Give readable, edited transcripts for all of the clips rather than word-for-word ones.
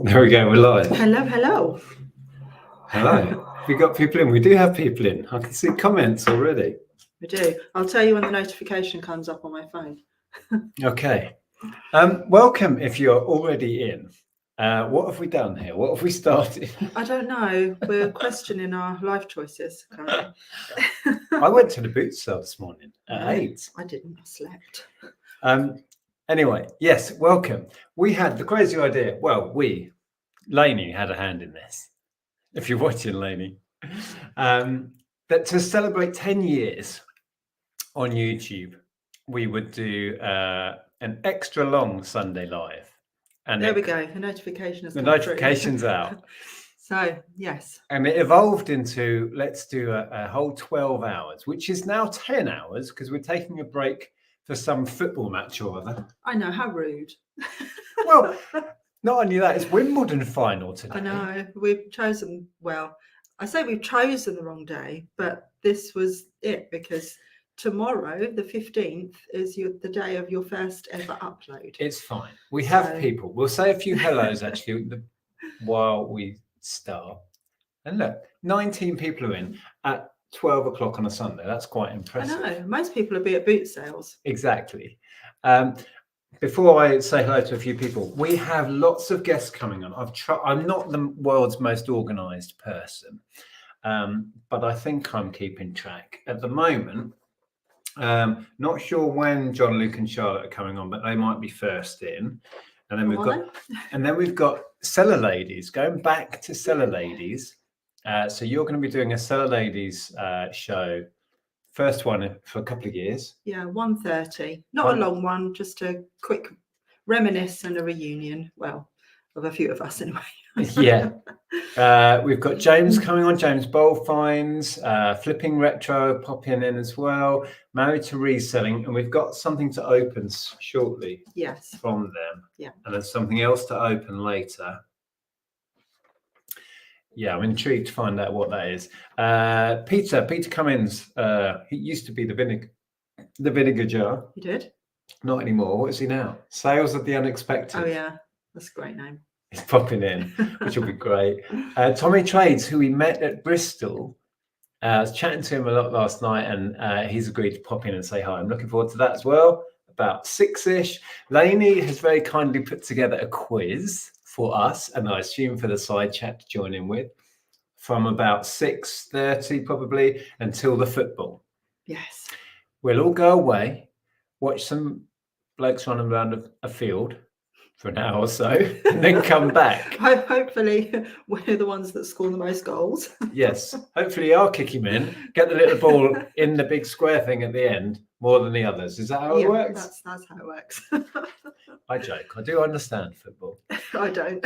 There we go, we're live. Hello. Hello. We got people in. We do have people in. I can see comments already. We do. I'll tell you when the notification comes up on my phone. Okay. Welcome if you're already in. What have we done here? What have we started? I don't know. We're questioning our life choices currently. I went to the boot sale this morning at 8. I didn't. I slept. Anyway, yes, welcome. We had the crazy idea. Well, Lainey had a hand in this. If you're watching, Lainey, that to celebrate 10 years on YouTube, we would do an extra long Sunday live. And there we go. The notification has the come notification's through. out. So, yes. And it evolved into let's do a whole 12 hours, which is now 10 hours because we're taking a break for some football match or other. I know, how rude. Well, not only that, it's Wimbledon final today. I know. We've chosen, well, I say we've chosen the wrong day, but this was it because tomorrow, the 15th, is the day of your first ever upload. It's fine. We have people. We'll say a few hellos actually while we start. And look, 19 people are in at 12 o'clock on a Sunday. That's quite impressive. I know. Most people will be at boot sales. Exactly. Before I say hello to a few people, we have lots of guests coming on. I'm not the world's most organised person, but I think I'm keeping track. At the moment, not sure when John, Luke and Charlotte are coming on, but they might be first in. And then we've got Seller Ladies, going back to Seller Ladies. So you're going to be doing a Seller Ladies show. First one for a couple of years. Yeah, 1:30. Not a long one, just a quick reminisce and a reunion. Well, of a few of us anyway. Yeah. We've got James coming on, James Bolfines, Flipping Retro popping in as well, Married to Reselling, and we've got something to open shortly. Yes. From them. Yeah. And there's something else to open later. Yeah, I'm intrigued to find out what that is. Peter Cummins, he used to be the vinegar jar. He did? Not anymore. What is he now? Sales of the Unexpected. Oh, yeah. That's a great name. He's popping in, which will be great. Tommy Trades, who we met at Bristol. I was chatting to him a lot last night, and he's agreed to pop in and say hi. I'm looking forward to that as well. About 6-ish. Lainey has very kindly put together a quiz for us, and I assume for the side chat to join in with, from about 6:30 probably until the football. Yes. We'll all go away, watch some blokes running around a field for an hour or so, and then come back. Hopefully we're the ones that score the most goals. Yes. Hopefully I'll kick him in, get the little ball in the big square thing at the end more than the others. Is that how it works? That's how it works. I joke. I do understand football. I don't.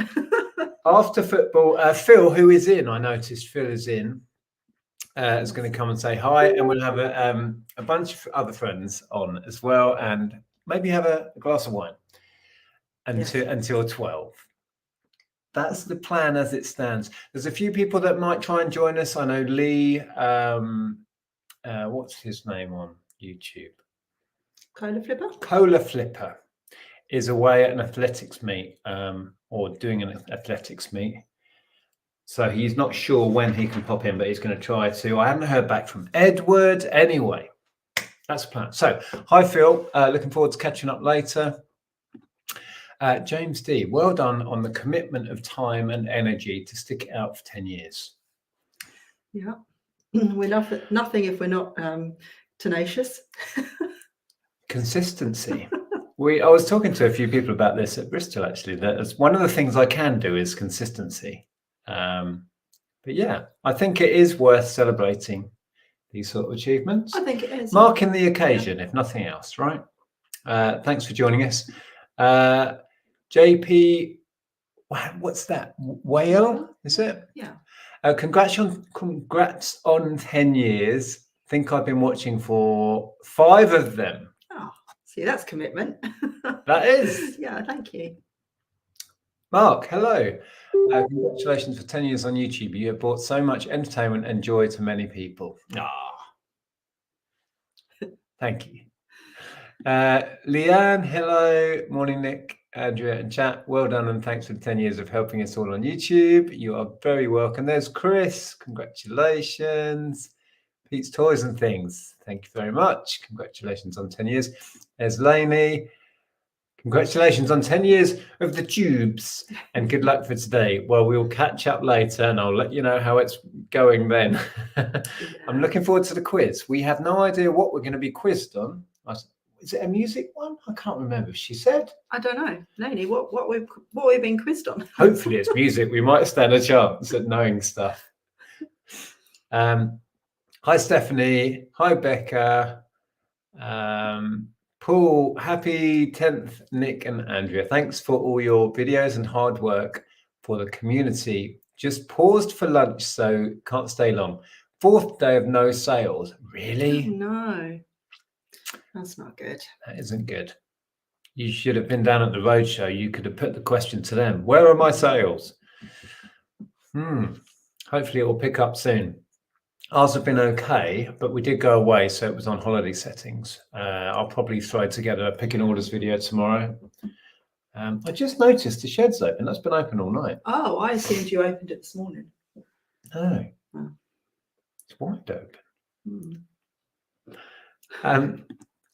After football, Phil, who is in, I noticed Phil is in, is going to come and say hi, and we'll have a bunch of other friends on as well, and maybe have a glass of wine until 12. That's the plan as it stands. There's a few people that might try and join us. I know Lee, what's his name on YouTube? Cola Flipper is away at an athletics meet, or doing an athletics meet. So he's not sure when he can pop in, but he's going to try to. I haven't heard back from Edward. Anyway, that's the plan. So, hi, Phil. Looking forward to catching up later. James D, well done on the commitment of time and energy to stick it out for 10 years. Yeah. We're nothing if we're not tenacious. Consistency. I was talking to a few people about this at Bristol, actually. That's one of the things I can do is consistency. But yeah, I think it is worth celebrating these sort of achievements. I think it is. Marking the occasion, if nothing else, right? Thanks for joining us. JP, what's that? Whale, is it? Yeah. Congrats on 10 years. I think I've been watching for 5 of them. Oh, see, that's commitment. That is. Yeah, thank you. Mark, hello. Congratulations for 10 years on YouTube. You have brought so much entertainment and joy to many people. Thank you. Leanne, hello. Morning, Nick. Andrea in chat, well done and thanks for 10 years of helping us all on YouTube. You are very welcome. There's Chris, congratulations. Pete's Toys and Things, thank you very much. Congratulations on 10 years. There's Lainey. Congratulations on 10 years of the tubes and good luck for today. Well, we'll catch up later and I'll let you know how it's going then. I'm looking forward to the quiz. We have no idea what we're going to be quizzed on. Is it a music one? I can't remember. She said. I don't know. Lainey, what we've been quizzed on? Hopefully it's music. We might stand a chance at knowing stuff. Hi, Stephanie. Hi, Becca. Paul, happy 10th, Nick and Andrea. Thanks for all your videos and hard work for the community. Just paused for lunch, so can't stay long. 4th day of no sales. Really? Oh, no. That's not good. That isn't good. You should have been down at the roadshow. You could have put the question to them. Where are my sales? Hopefully it will pick up soon. Ours have been okay, but we did go away, so it was on holiday settings. I'll probably throw together a picking orders video tomorrow. I just noticed the shed's open. That's been open all night. Oh, I assumed you opened it this morning. Oh. It's wide open.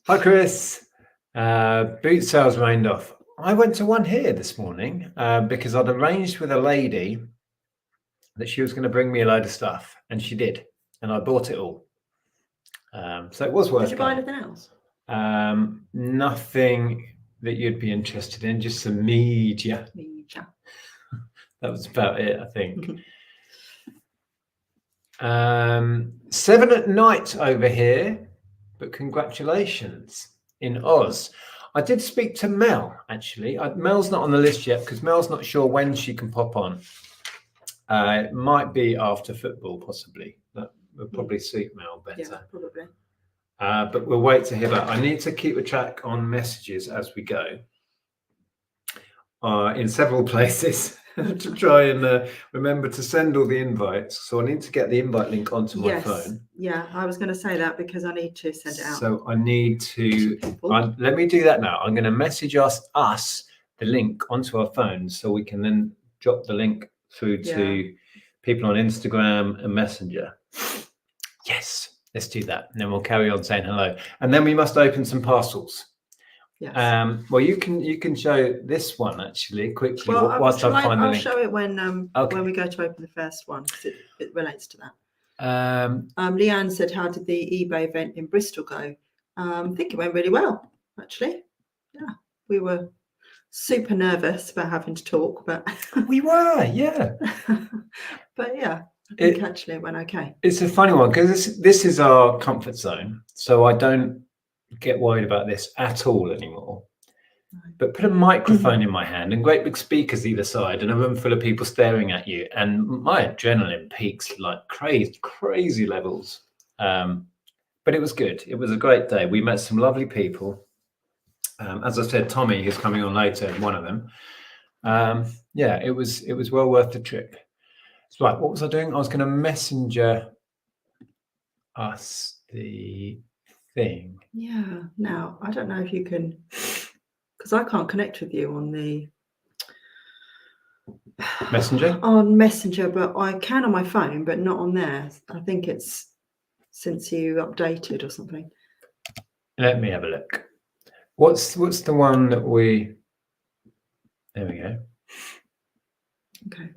Hi, Chris. Boot sales rained off. I went to one here this morning because I'd arranged with a lady that she was going to bring me a load of stuff, and she did. And I bought it all. So it was worth it. Did you buy anything else? Nothing that you'd be interested in, just some media. That was about it, I think. 7 at night over here, but congratulations in Oz. I did speak to Mel, actually. Mel's not on the list yet because Mel's not sure when she can pop on. It might be after football, possibly. That would probably suit Mel better. Yeah, probably. But we'll wait to hear that. I need to keep a track on messages as we go in several places to try and remember to send all the invites. So I need to get the invite link onto my phone. Yeah, I was going to say that because I need to send it out. So I need to, let me do that now. I'm going to message us the link onto our phones so we can then drop the link through to people on Instagram and Messenger. Yes, let's do that. And then we'll carry on saying hello. And then we must open some parcels. Yes. Well, you can show this one actually quickly. Well, whilst I find the link. I'll show it when we go to open the first one because it relates to that. Leanne said, "How did the eBay event in Bristol go?" I think it went really well, actually. Yeah, we were super nervous about having to talk, but we were, yeah. But yeah, I think actually it went okay. It's a funny one because this is our comfort zone, so I don't get worried about this at all anymore. But put a microphone in my hand and great big speakers either side and a room full of people staring at you, and my adrenaline peaks like crazy levels. But it was good. It was a great day. We met some lovely people. As I said, Tommy is coming on later, one of them. Yeah, it was well worth the trip. So, right, what was I doing? I was going to messenger us the thing. Yeah. Now, I don't know if you can, because I can't connect with you on the Messenger? On Messenger, but I can on my phone, but not on there. I think it's since you updated or something. Let me have a look. What's the one that we? There we go. Okay.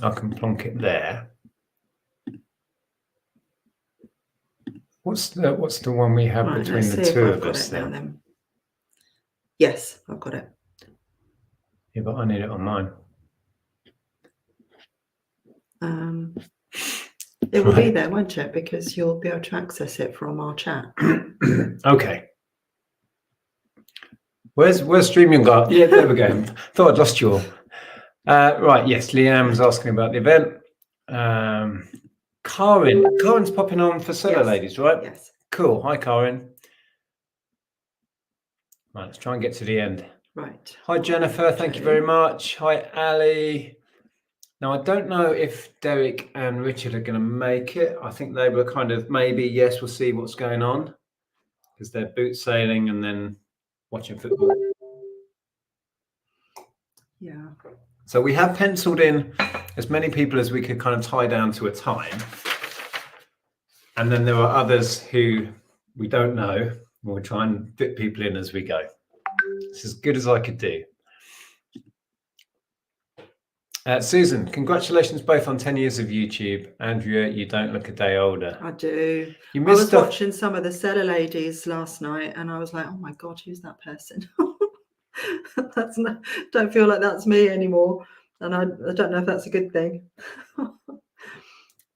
I can plonk it there. What's the one we have between the two of us then? Yes, I've got it. Yeah, but I need it on mine. It will be there, won't it? Because you'll be able to access it from our chat. Okay. Where's StreamYard? Yeah, there we go. Thought I'd lost you all. Right, yes, Leanne's asking about the event. Karen's popping on for Seller Ladies, right? Yes. Cool. Hi, Karen. Right, let's try and get to the end. Right. Hi, Jennifer. Thank you very much. Hi, Ali. Now, I don't know if Derek and Richard are going to make it. I think they were kind of maybe, yes, we'll see what's going on because they're boot sailing and then watching football. Yeah. So we have penciled in as many people as we could kind of tie down to a time. And then there are others who we don't know. We'll try and fit people in as we go. It's as good as I could do. Susan, congratulations both on 10 years of YouTube. Andrea, you don't look a day older. I do. You I was watching some of the seller ladies last night and I was like, oh my God, who's that person? Don't feel like that's me anymore. And I don't know if that's a good thing.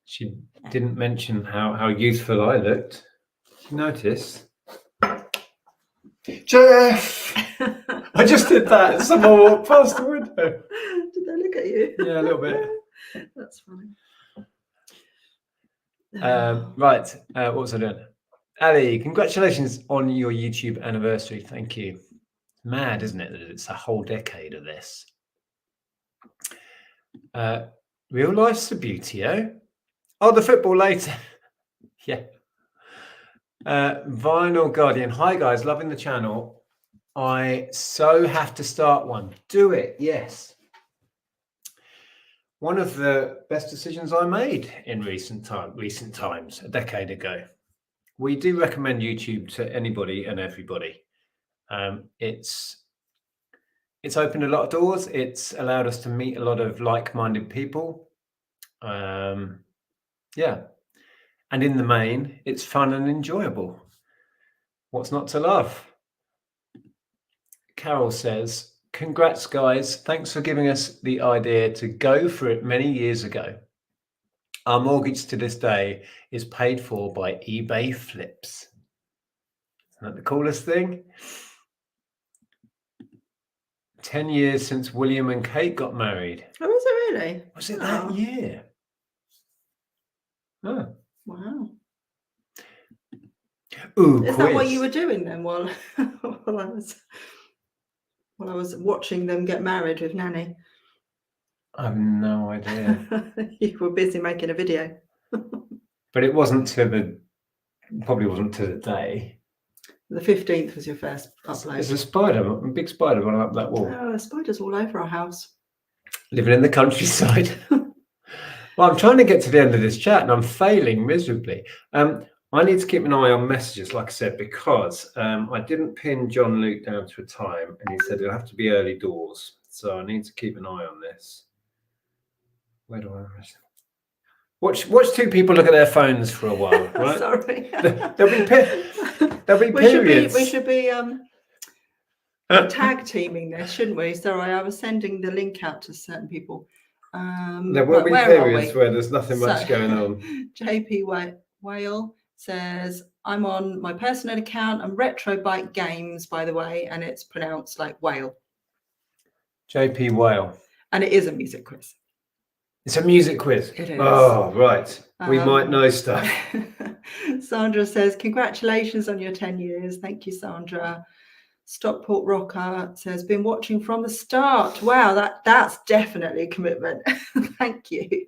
She didn't mention how youthful I looked. Notice. Jeff! I just did that. Someone walked past the window. Did they look at you? Yeah, a little bit. That's funny. Right. What was I doing? Ali, congratulations on your YouTube anniversary. Thank you. Mad, isn't it, that it's a whole decade of this? Real life's a beauty, oh? Oh, the football later. Yeah. Vinyl Guardian. Hi, guys. Loving the channel. I so have to start one. Do it. Yes. One of the best decisions I made in recent times, a decade ago. We do recommend YouTube to anybody and everybody. It's opened a lot of doors. It's allowed us to meet a lot of like-minded people. Yeah. And in the main, it's fun and enjoyable. What's not to love? Carol says, congrats, guys. Thanks for giving us the idea to go for it many years ago. Our mortgage to this day is paid for by eBay flips. Isn't that the coolest thing? 10 years since William and Kate got married. Oh, is it really? Was it that year? Oh. Wow. Ooh, is quiz. That what you were doing then while I was watching them get married with Nanny? I have no idea. You were busy making a video. But it probably wasn't to the day. The 15th was your first upload. There's a big spider running up that wall. Oh, spiders all over our house. Living in the countryside. Well, I'm trying to get to the end of this chat and I'm failing miserably. I need to keep an eye on messages, like I said, because I didn't pin John Luke down to a time and he said it'll have to be early doors. So I need to keep an eye on this. Where do I watch two people look at their phones for a while, right? Sorry. There'll be periods. We should be tag teaming this, shouldn't we? Sorry, I was sending the link out to certain people. There will be periods where there's nothing much going on. JP Whale says, I'm on my personal account and Retro Bike Games, by the way, and it's pronounced like whale. JP Whale. And it is a music quiz. It's a music quiz. It is. Oh, right. We might know stuff. Sandra says, congratulations on your 10 years. Thank you, Sandra. Stockport Rocker says, been watching from the start. Wow, that's definitely a commitment. Thank you.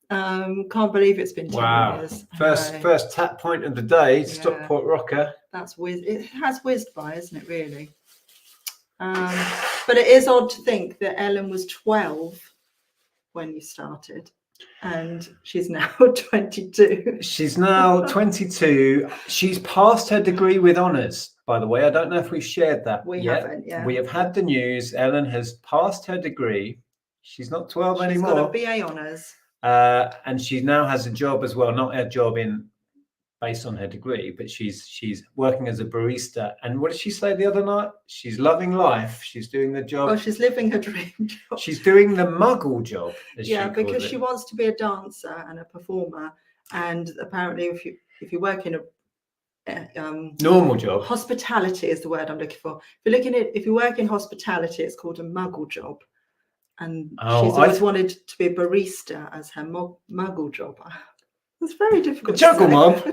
Can't believe it's been 10 years. First tap point of the day, Stockport Rocker. That's whizzed. It has whizzed by, isn't it, really? But it is odd to think that Ellen was 12 when you started and she's now 22. She's now 22. She's passed her degree with honours, by the way. I don't know if we've shared that yet. Haven't, yeah. We have had the news. Ellen has passed her degree. She's not 12 anymore. She's got a BA honours. And she now has a job as well, not a job based on her degree, but she's working as a barista. And what did she say the other night? She's loving life. She's doing the job. Oh, she's living her dream job. She's doing the muggle job. Because she wants to be a dancer and a performer. And apparently, if you work in a normal job, hospitality is the word I'm looking for. If you work in hospitality, it's called a muggle job. And she's always wanted to be a barista as her muggle job. It's very difficult. A juggle mob.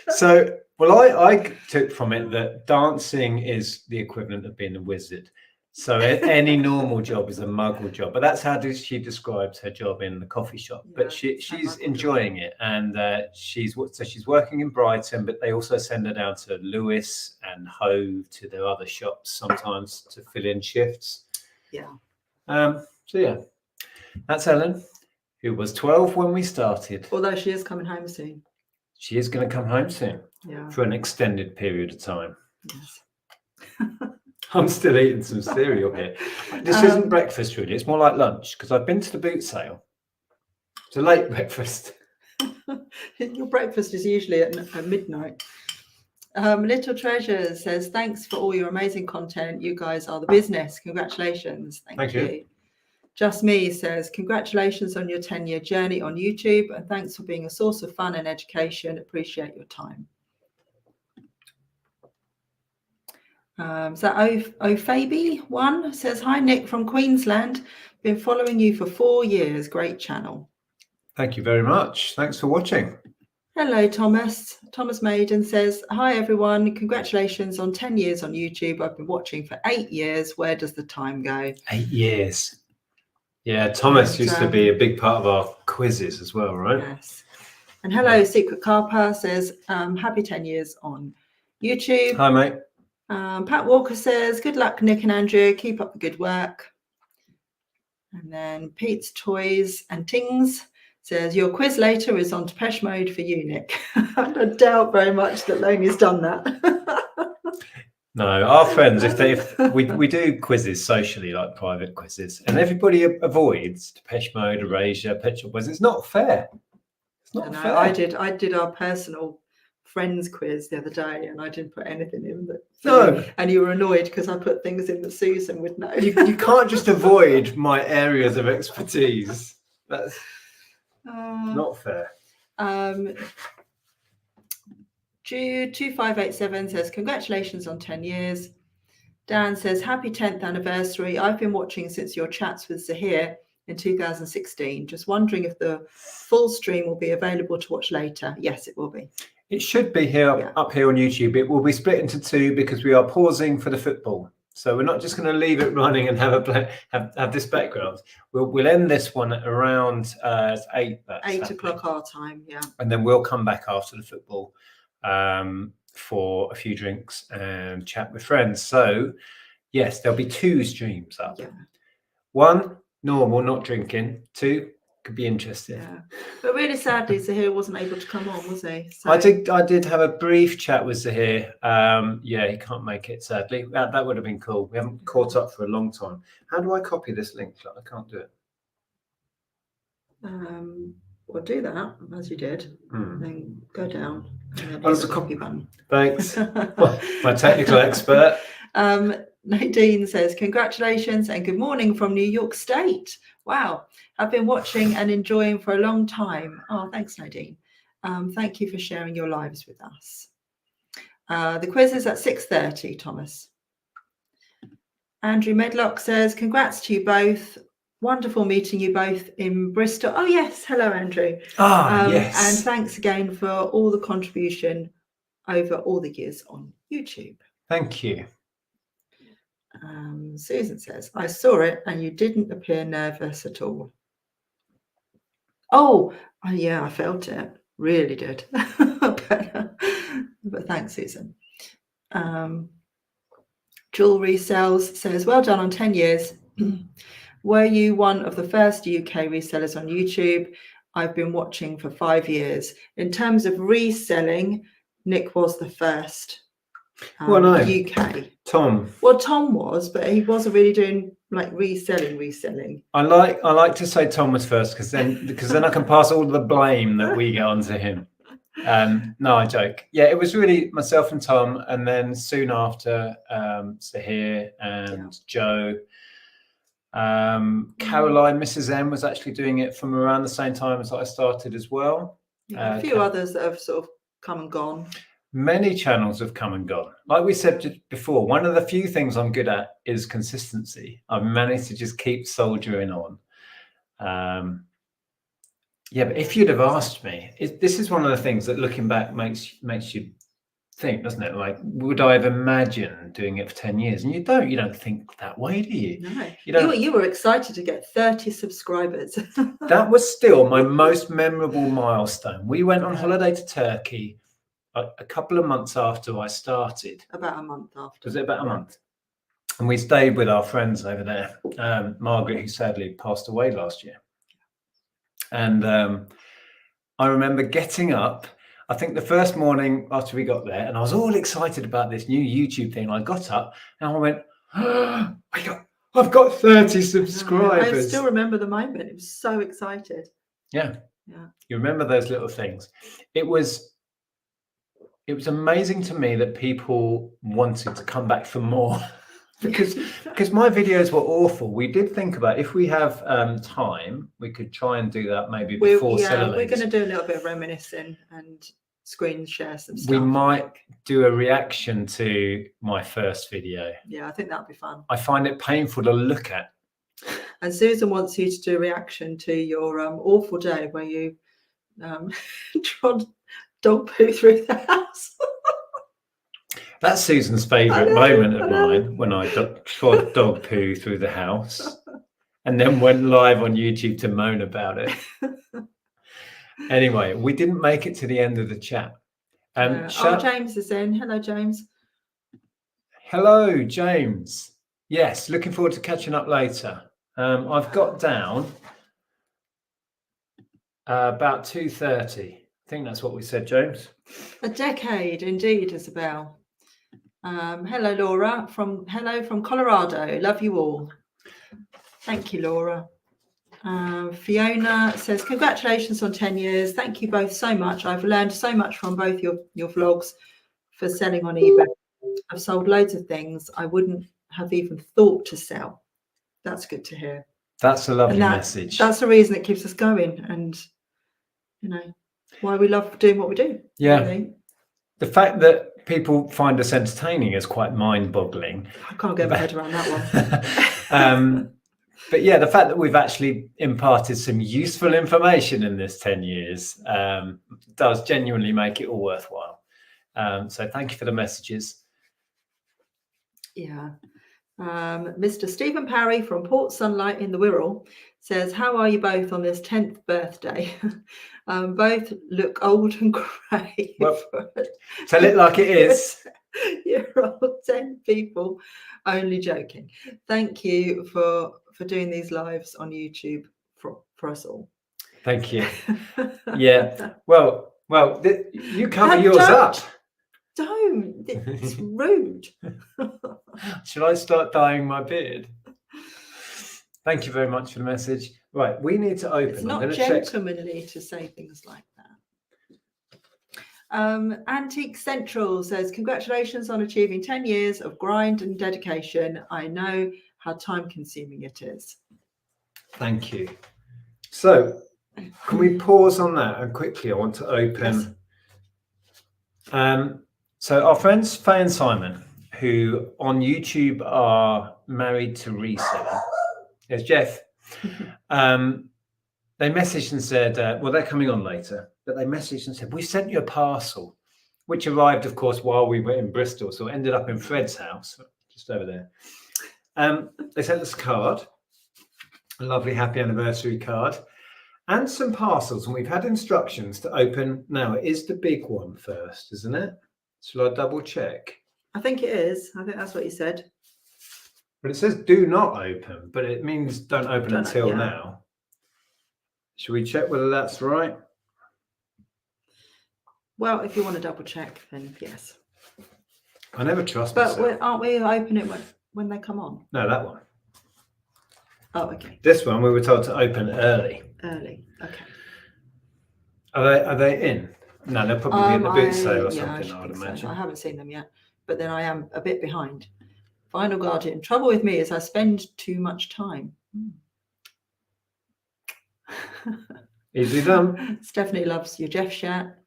So, well, I took from it that dancing is the equivalent of being a wizard. So any normal job is a muggle job. But that's how she describes her job in the coffee shop. But she's enjoying it, and she's working in Brighton. But they also send her down to Lewis and Hove to their other shops sometimes to fill in shifts. Yeah. So yeah, that's Ellen, who was 12 when we started. Although she is coming home soon. She is going to come home soon. Yeah. For an extended period of time. Yes. I'm still eating some cereal here. This isn't breakfast really. It's more like lunch because I've been to the boot sale. It's a late breakfast. Your breakfast is usually at midnight. Little Treasure says, thanks for all your amazing content. You guys are the business. Congratulations. Thank you. Just Me says, congratulations on your 10-year journey on YouTube, and thanks for being a source of fun and education. Appreciate your time. So Ophaby1 says, hi Nick from Queensland. Been following you for 4 years. Great channel. Thank you very much. Thanks for watching. Hello, Thomas. Thomas Maiden says, hi, everyone. Congratulations on 10 years on YouTube. I've been watching for 8 years. Where does the time go? 8 years. Yeah, Thomas used to be a big part of our quizzes as well, right? Yes. And hello, Secret Carper says, happy 10 years on YouTube. Hi, mate. Pat Walker says, good luck, Nick and Andrea. Keep up the good work. And then Pete's Toys and Tings says, your quiz later is on Depeche Mode for you, Nick. I doubt very much that Loney's done that. No, our friends, if we do quizzes socially, like private quizzes, and everybody avoids Depeche Mode, Erasure, Pet Shop Boys. It's not fair. It's not fair. I did our personal friends quiz the other day, and I didn't put anything in that. No. And you were annoyed because I put things in that Susan would know. You can't just avoid my areas of expertise. That's not fair. Jude 2587 says, congratulations on 10 years. Dan says, happy 10th anniversary. I've been watching since your chats with Zahir in 2016. Just wondering if the full stream will be available to watch later. Yes, it will be. It should be here up here on YouTube. It will be split into two because we are pausing for the football. So we're not just going to leave it running and have this background. We'll end this one at around 8 o'clock our time, yeah. And then we'll come back after the football for a few drinks and chat with friends. So yes, there'll be 2 streams up. Yeah. 1, normal, not drinking. 2, could be interesting. Yeah. But really sadly, Zahir wasn't able to come on, was he? So... I did have a brief chat with Zahir. Yeah, he can't make it, sadly. That would have been cool. We haven't caught up for a long time. How do I copy this link? I can't do it. Well, do that as you did. Then go down. There's a copy button. Thanks. My technical expert. Nadine says, congratulations and good morning from New York State. Wow. I've been watching and enjoying for a long time. Oh, thanks, Nadine. Thank you for sharing your lives with us. The quiz is at 6:30, Thomas. Andrew Medlock says, congrats to you both. Wonderful meeting you both in Bristol. Oh, yes. Hello, Andrew. Yes. And thanks again for all the contribution over all the years on YouTube. Thank you. Susan says, I saw it and you didn't appear nervous at all. Oh, yeah, I felt it. Really did. But thanks, Susan. Jewelry Sells says, well done on 10 years. Were you one of the first UK resellers on YouTube? I've been watching for 5 years. In terms of reselling, Nick was the first. Well, no. UK. Tom. Well, Tom was, but he wasn't really doing like reselling. I like to say Tom was first because then I can pass all the blame that we get onto him. No, I joke. Yeah, it was really myself and Tom, and then soon after, Zahir and Joe. Caroline, Mrs. M was actually doing it from around the same time as I started as well. Yeah, a few others that have sort of come and gone. Many channels have come and gone. Like we said before, one of the few things I'm good at is consistency. I've managed to just keep soldiering on. Yeah, but if you'd have asked me, this is one of the things that looking back makes you think, doesn't it? Like, would I have imagined doing it for 10 years? And you don't think that way, do you? No. You were excited to get 30 subscribers. That was still my most memorable milestone. We went on holiday to Turkey a couple of months after I started. About a month after. Was it about a month? And we stayed with our friends over there, Margaret, who sadly passed away last year. And I remember getting up, I think the first morning after we got there, and I was all excited about this new YouTube thing. I got up and I went, oh, I've got 30 subscribers. I still remember the moment. It was so excited. Yeah. You remember those little things. It was amazing to me that people wanted to come back for more. because my videos were awful. We did think about, if we have time, we could try and do that maybe before Seller Ladies. We're going to do a little bit of reminiscing and screen share some stuff. We might do a reaction to my first video. Yeah, I think that'd be fun. I find it painful to look at. And Susan wants you to do a reaction to your awful day where you trod dog poo through the house. That's Susan's favourite moment of mine, when I trod dog poo through the house and then went live on YouTube to moan about it. Anyway, we didn't make it to the end of the chat. James is in. Hello, James. Hello, James. Yes, looking forward to catching up later. I've got down about 2:30. I think that's what we said, James. A decade, indeed, Isabel. Hello, Laura. Hello from Colorado. Love you all. Thank you, Laura. Fiona says, congratulations on 10 years. Thank you both so much. I've learned so much from both your vlogs for selling on eBay. I've sold loads of things I wouldn't have even thought to sell. That's good to hear. That's a lovely message. That's the reason it keeps us going, and why we love doing what we do. Yeah. Really. The fact that people find us entertaining is quite mind-boggling. I can't get my head around that one. But yeah, the fact that we've actually imparted some useful information in this 10 years does genuinely make it all worthwhile. So thank you for the messages. Yeah. Mr. Stephen Parry from Port Sunlight in the Wirral says, how are you both on this 10th birthday? Both look old and grey. Well, tell it like it is. You're all 10 people. Only joking. Thank you for doing these lives on YouTube for us all. Thank you. Yeah. Well, you cover yours up. Don't. It's rude. Should I start dyeing my beard? Thank you very much for the message. Right, we need to open. It's not gentlemanly to say things like that. Antique Central says, congratulations on achieving 10 years of grind and dedication. I know how time consuming it is. Thank you. So can we pause on that? And quickly, I want to open. Yes. So our friends Faye and Simon, who on YouTube are married to reselling. There's Jeff. They messaged and said, well, they're coming on later, but they messaged and said, we sent you a parcel, which arrived, of course, while we were in Bristol. So it ended up in Fred's house, just over there. They sent us a card, a lovely happy anniversary card, and some parcels. And we've had instructions to open. Now, it is the big one first, isn't it? Shall I double check? I think it is. I think that's what you said. But it says do not open, but it means don't open until now. Should we check whether that's right? Well, if you want to double check, then yes. I never trust myself. But aren't we opening it when they come on? No, that one. Oh, okay. This one we were told to open early. Early, okay. Are they in? No, they'll probably be in the boot sale or something, I would imagine. So. I haven't seen them yet, but then I am a bit behind. Final Guardian. Trouble with me is I spend too much time. Easy done. Stephanie loves your Jeff chat.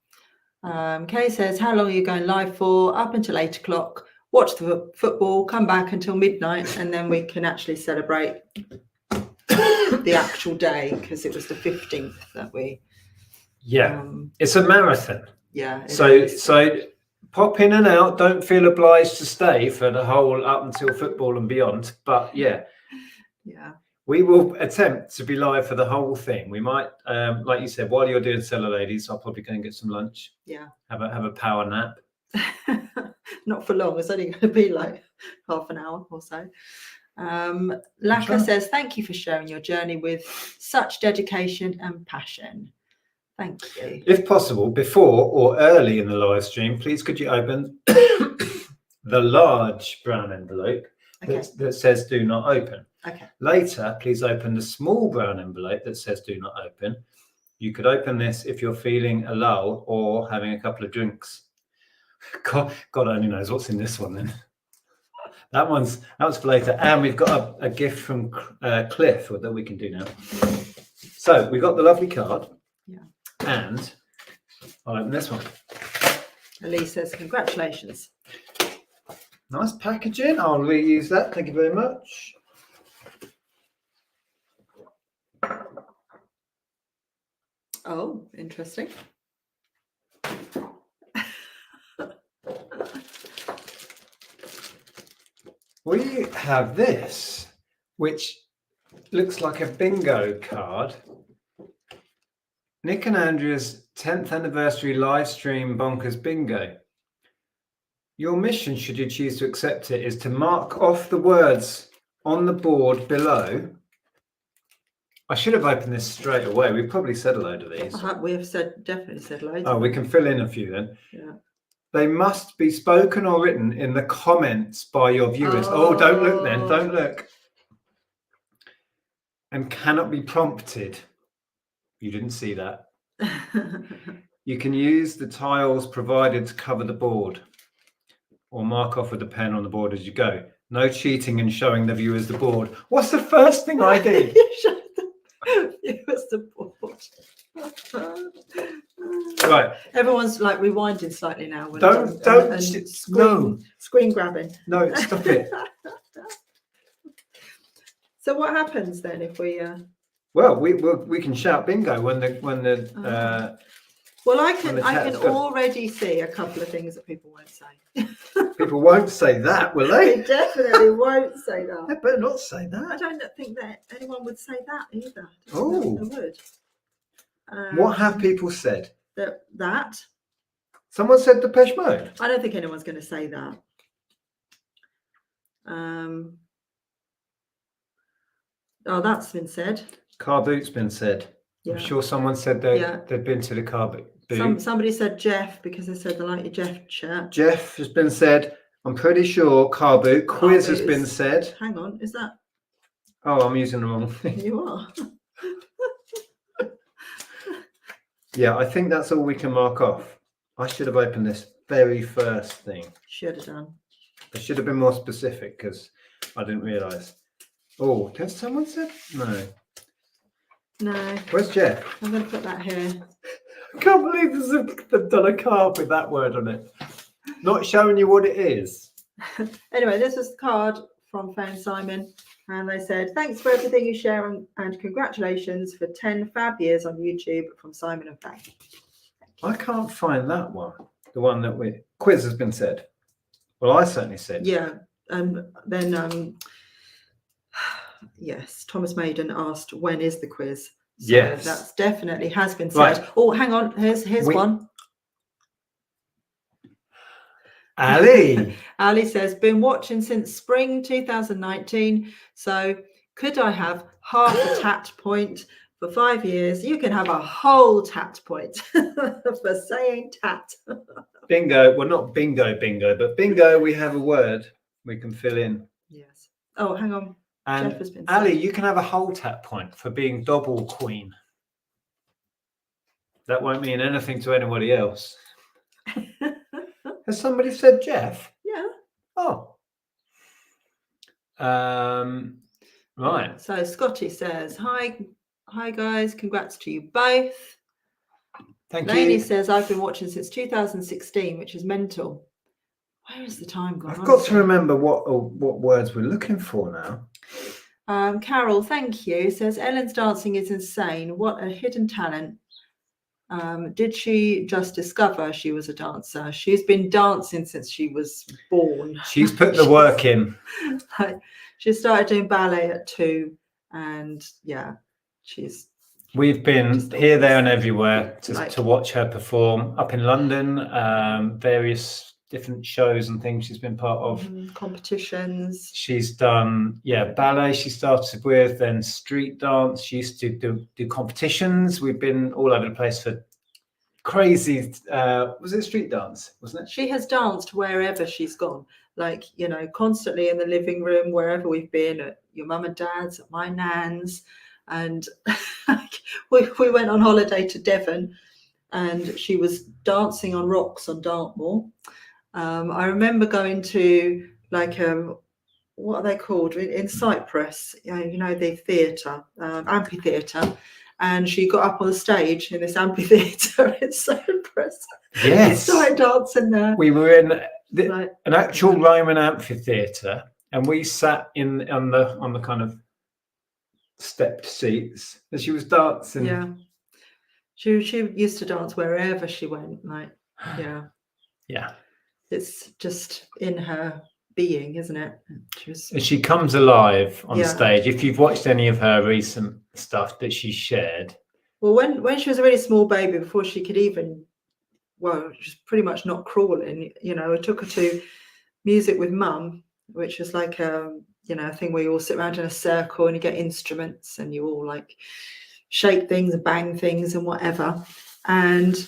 Kay says, how long are you going live for? Up until 8 o'clock. Watch the football, come back until midnight, and then we can actually celebrate the actual day, because it was the 15th that we... Yeah, it's a marathon. Yeah. So pop in and out. Don't feel obliged to stay for the whole up until football and beyond. But yeah, we will attempt to be live for the whole thing. We might, like you said, while you're doing Seller Ladies, I'll probably go and get some lunch. Yeah. Have a power nap. Not for long. It's only going to be like half an hour or so. Laka says, thank you for sharing your journey with such dedication and passion. Thank you. If possible, before or early in the live stream, please could you open the large brown envelope that says do not open. Okay. Later, please open the small brown envelope that says do not open. You could open this if you're feeling a lull or having a couple of drinks. God only knows what's in this one then. That one's for later. And we've got a gift from Cliff that we can do now. So we've got the lovely card. Yeah. And I'll open this one. Elise says, congratulations. Nice packaging. I'll reuse that. Thank you very much. Oh, interesting. We have this, which looks like a bingo card. Nick and Andrea's 10th anniversary live stream bonkers bingo. Your mission, should you choose to accept it, is to mark off the words on the board below. I should have opened this straight away. We probably said a load of these. We have definitely said loads. Oh, we can fill in a few then. Yeah. They must be spoken or written in the comments by your viewers. Oh, don't look then. Don't look. And cannot be prompted. You didn't see that. You can use the tiles provided to cover the board or mark off with a pen on the board as you go. No cheating and showing the viewers the board. What's the first thing I did? It was the board. Right. Everyone's like rewinding slightly now. Screen grabbing. No, stop it. So what happens then if we? Well, we can shout bingo when the. Well, I can already see a couple of things that people won't say. People won't say that, will they? They definitely won't say that. They better not say that. I don't think that anyone would say that either. Oh, they would. What have people said? That. Someone said Depeche Mode. I don't think anyone's going to say that. Oh, that's been said. Car boot's been said. Yeah. I'm sure someone said they'd been to the car boot. Somebody said Jeff because they said they like your Jeff shirt. Jeff has been said. I'm pretty sure car boot. Quiz has been said. Hang on, is that? Oh, I'm using the wrong thing. You are. Yeah, I think that's all we can mark off. I should have opened this very first thing. Should have done. I should have been more specific because I didn't realise. Oh, has someone said? No. No. Where's Jeff? I'm going to put that here. I can't believe they've done a card with that word on it. Not showing you what it is. Anyway, this was the card from Fan Simon. And they said, thanks for everything you share and congratulations for 10 fab years on YouTube from Simon and Faye. I can't find that one. The one that quiz has been said. Well, I certainly said. Yeah. And then, yes, Thomas Maiden asked, when is the quiz? So yes. That's definitely has been said. Right. Oh, hang on. Here's one. Ali. Ali says, been watching since spring 2019. So could I have half a tat point for 5 years? You can have a whole tat point for saying tat. Bingo. Well, not bingo, but bingo, we have a word we can fill in. Yes. Oh, hang on. And Jeff has been Ali, saying. you can have a whole tat point for being double queen. That won't mean anything to anybody else. Has somebody said Jeff? Yeah. Oh. Right. So Scotty says, hi guys, congrats to you both. Thank you. Lainey says, I've been watching since 2016, which is mental. Where is the time gone? I've got to remember what words we're looking for now. Carol, thank you. Says, Ellen's dancing is insane. What a hidden talent. Did she just discover she was a dancer? She's been dancing since she was born. She's put the work in. She started doing ballet at 2, and yeah, we've been here, there, and everywhere to watch her perform. Up in London, various different shows and things she's been part of. Competitions. She's done, ballet she started with, then street dance. She used to do competitions. We've been all over the place for crazy, was it street dance, wasn't it? She has danced wherever she's gone, like, constantly in the living room, wherever we've been, at your mum and dad's, at my nan's. And we went on holiday to Devon, and she was dancing on rocks on Dartmoor. I remember going to what are they called in Cyprus? The theatre, amphitheatre, and she got up on the stage in this amphitheatre in Cyprus. Yes, she started dancing there. We were in an actual Roman amphitheatre, and we sat on the kind of stepped seats, and she was dancing. Yeah, she used to dance wherever she went. Yeah. It's just in her being, isn't it? She comes alive on stage. If you've watched any of her recent stuff that she shared. Well, when she was a really small baby, before she could even, she was pretty much not crawling. I took her to Music with Mum, which is like a thing where you all sit around in a circle and you get instruments and you all like shake things and bang things and whatever. And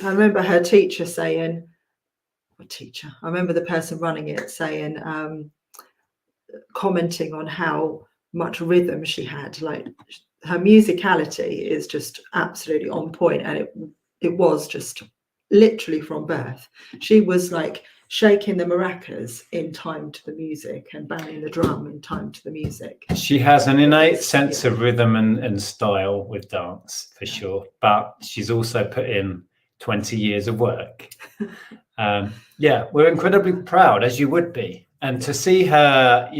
I remember her teacher saying, I remember the person running it saying, commenting on how much rhythm she had. Like, her musicality is just absolutely on point, and it was just literally from birth. She was like shaking the maracas in time to the music and banging the drum in time to the music. She has an innate sense of rhythm and style with dance, for sure, but she's also put in 20 years of work. We're incredibly proud, as you would be, and to see her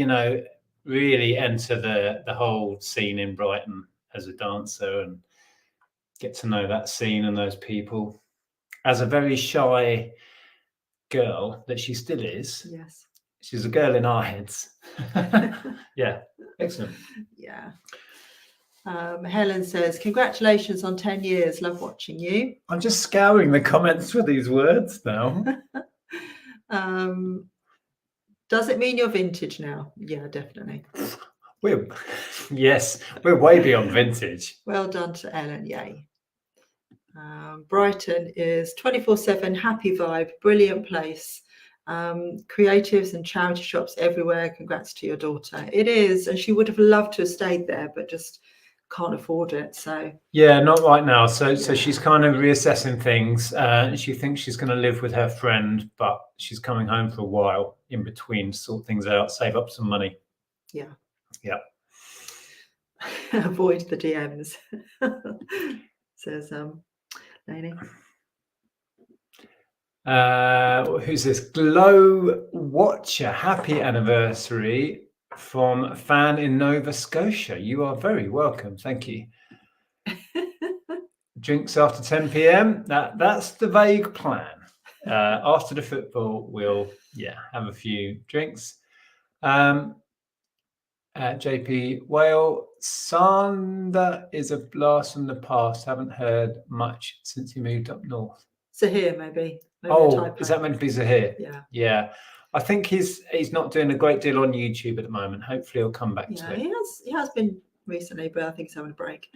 really enter the whole scene in Brighton as a dancer and get to know that scene and those people as a very shy girl that she still is. Yes, she's a girl in our heads. Yeah, excellent. Yeah. Helen says, congratulations on 10 years. Love watching you. I'm just scouring the comments for these words now. Does it mean you're vintage now? Yeah, definitely. We're way beyond vintage. Well done to Ellen. Yay. Brighton is 24/7 happy vibe, brilliant place. Creatives and charity shops everywhere. Congrats to your daughter. It is, and she would have loved to have stayed there, but just can't afford it. So not right now. So she's kind of reassessing things. She thinks she's going to live with her friend, but she's coming home for a while in between, sort things out, save up some money. Yeah. Avoid the DMs. Says Lainey. Who's this? Glow Watcher. Happy anniversary from fan in Nova Scotia. You are very welcome. Thank you. Drinks after 10 p.m. That's the vague plan. After the football, we'll have a few drinks. JP Whale, Sander is a blast from the past. Haven't heard much since he moved up north. Zahir, maybe. Is that meant to be Zahir? Yeah. I think he's not doing a great deal on YouTube at the moment. Hopefully he'll come back to it. He has been recently, but I think he's having a break.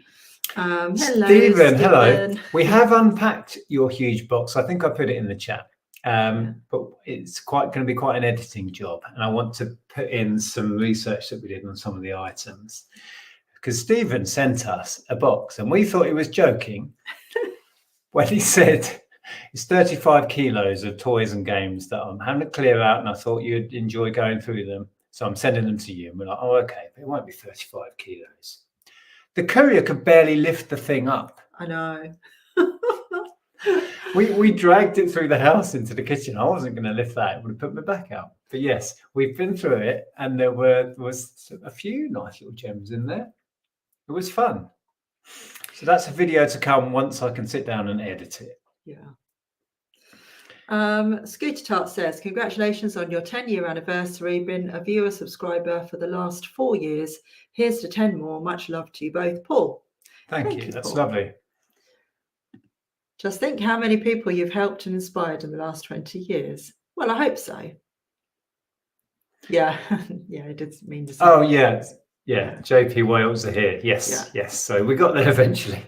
Hello, Stephen. Hello. We have unpacked your huge box. I think I put it in the chat. But it's going to be quite an editing job, and I want to put in some research that we did on some of the items, because Stephen sent us a box and we thought he was joking when he said it's 35 kilos of toys and games that I'm having to clear out, and I thought you'd enjoy going through them, so I'm sending them to you. And we're like, oh, okay, but it won't be 35 kilos. The courier could barely lift the thing up. I know. We dragged it through the house into the kitchen. I wasn't going to lift that. It would have put my back out. But yes, we've been through it, and there was a few nice little gems in there. It was fun. So that's a video to come once I can sit down and edit it. Yeah. Scooter Tart says, congratulations on your 10-year anniversary. Been a viewer subscriber for the last 4 years. Here's to 10 more. Much love to you both. Paul. Thank you. That's Paul. Lovely. Just think how many people you've helped and inspired in the last 20 years. Well, I hope so. Yeah, yeah, it did mean to say. Oh, yeah. JP Wales are here. Yes. So we got there eventually.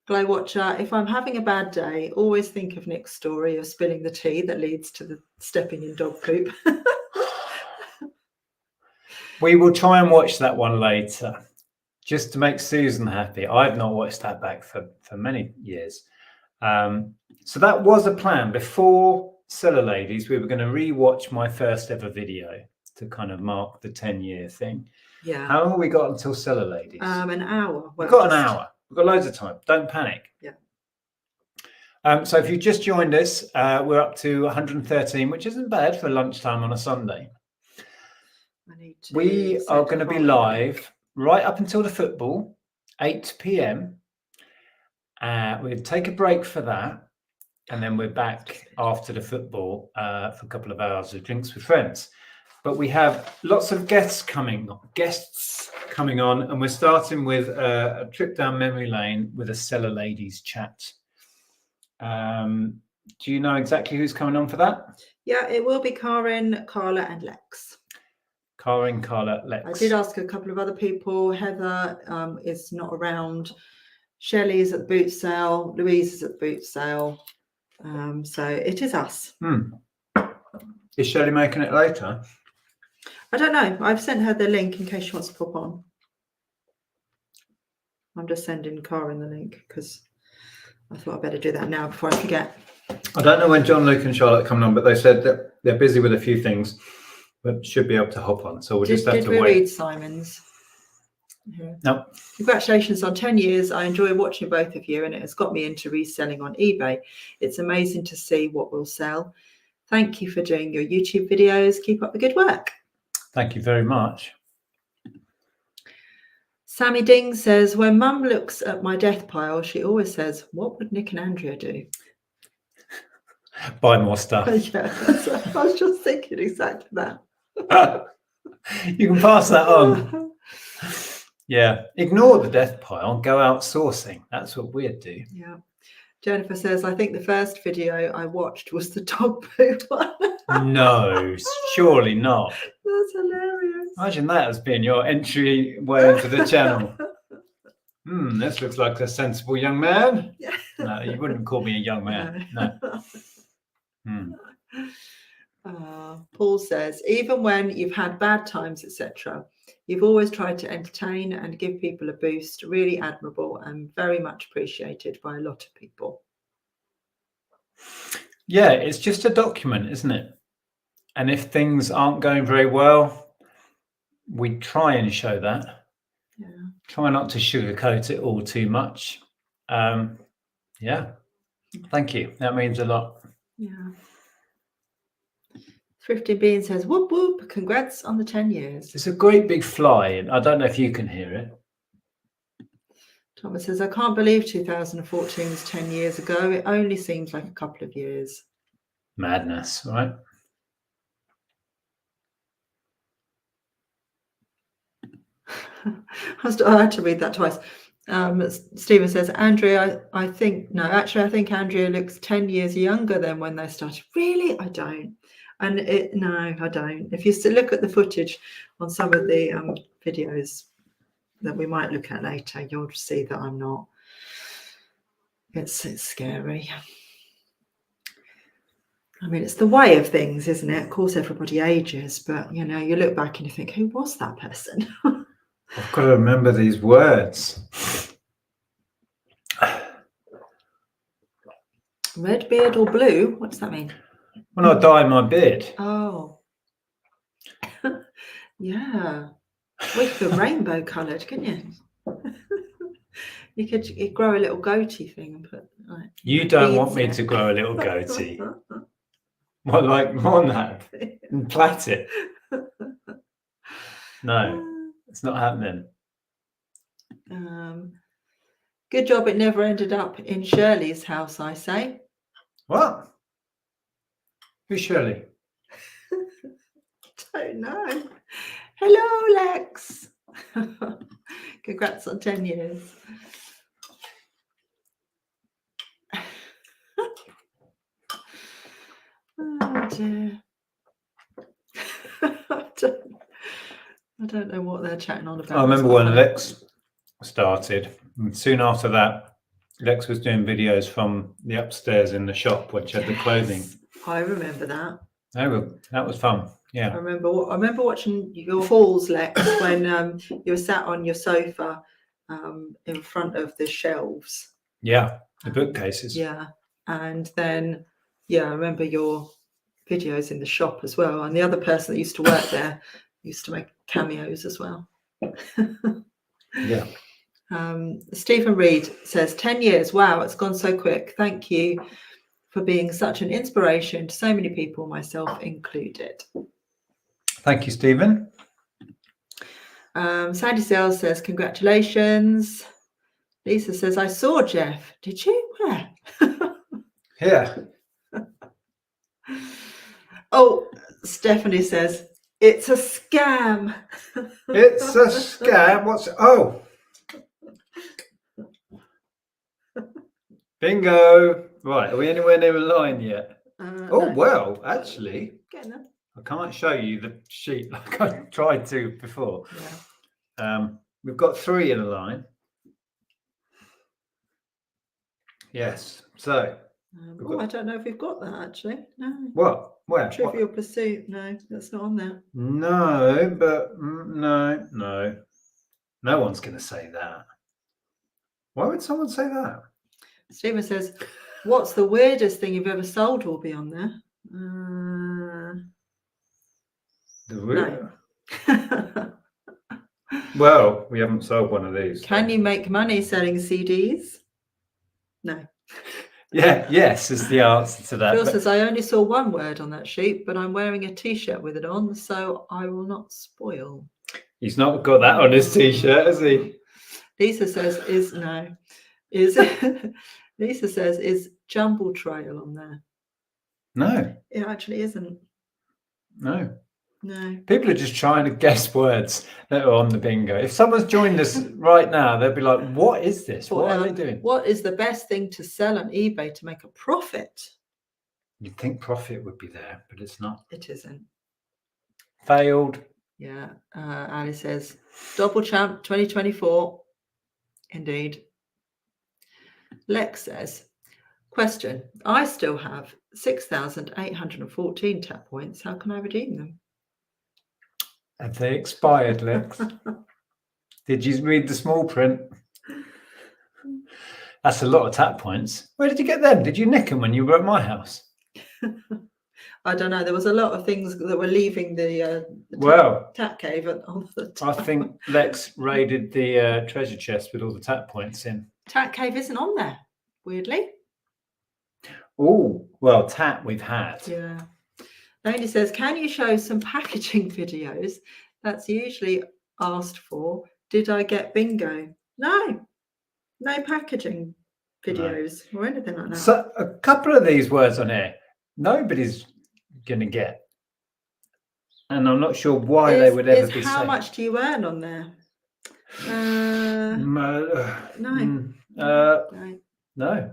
Glow Watcher, if I'm having a bad day, always think of Nick's story of spilling the tea that leads to the stepping in dog poop. We will try and watch that one later, just to make Susan happy. I've not watched that back for many years. So that was a plan. Before Seller Ladies, we were going to re-watch my first ever video to kind of mark the 10-year thing. Yeah. How long have we got until Seller Ladies? An hour. We've got an hour. We've got loads of time. Don't panic. Yeah. So if you just joined us, we're up to 113, which isn't bad for lunchtime on a Sunday. We are going to be live right up until the football, 8 p.m. We'll take a break for that, and then we're back after the football for a couple of hours of drinks with friends. But we have lots of guests coming on, and we're starting with a trip down memory lane with a Seller Ladies chat. Do you know exactly who's coming on for that? Yeah, it will be Karen, Carla, and Lex. Karen, Carla, Lex. I did ask a couple of other people. Heather is not around. Shelley is at the boot sale. Louise is at the boot sale. So it is us. Is Shelley making it later? I don't know. I've sent her the link in case she wants to pop on. I'm just sending Karen the link because I thought I'd better do that now before I forget. I don't know when John, Luke and Charlotte are coming on, but they said that they're busy with a few things, but should be able to hop on. So we'll just have to wait. Did we read Simon's? Yeah. No. Congratulations on 10 years. I enjoy watching both of you, and it has got me into reselling on eBay. It's amazing to see what will sell. Thank you for doing your YouTube videos. Keep up the good work. Thank you very much. Sammy Ding says, when Mum looks at my death pile, she always says, what would Nick and Andrea do? Buy more stuff. Yeah, I was just thinking exactly that. You can pass that on. Yeah, ignore the death pile, go outsourcing. That's what we'd do. Yeah. Jennifer says, I think the first video I watched was the dog poo one. No, surely not. That's hilarious. Imagine that as being your entry way into the channel. This looks like a sensible young man. Yeah. No, you wouldn't call me a young man. No. Paul says, even when you've had bad times, etc., you've always tried to entertain and give people a boost. Really admirable and very much appreciated by a lot of people. Yeah, it's just a document, isn't it? And if things aren't going very well, we try and show that. Yeah. Try not to sugarcoat it all too much. Yeah. Thank you. That means a lot. Yeah. Thrifty Bean says, whoop whoop, congrats on the 10 years. It's a great big fly, and I don't know if you can hear it. Thomas says, I can't believe 2014 was 10 years ago. It only seems like a couple of years. Madness, right? I had to read that twice. Stephen says, Andrea, I think Andrea looks 10 years younger than when they started. Really? I don't. And no, I don't. If you still look at the footage on some of the videos that we might look at later, you'll see that I'm not. It's scary. I mean, it's the way of things, isn't it? Of course, everybody ages, but you know, you look back and you think, who was that person? I've got to remember these words. Red beard or blue? What does that mean? When I dye my beard. Oh. Yeah. With the rainbow coloured, couldn't you? You could grow a little goatee thing and put like. You don't want me to grow a little goatee. What, like Monad? And plait it? No, it's not happening. Good job it never ended up in Shirley's house, I say. What? Who's Shirley? Don't know. Hello, Lex. Congrats on 10 years. don't know what they're chatting on about. I remember when Lex started, and soon after that, Lex was doing videos from the upstairs in the shop, which had the clothing. I remember that. That was fun. Yeah. I remember watching your hauls, Lex, when you were sat on your sofa in front of the shelves. Yeah, the bookcases. Yeah, and then I remember your videos in the shop as well. And the other person that used to work there used to make cameos as well. Yeah. Stephen Reed says 10 years. Wow, it's gone so quick. Thank you for being such an inspiration to so many people, myself included. Thank you, Stephen. Sandy Sales says congratulations. Lisa says I saw Jeff. Did you? Where? Yeah. Oh, Stephanie says it's a scam. It's a scam. What's oh? Bingo. Right, are we anywhere near a line yet? No. Well, actually, Getting there. I can't show you the sheet like I tried to before. Yeah. We've got 3 in a line. Yes. So. I don't know if we've got that actually. No. What? Where? Trivial Pursuit. No, that's not on there. No, but no. No one's going to say that. Why would someone say that? Stephen says, what's the weirdest thing you've ever sold will be on there? No. Well, we haven't sold one of these. Can you make money selling CDs? No. Yeah, yes is the answer to that. Phil says, I only saw one word on that sheet, but I'm wearing a t-shirt with it on, so I will not spoil. He's not got that on his t-shirt, has he? Lisa says, Lisa says, is Jumble Trail on there? No. It actually isn't. No. No. People are just trying to guess words that are on the bingo. If someone's joined us right now, they'll be like, what is this? What are they doing? What is the best thing to sell on eBay to make a profit? You'd think profit would be there, but it's not. It isn't. Failed. Yeah. Ali says, Double Champ 2024. Indeed. Lex says, question, I still have 6,814 tap points. How can I redeem them? Have they expired, Lex? Did you read the small print? That's a lot of tap points. Where did you get them? Did you nick them when you were at my house? I don't know. There was a lot of things that were leaving the tap cave all the time. I think Lex raided the treasure chest with all the tap points in. Tap cave isn't on there, weirdly. Oh, well, tap we've had. Yeah. Lady says, can you show some packaging videos? That's usually asked for. Did I get bingo? No packaging videos or anything like that. So a couple of these words on here, nobody's going to get. And I'm not sure why they would ever be how safe. much do you earn on there? No.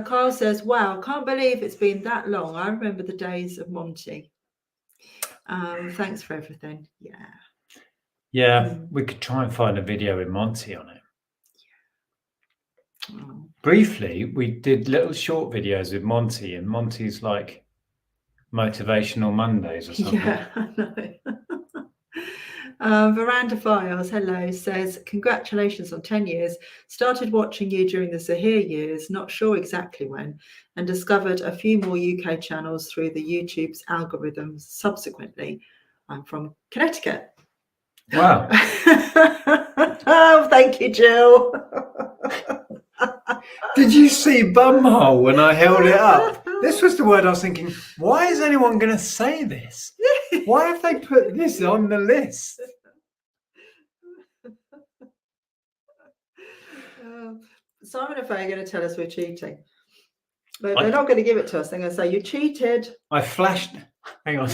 Carl says, wow, can't believe it's been that long. I remember the days of Monty. Thanks for everything. Yeah, we could try and find a video with Monty on it. Oh. Briefly, we did little short videos with Monty, and Monty's like Motivational Mondays or something. Yeah, I know. Veranda Files, hello, says, congratulations on 10 years. Started watching you during the Zahir years, not sure exactly when, and discovered a few more UK channels through the YouTube's algorithms subsequently. I'm from Connecticut. Wow. Oh, thank you, Jill. Did you see bumhole when I held it up? This was the word I was thinking, why is anyone going to say this? Why have they put this on the list? Simon and Faye are going to tell us we're cheating. They're not going to give it to us. They're going to say, you cheated. I flashed. Hang on.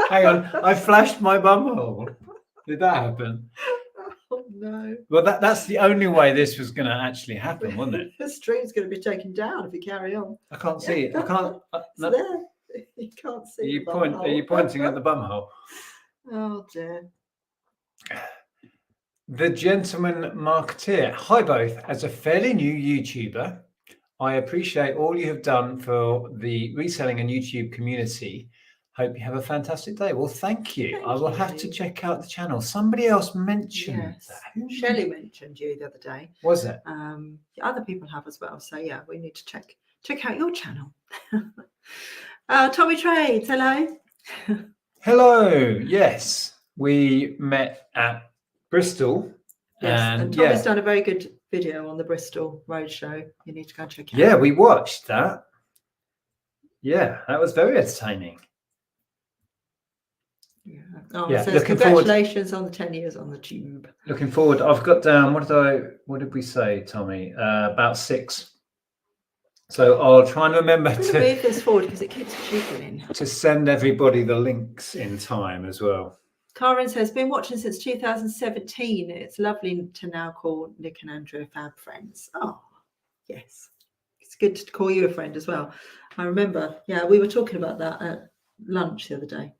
I flashed my bumhole. Did that happen? Oh, no. Well, that's the only way this was going to actually happen, wasn't it? The stream's going to be taken down if you carry on. I can't see it. I can't. It's there. You can't see. Are you pointing at the bumhole? Oh dear. The Gentleman Marketeer. Hi both. As a fairly new YouTuber, I appreciate all you have done for the reselling and YouTube community. Hope you have a fantastic day. Well, thank you. I will have to check out the channel. Somebody else mentioned that. Shelley mentioned you the other day. Was it? Other people have as well. So yeah, we need to check out your channel. Tommy Trades, hello. Hello. Yes, we met at Bristol. Yes, and Tommy's done a very good video on the Bristol Roadshow. You need to go and check it out. Yeah, we watched that. Yeah, that was very entertaining. Yeah. Oh, yeah. Says congratulations on the 10 years on the tube. Looking forward. I've got down. What did we say, Tommy? About 6. So I'll try and remember to move this forward because it keeps jiggling. To send everybody the links in time as well. Karen says, been watching since 2017. It's lovely to now call Nick and Andrea fab friends. Oh, yes. It's good to call you a friend as well. I remember, yeah, we were talking about that at lunch the other day.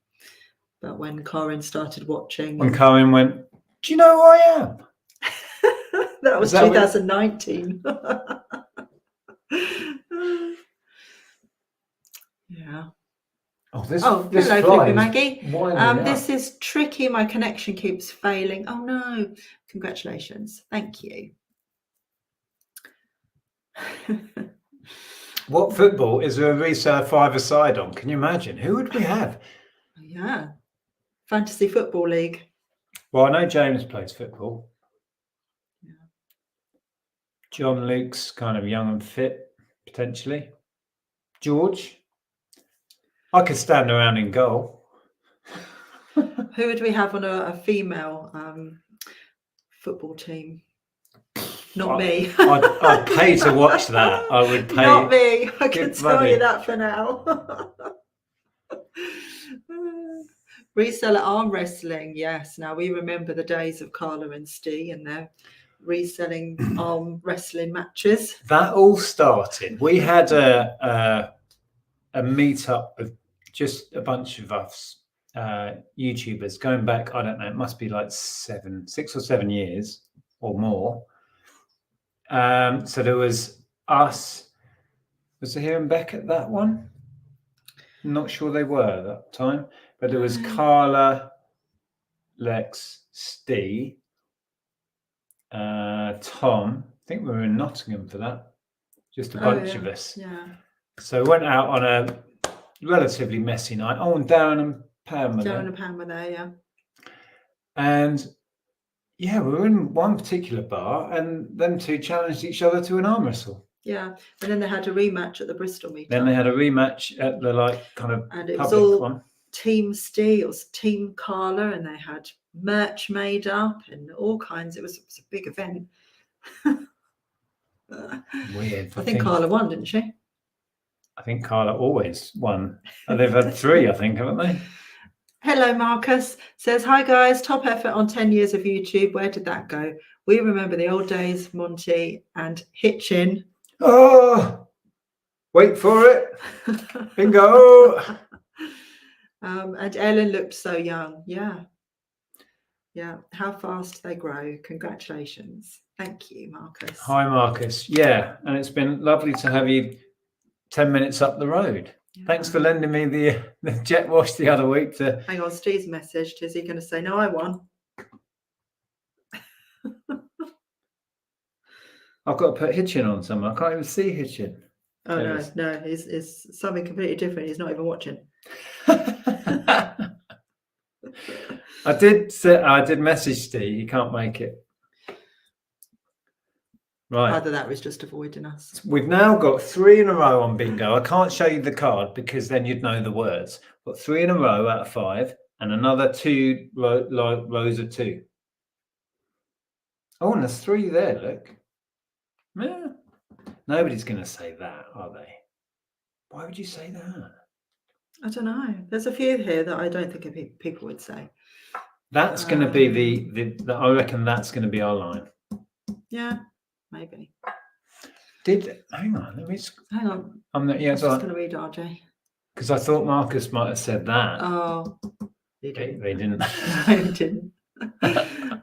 But when Karen started watching. When Karen went, do you know who I am? That was 2019. Yeah. Hello, Flippy Maggie. This is tricky. My connection keeps failing. Oh no. Congratulations. Thank you. What football is there a reseller 5-a-side on? Can you imagine? Who would we have? Yeah. Fantasy Football League. Well, I know James plays football. Yeah. John Luke's kind of young and fit, potentially. George. I could stand around in goal. Who would we have on a female football team? Not me. I'd pay to watch that. I would pay. Not me. I can tell you that for now. Reseller arm wrestling. Yes. Now we remember the days of Carla and Steve and their reselling arm wrestling matches. That all started. We had a meetup of just a bunch of us YouTubers going back. I don't know. It must be like 6 or 7 years or more. So there was us. Was there and Beck at that one? I'm not sure they were at that time, but there was Carla, Lex, Steve, Tom. I think we were in Nottingham for that. Just a bunch of us. Yeah. So we went out on a relatively messy night. Oh, and Darren and Pam were there. Darren and Pam were there, yeah. And yeah, we were in one particular bar, and them two challenged each other to an arm wrestle. Yeah, and then they had a rematch at the Bristol meetup. Then they had a rematch at the and it was all Team Steve, it was Team Carla, and they had merch made up and all kinds. It was a big event. Weird. I think Carla won, didn't she? I think Carla always won. They've had 3, I think, haven't they? Hello, Marcus. Says, hi, guys. Top effort on 10 years of YouTube. Where did that go? We remember the old days, Monty and Hitchin. Oh, wait for it. Bingo. And Ellen looked so young. Yeah. Yeah. How fast they grow. Congratulations. Thank you, Marcus. Hi, Marcus. Yeah. And it's been lovely to have you 10 minutes up the road. Yeah. Thanks for lending me the jet wash the other week. Hang on, Steve's messaged. Is he going to say, no, I won? I've got to put Hitchin on somewhere. I can't even see Hitchin. Oh, no. It's something completely different. He's not even watching. I did message Steve. He can't make it. Right. Either that was just avoiding us. We've now got 3 in a row on bingo. I can't show you the card because then you'd know the words. But 3 in a row out of 5 and another 2 rows of 2. Oh, and there's 3 there, look. Yeah. Nobody's going to say that, are they? Why would you say that? I don't know. There's a few here that I don't think people would say. That's going to be the I reckon that's going to be our line. Yeah. Maybe. Hang on, let me just... Hang on. I'm just going to read RJ. Because I thought Marcus might have said that. Oh. They didn't. They didn't. No, they didn't.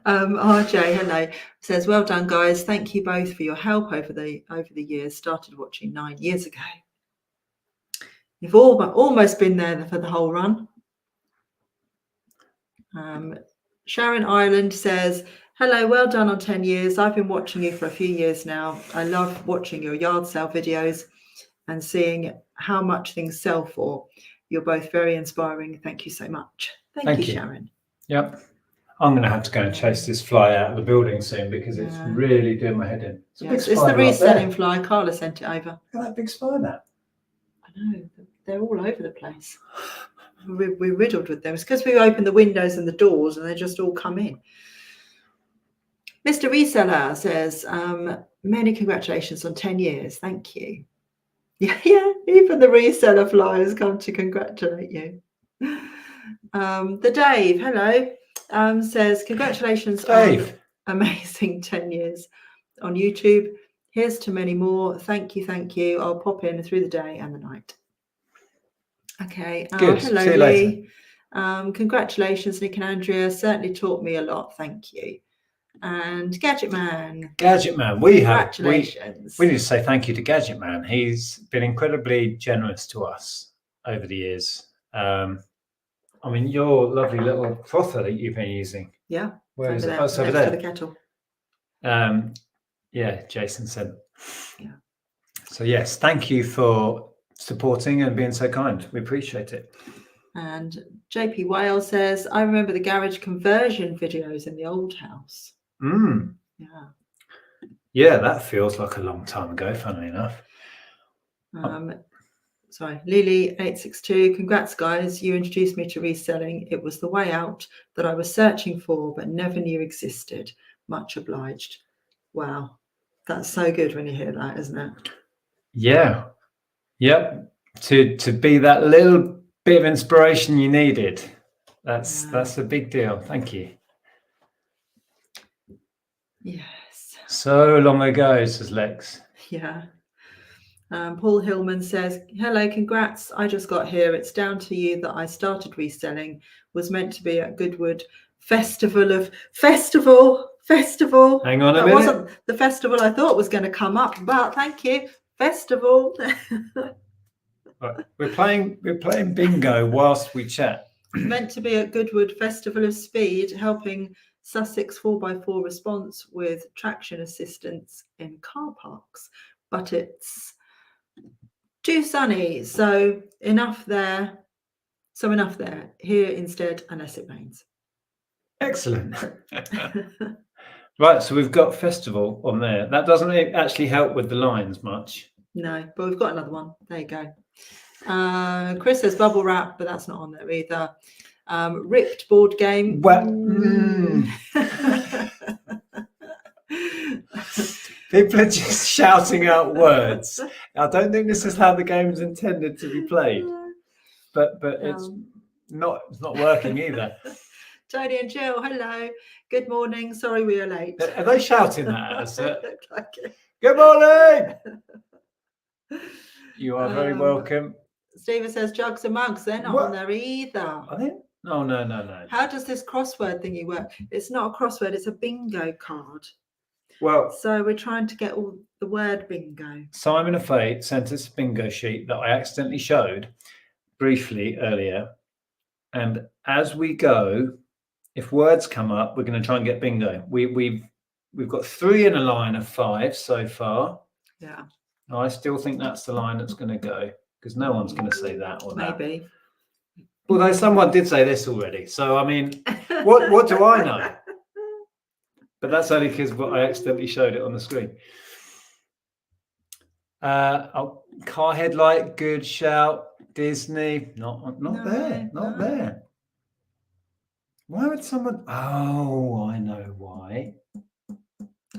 RJ, hello, says, well done, guys. Thank you both for your help over the years. Started watching 9 years ago. You've almost been there for the whole run. Sharon Ireland says, hello, well done on 10 years. I've been watching you for a few years now. I love watching your yard sale videos and seeing how much things sell for. You're both very inspiring. Thank you so much. Thank you, Sharon. Yep. I'm going to have to go and chase this fly out of the building soon because it's really doing my head in. It's the reselling fly. Carla sent it over. Look at that big spider. I know. They're all over the place. We're riddled with them. It's because we open the windows and the doors and they just all come in. Mr. Reseller says, many congratulations on 10 years. Thank you. Yeah, even the reseller fly has come to congratulate you. The Dave, hello, says, congratulations Dave. on amazing 10 years on YouTube. Here's to many more. Thank you. I'll pop in through the day and the night. Okay. Good. Hello, See you Lee. Congratulations, Nick and Andrea. Certainly taught me a lot. Thank you. And Gadget Man. Congratulations. We need to say thank you to Gadget Man. He's been incredibly generous to us over the years. I mean, your lovely little frother that you've been using. Yeah. Where is it? Oh, it's over there. Next to the kettle. Yeah, Jason said. Yeah. So yes, thank you for supporting and being so kind. We appreciate it. And JP Whale says, I remember the garage conversion videos in the old house. Yeah, that feels like a long time ago, funnily enough. Sorry, Lily862, congrats guys, you introduced me to reselling. It was the way out that I was searching for but never knew existed. Much obliged. Wow, that's so good when you hear that, isn't it? Yeah. Yep. To be that little bit of inspiration you needed. That's a big deal. Thank you. Yes. So long ago, says Lex. Yeah. Paul Hillman says, hello, congrats. I just got here. It's down to you that I started reselling. Was meant to be at Goodwood Festival. Hang on a minute. That wasn't the festival I thought was going to come up, but thank you. Festival. Right. We're playing bingo whilst we chat. Meant to be at Goodwood Festival of Speed, helping Sussex 4x4 response with traction assistance in car parks. But it's too sunny, so enough there. Here instead, unless it rains. Excellent. Right, so we've got festival on there. That doesn't actually help with the lines much. No, but we've got another one. There you go. Chris says bubble wrap, but that's not on there either. Ripped board game. People are just shouting out words. I don't think this is how the game's intended to be played, but it's not working either. Tony and Jill, hello. Good morning. Sorry we are late. Are they shouting that at us? Good morning. You are very welcome. Stephen says jugs and mugs. They're not on there either. Are they? No. How does this crossword thingy work? It's not a crossword. It's a bingo card. Well, so we're trying to get all the word bingo. Simon of Fate sent us a bingo sheet that I accidentally showed briefly earlier. And as we go, if words come up, we're going to try and get bingo. We've got 3 in a line of 5 so far. Yeah. I still think that's the line that's going to go because no one's going to say that or that. Maybe. Although someone did say this already. So, I mean, what do I know? But that's only because I accidentally showed it on the screen. Car headlight, good shout. Disney, not there. There. Why would someone? Oh, I know why.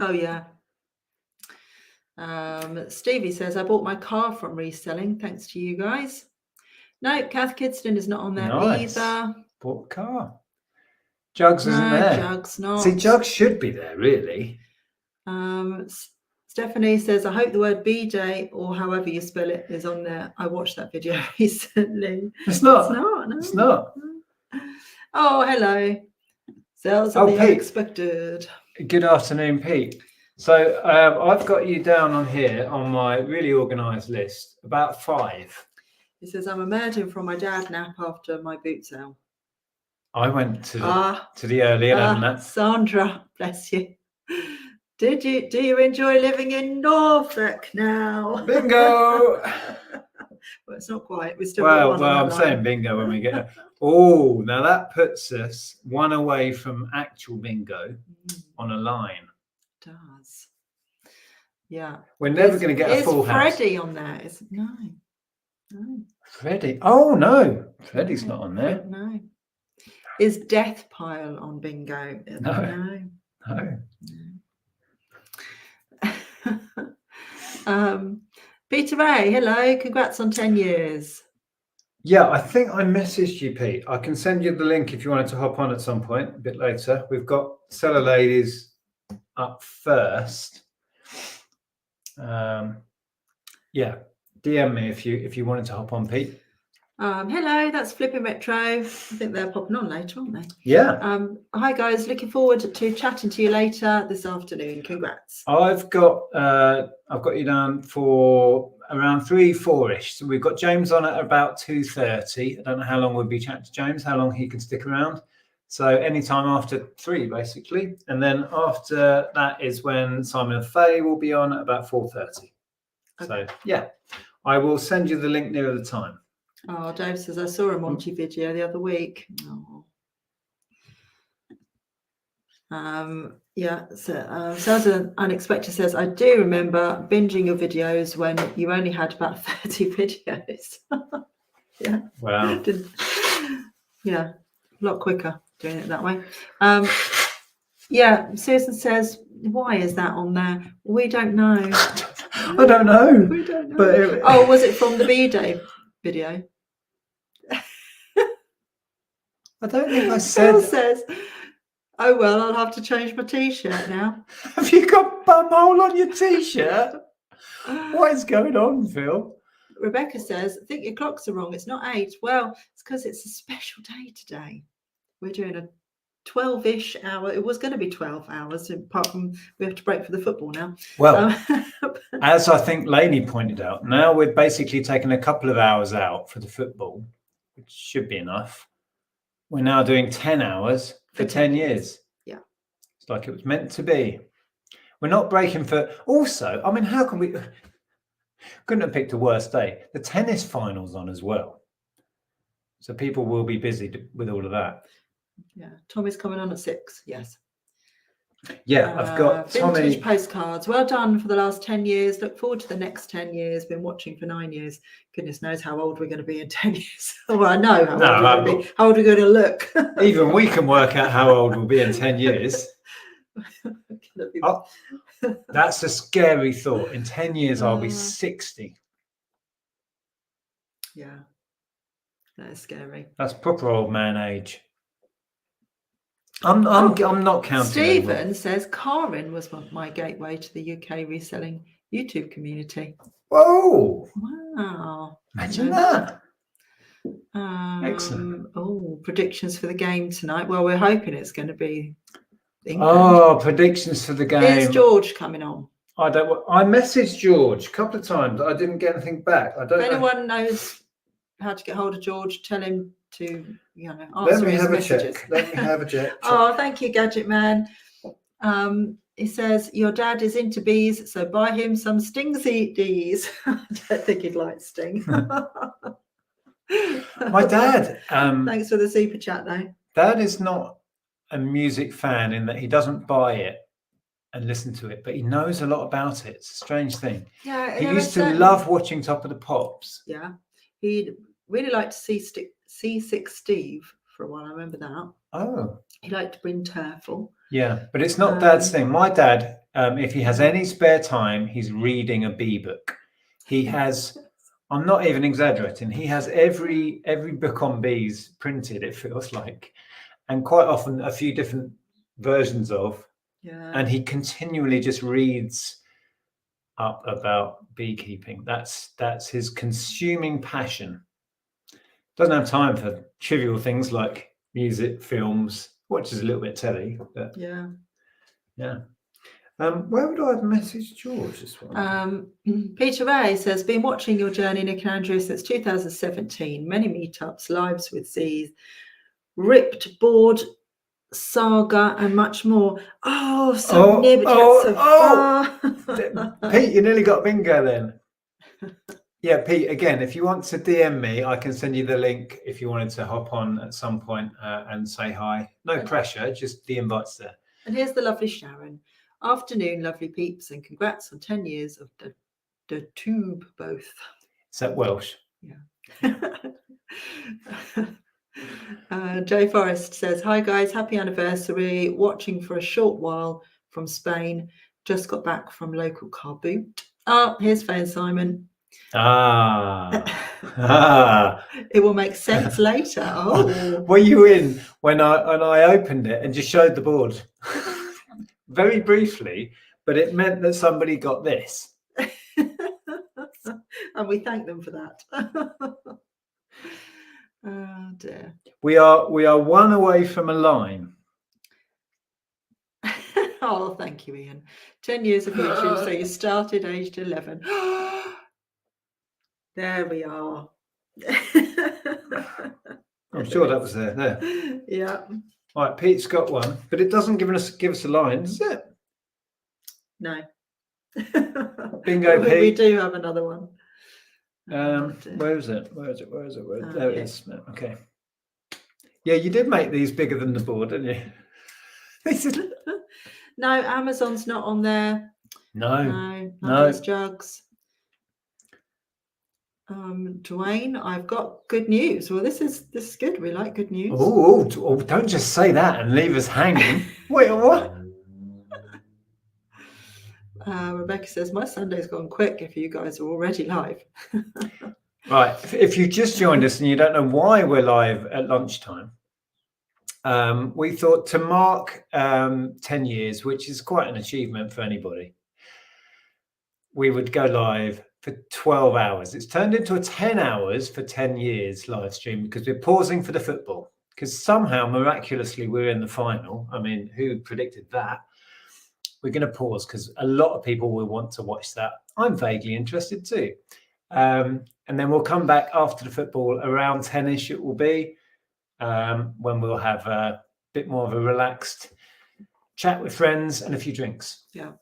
Oh yeah. Stevie says I bought my car from reselling. Thanks to you guys. No, Kath Kidston is not on there either. Bought a car. Jugs isn't there. Jugs not. See, Jugs should be there, really. Stephanie says, I hope the word BJ or however you spell it is on there. I watched that video recently. It's not. It's not. No. It's not. Oh, hello. Sales and the unexpected. Good afternoon, Pete. So I've got you down on here on my really organised list, about 5. He says, I'm emerging from my dad nap after my boot sale. I went to the early 11. Sandra, bless you. Do you enjoy living in Norfolk now? Bingo! Well, it's not quite. We still well, I'm saying bingo when we get there. Oh, now that puts us one away from actual bingo on a line. It does. Yeah. We're never going to get a full house. Is Freddie on there? No. Freddie? Oh, no. Freddie's not on there. No. Is Death Pile on bingo? No. Peter Ray, hello. Congrats on 10 years. Yeah, I think I messaged you, Pete. I can send you the link if you wanted to hop on at some point a bit later. We've got Seller Ladies up first. Yeah, DM me if you wanted to hop on, Pete. Hello, that's Flipping Retro. I think they're popping on later, aren't they? Yeah. Hi guys, looking forward to chatting to you later this afternoon. Congrats. I've got you down for around 3-4ish. So we've got James on at about 2:30. I don't know how long we'll be chatting to James, how long he can stick around. So anytime after 3, basically. And then after that is when Simon and Faye will be on at about 4:30. Okay. So yeah, I will send you the link nearer the time. Oh, Dave says, I saw a Monty video the other week. Oh. Yeah, so Sounds Unexpected says, I do remember binging your videos when you only had about 30 videos. Yeah. Wow. Yeah, a lot quicker doing it that way. Yeah, Susan says, why is that on there? We don't know. I don't know. We don't know. But was it from the B-Day video? I don't think I said. Phil says, oh, well, I'll have to change my T-shirt now. Have you got bum hole on your T-shirt? What is going on, Phil? Rebecca says, I think your clocks are wrong. It's not 8. Well, it's because it's a special day today. We're doing a 12-ish hour. It was going to be 12 hours, apart from we have to break for the football now. Well, as I think Lainey pointed out, now we're basically taking a couple of hours out for the football, which should be enough. We're now doing 10 hours for 10 years. Yeah. It's like it was meant to be. We're not breaking for... Also, I mean, how can we... Couldn't have picked a worse day. The tennis final's on as well. So people will be busy with all of that. Yeah. Tommy's coming on at 6. Yes. Yeah, I've got vintage Tommy. Postcards. Well done for the last 10 years. Look forward to the next 10 years. Been watching for 9 years. Goodness knows how old we're going to be in 10 years. Well, I know how old we're going to be. How old we're going to look. Even we can work out how old we'll be in 10 years. That's a scary thought. In 10 years, I'll be 60. Yeah, that is scary. That's proper old man age. I'm not counting. Stephen anymore. says Karen was my gateway to the UK reselling YouTube community. Whoa! Wow! Imagine that. Excellent. Oh, predictions for the game tonight. Well, we're hoping it's going to be England. Oh, predictions for the game. Is George coming on? I messaged George a couple of times. I didn't get anything back. I don't know. If anyone knows how to get hold of George, tell him to, answer Let me his have messages. a check. Let me have a check. Oh, thank you, Gadget Man. He says, your dad is into bees, so buy him some Stingsy D's. I don't think he'd like Sting. My dad. Thanks for the super chat, though. Dad is not a music fan in that he doesn't buy it and listen to it, but he knows a lot about it. It's a strange thing. Yeah, he used to love watching Top of the Pops. Yeah, he'd really like to see C6 Steve for a while. I remember that. Oh, he liked Bryn Terfel. Yeah, but it's not Dad's thing. My dad, if he has any spare time, he's reading a bee book. He has. I'm not even exaggerating. He has every book on bees printed. It feels like, and quite often a few different versions of. Yeah. And he continually just reads up about beekeeping. That's his consuming passion. Doesn't have time for trivial things like music, films. watches a little bit of telly. But yeah. Where would I have messaged George this one? Peter Ray says, been watching your journey, Nick and Andrea, since 2017. Many meetups, lives with Z's, ripped board saga, and much more. Oh, so near, but yet so far. Pete, you nearly got bingo then. Yeah, Pete, again, if you want to DM me, I can send you the link if you wanted to hop on at some point and say hi. No pressure, just the invite's there. And here's the lovely Sharon. Afternoon, lovely peeps, and congrats on 10 years of the tube both. Is that Welsh? Yeah. Joe Forrest says, hi guys, happy anniversary. Watching for a short while from Spain. Just got back from local car boot. Oh, here's Faye and Simon. It will make sense later. Oh, were you in when I opened it and just showed the board? Very briefly, but it meant that somebody got this. And we thank them for that. Oh dear. We are one away from a line. Oh, thank you, Ian. 10 years of YouTube, so you started aged 11. There we are. I'm sure that was there. Yeah. All right, Pete's got one, but it doesn't give us a line, does it? No. Bingo, Pete. We do have another one. Where is it? There it is. Okay. Yeah, you did make these bigger than the board, didn't you? No, Amazon's not on there. No. Those jugs. Dwayne, I've got good news. Well, this is good. We like good news. Oh, don't just say that and leave us hanging. Wait, what? Rebecca says, my Sunday's gone quick if you guys are already live. Right. If you just joined us and you don't know why we're live at lunchtime, we thought to mark 10 years, which is quite an achievement for anybody, we would go live for 12 hours. It's turned into a 10 hours for 10 years live stream because we're pausing for the football. Because somehow, miraculously, we're in the final. I mean, who predicted that? We're going to pause because a lot of people will want to watch that. I'm vaguely interested too. And then we'll come back after the football around 10ish it will be, when we'll have a bit more of a relaxed chat with friends and a few drinks. Yeah.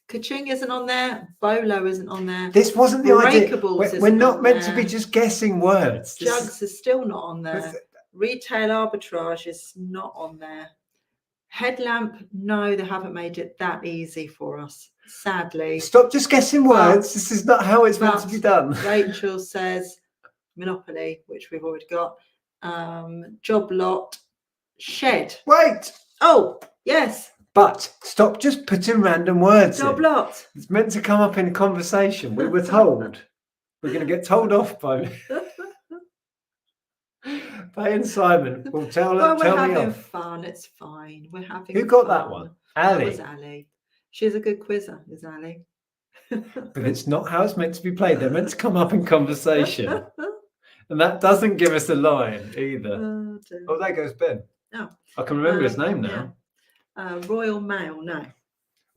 Kaching isn't on there. Bolo isn't on there. This wasn't the idea. We're not meant to be just guessing words. Jugs is still not on there. Retail arbitrage is not on there. Headlamp, no, they haven't made it that easy for us, sadly. Stop just guessing words. This is not how it's meant to be done. Rachel says Monopoly, which we've already got. Job lot, shed. Wait. Oh, yes. But stop just putting random words Job lot. It's meant to come up in conversation. We were told. We're going to get told off by Faye and Simon. We're having fun. It's fine. We're having Who got that one? Ali. That was Ali. She's a good quizzer, is Ali. But it's not how it's meant to be played. They're meant to come up in conversation. And that doesn't give us a line either. Oh, there goes Ben. Oh. I can remember his name now. Yeah. Royal Mail, no.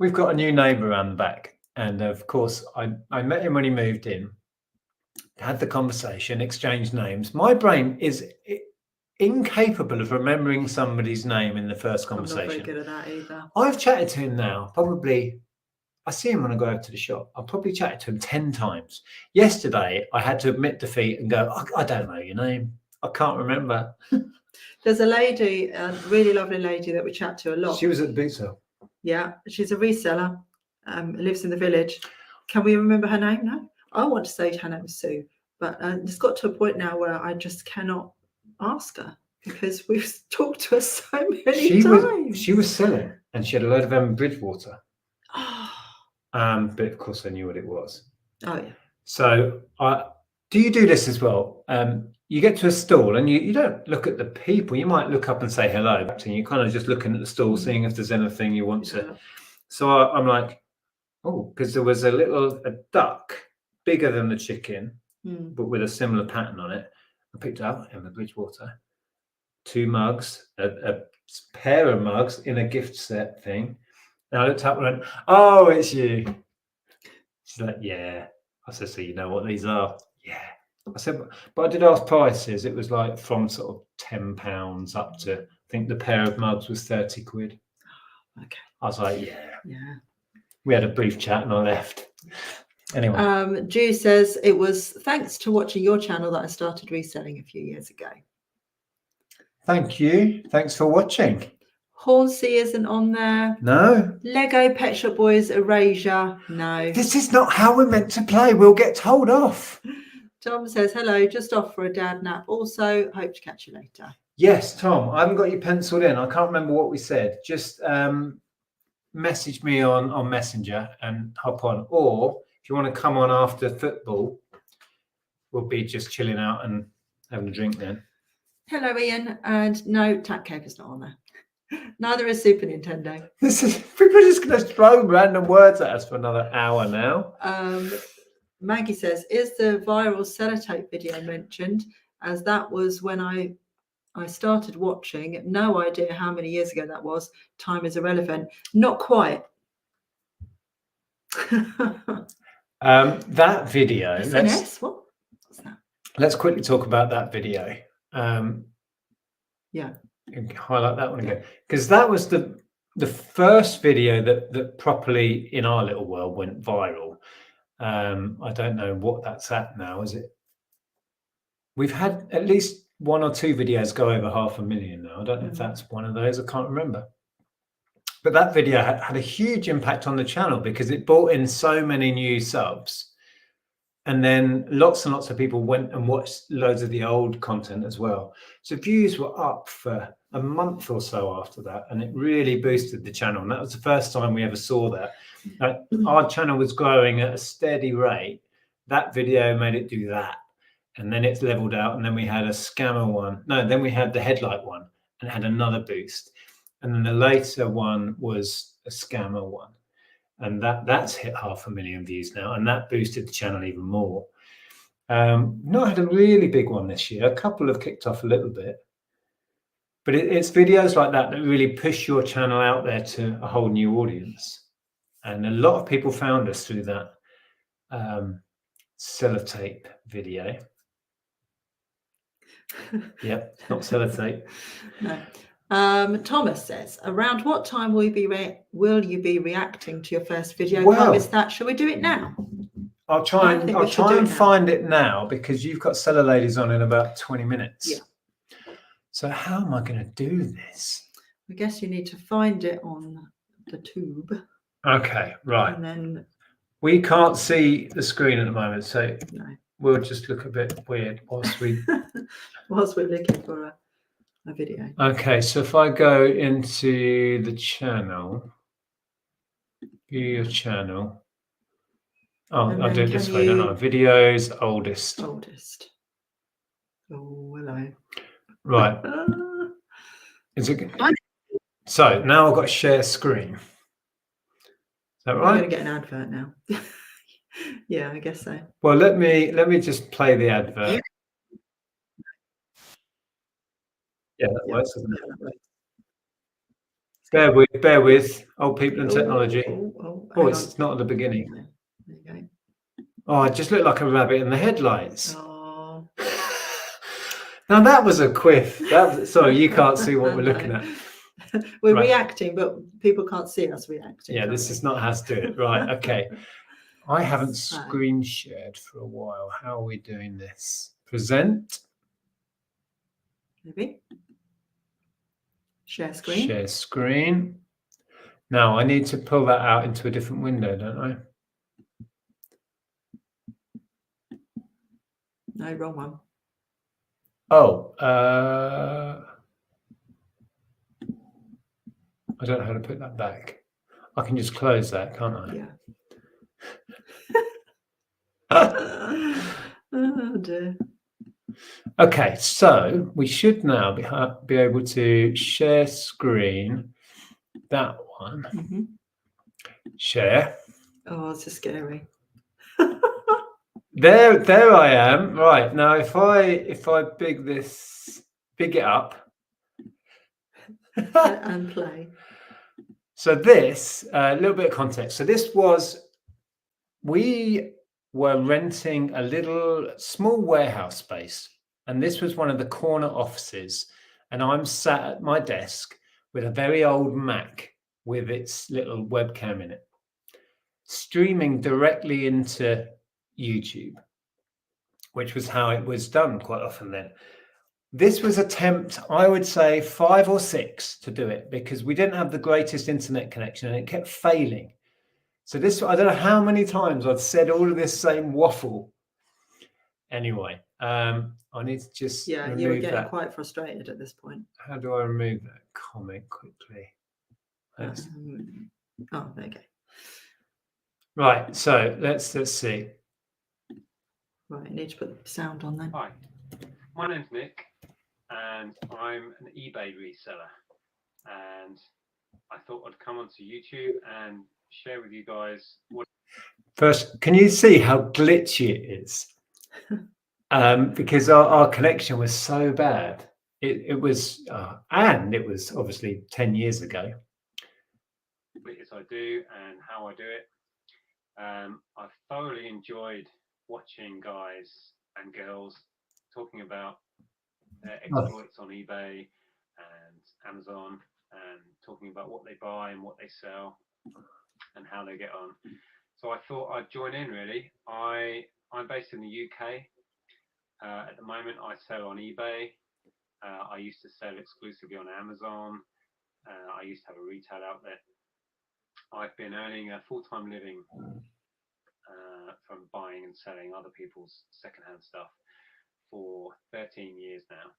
We've got a new neighbour around the back. And of course, I met him when he moved in, had the conversation, exchanged names. My brain is incapable of remembering somebody's name in the first conversation. I'm not very good at that either. I've chatted to him now, probably, I see him when I go over to the shop. I've probably chatted to him 10 times. Yesterday, I had to admit defeat and go, I don't know your name. I can't remember. There's a lady, a really lovely lady that we chat to a lot. She was at the boot sale. Yeah, she's a reseller, lives in the village. Can we remember her name? No. I want to say her name is Sue, but it's got to a point now where I just cannot ask her because we've talked to her so many times. She was selling and she had a load of them in Bridgewater. But of course I knew what it was. Oh yeah. So do you do this as well? You get to a stall and you don't look at the people. You might look up and say hello, and you're kind of just looking at the stall, seeing if there's anything you want to. So I'm like, oh, because there was a duck bigger than the chicken, but with a similar pattern on it. I picked it up in the Bridgewater. 2 mugs, a pair of mugs in a gift set thing. And I looked up and went, "Oh, it's you." She's like, "Yeah." I said, "So you know what these are?" "Yeah." I said, "But I did ask prices. It was like from sort of £10 up to, I think the pair of mugs was 30 quid. Okay. I was like, "Yeah." Yeah. We had a brief chat and I left. Anyway. Drew says, it was thanks to watching your channel that I started reselling a few years ago. Thank you. Thanks for watching. Horsey isn't on there. No. Lego Pet Shop Boys Erasure. No. This is not how we're meant to play. We'll get told off. Tom says, hello, just off for a dad nap. Also, hope to catch you later. Yes, Tom, I haven't got you penciled in. I can't remember what we said. Just message me on Messenger and hop on. Or if you want to come on after football, we'll be just chilling out and having a drink then. Hello, Ian. And no, Tap Cave is not on there. Neither is Super Nintendo. We're just going to throw random words at us for another hour now. Maggie says, is the viral sellotape video mentioned? As that was when I started watching. No idea how many years ago that was. Time is irrelevant. Not quite. That video. SNS? What's that? Let's quickly talk about that video. Yeah. Highlight that one again, because that was the first video that properly in our little world went viral. I don't know what that's at now. Is it? We've had at least 1 or 2 videos go over 500,000 now. I don't know if that's one of those. I can't remember. But that video had a huge impact on the channel because it brought in so many new subs. And then lots and lots of people went and watched loads of the old content as well. So views were up for a month or so after that. And it really boosted the channel. And that was the first time we ever saw that. Our channel was growing at a steady rate. That video made it do that. And then it's leveled out. And then we had a scammer one. No, then we had the headlight one and it had another boost. And then the later one was a scammer one. And that's hit 500,000 views now, and that boosted the channel even more. Not had a really big one this year. A couple have kicked off a little bit, but it's videos like that that really push your channel out there to a whole new audience. And a lot of people found us through that sellotape video. Yep, not sellotape. No. Thomas says, around what time will you be reacting to your first video? Well, is that? Shall we do it now? I'll try and find it now because you've got Cellar Ladies on in about 20 minutes. Yeah. So how am I going to do this? I guess you need to find it on the tube. Okay, right. And then we can't see the screen at the moment, so no. We'll just look a bit weird whilst we're looking for a video. Okay, so if I go into the channel, view your channel. Oh, I'll do it this way, don't I? Videos, oldest. Oldest. Oh, hello. Right. Is it? So now I've got to share screen. Is that right? I'm going to get an advert now. Yeah, I guess so. Well, let me just play the advert. Yeah, that works, doesn't it? Bear with old people and technology. It's not at the beginning. There you go. Oh, I just look like a rabbit in the headlights. Oh. Now that was a quiff. Sorry, you can't see what we're looking at. We're reacting, but people can't see us reacting. Yeah, this is not how to do it. Right, okay. I haven't screen shared for a while. How are we doing this? Present. Maybe. Share screen. Share screen. Now I need to pull that out into a different window, don't I? No, wrong one. Oh, I don't know how to put that back. I can just close that, can't I? Yeah. Oh dear. Okay, so we should now be able to share screen. That one. Mm-hmm. Share. Oh, it's just scary. There I am. Right now, if I big it up, and play. So this, a little bit of context. So this was, we were renting a little small warehouse space, and this was one of the corner offices. And I'm sat at my desk with a very old Mac with its little webcam in it, streaming directly into YouTube, which was how it was done quite often then. This was attempt, I would say 5 or 6 to do it, because we didn't have the greatest internet connection and it kept failing. So this, I don't know how many times I've said all of this same waffle. Anyway, I need to just remove you were getting that. quite frustrated at this point. How do I remove that comment quickly? Oh, there you go. Right, so let's see. Right, I need to put the sound on then. Hi, my name's Nick, and I'm an eBay reseller. And I thought I'd come onto YouTube and share with you guys what. First, can you see how glitchy it is? Because our connection was so bad. It was, and it was obviously 10 years ago. What it is I do and how I do it. I've thoroughly enjoyed watching guys and girls talking about their exploits on eBay and Amazon, and talking about what they buy and what they sell and how they get on. So I thought I'd join in, really. I'm based in the UK. At the moment, I sell on eBay. I used to sell exclusively on Amazon. I used to have a retail outlet. I've been earning a full-time living from buying and selling other people's secondhand stuff for 13 years now.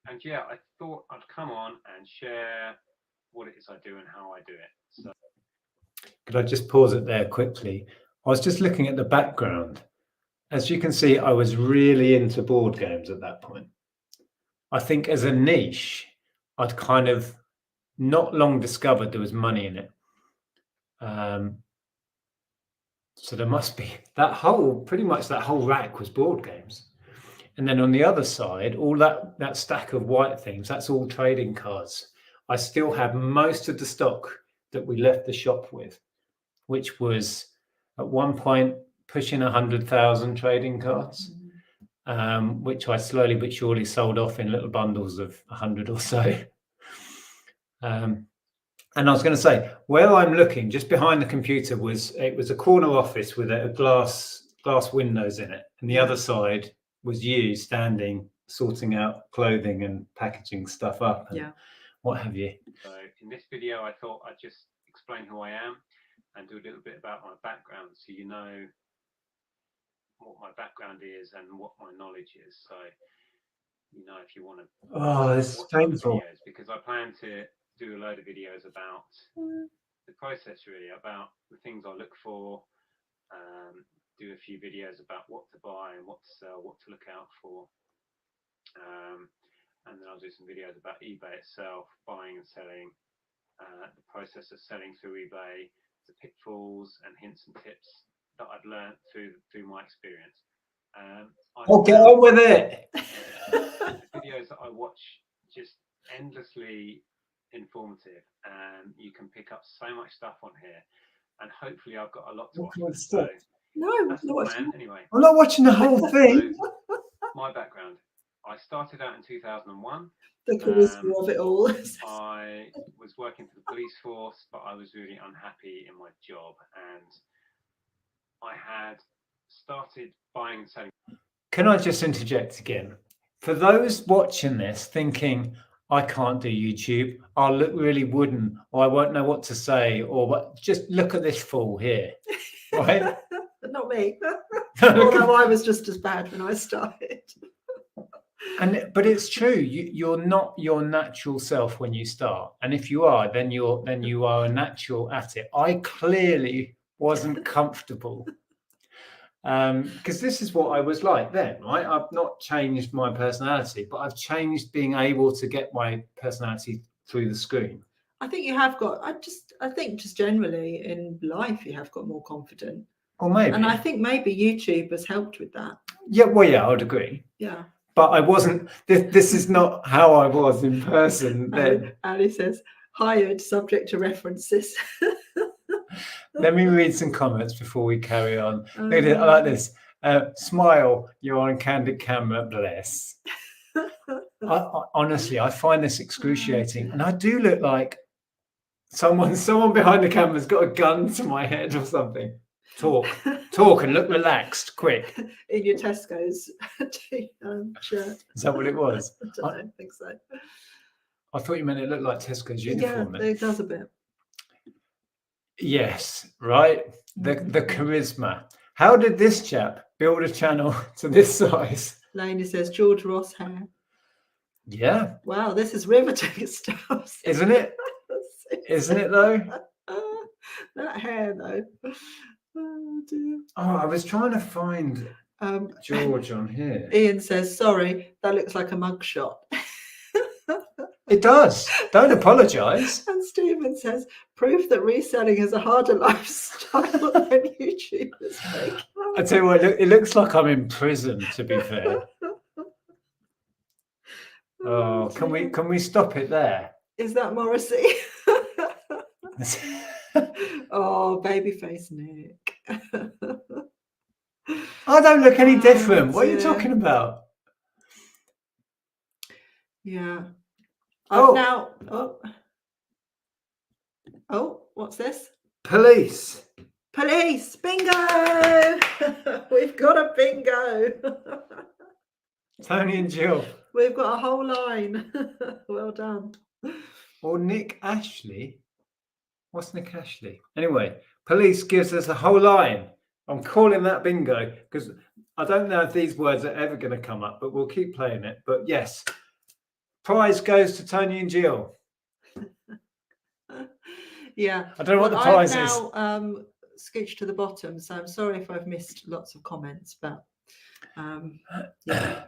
And yeah, I thought I'd come on and share what it is I do and how I do it. So, could I just pause it there quickly? I was just looking at the background. As you can see, I was really into board games at that point. I think as a niche, I'd kind of not long discovered there was money in it. So there must be pretty much that whole rack was board games. And then on the other side, all that stack of white things, that's all trading cards. I still have most of the stock that we left the shop with, which was at one point pushing 100,000 trading cards, which I slowly but surely sold off in little bundles of 100 or so. And I was going to say, where I'm looking, just behind the computer, was a corner office with a glass windows in it, and the other side was you standing, sorting out clothing and packaging stuff up, and what have you. So in this video, I thought I'd just explain who I am and do a little bit about my background, so you know what my background is and what my knowledge is. So you know if you want to. Oh, it's painful. Videos, because I plan to do a load of videos about the process, really, about the things I look for. Do a few videos about what to buy and what to sell, what to look out for. And then I'll do some videos about eBay itself, buying and selling, the process of selling through eBay, the pitfalls and hints and tips that I've learned through my experience. Get on with it. The videos that I watch just endlessly informative, and you can pick up so much stuff on here, and hopefully I've got a lot to watch. So that's the plan, anyway. I'm not watching the whole thing. So, my background, I started out in 2001. The charisma of it all. I was working for the police force, but I was really unhappy in my job, and I had started buying and selling. Can I just interject again? For those watching this thinking, I can't do YouTube, I'll look really wooden, or I won't know what to say, or what, just look at this fool here, right? Not me. Although I was just as bad when I started. But it's true. You're not your natural self when you start, and if you are, then you are a natural at it. I clearly wasn't comfortable. Because this is what I was like then, right? I've not changed my personality, but I've changed being able to get my personality through the screen. I think you have got, I think just generally in life, you have got more confident. Or maybe. And I think maybe YouTube has helped with that. Yeah, well, yeah, I would agree. Yeah. but I wasn't. This is not how I was in person then. Ali says, hired, subject to references. Let me read some comments before we carry on. Look at it, I like this. Smile, you're on candid camera, bless. Honestly, I find this excruciating. And I do look like someone behind the camera's got a gun to my head or something. Talk and look relaxed, quick. In your Tesco's shirt. Is that what it was? I don't think so. I thought you meant it looked like Tesco's uniform. Yeah, it does a bit. Yes, right. The charisma. How did this chap build a channel to this size? Lainey says George Ross hair. Yeah. Wow, this is riveting stuff. Isn't it? Isn't it though? That hair though. Oh dear. Oh, I was trying to find George on here. Ian says, sorry, that looks like a mugshot. It does. Don't apologise. And Stephen says, proof that reselling is a harder lifestyle than YouTubers make. I tell you what, it looks like I'm in prison, to be fair. Oh, can we stop it there? Is that Morrissey? Oh, babyface Nick. I don't look any different. What are you talking about? Yeah. Oh, what's this? Police. Bingo! We've got a bingo. Tony and Jill. We've got a whole line. Well done. Or Nick Ashley. What's Nick Ashley? Anyway, police gives us a whole line. I'm calling that bingo because I don't know if these words are ever going to come up, but we'll keep playing it. But yes, prize goes to Tony and Jill. Yeah. I don't know what the prize I've is. now scooched to the bottom, so I'm sorry if I've missed lots of comments, but yeah.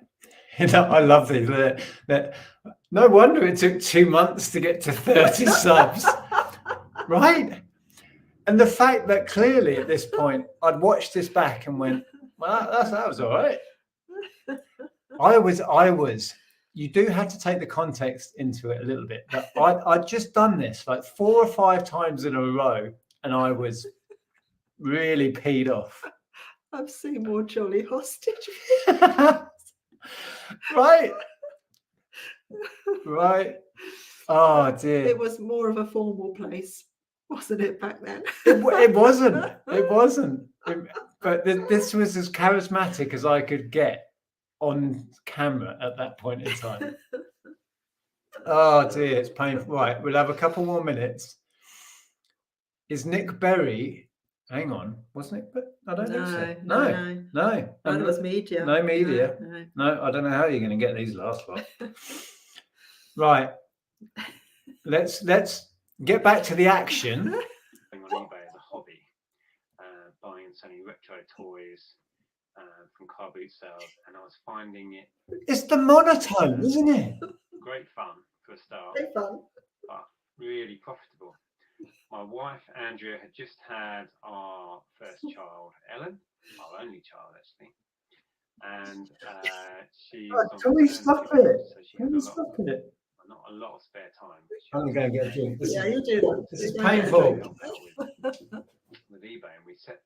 You know, I love these. No wonder it took 2 months to get to 30 subs. Right? And the fact that clearly at this point I'd watched this back and went, well, that was all right. I was. You do have to take the context into it a little bit. But I'd just done this like 4 or 5 times in a row, and I was really peed off. I've seen more jolly hostage. Right. Oh dear. It was more of a formal place, wasn't it, back then? It wasn't. But this was as charismatic as I could get on camera at that point in time. Oh dear, it's painful. Right, we'll have a couple more minutes. Is Nick Berry? Hang on, wasn't it? But I don't think so. No. That was media. No media. No, I don't know how you're going to get these last lot. Right. Let's get back to the action. On eBay as a hobby, buying and selling retro toys from car boot sales, and I was finding it. It's the monotone, isn't it? Great fun for a start. Great fun. But really profitable. My wife Andrea had just had our first child, Ellen, our only child actually, and she. Can we stop it? So she Can we stop it? Not a lot of spare time. I'm going to get a drink. You do that. This is painful. With eBay, and we set.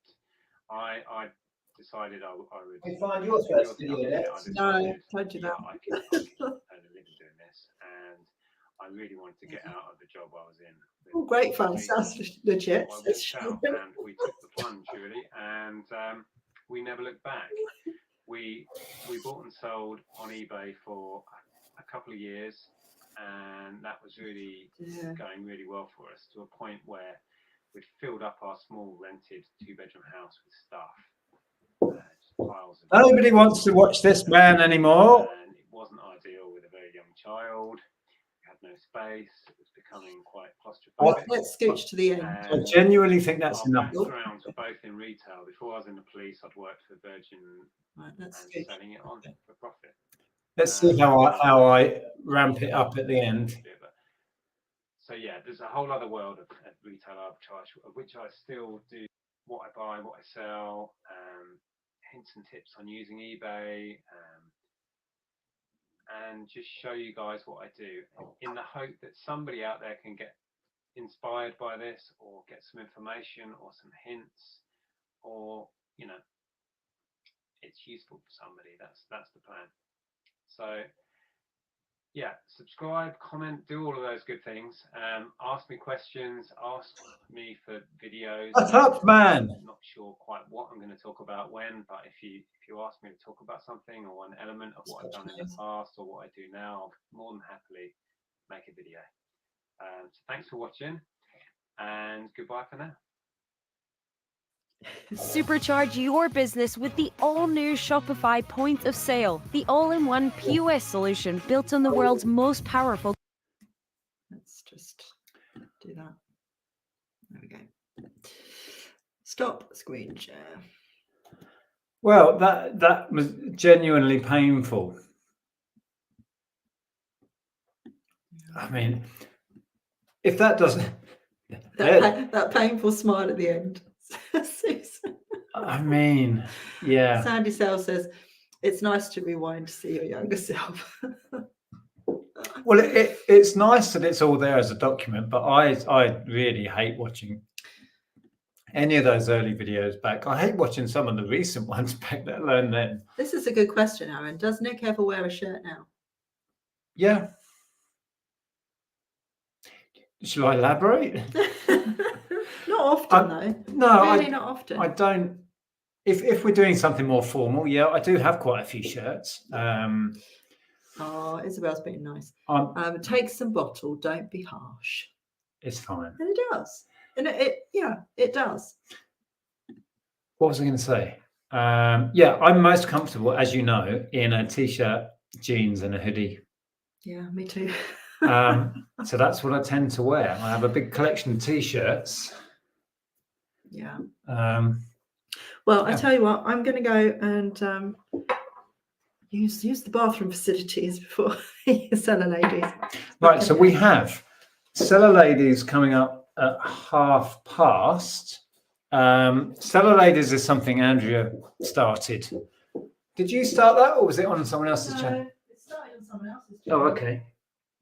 I decided I would. We find your first video. No, don't do that. I could earn a living doing this, and I really wanted to get out of the job I was in. Oh, great fun. Sounds legit. And we took the plunge really, and we never looked back. We bought and sold on eBay for a couple of years, and that was really going really well for us, to a point where we'd filled up our small rented 2-bedroom house with stuff. Piles of Nobody wants to watch this man anymore. And it wasn't ideal with a very young child. We had no space. It was becoming quite claustrophobic. Let's scooch to the end. I genuinely think that's enough. Our backgrounds were both in retail. Before I was in the police, I'd worked for Virgin and selling it on for profit. Let's see how I ramp it up at the end. So yeah, there's a whole other world of retail arbitrage, of which I still do what I buy, what I sell, hints and tips on using eBay, and just show you guys what I do, in the hope that somebody out there can get inspired by this, or get some information or some hints, or it's useful for somebody. That's the plan. So yeah, subscribe, comment, do all of those good things. Ask me questions, ask me for videos. What's up, man? I'm not sure quite what I'm going to talk about when, but if you ask me to talk about something, or an element of what I've done in the past or what I do now, I'll more than happily make a video. So thanks for watching, and goodbye for now. Supercharge your business with the all-new Shopify Point of Sale, the all-in-one POS solution built on the world's most powerful. Let's just do that. There we go. Stop screen share. Well, that was genuinely painful. I mean, if that doesn't... That painful smile at the end. Susan. I mean, yeah. Sandy Sale says, it's nice to rewind to see your younger self. Well, it's nice that it's all there as a document, but I really hate watching any of those early videos back. I hate watching some of the recent ones back, let alone then. This is a good question, Aaron. Does Nick ever wear a shirt now? Yeah. Shall I elaborate? Not often, though. No, really not often. I don't. If we're doing something more formal, yeah, I do have quite a few shirts. Oh, Isabel's being nice. Take some bottle. Don't be harsh. It's fine. And it does. And it does. What was I going to say? Yeah, I'm most comfortable, as you know, in a t-shirt, jeans, and a hoodie. Yeah, me too. So that's what I tend to wear. I have a big collection of t-shirts. Yeah. Well, I tell you what, I'm going to go and use the bathroom facilities before Seller Ladies. Right, so we have Seller Ladies coming up at past. Seller Ladies is something Andrea started. Did you start that, or was it on someone else's channel? It started on someone else's channel. Oh, okay.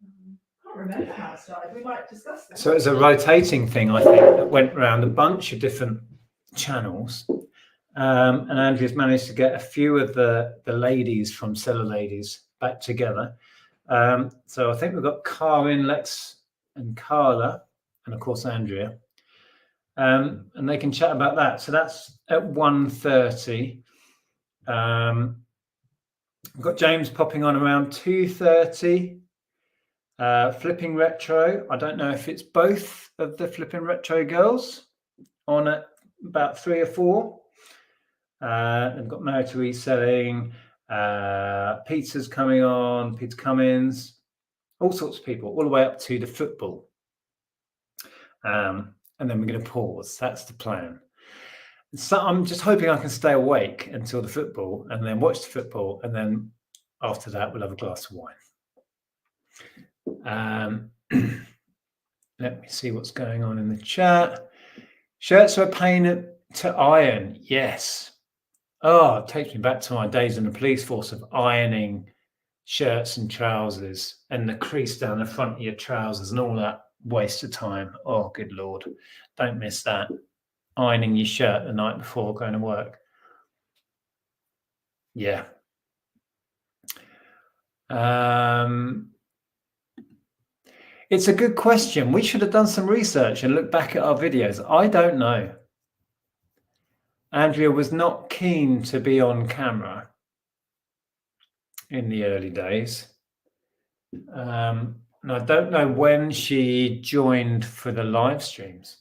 I can't remember how it started. We might discuss that. So it's a rotating thing, I think, that went around a bunch of different channels. And Andrea's managed to get a few of the ladies from Seller Ladies back together. So I think we've got Karin, Lex, and Carla, and of course Andrea. And they can chat about that. So that's at 1:30. We've got James popping on around 2:30. Flipping Retro. I don't know if it's both of the Flipping Retro girls on at about 3 or 4. They've got Married to Reselling. Peter's coming on. Peter Cummins. All sorts of people, all the way up to the football. And then we're going to pause. That's the plan. So I'm just hoping I can stay awake until the football, and then watch the football, and then after that we'll have a glass of wine. Let me see what's going on in the chat. Shirts are a pain to iron. Yes. Oh, it takes me back to my days in the police force of ironing shirts and trousers and the crease down the front of your trousers and all that waste of time. Oh, good Lord. Don't miss that. Ironing your shirt the night before going to work. Yeah. It's a good question. We should have done some research and looked back at our videos. I don't know. Andrea was not keen to be on camera in the early days. And I don't know when she joined for the live streams.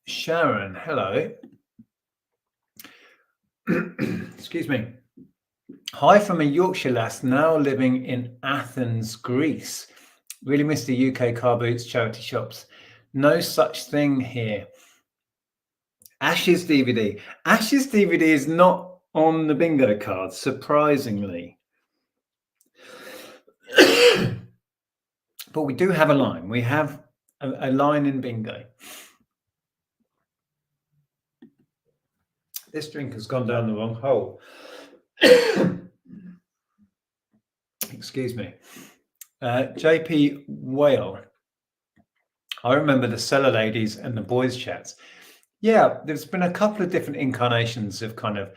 Sharon, hello. Excuse me. Hi from a Yorkshire lass now living in Athens, Greece. Really miss the UK car boots charity shops. No such thing here. Ash's DVD. Ash's DVD is not on the bingo card, surprisingly. But we do have a line. We have a line in bingo. This drink has gone down the wrong hole. Excuse me. JP Whale. I remember the Cellar Ladies and the Boys Chats. Yeah, there's been a couple of different incarnations of kind of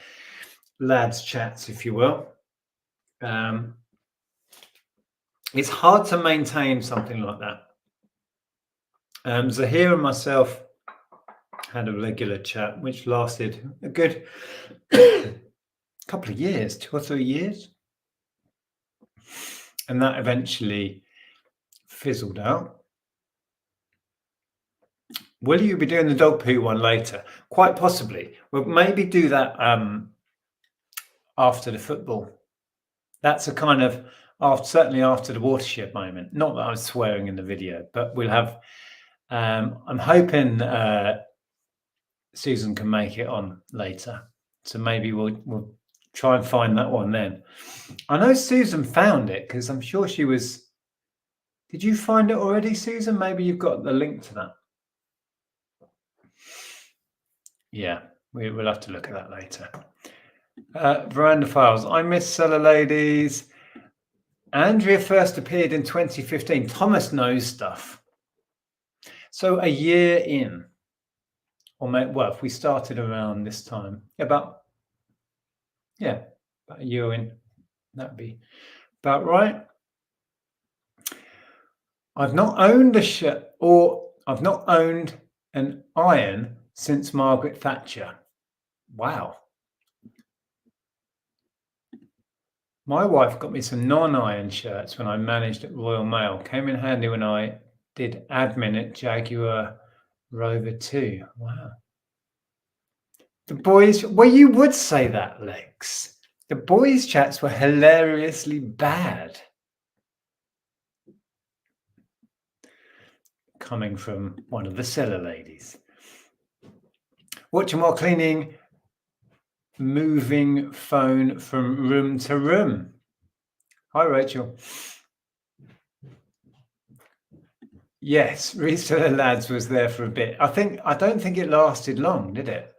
lads chats, if you will. It's hard to maintain something like that. Zahir and myself had a regular chat, which lasted a good couple of years, 2 or 3 years. And that eventually fizzled out. Will you be doing the dog poo one later? Quite possibly. We'll maybe do that after the football. That's a kind of certainly after the watershed moment. Not that I'm swearing in the video, but we'll have. I'm hoping Susan can make it on later, so maybe we'll try and find that one then. I know Susan found it because I'm sure she was. Did you find it already, Susan? Maybe you've got the link to that. Yeah, we'll have to look at that later. Veranda Files. I miss Cellar Ladies. Andrea first appeared in 2015. Thomas knows stuff. So a year in, or well, if we started around this time, about a year in, that'd be about right. I've not owned a shirt, or I've not owned an iron since Margaret Thatcher. Wow. My wife got me some non-iron shirts when I managed at Royal Mail. Came in handy when I did admin at Jaguar Rover 2. Wow. The boys, well, you would say that, Lex. The boys' chats were hilariously bad. Coming from one of the Cellar Ladies. Watching while cleaning, moving phone from room to room. Hi, Rachel. Yes, Reseller Lads was there for a bit. I don't think it lasted long, did it?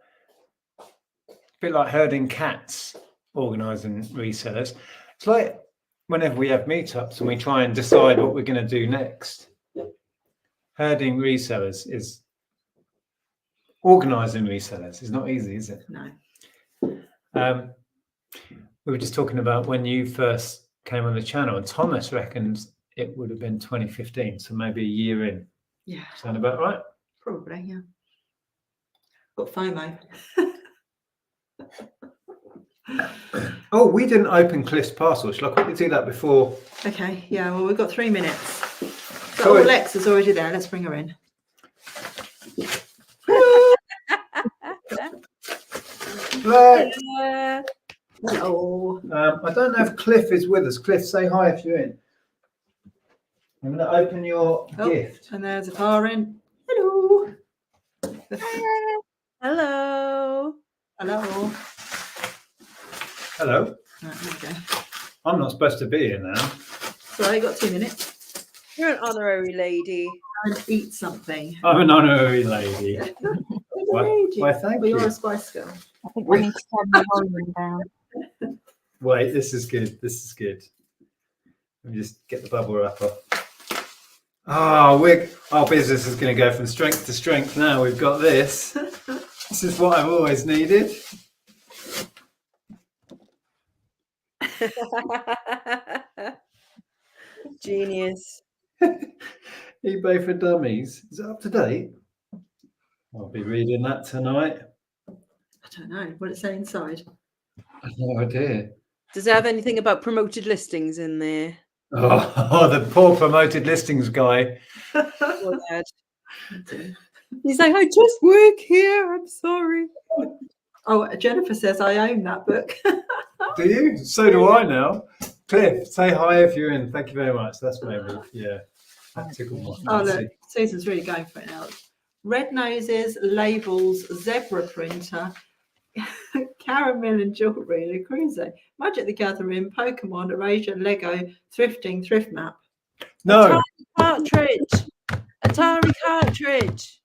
A bit like herding cats, organising resellers. It's like whenever we have meetups and we try and decide what we're going to do next. Herding resellers is organising resellers is not easy, is it? No. We were just talking about when you first came on the channel, and Thomas reckons it would have been 2015, so maybe a year in. Yeah. Sound about right? Probably, yeah. Got FOMO. Oh, we didn't open Cliff's parcel. Shall I quickly do that before? Okay, yeah, well, we've got 3 minutes. So Sorry. Lex is already there. Let's bring her in. Lex. Hello. I don't know if Cliff is with us. Cliff, say hi if you're in. I'm going to open your gift. And there's a car in. Hello. Hello. Hello. Hello. Right, there we go. I'm not supposed to be here now. So you got 2 minutes. You're an honorary lady. And eat something. I'm an honorary lady. Why, thank Well, you. you're a Spice Girl. I think we need to turn the volume down. Wait, this is good. This is good. Let me just get the bubble wrap off. Our business is going to go from strength to strength now. We've got this. This is what I've always needed. Genius. eBay for Dummies. Is it up to date? I'll be reading that tonight. I don't know. What it say inside? I have no idea. Does it have anything about promoted listings in there? Oh, the poor promoted listings guy. Poor lad. He's like, I just work here. I'm sorry. Oh, Jennifer says I own that book. Do you? So do I now. Cliff, say hi if you're in. Thank you very much. That's maybe, yeah. That tickled my Oh, fancy. look, Susan's really going for it now. Red noses, labels, zebra printer, caramel and jewellery, Le Creuset, Magic the Gathering, Pokemon, Erasure, Lego, thrifting, thrift map. No. Atari cartridge.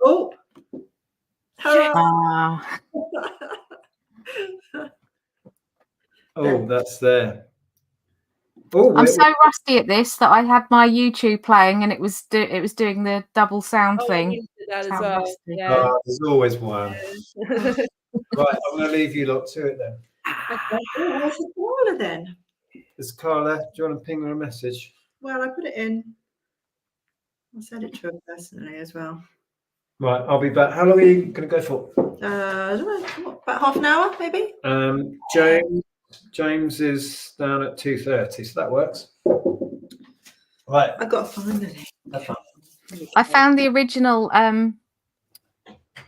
Oh, hurrah. Oh, that's there. Oh, I'm so rusty at this that I had my YouTube playing and it was doing the double sound thing. You did that as Sound well. rusty. Yeah. there's always one. Right, I'm going to leave you lot to it then. Oh, where's the caller then? Is Carla, do you want to ping her a message? Well, I put it in. I'll send it to her personally as well. Right, I'll be back. How long are you going to go for? I don't know, what, about half an hour, maybe? James is down at 2:30, so that works. Right. I've got to find it. I found the original. Oh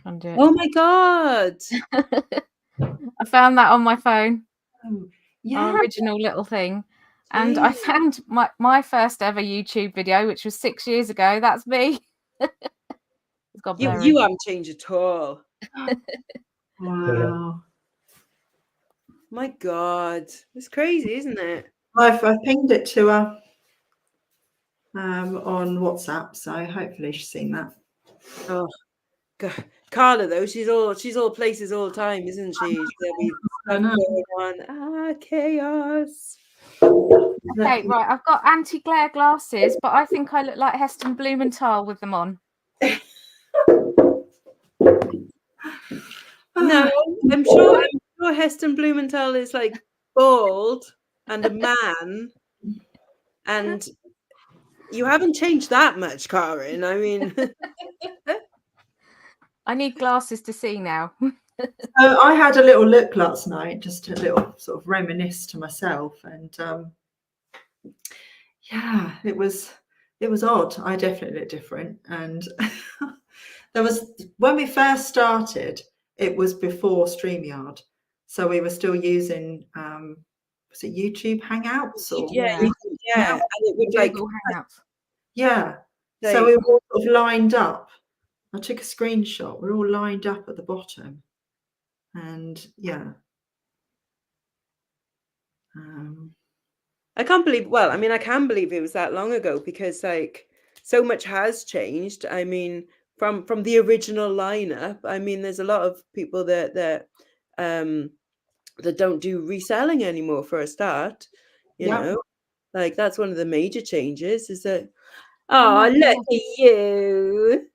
my god! I found that on my phone. Oh, Our original little thing. And I found my first ever YouTube video, which was 6 years ago. That's me. You haven't changed at all. Wow. My god, it's crazy, isn't it? I've pinged it to her on WhatsApp, so hopefully she's seen that. Oh, God. Carla though, she's all places all the time, isn't she? There'll be stuff going on. Chaos. Okay, right. I've got anti-glare glasses, but I think I look like Heston Blumenthal with them on. No, I'm sure Heston Blumenthal is like bald and a man, and you haven't changed that much, Karen. I mean, I need glasses to see now. I had a little look last night, just a little sort of reminisce to myself, and yeah, it was odd. I definitely looked different, and there was, when we first started, it was before StreamYard, so we were still using was it YouTube Hangouts? Or yeah, and it would like Hangouts. Yeah, so we were all sort of lined up. I took a screenshot. We're all lined up at the bottom, and yeah. I can't believe. Well, I mean, I can believe it was that long ago because like so much has changed. I mean, from the original lineup. I mean, there's a lot of people that don't do reselling anymore. For a start, you know, like that's one of the major changes. Is that? Oh, look at you!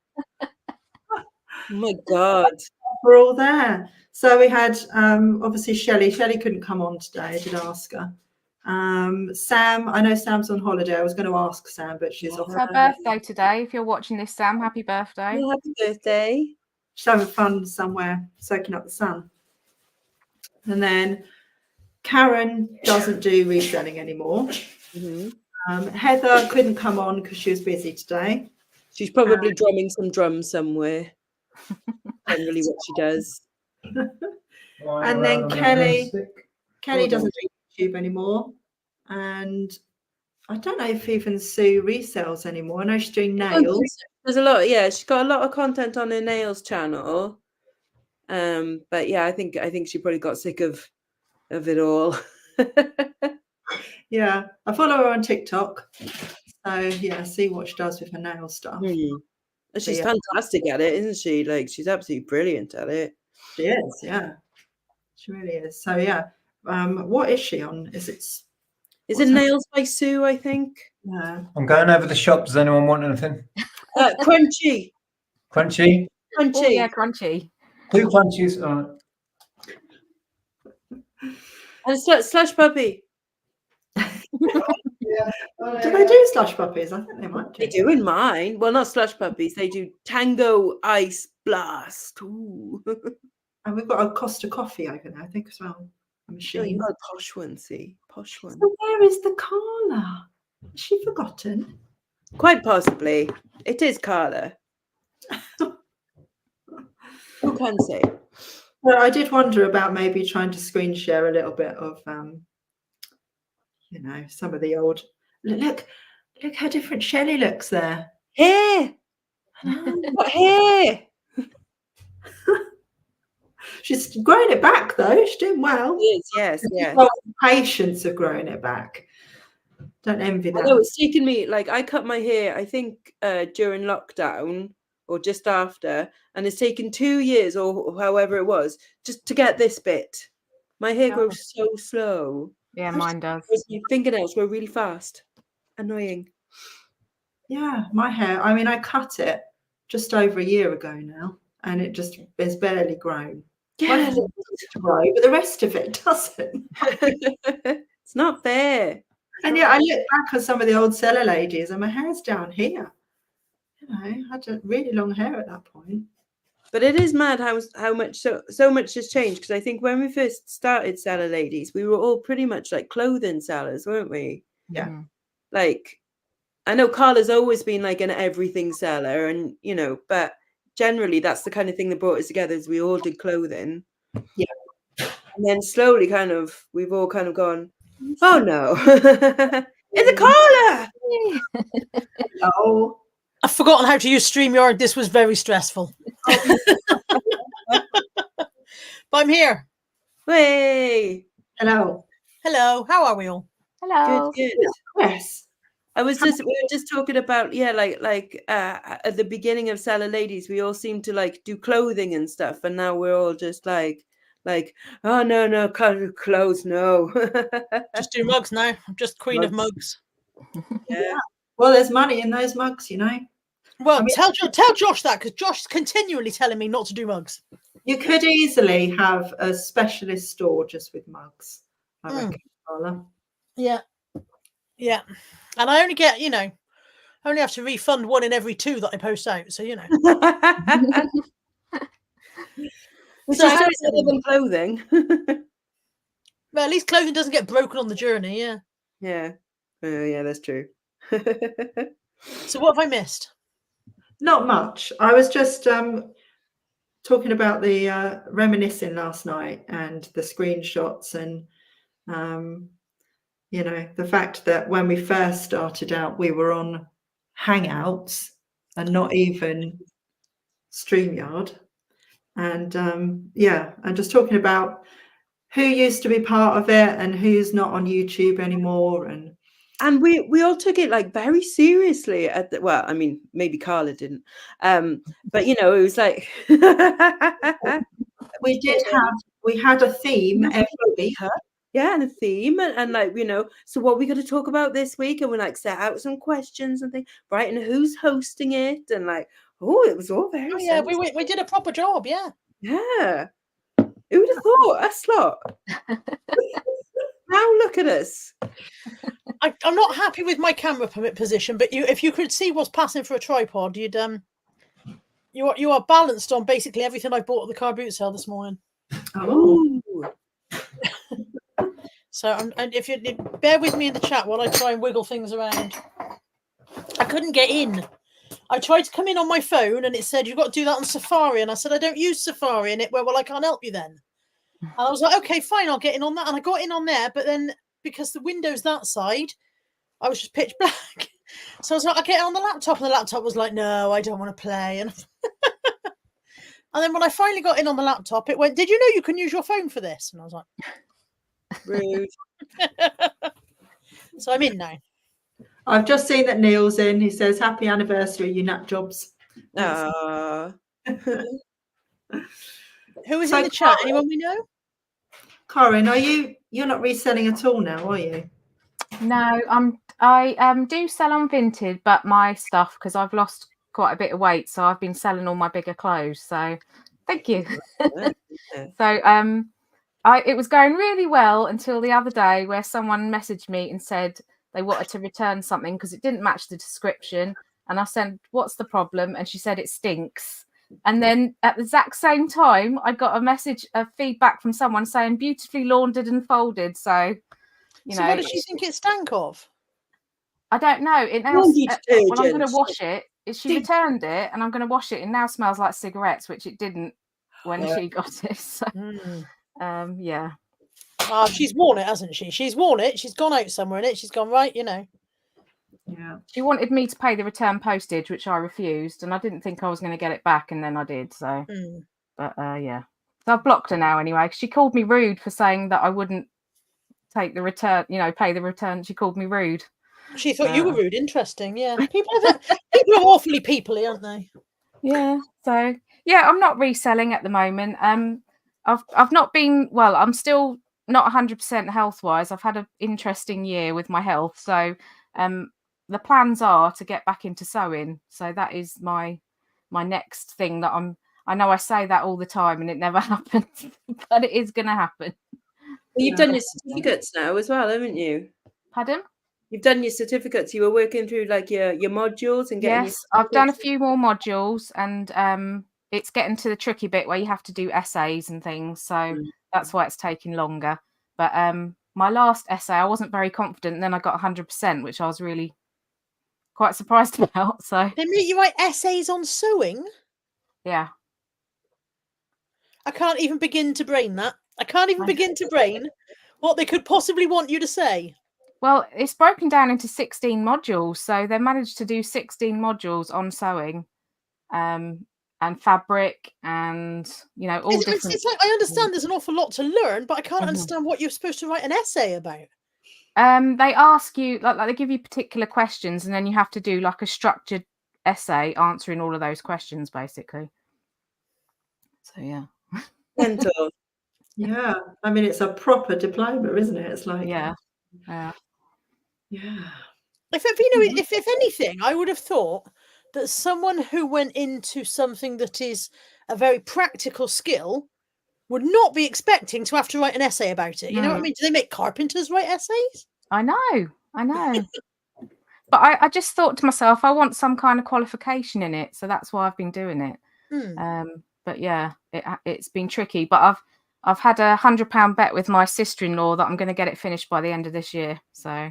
Oh my god, we're all there. So we had obviously Shelley. Shelley couldn't come on today. I did ask her. Sam, I know Sam's on holiday. I was going to ask Sam, but she's off. It's her birthday today. If you're watching this, Sam, happy birthday. Well, happy birthday. She's having fun somewhere, soaking up the sun. And then Karen doesn't do reselling anymore. Heather couldn't come on because she was busy today. She's probably drumming some drums somewhere. Generally what she does. And then Kelly doesn't do YouTube anymore. And I don't know if even Sue resells anymore. I know she's doing nails. There's a lot, yeah. She's got a lot of content on her nails channel. But yeah, I think she probably got sick of it all. Yeah, I follow her on TikTok. So yeah, see what she does with her nail stuff. She's fantastic at it, isn't she? Like she's absolutely brilliant at it. She is, yeah. She really is. So yeah. What is she on? Is it Nails by Sue, I think? Yeah. I'm going over the shop. Does anyone want anything? Crunchy. Crunchy? Crunchy. Oh, yeah, crunchy. 2 crunchies. All right. And a slush puppy. Yeah. Do they do slush puppies? I think they might do. They do in mine. Well, not slush puppies. They do Tango Ice Blast. Ooh. And we've got a Costa coffee over there, I think, as well. A machine. Oh, you've got a posh one, see? Posh one. So where is the Carla? Has she forgotten? Quite possibly. It is Carla. Who can say? Well, I did wonder about maybe trying to screen share a little bit of, some of the old. Look how different Shelley looks there. Hair. What hair? She's growing it back though. She's doing well. Yes. Patience of growing it back. Don't envy that. No, it's taken me, like, I cut my hair, I think, during lockdown or just after, and it's taken 2 years or however it was just to get this bit. My hair grows so slow. Yeah, mine does. Whereas my fingernails grow really fast. Annoying. Yeah, my hair. I mean, I cut it just over a year ago now, and it just has barely grown. My Yeah, hair does grow, but the rest of it doesn't. it's not fair. And yeah, I look back at some of the old seller ladies, and my hair's down here. You know, I had really long hair at that point. But it is mad how much so much has changed, because I think when we first started Seller Ladies, we were all pretty much like clothing sellers, weren't we? Yeah. Like, I know Carla's always been like an everything seller, and you know, but generally that's the kind of thing that brought us together, is we all did clothing. Yeah. And then slowly we've all kind of gone, oh no, it's a Carla. Oh, I've forgotten how to use StreamYard. This was very stressful. But I'm here. Hey. hello. Hello. How are we all? Hello. Good. Yes. We were just talking about, yeah, like at the beginning of Seller Ladies, we all seemed to like do clothing and stuff, and now we're all just like, oh no, clothes, no. Just do mugs now. I'm just queen of mugs. Yeah. Well, there's money in those mugs, you know. Well, I mean, tell Josh that, because Josh is continually telling me not to do mugs. you could easily have a specialist store just with mugs, I reckon, Carla. Yeah. Yeah. And I only get, I only have to refund 1 in every 2 that I post out. So, Which So is how just better than clothing. Well, at least clothing doesn't get broken on the journey. Yeah. Yeah. Yeah, that's true. So what have I missed? Not much. I was just talking about the reminiscing last night and the screenshots, and the fact that when we first started out, we were on Hangouts and not even StreamYard. And and just talking about who used to be part of it and who's not on YouTube anymore. And we all took it like very seriously well, I mean, maybe Carla didn't. But it was like we had a theme every week. Yeah, and a theme, and like, so what are we going to talk about this week? And we like set out some questions and things, right? And who's hosting it? And like, it was all very we did a proper job, yeah. Yeah. Who would have thought? Us lot. Now look at us. I'm not happy with my camera position, but if you could see what's passing for a tripod, you'd you are balanced on basically everything I bought at the car boot sale this morning. Oh. So, and if you bear with me in the chat while I try and wiggle things around. I couldn't get in. I tried to come in on my phone, and it said you've got to do that on Safari, and I said I don't use Safari, and it went, well, I can't help you then. And I was like, okay, fine, I'll get in on that, and I got in on there, but then because the window's that side, I was just pitch black. So I was like, I get on the laptop, and the laptop was like, no, I don't want to play. And then when I finally got in on the laptop, it went, did you know you can use your phone for this? And I was like, rude. So I'm in now. I've just seen that Neil's in. He says, happy anniversary, you nut jobs. Who is in the chat? Anyone we know? Corinne, you're not reselling at all now, are you? No, I do sell on Vinted, but my stuff, because I've lost quite a bit of weight, so I've been selling all my bigger clothes. So thank you. So it was going really well until the other day, where someone messaged me and said they wanted to return something because it didn't match the description. And I said, what's the problem? And she said, it stinks. And then at the exact same time, I got a message of feedback from someone saying beautifully laundered and folded. So, so what did she think it stank of? I don't know. It now, when I'm going to wash it, she returned it, and I'm going to wash it. It now smells like cigarettes, which it didn't when she got it. So, yeah. She's worn it, hasn't she? She's worn it. She's gone out somewhere in it. She's gone, right, Yeah. She wanted me to pay the return postage, which I refused, and I didn't think I was going to get it back, and then I did. So, but yeah. So I've blocked her now anyway, because she called me rude for saying that I wouldn't take the return, pay the return. She called me rude. She thought you were rude. Interesting, yeah. People are awfully peoply, aren't they? Yeah. So yeah, I'm not reselling at the moment. I've not been. Well, I'm still not 100% health wise. I've had an interesting year with my health, so the plans are to get back into sewing. So that is my next thing that I know I say that all the time and it never happens, but it is going to happen. Well, you've done your certificates now as well, haven't you? Pardon? You've done your certificates. You were working through like your modules and getting. Yes, I've done a few more modules, and it's getting to the tricky bit where you have to do essays and things. So that's why it's taking longer. But my last essay, I wasn't very confident. And then I got 100%, which I was really quite surprised about. So they make you write essays on sewing? Yeah. I can't even begin to brain that. I can't even begin to brain what they could possibly want you to say. Well, it's broken down into 16 modules. So they managed to do 16 modules on sewing and fabric and, all different. It's like, I understand there's an awful lot to learn, but I can't understand what you're supposed to write an essay about. They ask you, like they give you particular questions, and then you have to do like a structured essay answering all of those questions, basically. So, yeah. Mentor. Yeah. I mean, it's a proper diploma, isn't it? It's like... Yeah. If anything, I would have thought that someone who went into something that is a very practical skill would not be expecting to have to write an essay about it. You know what I mean? Do they make carpenters write essays? I know. But I just thought to myself, I want some kind of qualification in it. So that's why I've been doing it. But yeah, it's been tricky. But I've had a £100 bet with my sister-in-law that I'm going to get it finished by the end of this year. So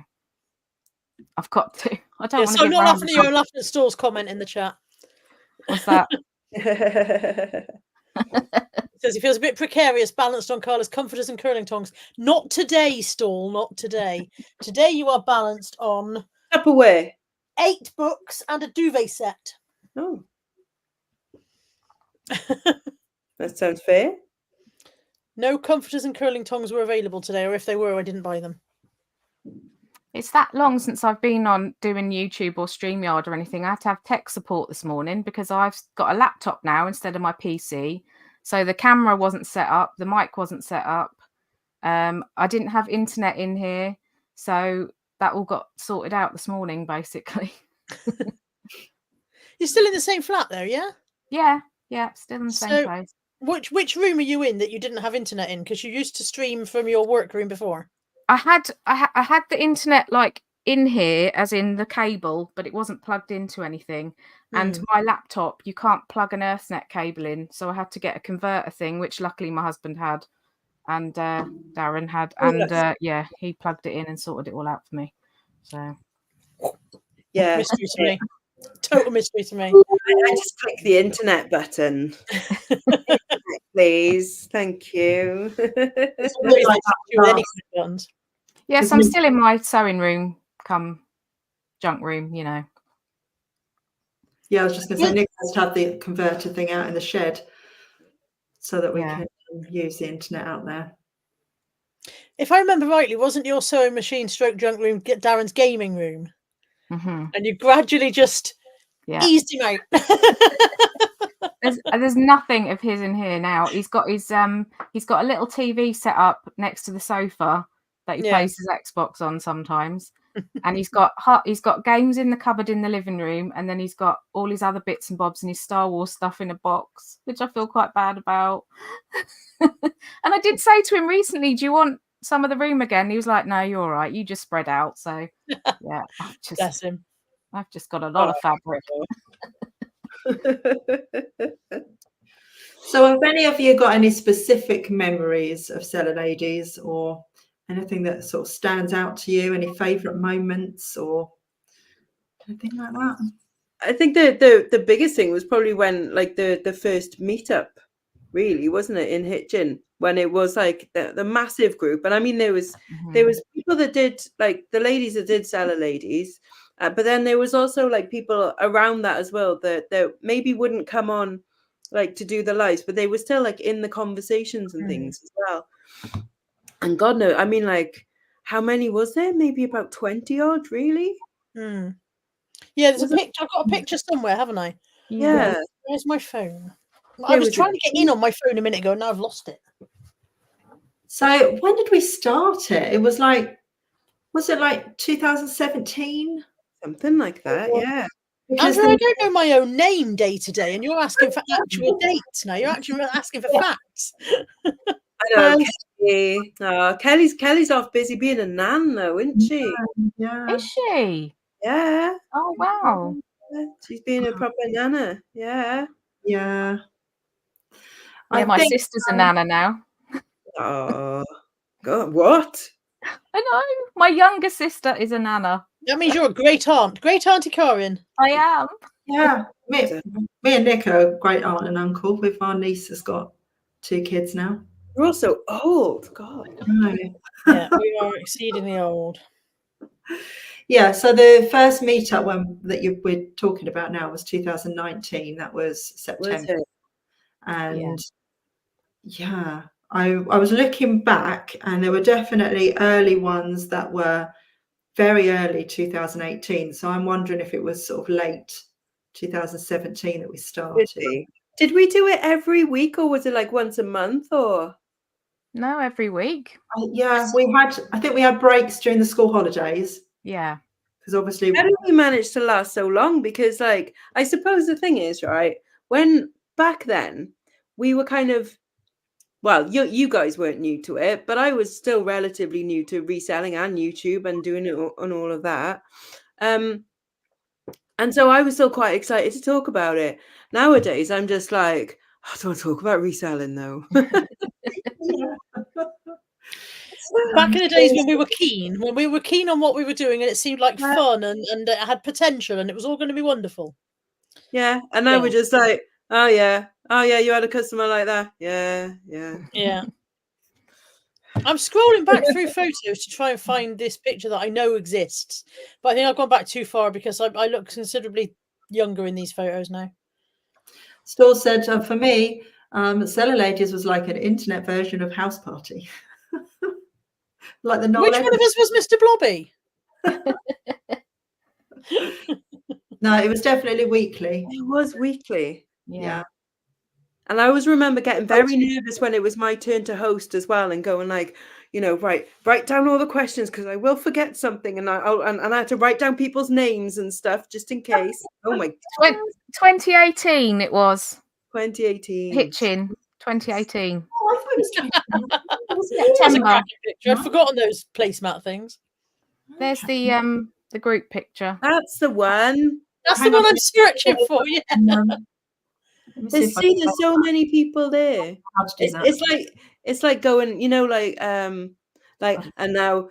I've got to. I don't want to. So I'm not laughing at you. I'm laughing at Store's comment in the chat. What's that? Says he feels a bit precarious, balanced on Carla's comforters and curling tongs. Not today, Stall. Not today. Today you are balanced on Tupperware, 8 books and a duvet set. Oh, that sounds fair. No comforters and curling tongs were available today, or if they were, I didn't buy them. It's that long since I've been on doing YouTube or StreamYard or anything. I had to have tech support this morning because I've got a laptop now instead of my PC. So the camera wasn't set up. The mic wasn't set up. I didn't have internet in here. So that all got sorted out this morning, basically. You're still in the same flat though, yeah? Yeah, still in the same place. Which room are you in that you didn't have internet in? Because you used to stream from your workroom before. I had the internet like in here, as in the cable, but it wasn't plugged into anything. And my laptop, you can't plug an Earthnet cable in, so I had to get a converter thing, which luckily my husband had, and Darren had, and he plugged it in and sorted it all out for me. So yeah, mystery to me. Total mystery to me. I just click the internet button. Please, thank you. Yes, I'm still in my sewing room, come junk room, Yeah, I was just going to say, Nick has to have the converter thing out in the shed so that we can use the internet out there. If I remember rightly, wasn't your sewing machine stroke junk room Darren's gaming room? And you gradually just eased him out. There's nothing of his in here now. He's got a little TV set up next to the sofa that he plays his Xbox on sometimes, and he's got games in the cupboard in the living room, and then he's got all his other bits and bobs and his Star Wars stuff in a box, which I feel quite bad about. And I did say to him recently, "Do you want some of the room again?" He was like, "No, you're all right. You just spread out." So yeah, bless him. I've just got a lot of fabric. So have any of you got any specific memories of Seller Ladies, or anything that sort of stands out to you? Any favourite moments or anything like that? I think the biggest thing was probably when like the first meetup, really, wasn't it, in Hitchin, when it was like the massive group. And I mean there was people that did, like the ladies that did Seller Ladies, but then there was also like people around that as well that maybe wouldn't come on like to do the lives, but they were still like in the conversations and things as well. And God knows, I mean, like, how many was there? Maybe about 20 odd, really? Yeah, there's a picture. I've got a picture somewhere, haven't I? Yeah. Where's my phone? I was trying to get in on my phone a minute ago, and now I've lost it. So when did we start it? It was like 2017? Something like that, yeah. Because Andrew, I don't know my own name day to day, and you're asking for actual dates now. You're actually asking for facts. I know, Kelly. Oh, Kelly's off busy being a nan, though, isn't she? Yeah. Is she? Yeah. Oh wow. She's being a proper nana. Yeah. Yeah. Yeah, my sister's a nana now. Oh, God, what? I know. My younger sister is a nana. That means you're a great aunt. Great Auntie Corinne. I am. Yeah. Me and Nick are great aunt and uncle. With our niece has got 2 kids now. You're also old. God. No. Yeah, we are exceedingly old. Yeah, so the first meetup we're talking about now was 2019. That was September. And yeah, I was looking back, and there were definitely early ones that were very early 2018. So I'm wondering if it was sort of late 2017 that we started. Did we do it every week, or was it like once a month, or? No, every week. Yeah, I think we had breaks during the school holidays. Yeah. Because obviously, how did we manage to last so long? Because, like, I suppose the thing is, right, when back then we were kind of, well, you guys weren't new to it, but I was still relatively new to reselling and YouTube and doing it on all of that. And so I was still quite excited to talk about it. Nowadays, I'm just like, I don't want to talk about reselling, though. Back in the days when we were keen on what we were doing, and it seemed like fun and it had potential, and it was all going to be wonderful. Yeah, and now we're just like, oh yeah, you had a customer like that. Yeah. I'm scrolling back through photos to try and find this picture that I know exists, but I think I've gone back too far because I look considerably younger in these photos now. Store said, for me, Seller Ladies was like an internet version of House Party. Like the Which one of us was Mr. Blobby? No, it was definitely weekly. It was weekly. Yeah. And I always remember getting very nervous when it was my turn to host as well, and going like, write down all the questions because I will forget something, and I had to write down people's names and stuff just in case. Oh my God. 2018 it was. 2018. Hitchin. 2018. Oh, I thought it was September. I'd forgotten those placemat things. There's the group picture. That's the one. That's the one I'm searching for. Yeah. There's so many people there. It's like going, and now,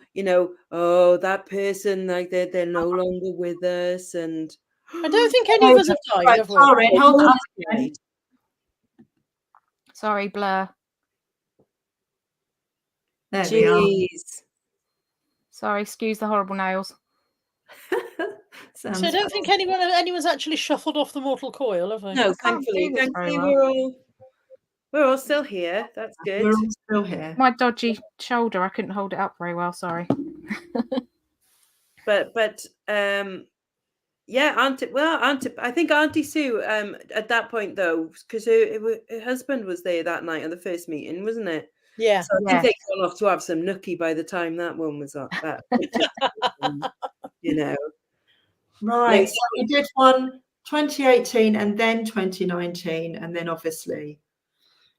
oh, that person, like they're no longer with us, and I don't think any of us have died. Sorry, hold on. Sorry, blur. There we are. Sorry, excuse the horrible nails. So I don't think anyone's actually shuffled off the mortal coil, have they? No, thankfully we're all still here. That's good. We're all still here. My dodgy shoulder, I couldn't hold it up very well. Sorry. but yeah, Auntie. I think Auntie Sue. At that point though, because her husband was there that night at the first meeting, wasn't it? Yeah. So I think they gone off to have some nookie by the time that one was up. That, Right. So we did one 2018 and then 2019, and then obviously,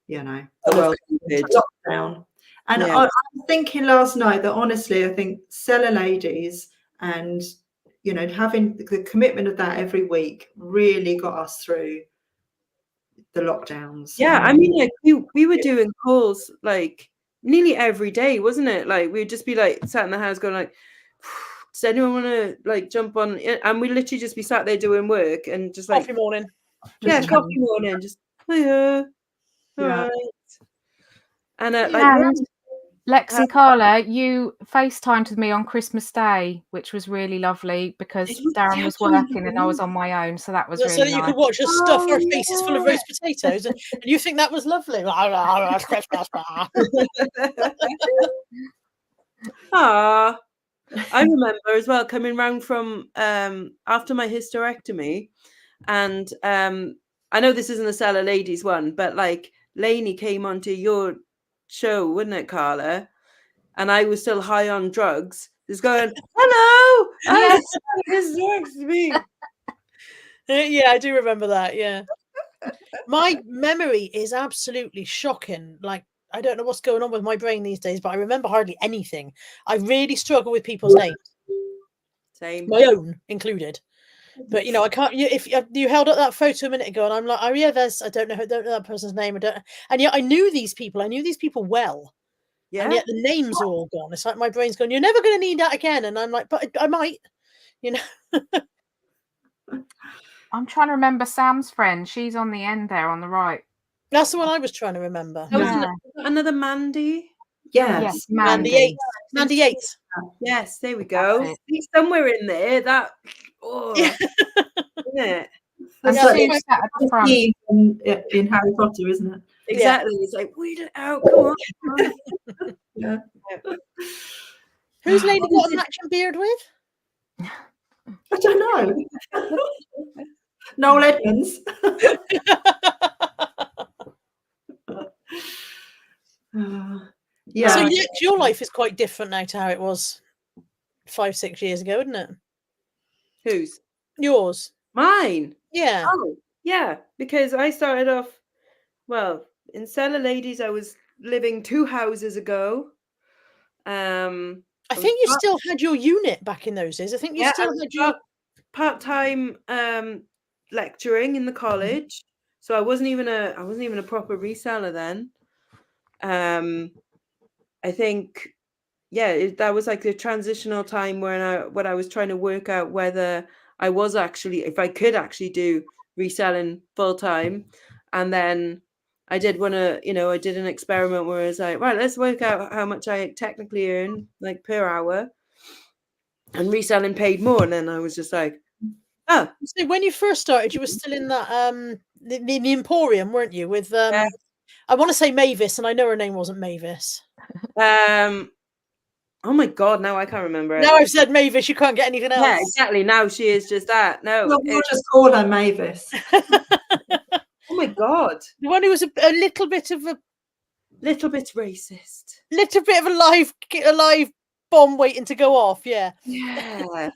the world lockdown. And I was thinking last night that honestly, I think Seller Ladies and having the commitment of that every week really got us through the lockdowns. Yeah, I mean, like we were doing calls like nearly every day, wasn't it? Like we'd just be like sat in the house going like, does anyone want to like jump on? And we literally just be sat there doing work and just like coffee morning. Coffee morning. Just hiya. All right. And Lex and Carla, you FaceTimed with me on Christmas Day, which was really lovely because Darren was working and I was on my own, so that was really nice. So that you could watch us stuff our faces full of roast potatoes, and you think that was lovely. Ah, I remember as well coming round from after my hysterectomy, and I know this isn't the Seller Ladies one, but like Lainey came onto your show, wouldn't it, Carla? And I was still high on drugs, just going, hello, Yes. this drugs to me. Yeah, I do remember that. Yeah. My memory is absolutely shocking. Like, I don't know what's going on with my brain these days, but I remember hardly anything. I really struggle with people's names. Same. My own included. But you know, I can't. If you held up that photo a minute ago, and I'm like, oh yeah, there's. I don't know that person's name. I don't. And yet I knew these people. I knew these people well. Yeah. And yet the names are all gone. It's like my brain's gone. You're never going to need that again. And I'm like, but I might. You know. I'm trying to remember Sam's friend. She's on the end there on the right. That's the one I was trying to remember. That was another Mandy. Yes, Mandy Yates. Mandy Yates. Yes, there we go. He's somewhere in there. That. Oh, yeah. Isn't it? That's like in Harry Potter, isn't it? Exactly. Yeah. It's like, weed it out. Come on. Yeah. Who's Lady got a matching beard with? I don't know. Noel Edmonds. Yeah. So your life is quite different now to how it was 5-6 years ago, isn't it? Whose? Yours. Mine. Yeah. Oh, yeah. Because I started off, well, in Cellar Ladies, I was living 2 houses ago. I think you still had your unit back in those days. I think you still had your part-time lecturing in the college. So I wasn't even a proper reseller then. I think, that was like the transitional time when I was trying to work out whether I was actually, if I could actually do reselling full time. And then I did I did an experiment where I was like, right, let's work out how much I technically earn, like per hour. And reselling paid more. And then I was just like, oh. So when you first started, you were still in that the Emporium, weren't you? With I want to say Mavis, and I know her name wasn't Mavis. Oh my God, now I can't remember it. Now I've said Mavis, you can't get anything else. Yeah, exactly. Now she is just that. No, we'll just call her Mavis. Oh my God. The one who was a little bit racist. Little bit of a live bomb waiting to go off, yeah. Yeah.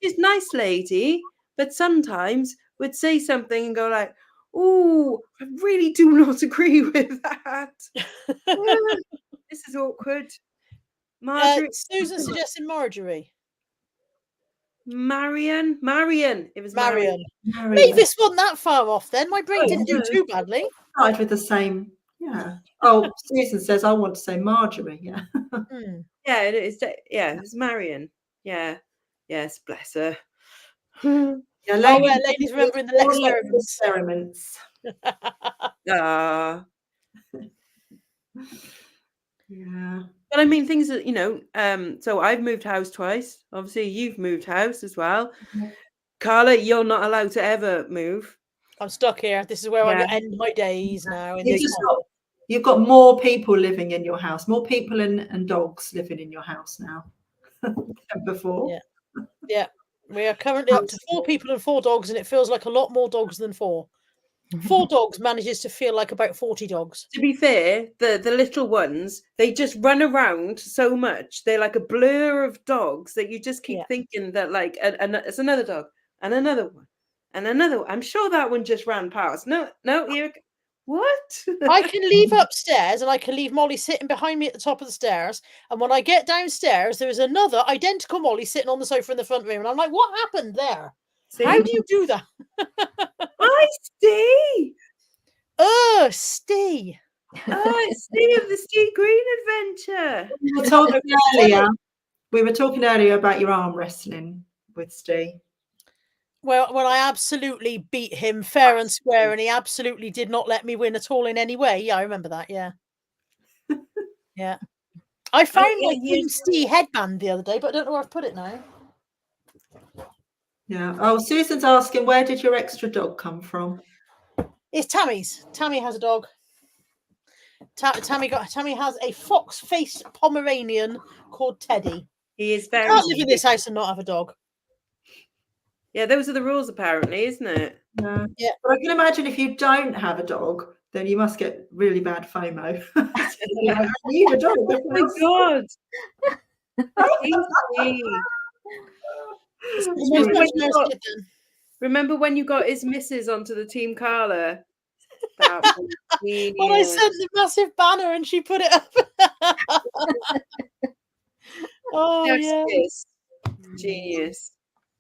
She's a nice lady, but sometimes would say something and go like, oh, I really do not agree with that. This is awkward. Marjorie. Susan suggested Marjorie. Marion. It was Marion. Mavis wasn't that far off then. My brain didn't do too badly. Started with the same. Yeah. Oh, Susan says I want to say Marjorie. Yeah. Yeah, it is. Yeah, it's Marion. Yeah. Yes, bless her. Yeah, ladies remembering the experiments. Yeah. But I mean, things that, so I've moved house twice. Obviously, you've moved house as well. Mm-hmm. Carla, you're not allowed to ever move. I'm stuck here. This is where I end my days now. You've got more people living in your house, more people and dogs living in your house now than before. Yeah. We are currently up to 4 people and 4 dogs, and it feels like a lot more dogs than 4. 4 dogs manages to feel like about 40 dogs. To be fair, the little ones, they just run around so much. They're like a blur of dogs that you just keep thinking that like it's another dog and another one and another one. I'm sure that one just ran past. No, here. What? I can leave upstairs and I can leave Molly sitting behind me at the top of the stairs. And when I get downstairs, there is another identical Molly sitting on the sofa in the front room. And I'm like, what happened there? See? How do you do that? Hi, Steve. Oh, Steve. Oh, it's Steve of the Steve Green Adventure. We were talking earlier about your arm wrestling with Steve. Well, when I absolutely beat him fair and square, and he absolutely did not let me win at all in any way. Yeah, I remember that. Yeah. Yeah. I found my Team Steve headband the other day, but I don't know where I've put it now. Yeah. Oh, Susan's asking, where did your extra dog come from? It's Tammy's. Tammy has a dog. Tammy has a fox-faced Pomeranian called Teddy. He is very. Can't live in this house and not have a dog. Yeah, those are the rules, apparently, isn't it? Yeah. Yeah. But I can imagine if you don't have a dog, then you must get really bad FOMO. You're like, I need a dog. Oh my God. Remember when you got his missus onto the team Carla? That was when I sent the massive banner and she put it up. Oh yeah, genius.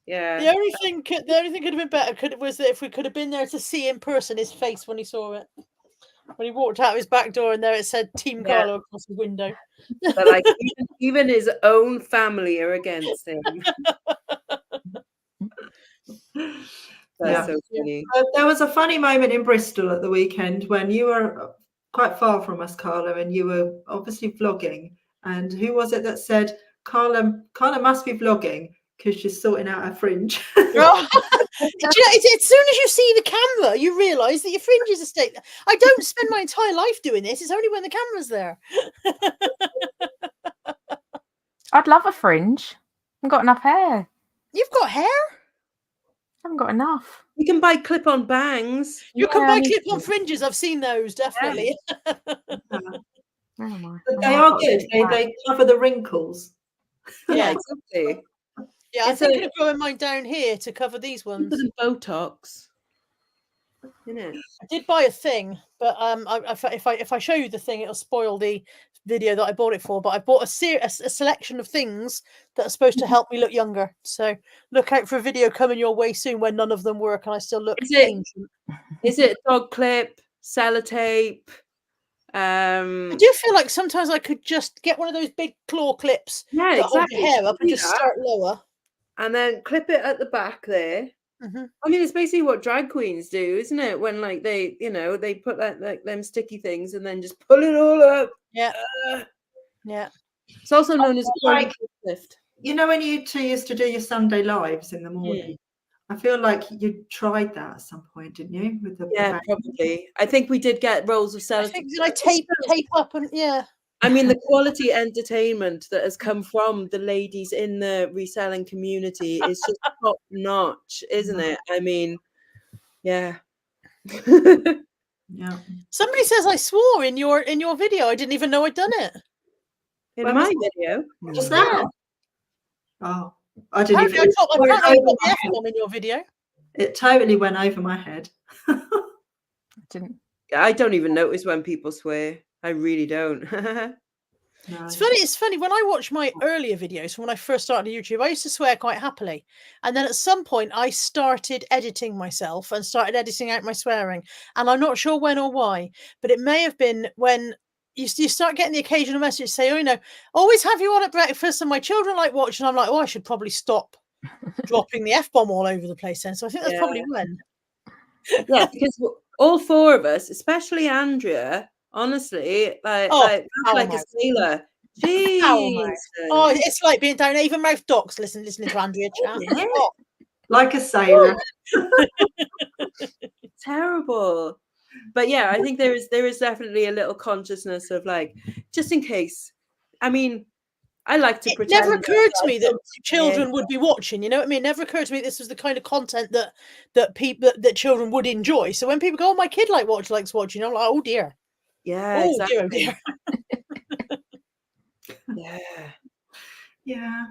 Yeah. The only thing could have been better was that if we could have been there to see in person his face when he saw it. When he walked out of his back door and there it said Team Carlo across the window. But like even his own family are against him. That's so funny. There was a funny moment in Bristol at the weekend when you were quite far from us, Carla, and you were obviously vlogging. And who was it that said, Carla must be vlogging because she's sorting out her fringe? As soon as you see the camera, you realise that your fringe is a state. I don't spend my entire life doing this. It's only when the camera's there. I'd love a fringe. I've got enough hair. You've got hair? I haven't got enough. You can buy clip-on bangs. You can buy clip-on fringes. I've seen those, definitely. They are good. They cover the wrinkles. Yeah, exactly. Yeah, I'm thinking of growing mine down here to cover these ones. Put in Botox. Isn't it? I did buy a thing, but if I show you the thing, it'll spoil the video that I bought it for. But I bought a selection of things that are supposed to help me look younger. So look out for a video coming your way soon when none of them work and I still look ancient. Is it dog clip, sellotape? I do feel like sometimes I could just get one of those big claw clips that hold your hair up and just start lower. And then clip it at the back there. Mm-hmm. I mean, it's basically what drag queens do, isn't it? When like they put like them sticky things and then just pull it all up. Yeah. Yeah. It's also known as a lift. You know when you two used to do your Sunday lives in the morning? I feel like you tried that at some point, didn't you? With the probably. I think we did get rolls of sellotape. I think did I tape up and I mean, the quality entertainment that has come from the ladies in the reselling community is just top notch, isn't it? I mean, yeah. Yeah. Somebody says I swore in your video. I didn't even know I'd done it. In my video? Just now? Oh, I didn't even. I put the F-bomb in your video. It totally went over my head. I don't even notice when people swear. I really don't. No. It's funny when I watch my earlier videos from when I first started YouTube, I used to swear quite happily, and then at some point I started editing myself and started editing out my swearing, and I'm not sure when or why, but it may have been when you start getting the occasional message say, oh, always have you on at breakfast and my children like watching. I'm like, I should probably stop dropping the F-bomb all over the place then. So I think that's probably when. Yeah, because all four of us, especially Andrea, honestly, like a sailor. Jeez. Oh, it's like being down Avonmouth docks listening to Andrea chat. Yeah. Like a sailor. Terrible. But yeah, I think there is definitely a little consciousness of like, just in case. I mean, I like to pretend. It never occurred to me that children would be watching. You know what I mean? It never occurred to me this was the kind of content that children would enjoy. So when people go, "Oh, my kid likes watching," I'm like, "Oh dear." Yeah, exactly. Yeah.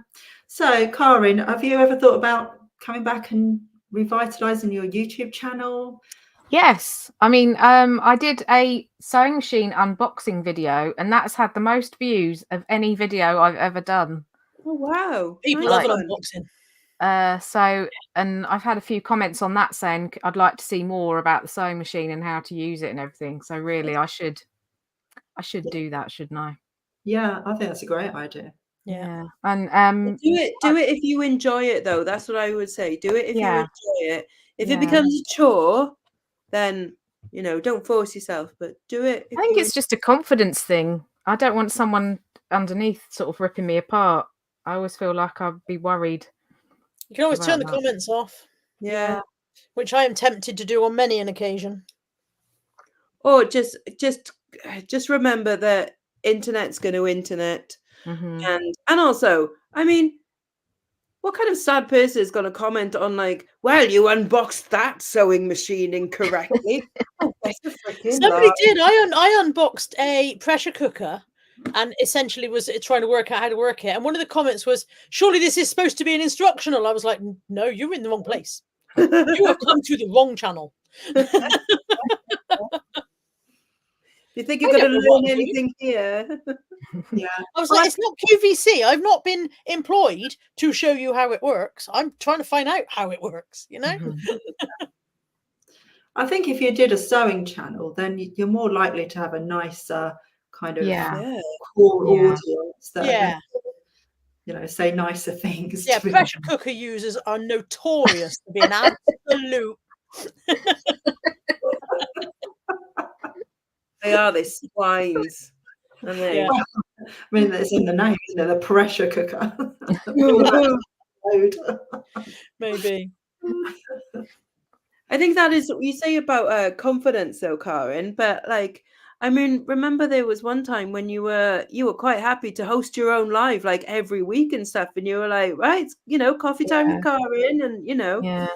So, Karin, have you ever thought about coming back and revitalizing your YouTube channel? Yes. I mean, I did a sewing machine unboxing video, and that's had the most views of any video I've ever done. Oh, wow. People love an unboxing. So, and I've had a few comments on that saying I'd like to see more about the sewing machine and how to use it and everything. So really, I should do that, shouldn't I? Yeah, I think that's a great idea. Yeah. And do it if you enjoy it, though. That's what I would say. Do it if you enjoy it. If it becomes a chore, then don't force yourself, but do it. I think it's just a confidence thing. I don't want someone underneath sort of ripping me apart. I always feel like I'd be worried. You can always turn the comments off. Yeah. Which I am tempted to do on many an occasion. Or just remember that internet's going to internet. Mm-hmm. And also, I mean, what kind of sad person is going to comment on like, well, you unboxed that sewing machine incorrectly? Oh, that's a freaking Somebody lie. did. I unboxed a pressure cooker and essentially was trying to work out how to work it. And one of the comments was, surely this is supposed to be an instructional. I was like, no, you're in the wrong place. You have come to the wrong channel. You think you're going to learn anything here? Yeah. I was like, it's not QVC. I've not been employed to show you how it works. I'm trying to find out how it works, you know? I think if you did a sewing channel, then you're more likely to have a nicer kind of core audience that are gonna, you know, say nicer things. Yeah, pressure cooker users are notorious for being absolute. They are, they swines. And they, I mean, it's in the name, isn't it? The pressure cooker. Maybe. I think that is what you say about confidence, though, Karen. But like, I mean, remember there was one time when you were quite happy to host your own live like every week and stuff, and you were like, right, you know, coffee time with Karen, and you know,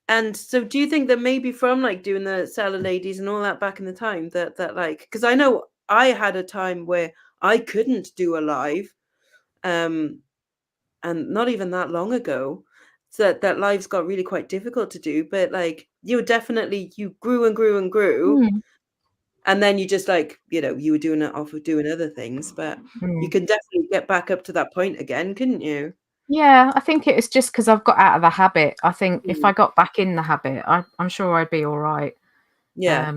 and so do you think that maybe from like doing the Seller Ladies and all that back in the time that like, because I know I had a time where I couldn't do a live, and not even that long ago, so that lives got really quite difficult to do, but like you grew and grew and grew, and then you just like, you know, you were doing it off of doing other things, but you can definitely get back up to that point again, couldn't you? Yeah, I think it's just because I've got out of the habit. I think if I got back in the habit, I'm sure I'd be all right. Yeah.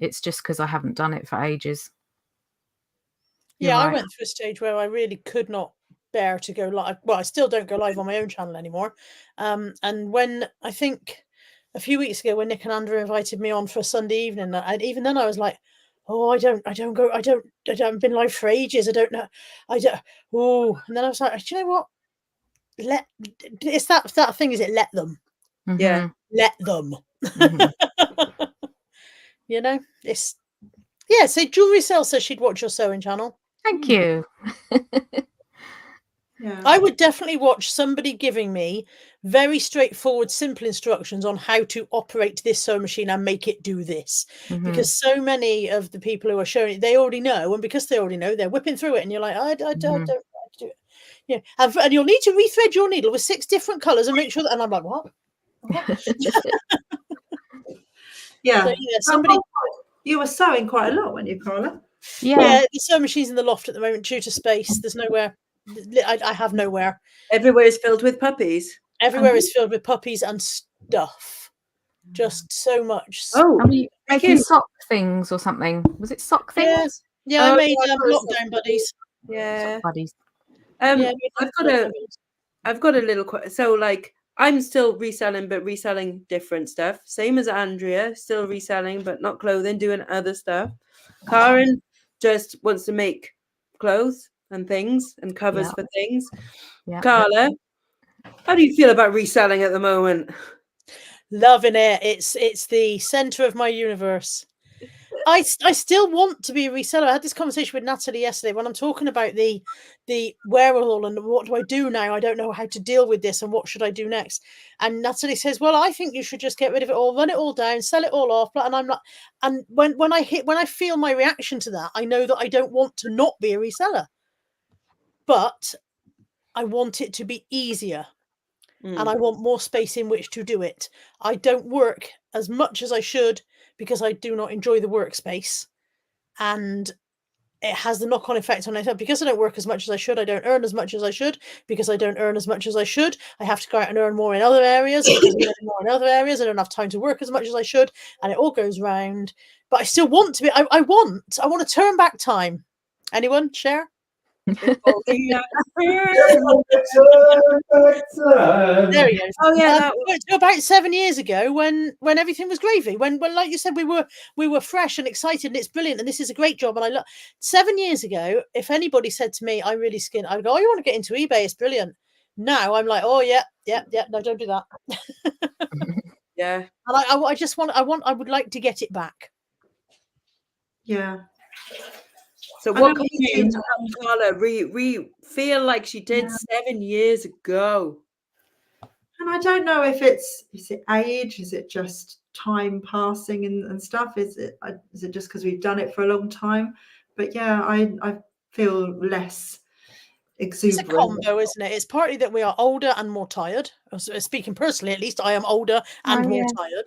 It's just because I haven't done it for ages. Yeah, I went through a stage where I really could not bear to go live. Well, I still don't go live on my own channel anymore. And when I think a few weeks ago, when Nick and Andrea invited me on for a Sunday evening, even then I was like, oh, I haven't been live for ages. I don't know. Oh, and then I was like, do you know what? It's that thing, is it? Let them. Yeah. Let them. You know, it's so Jewelry Sale says she'd watch your sewing channel. Thank you. I would definitely watch somebody giving me very straightforward, simple instructions on how to operate this sewing machine and make it do this. Because so many of the people who are showing it, they already know, and because they already know, they're whipping through it, and you're like, I don't know how to do it. Yeah, and you'll need to rethread your needle with 6 different colours and make sure that. And I'm like, what? Yeah. So, somebody. You were sewing quite a lot, weren't you, Carla? Yeah, the sewing machine's in the loft at the moment due to space. There's nowhere. I have nowhere. Everywhere is filled with puppies. Everywhere is filled with puppies and stuff. Just so much. Oh, are you making sock things or something? Was it sock things? Yeah, I made lockdown buddies. Yeah, sock buddies. I've got a little. So like, I'm still reselling, but reselling different stuff. Same as Andrea, still reselling, but not clothing, doing other stuff. Karen just wants to make clothes and things and covers for things. Carla, how do you feel about reselling at the moment? Loving it. It's the center of my universe. I still want to be a reseller. I had this conversation with Natalie yesterday when I'm talking about the wherewithal and what do I do now? I don't know how to deal with this and what should I do next? And Natalie says, well, I think you should just get rid of it all, run it all down, sell it all off. And I'm not. And when I feel my reaction to that, I know that I don't want to not be a reseller, but I want it to be easier. And I want more space in which to do it. I don't work as much as I should because I do not enjoy the workspace. And it has the knock-on effect on myself. Because I don't work as much as I should, I don't earn as much as I should. Because I don't earn as much as I should, I have to go out and earn more in other areas. Because I earn more in other areas, I don't have time to work as much as I should. And it all goes round. But I still want to be, I want to turn back time. Anyone share? There he goes. Oh yeah, about 7 years ago when everything was gravy. When like you said, we were fresh and excited, and it's brilliant, and this is a great job. And I 7 years ago, if anybody said to me, "I'm really skinned," I'd go, "Oh, you want to get into eBay? It's brilliant." Now I'm like, "Oh yeah, no, don't do that." Yeah, and I would like to get it back. Yeah. So what can we do to help Carla feel like she did 7 years ago? And I don't know if is it age? Is it just time passing and stuff? Is it just because we've done it for a long time? But yeah, I feel less exuberant. It's a combo, isn't it? It's partly that we are older and more tired. Speaking personally, at least I am older and more tired.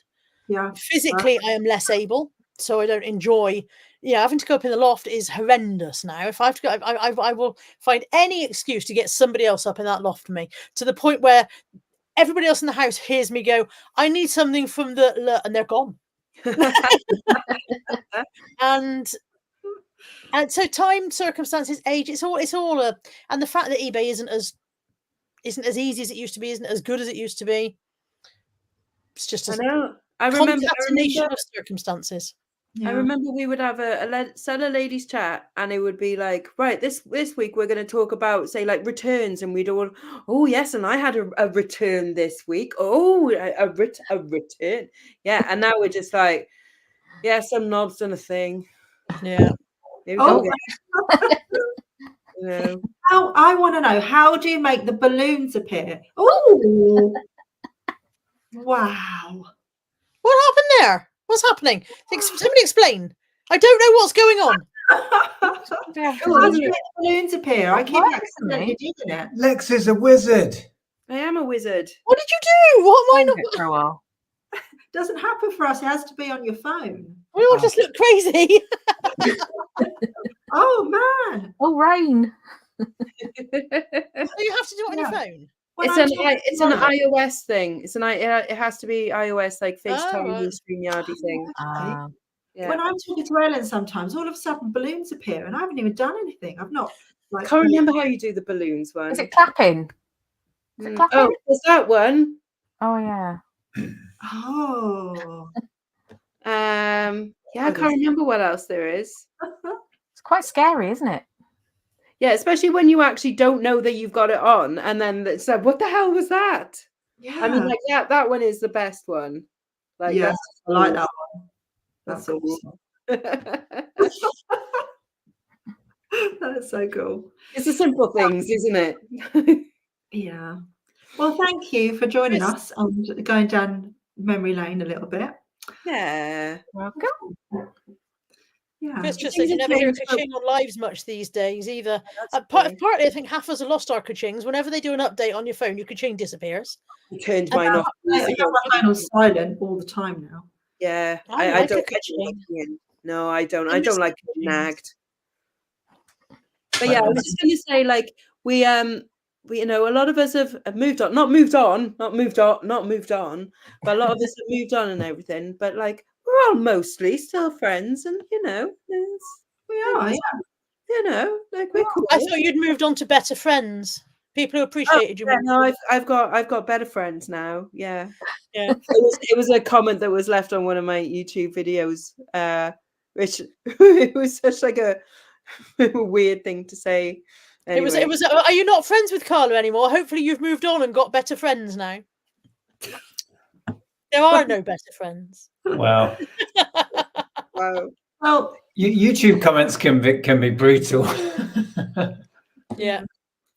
Yeah. Physically, I am less able, so I don't enjoy. Yeah, having to go up in the loft is horrendous now. If I have to go, I will find any excuse to get somebody else up in that loft for me, to the point where everybody else in the house hears me go, I need something from and they're gone. and so time, circumstances, age, it's all and the fact that eBay isn't as easy as it used to be, isn't as good as it used to be. It's just I remember of circumstances. Yeah. I remember we would have a seller ladies chat, and it would be like, right, this week we're going to talk about, say, like returns, and we'd all, oh yes, and I had a return this week. Oh, a return, yeah. And now we're just like, yeah, some knob's done a thing. Yeah. Oh. How I want to know, how do you make the balloons appear? Oh, wow! What happened there? What's happening? Somebody explain. I don't know what's going on. How do you make the balloons appear? I keep accidentally doing it. Lex is a wizard. I am a wizard. What did you do? What am I not? For a while. Doesn't happen for us. It has to be on your phone. We all just look crazy. Oh man! Oh, rain. So you have to do it on your phone. It's an iOS thing. It has to be iOS, like FaceTime and StreamYardy thing. Yeah. When I'm talking to Ellen, sometimes all of a sudden balloons appear, and I haven't even done anything. I've not. I can't remember how you do the balloons one. Is it clapping? Is it clapping? Oh, is that one? Oh yeah. Oh. Yeah, I can't remember what else there is. It's quite scary, isn't it? Yeah, especially when you actually don't know that you've got it on, and then it's like, what the hell was that? Yeah. I mean, like, yeah, that one is the best one. Like, yes, I like that one. That's awesome. That's so cool. It's the simple things, isn't it? Yeah. Well, thank you for joining us and going down memory lane a little bit. Yeah. Welcome. Yeah. Chris just says you never hear ka-ching on lives much these days either. Partly, I think half of us have lost our ka-chings. Whenever they do an update on your phone, your ka-ching disappears. Turned mine off. I have my phone on silent all the time now. Yeah, I don't get it. No, I don't. I don't like getting nagged. But yeah, I was just going to say, like, we you know, a lot of us have moved on, not moved on, but a lot of us have moved on and everything. But like, we're all mostly still friends, and you know, we are. Yeah. You know, like we're cool. I thought you'd moved on to better friends, people who appreciated you. Yeah, no, I've got better friends now. Yeah, yeah. It was a comment that was left on one of my YouTube videos, which it was such like a weird thing to say. Anyway. It was. Are you not friends with Carla anymore? Hopefully, you've moved on and got better friends now. There are no better friends. Wow. Wow. Well, YouTube comments can be brutal. Yeah.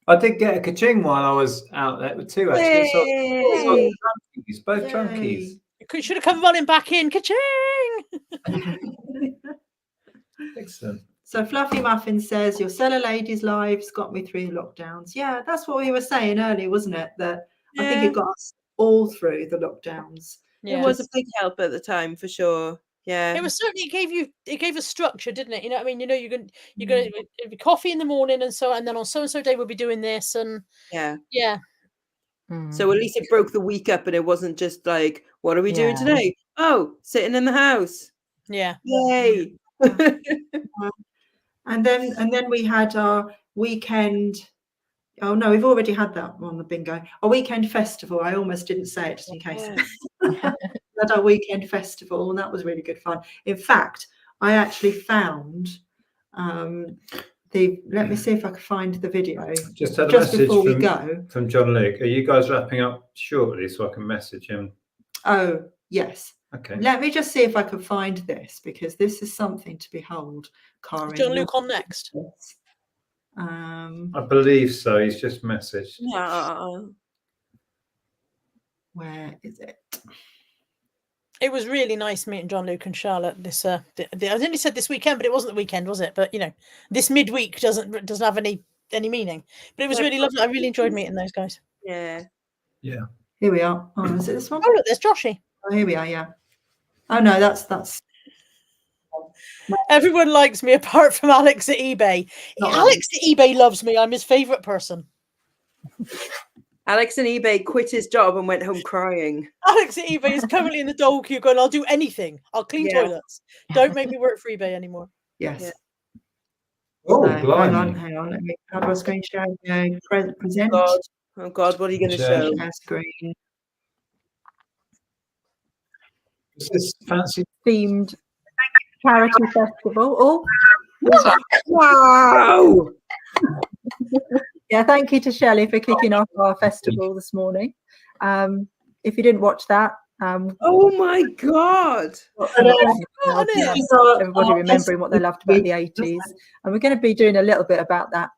I did get a ka-ching while I was out there too. Actually, both drunkies. You should have come running back in. Ka-ching! Excellent. So Fluffy Muffin says your seller ladies' lives got me through lockdowns. Yeah, that's what we were saying earlier, wasn't it? That I think it got us all through the lockdowns. Yeah. It was a big help at the time for sure. Yeah, it was certainly it gave us structure, didn't it? You know what I mean? You know, you're gonna it'd be coffee in the morning and then on so and so day we'll be doing this and yeah. So at least it broke the week up, and it wasn't just like, what are we doing today? Oh, sitting in the house. Yeah. Yay. And then we had our weekend. Oh no, we've already had that on the bingo. Our weekend festival. I almost didn't say it just in case. We had our weekend festival, and that was really good fun. In fact, I actually found let me see if I can find the video. Just had a message before we go from John Luke. Are you guys wrapping up shortly so I can message him? Oh Yes. Okay. Let me just see if I can find this, because this is something to behold. Karen, John Luke on next. I believe so. He's just messaged. Yeah. Where is it? It was really nice meeting John Luke and Charlotte. This I only said this weekend, but it wasn't the weekend, was it? But you know, this midweek doesn't have any meaning. But it was really lovely. I really enjoyed meeting those guys. Yeah. Yeah. Here we are. Oh, is it this one? Oh look, there's Joshy. Oh, here we are. Yeah. Oh no, that's. Everyone likes me apart from Alex at eBay. Alex at eBay loves me. I'm his favourite person. Alex and eBay quit his job and went home crying. Alex at eBay is currently in the dole queue going, I'll do anything. I'll clean toilets. Don't make me work for eBay anymore. Yes. Yeah. Oh, So, blimey. hang on. Let me. How do I screen share? Present. Oh God, what are you going to Share. show? Share screen. Is this fancy? Themed charity festival. Oh, Wow! yeah. Thank you to Shelley for kicking off our festival this morning. If you didn't watch that, Oh my God! everybody remembering what they loved about the 80s, and we're going to be doing a little bit about that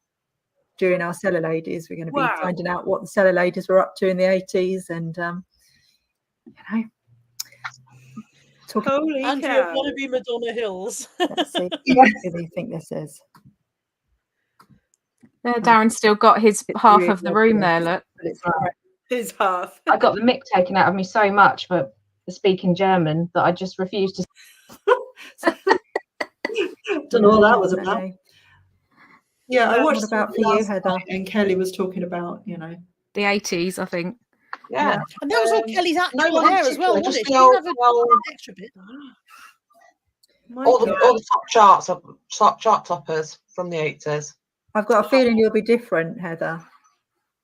during our Seller Ladies. We're going to be finding out what the Seller Ladies were up to in the 80s, and you know. Holy Andrea cow! want to be Madonna Hills. Let's see. Who do you think this is? There, Darren's still got his half of the room there. Look, His half. I got the mic taken out of me so much, but for speaking German, that I just refused to. Don't know what that was about. Yeah, I watched about for you, Heather, and Kelly was talking about, you know, The 80s, I think. Yeah. And that was all Kelly's actual one hair as well, particular, wasn't just it? the She old- didn't have an extra bit. All the top chart toppers from the 80s. I've got a feeling you'll be different, Heather.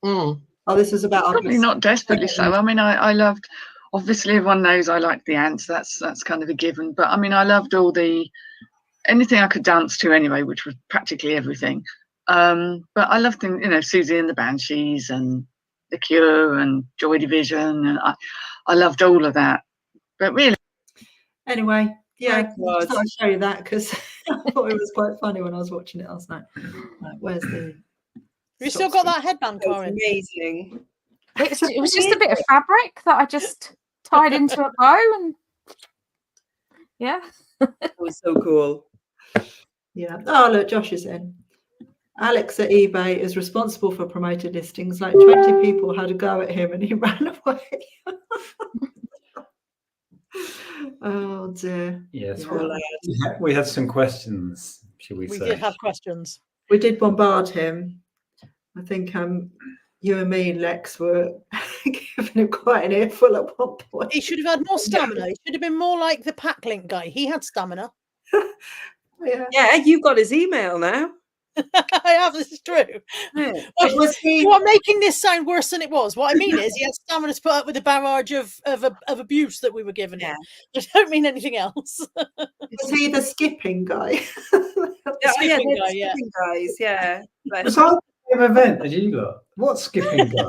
Mm. Oh, this is about Probably not desperately so. I mean, I loved, obviously everyone knows I like the ants, that's kind of a given, but I mean, I loved anything I could dance to anyway, which was practically everything. But I loved things, you know, Susie and the Banshees and The Cure and Joy Division, and I loved all of that. But really, anyway, yeah, I God. thought I'd show you that because I thought it was quite funny when I was watching it last night. Right, where's the? You still got that headband, That was Karen? amazing. It was just a bit of fabric that I just tied into a bow, and yeah. That was so cool. Yeah. Oh, look, Josh is in. Alex at eBay is responsible for promoted listings. Like 20 people had a go at him and he ran away. Oh dear. Yes. Yeah. We had some questions, shall we say? We did have questions. We did bombard him. I think you and me, Lex, were giving him quite an earful at one point. He should have had more stamina. He should have been more like the Packlink guy. He had stamina. Yeah. You've got his email now. I have, this is true. Yeah. You are making this sound worse than it was. What I mean is he had stamina to put up with the barrage of abuse that we were giving him. I don't mean anything else. Is he the skipping guy? Skipping guy, yeah. Skipping guys, yeah. Was that the same event as you lot? What skipping guy?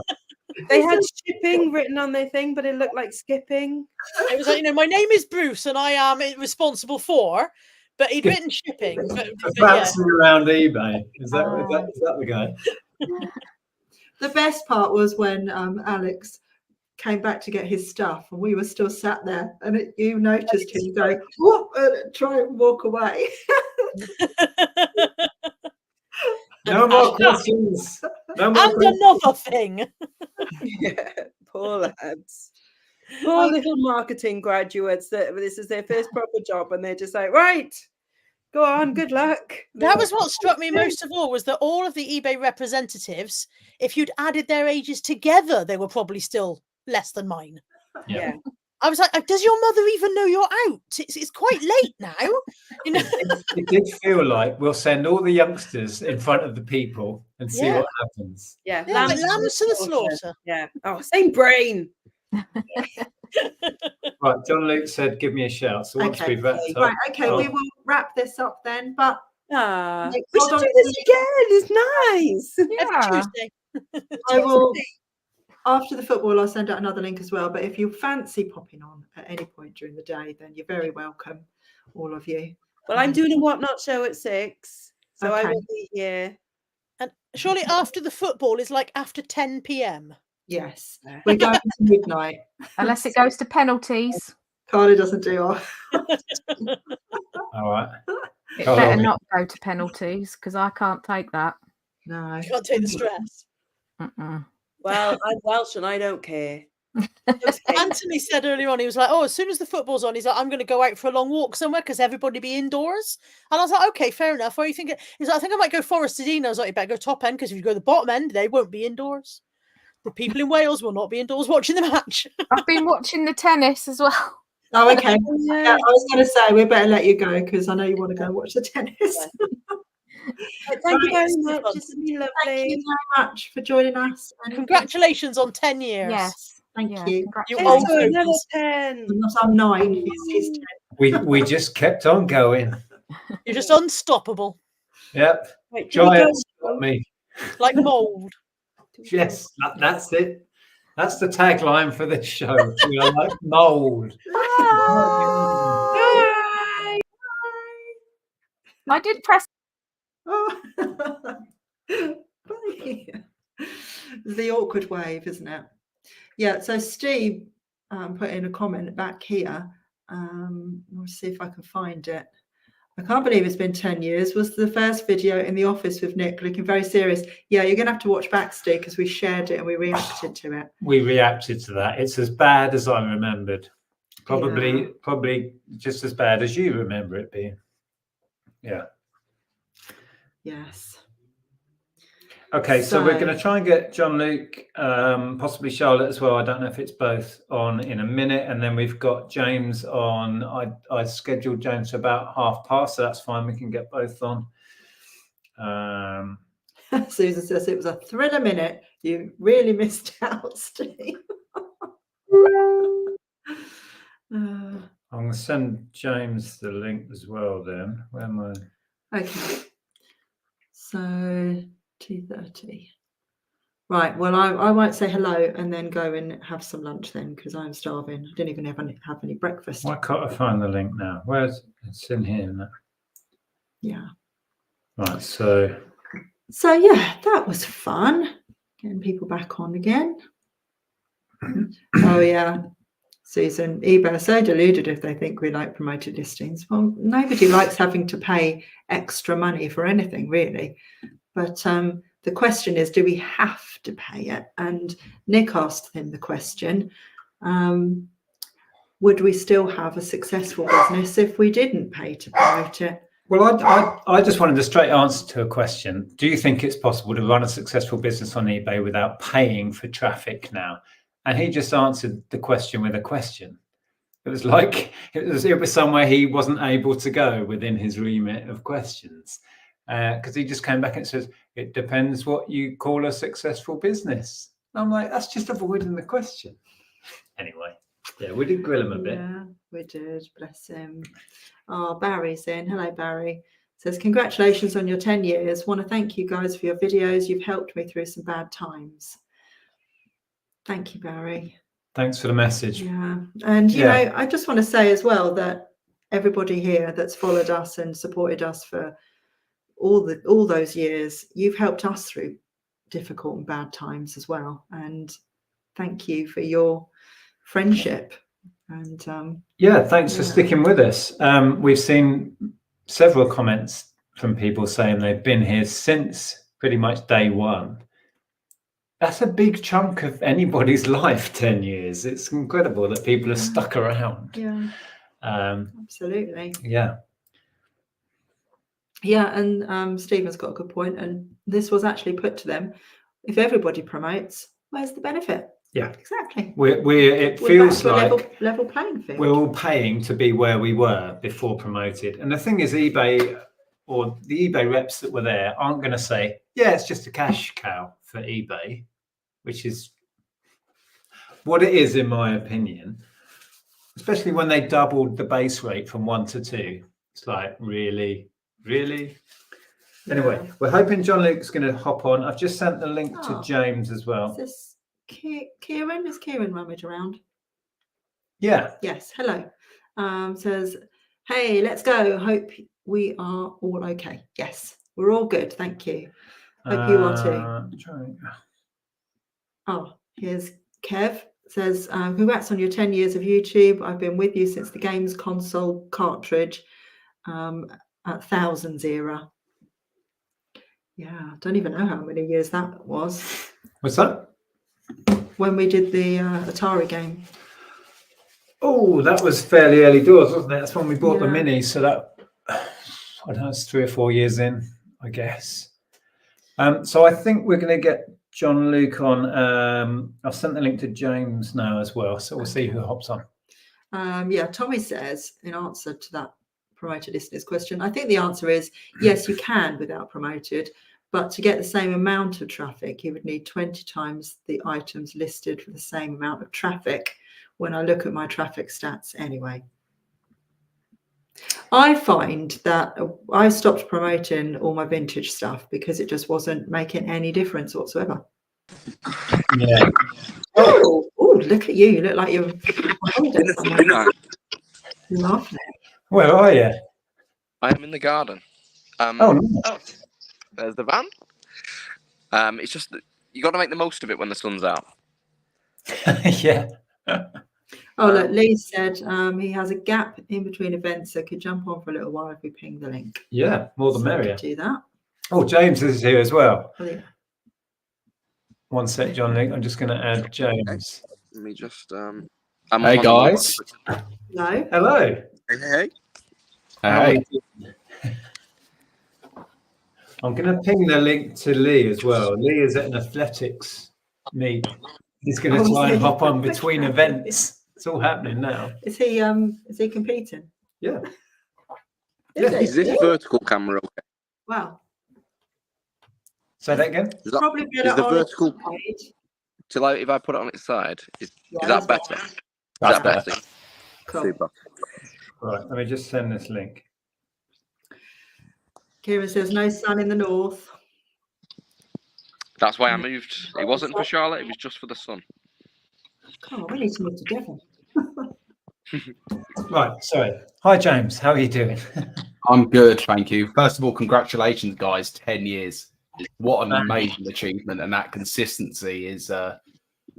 They had shipping written on their thing, but it looked like skipping. It was like, you know, my name is Bruce and I am responsible for, but he'd written shipping. But Bouncing around eBay. Is that the guy? The best part was when Alex came back to get his stuff and we were still sat there and you noticed him going, "What?" Try and walk away. No more questions. No more and questions. another thing. Yeah, poor lads. Poor little marketing graduates that this is their first proper job and they're just like, right, go on, good luck. That was what struck me most of all, was that all of the eBay representatives, if you'd added their ages together, they were probably still less than mine. Yeah. I was like, does your mother even know you're out? It's quite late now. You know, It did feel like we'll send all the youngsters in front of the people and see what happens. Yeah, yeah, but lambs to the slaughter. Yeah. Oh, same brain. Right, John Luke said, "Give me a shout." So once we've wrapped up, Right, okay, we will wrap this up then. But we hold should on do this again. It's nice. Every Tuesday. I will. after the football, I'll send out another link as well. But if you fancy popping on at any point during the day, then you're very welcome, all of you. Well, I'm doing a Whatnot show at 6, so I Okay. will be here. And surely after the football is like after 10 p.m. Yes, we're going to midnight. Unless it goes to penalties. Carly doesn't do off. All right. It better not go to penalties because I can't take that. No. You can't take the stress. Well, I'm Welsh and I don't care. Anthony said earlier on, he was like, oh, as soon as the football's on, he's like, I'm going to go out for a long walk somewhere because everybody be indoors. And I was like, okay, fair enough. What are you thinking? He's like, I think I might go Forest Sedina. I was like, you better go top end because if you go the bottom end, they won't be indoors. The people in Wales will not be indoors watching the match. I've been watching the tennis as well. Oh, okay. Yeah, I was going to say we better let you go because I know you want to go watch the tennis. Thank you very much. It's been lovely. Thank you very much for joining us. And congratulations on 10 years. Yes. Thank you. You Let's old go another focus. 10. I'm 9. He's 10. We just kept on going. You're just unstoppable. Yep. Right, can we Giants go? got me. Like mold. Yes, that's it. That's the tagline for this show. We are like mold. Bye. I did press. Oh. Bye. The awkward wave, isn't it? Yeah, so Steve put in a comment back here. We'll see if I can find it. I can't believe it's been 10 years. Was the first video in the office with Nick looking very serious? Yeah, you're going to have to watch back, Steve, because we shared it and we reacted to it. We reacted to that. It's as bad as I remembered. Probably just as bad as you remember it being. Yeah. Yes. Okay, so we're going to try and get John Luke, possibly Charlotte as well. I don't know if it's both on in a minute. And then we've got James on. I scheduled James for about past, so that's fine. We can get both on. Susan says it was a thriller minute. You really missed out, Steve. I'm going to send James the link as well then. Where am I? Okay. So 2:30. Right. Well, I won't say hello and then go and have some lunch then because I'm starving. I didn't even have any breakfast. Why can't I find the link now? Where's it's in here? Isn't it? Yeah. Right. So yeah, that was fun. Getting people back on again. Oh yeah. Susan, eBay are so deluded if they think we like promoted listings. Well, nobody likes having to pay extra money for anything, really. But the question is, do we have to pay it? And Nick asked him the question, would we still have a successful business if we didn't pay to promote it? Well, I just wanted a straight answer to a question. Do you think it's possible to run a successful business on eBay without paying for traffic now? And he just answered the question with a question. It was like it was somewhere he wasn't able to go within his remit of questions, because he just came back and says it depends what you call a successful business. And I'm like, that's just avoiding the question. Anyway, yeah, we did grill him a bit. Yeah, we did. Bless him. Oh, Barry's in. Hello, Barry. Says congratulations on your 10 years. Want to thank you guys for your videos. You've helped me through some bad times. Thank you, Barry. Thanks for the message. Yeah. And, you know, I just want to say as well that everybody here that's followed us and supported us for all those years, you've helped us through difficult and bad times as well. And thank you for your friendship. And thanks for sticking with us. We've seen several comments from people saying they've been here since pretty much day one. That's a big chunk of anybody's life, 10 years. It's incredible that people have stuck around. Yeah, absolutely. Yeah. Yeah, and Stephen's got a good point. And this was actually put to them. If everybody promotes, where's the benefit? Yeah, exactly. It feels like level playing field. We're all paying to be where we were before promoted. And the thing is, eBay or the eBay reps that were there aren't going to say, yeah, it's just a cash cow for eBay, which is what it is, in my opinion, especially when they doubled the base rate from 1 to 2. It's like, really? Anyway, we're hoping John Luke's going to hop on. I've just sent the link to James as well. Is this Kieran? Is Kieran rummage around? Yeah. Yes. Hello. Says, hey, let's go. Hope we are all okay. Yes, we're all good. Thank you. Hope you are too. Oh, here's Kev. Says, congrats on your 10 years of YouTube. I've been with you since the games console cartridge at Thousands era. Yeah, I don't even know how many years that was. What's that? When we did the Atari game. Oh, that was fairly early doors, wasn't it? That's when we bought the Mini. So that, I don't know, it's 3 or 4 years in, I guess. So I think we're going to get John Luke on. I've sent the link to James now as well. So we'll see who hops on. Yeah, Tommy says, in answer to that promoted listeners question, I think the answer is yes, you can without promoted, but to get the same amount of traffic, you would need 20 times the items listed for the same amount of traffic when I look at my traffic stats anyway. I find that I stopped promoting all my vintage stuff because it just wasn't making any difference whatsoever. Yeah. Oh, look at you. You look like you're laughing. Where are you? I am in the garden. Nice. There's the van. It's just that you got to make the most of it when the sun's out. Yeah. Oh, look, Lee said he has a gap in between events, so could jump on for a little while if we ping the link. Yeah, more the merrier. Do that. Oh, James is here as well. Oh, yeah. One sec, John Luke. I'm just going to add James. Let me just. Hey guys. Hello. Hello. Hey. Hey. I'm going to ping the link to Lee as well. Lee is at an athletics meet. He's going to try and hop on between events. It's all happening now. Is he competing? Yeah. Is this vertical camera okay? Wow. Say that again. Is the vertical? If I put it on its side, is that better? That's better. Cool. Super. Right. Let me just send this link. Kieran says no sun in the north. That's why I moved. It wasn't for Charlotte. It was just for the sun. Oh, we need to move together. Right. Sorry. Hi, James. How are you doing? I'm good, thank you. First of all, congratulations, guys. 10 years. What an amazing achievement, and that consistency is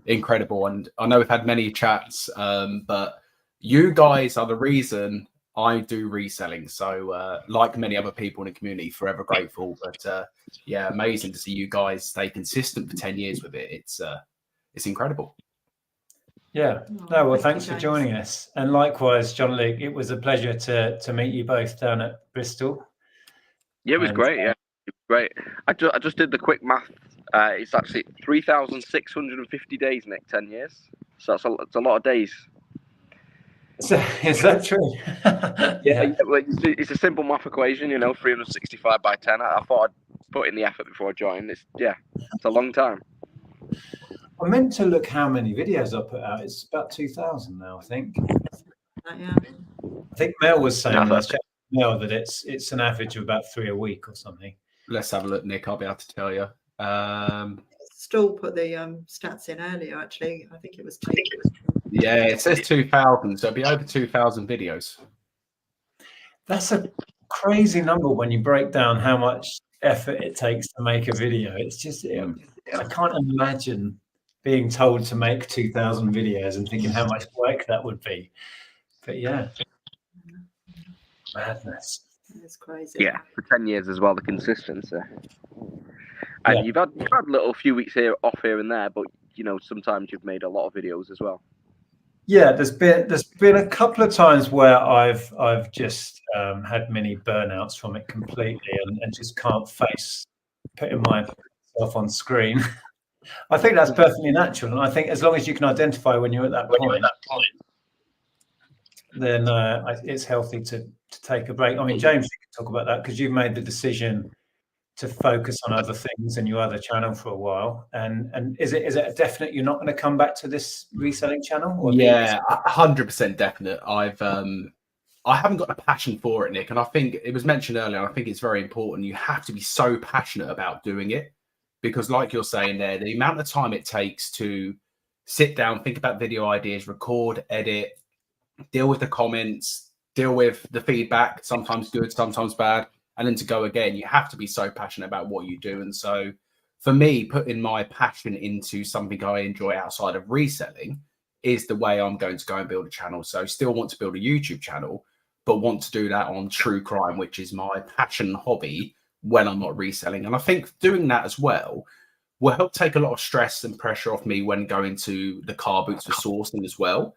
incredible. And I know we've had many chats, but you guys are the reason I do reselling. So like many other people in the community, forever grateful. But yeah, amazing to see you guys stay consistent for 10 years with it. It's incredible. Yeah. No, well, thanks for joining us. And likewise, John Luke, it was a pleasure to meet you both down at Bristol. Yeah, it was great. Yeah, it was great. I just did the quick math. It's actually 3,650 days, Nick. 10 years. So that's a lot of days. Is that true? Yeah. Well, it's a simple math equation, 365 by 10. I thought I'd put in the effort before I joined. It's a long time. I meant to look how many videos I put out. It's about 2,000 now, I think. Yeah. I think Mel was saying last chat Mel that it's an average of about 3 a week or something. Let's have a look, Nick. I'll be able to tell you. Stoll put the stats in earlier, actually. I think it was 2. Yeah, it says 2,000, so it'll be over 2,000 videos. That's a crazy number when you break down how much effort it takes to make a video. It's just, I can't imagine being told to make 2,000 videos and thinking how much work that would be. But yeah, madness. It's crazy. Yeah, for 10 years as well, the consistency. And you've had little few weeks off here and there, but sometimes you've made a lot of videos as well. Yeah, there's been a couple of times where I've just had many burnouts from it completely and just can't face putting myself on screen. I think that's perfectly natural, and I think as long as you can identify when you're at that point, then it's healthy to take a break. I mean, James, you can talk about that because you've made the decision to focus on other things in your other channel for a while. And is it a definite you're not going to come back to this reselling channel? Or yeah, 100% definite. I haven't got a passion for it, Nick, and I think it was mentioned earlier. I think it's very important. You have to be so passionate about doing it because like you're saying there, the amount of time it takes to sit down, think about video ideas, record, edit, deal with the comments, deal with the feedback, sometimes good, sometimes bad, and then to go again, you have to be so passionate about what you do. And so for me, putting my passion into something I enjoy outside of reselling is the way I'm going to go and build a channel. So still want to build a YouTube channel, but want to do that on true crime, which is my passion and hobby when I'm not reselling. And I think doing that as well will help take a lot of stress and pressure off me when going to the car boots for sourcing as well,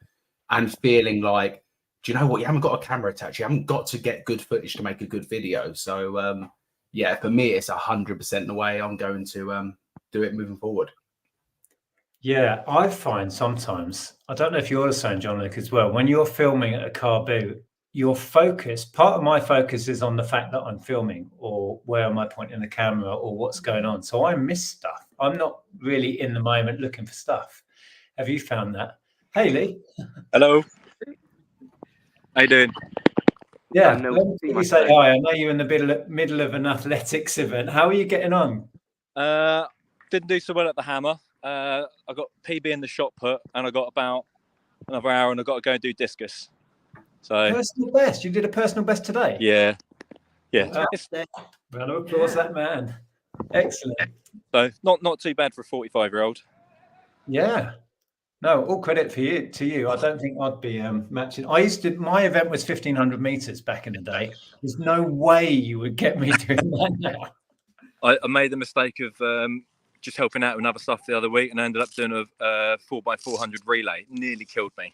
and feeling like, do you know what? You haven't got a camera attached. You haven't got to get good footage to make a good video. So yeah, for me, it's 100% the way I'm going to do it moving forward. Yeah, I find sometimes, I don't know if you're the same, John Luke, as well, when you're filming at a car boot, your focus, part of my focus is on the fact that I'm filming, or where am I pointing the camera, or what's going on. So I miss stuff. I'm not really in the moment looking for stuff. Have you found that? Hey, Lee. Hello. How you doing? Yeah, let me say hi. I know you're in the middle of an athletics event. How are you getting on? Didn't do so well at the hammer. I got PB in the shot put, and I got about another hour, and I got to go and do discus. So personal best. You did a personal best today. Yeah. Round of applause, that man. Excellent. So not too bad for a 45-year-old. Yeah. No, all credit to you. I don't think I'd be matching. My event was 1,500 meters back in the day. There's no way you would get me doing that now. I made the mistake of just helping out with other stuff the other week, and I ended up doing a 4x400 relay. Nearly killed me.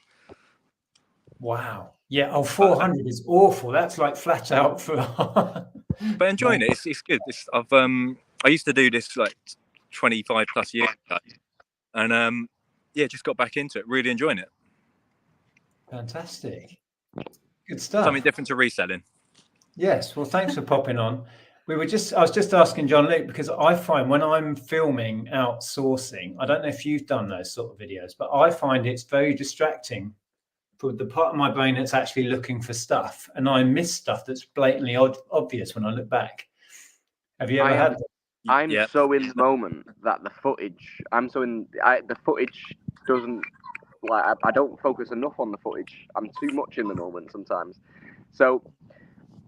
Wow. Yeah. 400 is awful. That's like flat out for. But enjoying it. It's good. I used to do this like 25 plus years ago, and yeah, just got back into it. Really enjoying it. Fantastic. Good stuff. Something different to reselling. Yes. Well, thanks for popping on. I was just asking John Luke, because I find when I'm filming outsourcing, I don't know if you've done those sort of videos, but I find it's very distracting for the part of my brain that's actually looking for stuff, and I miss stuff that's blatantly obvious when I look back. Have you ever had that? I'm so in the moment that the footage doesn't, like, I don't focus enough on the footage. I'm too much in the moment sometimes. So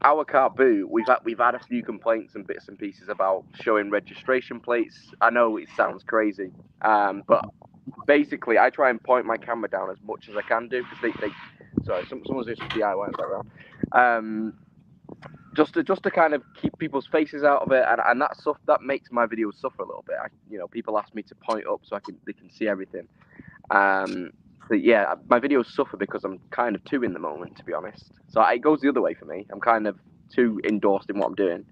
our car boot, we've had a few complaints and bits and pieces about showing registration plates. I know it sounds crazy, but basically I try and point my camera down as much as I can do, because someone's doing some DIY in the background. Just to kind of keep people's faces out of it, and that stuff that makes my videos suffer a little bit. People ask me to point up so they can see everything. But yeah, my videos suffer because I'm kind of too in the moment, to be honest. So it goes the other way for me. I'm kind of too endorsed in what I'm doing.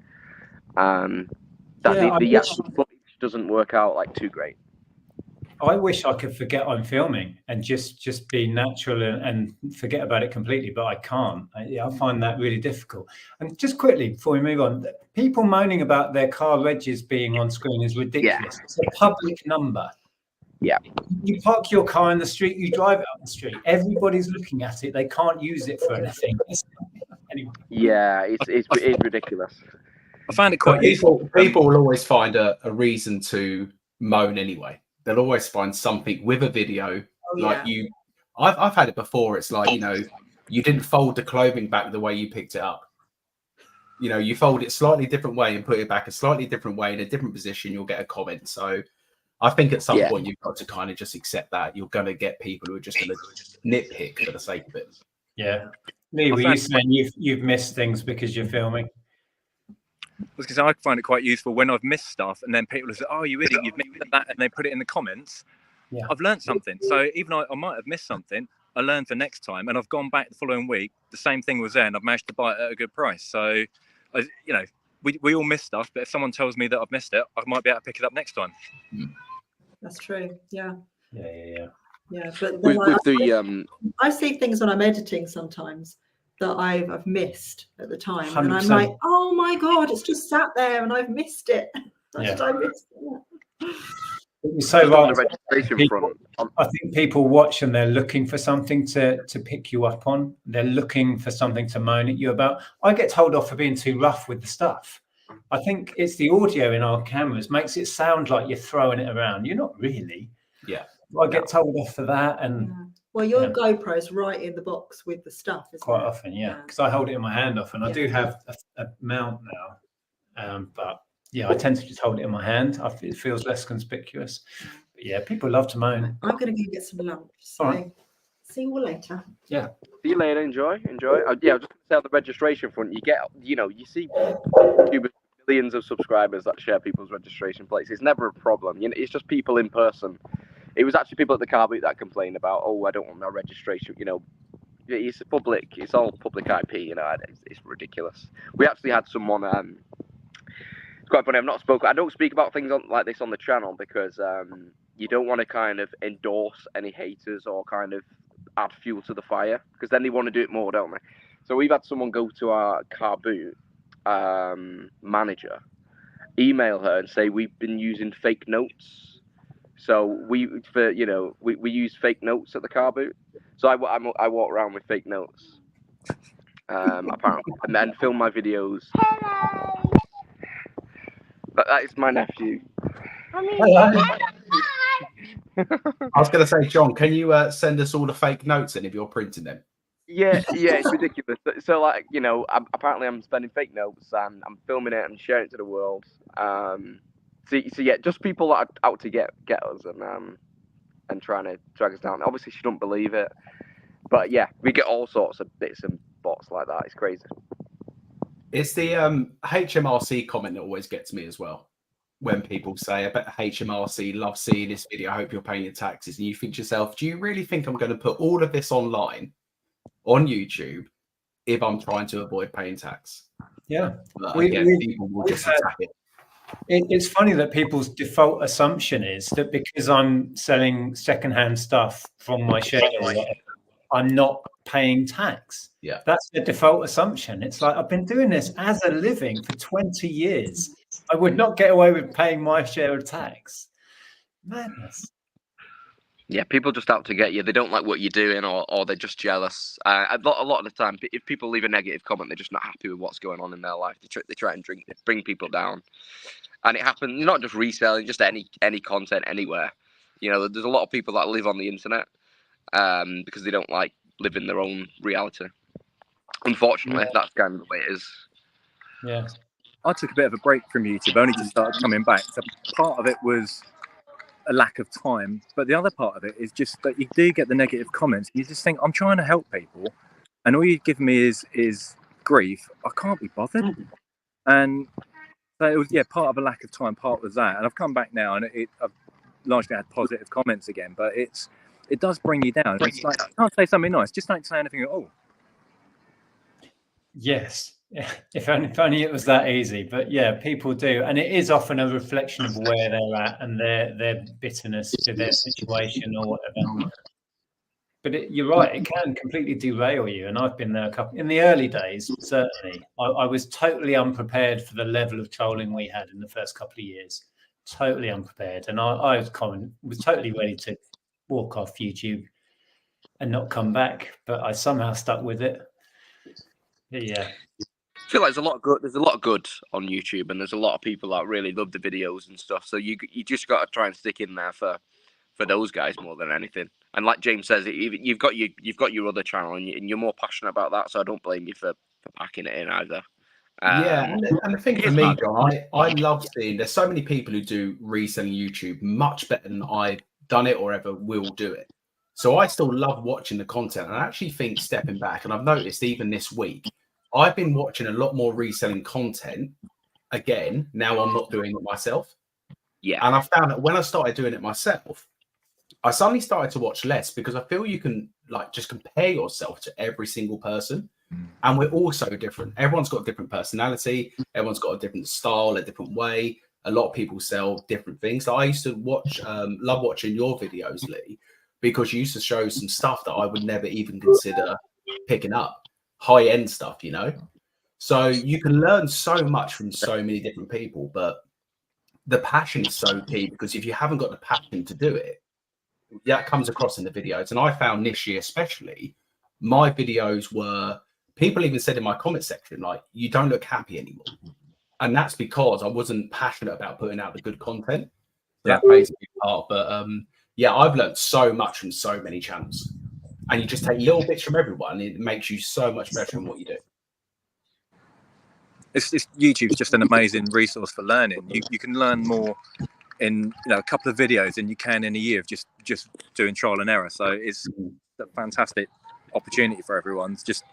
The actual footage doesn't work out like too great. I wish I could forget I'm filming and just be natural and forget about it completely, but I can't. I find that really difficult. And just quickly, before we move on, people moaning about their car regs being on screen is ridiculous. Yeah. It's a public number. Yeah. You park your car in the street, you drive it up the street. Everybody's looking at it. They can't use it for anything. Anyway. Yeah, it's ridiculous. I find it quite useful. People will always find a reason to moan anyway. They'll always find something with a video. I've had it before. It's like, you didn't fold the clothing back the way you picked it up. You fold it slightly different way and put it back a slightly different way in a different position, you'll get a comment. So I think at some point you've got to kind of just accept that you're going to get people who are just going to nitpick for the sake of it. Yeah. Lee, were you saying you've missed things because you're filming? Because I find it quite useful when I've missed stuff, and then people say, "Oh, you idiot, you've missed that," and they put it in the comments. Yeah. I've learned something. So even though I might have missed something, I learned for next time, and I've gone back the following week. The same thing was there, and I've managed to buy it at a good price. So, we all miss stuff, but if someone tells me that I've missed it, I might be able to pick it up next time. That's true. Yeah. Yeah. But I see things when I'm editing sometimes that I've missed at the time, 100%. And I'm like, oh my god, it's just sat there and I've missed it. I missed it. You're so right. I think people watch and they're looking for something to pick you up on. They're looking for something to moan at you about. I get told off for being too rough with the stuff. I think it's the audio in our cameras makes it sound like you're throwing it around. You're not really. Yeah. I get told off for that, and well, your GoPro's right in the box with the stuff, isn't quite it? often, because I hold it in my hand often. I do have a mount now, but yeah, I tend to just hold it in my hand. It feels less conspicuous. But yeah, people love to moan. I'm going to go get some lunch. So all right. See you all later. Yeah. See you later. Enjoy. Yeah, I was just going to say on the registration front, you see YouTubers, millions of subscribers that share people's registration plates. It's never a problem. It's just people in person. It was actually people at the car boot that complained about, I don't want my registration. It's public. It's all public IP. It's ridiculous. We actually had someone. It's quite funny. I don't speak about things like this on the channel because you don't want to kind of endorse any haters or kind of add fuel to the fire, because then they want to do it more, don't they? So we've had someone go to our car boot manager, email her and say we've been using fake notes. So we use fake notes at the car boot. So I walk around with fake notes, apparently, and then film my videos. That is my nephew. I was going to say, John, can you send us all the fake notes in if you're printing them? Yeah, it's ridiculous. So apparently I'm spending fake notes and I'm filming it and sharing it to the world. So yeah, just people that are out to get us and trying to drag us down. Obviously, she don't believe it, but yeah, we get all sorts of bits and bots like that. It's crazy. It's the HMRC comment that always gets me as well. When people say, I bet HMRC love seeing this video, I hope you're paying your taxes. And you think to yourself, do you really think I'm going to put all of this online on YouTube if I'm trying to avoid paying tax? Yeah. People will just attack it. It's funny that people's default assumption is that because I'm selling secondhand stuff from my share, I'm not paying tax. Yeah. That's the default assumption. It's like, I've been doing this as a living for 20 years. I would not get away with paying my share of tax. Madness. Yeah, people just out to get you. They don't like what you're doing, or they're just jealous. A lot of the time, if people leave a negative comment, they're just not happy with what's going on in their life. They try and bring people down, and it happens not just reselling, just any content anywhere. There's a lot of people that live on the internet because they don't like living their own reality. Unfortunately, that's kind of the way it is. Yeah. I took a bit of a break from YouTube only to start coming back. So part of it was a lack of time, but the other part of it is just that you do get the negative comments. You just think, I'm trying to help people, and all you give me is grief. I can't be bothered. And so it was, part of a lack of time. Part was that, and I've come back now, and I've largely had positive comments again. But it does bring you down. It's like, I can't say something nice. Just don't say anything at all. Yes. If only it was that easy. But yeah, people do, and it is often a reflection of where they're at and their bitterness to their situation or whatever. But you're right, it can completely derail you. And I've been there in the early days. Certainly, I was totally unprepared for the level of trolling we had in the first couple of years. Totally unprepared, and I was totally ready to walk off YouTube and not come back. But I somehow stuck with it. Yeah. I feel like there's a lot of good on YouTube, and there's a lot of people that really love the videos and stuff. So you just got to try and stick in there for those guys more than anything. And like James says, you've got your other channel, and you're more passionate about that. So I don't blame you for packing it in either. And the thing for me, John, I love seeing there's so many people who do reselling YouTube much better than I've done it or ever will do it. So I still love watching the content, and I actually think stepping back, and I've noticed even this week, I've been watching a lot more reselling content again. Now I'm not doing it myself. Yeah. And I found that when I started doing it myself, I suddenly started to watch less because I feel you can just compare yourself to every single person. And we're all so different. Everyone's got a different personality. Everyone's got a different style, a different way. A lot of people sell different things. So I used to love watching your videos, Lee, because you used to show some stuff that I would never even consider picking up. High-end stuff, so you can learn so much from so many different people, but the passion is so key, because if you haven't got the passion to do it, that comes across in the videos. And I found this year especially, my videos were, people even said in my comment section, like, you don't look happy anymore. And that's because I wasn't passionate about putting out the good content. So that plays a big part. But yeah, I've learned so much from so many channels. And you just take little bits from everyone. It makes you so much better in what you do. YouTube's just an amazing resource for learning. You can learn more in a couple of videos than you can in a year of just doing trial and error. So it's a fantastic opportunity for everyone. It's just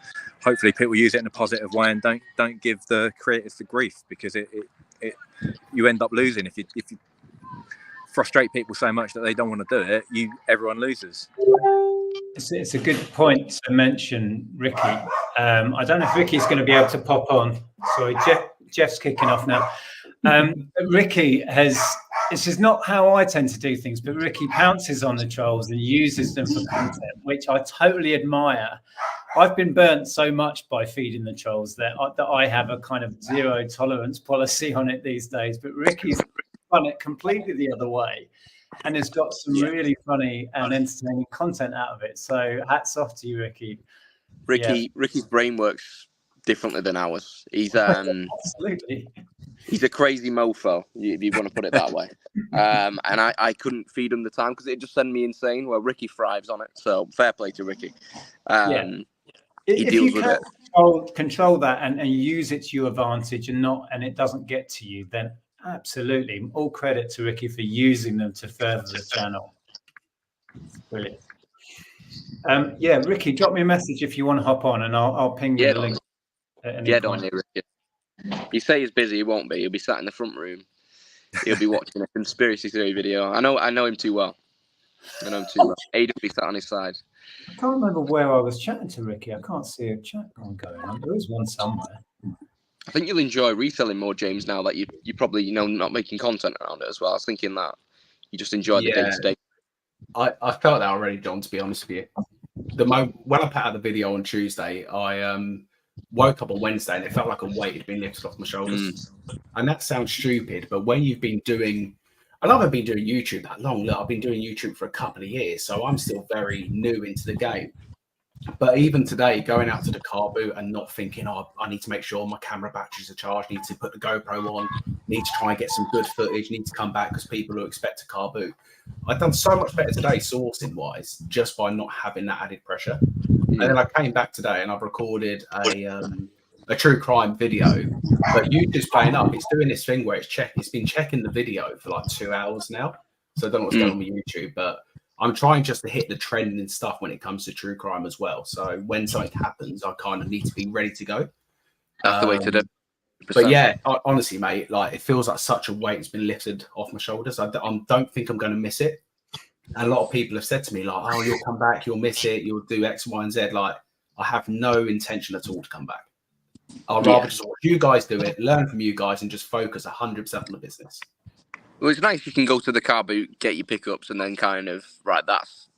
hopefully people use it in a positive way and don't give the creators the grief, because you end up losing if you frustrate people so much that they don't want to do it. Everyone loses. It's a good point to mention, Ricky. I don't know if Ricky's going to be able to pop on. Sorry, Jeff's kicking off now. Ricky this is not how I tend to do things, but Ricky pounces on the trolls and uses them for content, which I totally admire. I've been burnt so much by feeding the trolls that I have a kind of zero tolerance policy on it these days, but Ricky's run it completely the other way and has got some really funny and entertaining content out of it. So hats off to you, Ricky. Ricky's brain works differently than ours. He's absolutely. He's a crazy mofo, if you want to put it that way. And I couldn't feed him the time because it just sent me insane. Well, Ricky thrives on it, so fair play to Ricky. He deals with it. Control that and use it to your advantage and it doesn't get to you, then absolutely all credit to Ricky for using them to further the channel. Brilliant. Ricky, drop me a message if you want to hop on and I'll ping you the link. Don't worry, Ricky. You say he's busy, he won't be. He'll be sat in the front room. He'll be watching a conspiracy theory video. I know him too well. Aidan will be sat on his side. I can't remember where I was chatting to Ricky. I can't see a chat going on. There is one somewhere. I think you'll enjoy reselling more, James, now that you probably not making content around it as well. I was thinking that you just enjoy the day-to-day. I felt that already, John, to be honest with you. When I put out the video on Tuesday, I woke up on Wednesday and it felt like a weight had been lifted off my shoulders. And that sounds stupid, but when you've been doing, and I haven't been doing YouTube that long. Look, I've been doing YouTube for a couple of years, so I'm still very new into the game. But even today, going out to the car boot and not thinking, I need to make sure my camera batteries are charged, need to put the GoPro on, need to try and get some good footage, need to come back because people will expect a car boot. I've done so much better today, sourcing wise, just by not having that added pressure. And then I came back today and I've recorded a true crime video, but YouTube's playing up. It's doing this thing where it's been checking the video for like 2 hours now. So I don't know what's going on with YouTube, but I'm trying just to hit the trend and stuff when it comes to true crime as well. So when something happens, I kind of need to be ready to go. That's the way to do it. But yeah, honestly, mate, like it feels like such a weight has been lifted off my shoulders. I don't think I'm going to miss it. And a lot of people have said to me, like, oh, you'll come back, you'll miss it, you'll do X, Y, and Z. Like, I have no intention at all to come back. I'll rather just watch you guys do it, learn from you guys, and just focus 100% on the business. Well, it's nice you can go to the car boot, get your pickups, and then kind of that's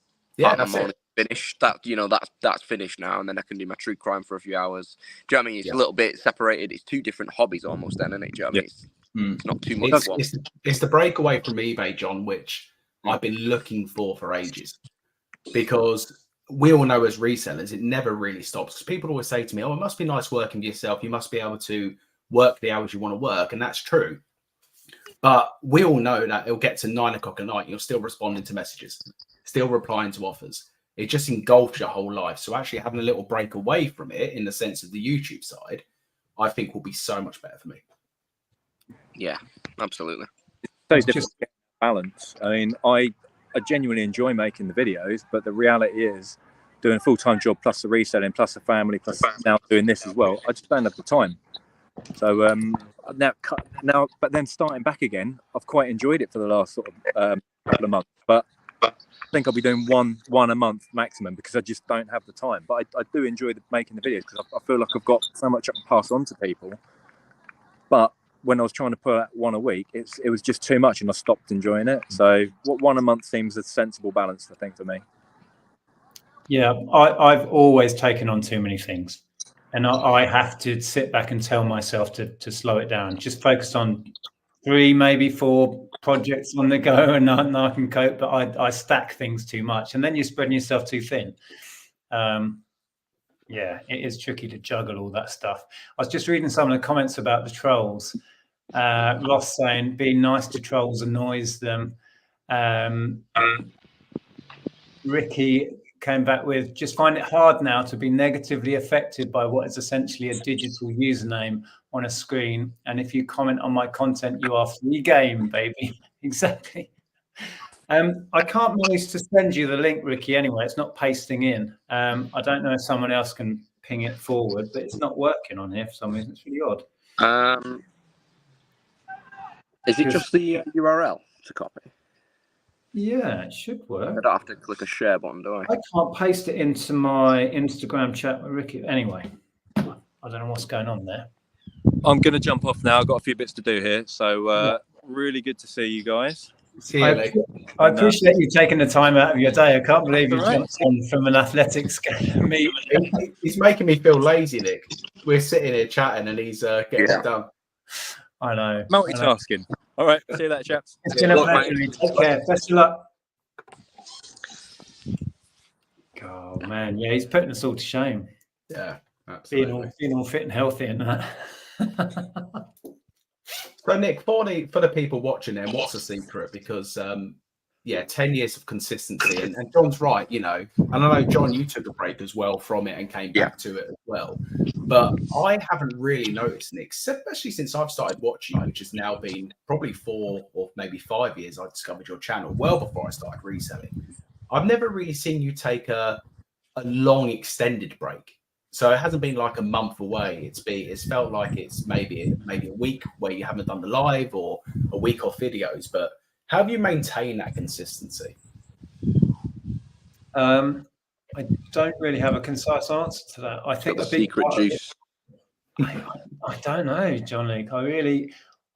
finished. That's finished now, and then I can do my true crime for a few hours. Do you know what I mean? It's a little bit separated. It's two different hobbies almost, then, isn't it? Do you know what I mean? It's not too much. It's the breakaway from eBay, John, which I've been looking for ages, because we all know as resellers, it never really stops. Because people always say to me, "Oh, it must be nice working for yourself. You must be able to work the hours you want to work," and that's true. But we all know that it'll get to 9 o'clock at night, and you're still responding to messages, still replying to offers. It just engulfs your whole life. So actually having a little break away from it in the sense of the YouTube side, I think will be so much better for me. Yeah, absolutely. So just balance. I mean, I genuinely enjoy making the videos, but the reality is doing a full-time job plus the reselling plus the family plus now doing this as well, I just don't have the time. So now, but then starting back again, I've quite enjoyed it for the last sort of couple of months. But I think I'll be doing one a month maximum because I just don't have the time. But I do enjoy making the videos because I feel like I've got so much I can pass on to people. But when I was trying to put out one a week, it was just too much, and I stopped enjoying it. So one a month seems a sensible balance, I think, for me. Yeah, I've always taken on too many things. And I have to sit back and tell myself to slow it down. Just focus on 3, maybe 4 projects on the go, and I can cope. But I stack things too much, and then you're spreading yourself too thin. Yeah, it is tricky to juggle all that stuff. I was just reading some of the comments about the trolls. Ross saying, be nice to trolls, annoys them. Ricky came back with, just find it hard now to be negatively affected by what is essentially a digital username on a screen. And if you comment on my content, you are free game, baby. Exactly. I can't manage to send you the link, Ricky, anyway. It's not pasting in. I don't know if someone else can ping it forward, but it's not working on here for some reason. It's really odd. Is it just the URL to copy? Yeah, it should work. I don't have to click a share button, do I? I can't paste it into my Instagram chat with Ricky. Anyway, I don't know what's going on there. I'm going to jump off now. I've got a few bits to do here. So really good to see you guys. See you later. I appreciate you taking the time out of your day. I can't believe you jumped on from an athletics meet. He's making me feel lazy, Nick. We're sitting here chatting and he's getting it done. I know. Multitasking. All right. See you later, chaps. It's been a pleasure. Take care. Best of luck. Oh, man. Yeah, he's putting us all to shame. Yeah, absolutely. Being all fit and healthy and that. So, Nick, for the people watching there, what's the secret? Because, 10 years of consistency. And John's right, and I know, John, you took a break as well from it and came back to it as well. But I haven't really noticed, Nick, especially since I've started watching, which has now been probably 4 or maybe 5 years I discovered your channel, well before I started reselling. I've never really seen you take a long extended break. So it hasn't been like a month away. It's felt like it's maybe a week where you haven't done the live or a week off videos. But how have you maintained that consistency? I don't really have a concise answer to that. I think the secret juice. I don't know, John Luke.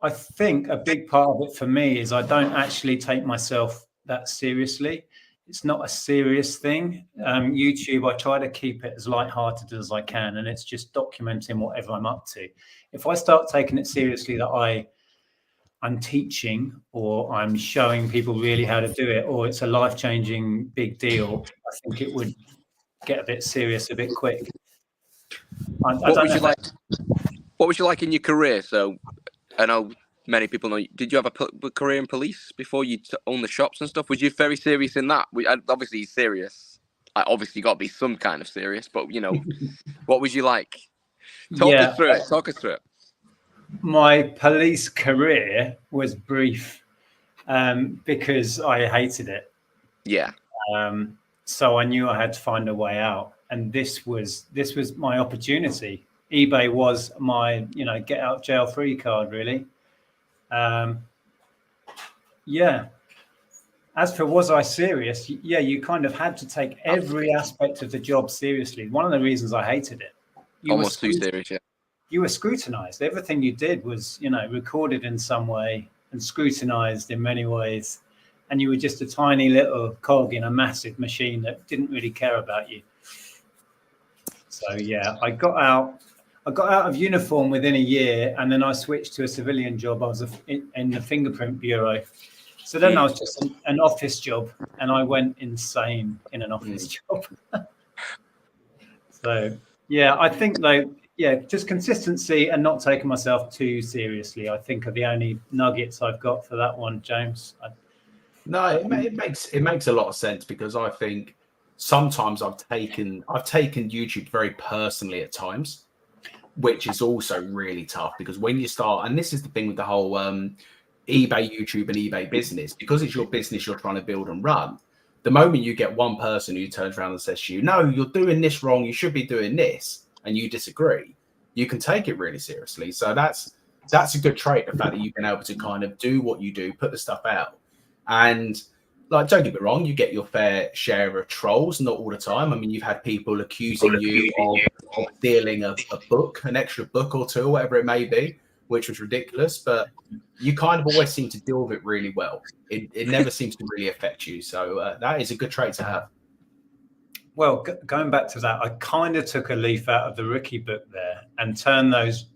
I think a big part of it for me is I don't actually take myself that seriously. It's not a serious thing. YouTube, I try to keep it as lighthearted as I can, and it's just documenting whatever I'm up to. If I start taking it seriously that I'm teaching or I'm showing people really how to do it, or it's a life-changing big deal, I think it would get a bit serious a bit quick. What was you like in your career? So I know many people know. Did you have a career in police before you owned the shops and stuff? Was you very serious in that? Obviously serious. Obviously, you got to be some kind of serious. But what was you like? Talk us through it. My police career was brief because I hated it. Yeah. So I knew I had to find a way out, and this was my opportunity. eBay was my get out jail free card, really. As for was I serious? Yeah, you kind of had to take every aspect of the job seriously. One of the reasons I hated it. Almost too serious, yeah. You were scrutinized. Everything you did was, recorded in some way and scrutinized in many ways. And you were just a tiny little cog in a massive machine that didn't really care about you. So, yeah, I got out of uniform within a year, and then I switched to a civilian job. I was in the fingerprint bureau. So then I was just an office job, and I went insane in an office job. So, yeah, I think, just consistency and not taking myself too seriously, I think, are the only nuggets I've got for that one, James. No, it makes a lot of sense, because I think sometimes I've taken YouTube very personally at times, which is also really tough, because when you start, and this is the thing with the whole eBay YouTube and eBay business, because it's your business you're trying to build and run, the moment you get one person who turns around and says to you, no, you're doing this wrong, you should be doing this, and you disagree, you can take it really seriously. So that's a good trait, the fact that you've been able to kind of do what you do, put the stuff out. And don't get me wrong, you get your fair share of trolls, not all the time. I mean, you've had people accusing you of stealing a book, an extra book or two, whatever it may be, which was ridiculous. But you kind of always seem to deal with it really well. It never seems to really affect you. So that is a good trait to have. Well, going back to that, I kind of took a leaf out of the Ricky book there and turned those,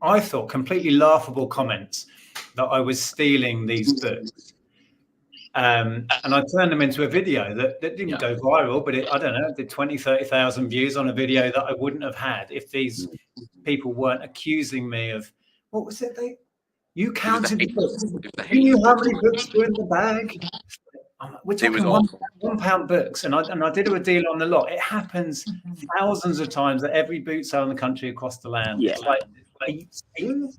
I thought, completely laughable comments that I was stealing these books. And I turned them into a video that didn't go viral, but it did 20, 30,000 views on a video that I wouldn't have had if these people weren't accusing me of, what was it? You counted the books. You knew how many books were in the bag. We're talking £1 books, and I did a deal on the lot. It happens thousands of times at every boot sale in the country across the land. Yeah. It's like, are you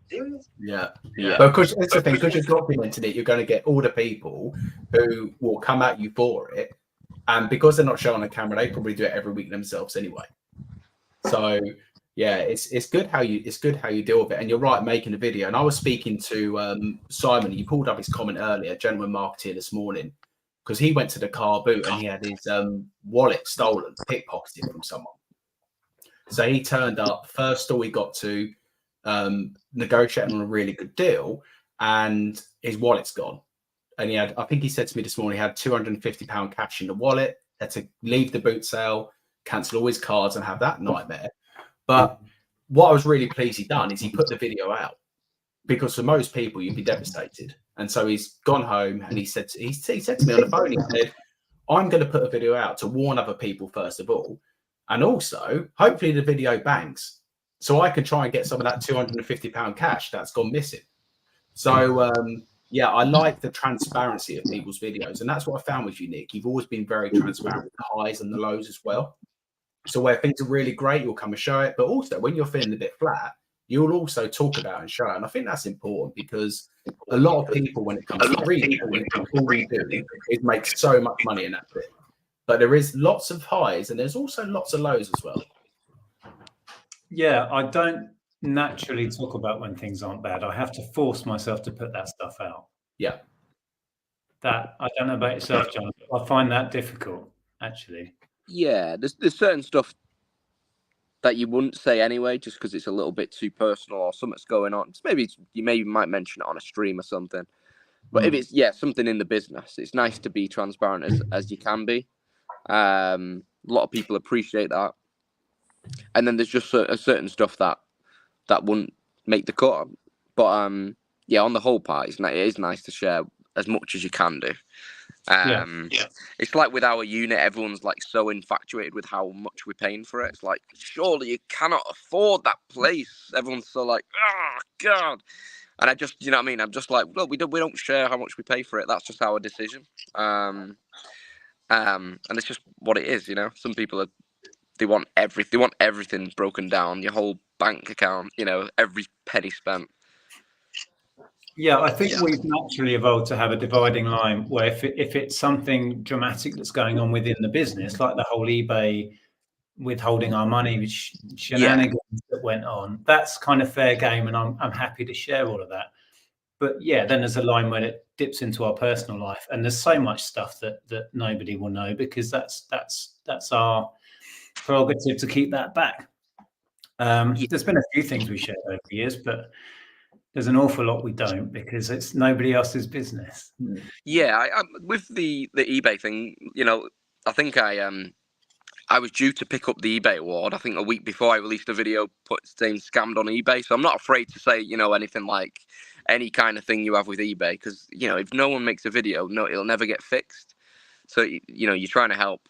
serious? Yeah. But because it's the thing, because you're documenting it, you're going to get all the people who will come at you for it, and because they're not showing on camera, they probably do it every week themselves anyway. So yeah, it's good how you deal with it. And you're right, making a video. And I was speaking to Simon. You pulled up his comment earlier, gentleman marketer, this morning, because he went to the car boot and he had his wallet stolen, pickpocketed from someone. So he turned up. First store he got to, negotiating on a really good deal, and his wallet's gone. And he had, I think he said to me this morning, he had £250 cash in the wallet, had to leave the boot sale, cancel all his cards and have that nightmare. But what I was really pleased he done is he put the video out, because for most people you'd be devastated. And so he's gone home and he said to me on the phone, he said, I'm going to put a video out to warn other people first of all, and also hopefully the video bangs, so I can try and get some of that £250 cash that's gone missing. So yeah, I like the transparency of people's videos, and that's what I found with you, Nick. You've always been very transparent with the highs and the lows as well. So where things are really great, you'll come and show it, but also when you're feeling a bit flat, you'll also talk about and show it. And I think that's important, because a lot of people, when it comes to reselling, all we do is make so much money in that bit. But there is lots of highs and there's also lots of lows as well. Yeah, I don't naturally talk about when things aren't bad. I have to force myself to put that stuff out. Yeah. That, I don't know about yourself, John. I find that difficult, actually. Yeah, there's certain stuff that you wouldn't say anyway, just because it's a little bit too personal or something's going on. Maybe you might mention it on a stream or something. But if it's something in the business, it's nice to be transparent as you can be. A lot of people appreciate that. And then there's just a certain stuff that wouldn't make the cut. But yeah, on the whole part, it is nice to share as much as you can do. It's like with our unit, everyone's like so infatuated with how much we're paying for it. It's like, surely you cannot afford that place. Everyone's so like, oh God. And I just, you know what I mean? I'm just like, well, we don't share how much we pay for it. That's just our decision. And it's just what it is, you know. Some people they want everything broken down, your whole bank account, you know, every penny spent. Yeah, I think we've naturally evolved to have a dividing line where if it's something dramatic that's going on within the business, like the whole eBay withholding our money shenanigans that went on, that's kind of fair game, and I'm happy to share all of that. But yeah, then there's a line where it dips into our personal life, and there's so much stuff that nobody will know, because that's our prerogative to keep that back. There's been a few things we shared over the years, but there's an awful lot we don't, because it's nobody else's business. Yeah, I with the eBay thing, you know, I think I was due to pick up the eBay award. I think a week before I released a video saying scammed on eBay. So I'm not afraid to say, you know, anything like any kind of thing you have with eBay, because, you know, if no one makes a video, it'll never get fixed. So, you know, you're trying to help,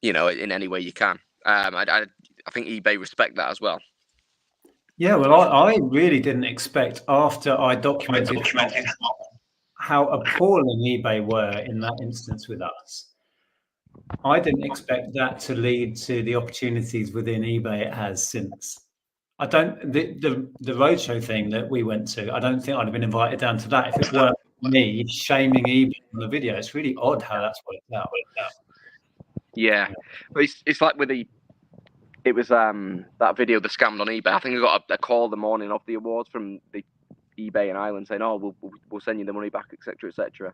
you know, in any way you can. I think eBay respect that as well. Yeah, well, I really didn't expect, after I documented how appalling eBay were in that instance with us, I didn't expect that to lead to the opportunities within eBay it has since. I don't, the roadshow thing that we went to, I don't think I'd have been invited down to that if it weren't me shaming eBay on the video. It's really odd how that's worked out. Yeah, but it's like with it was that video, the scammed on eBay. I think I got a call the morning of the awards from the eBay in Ireland saying, "Oh, we'll send you the money back, etc., etc."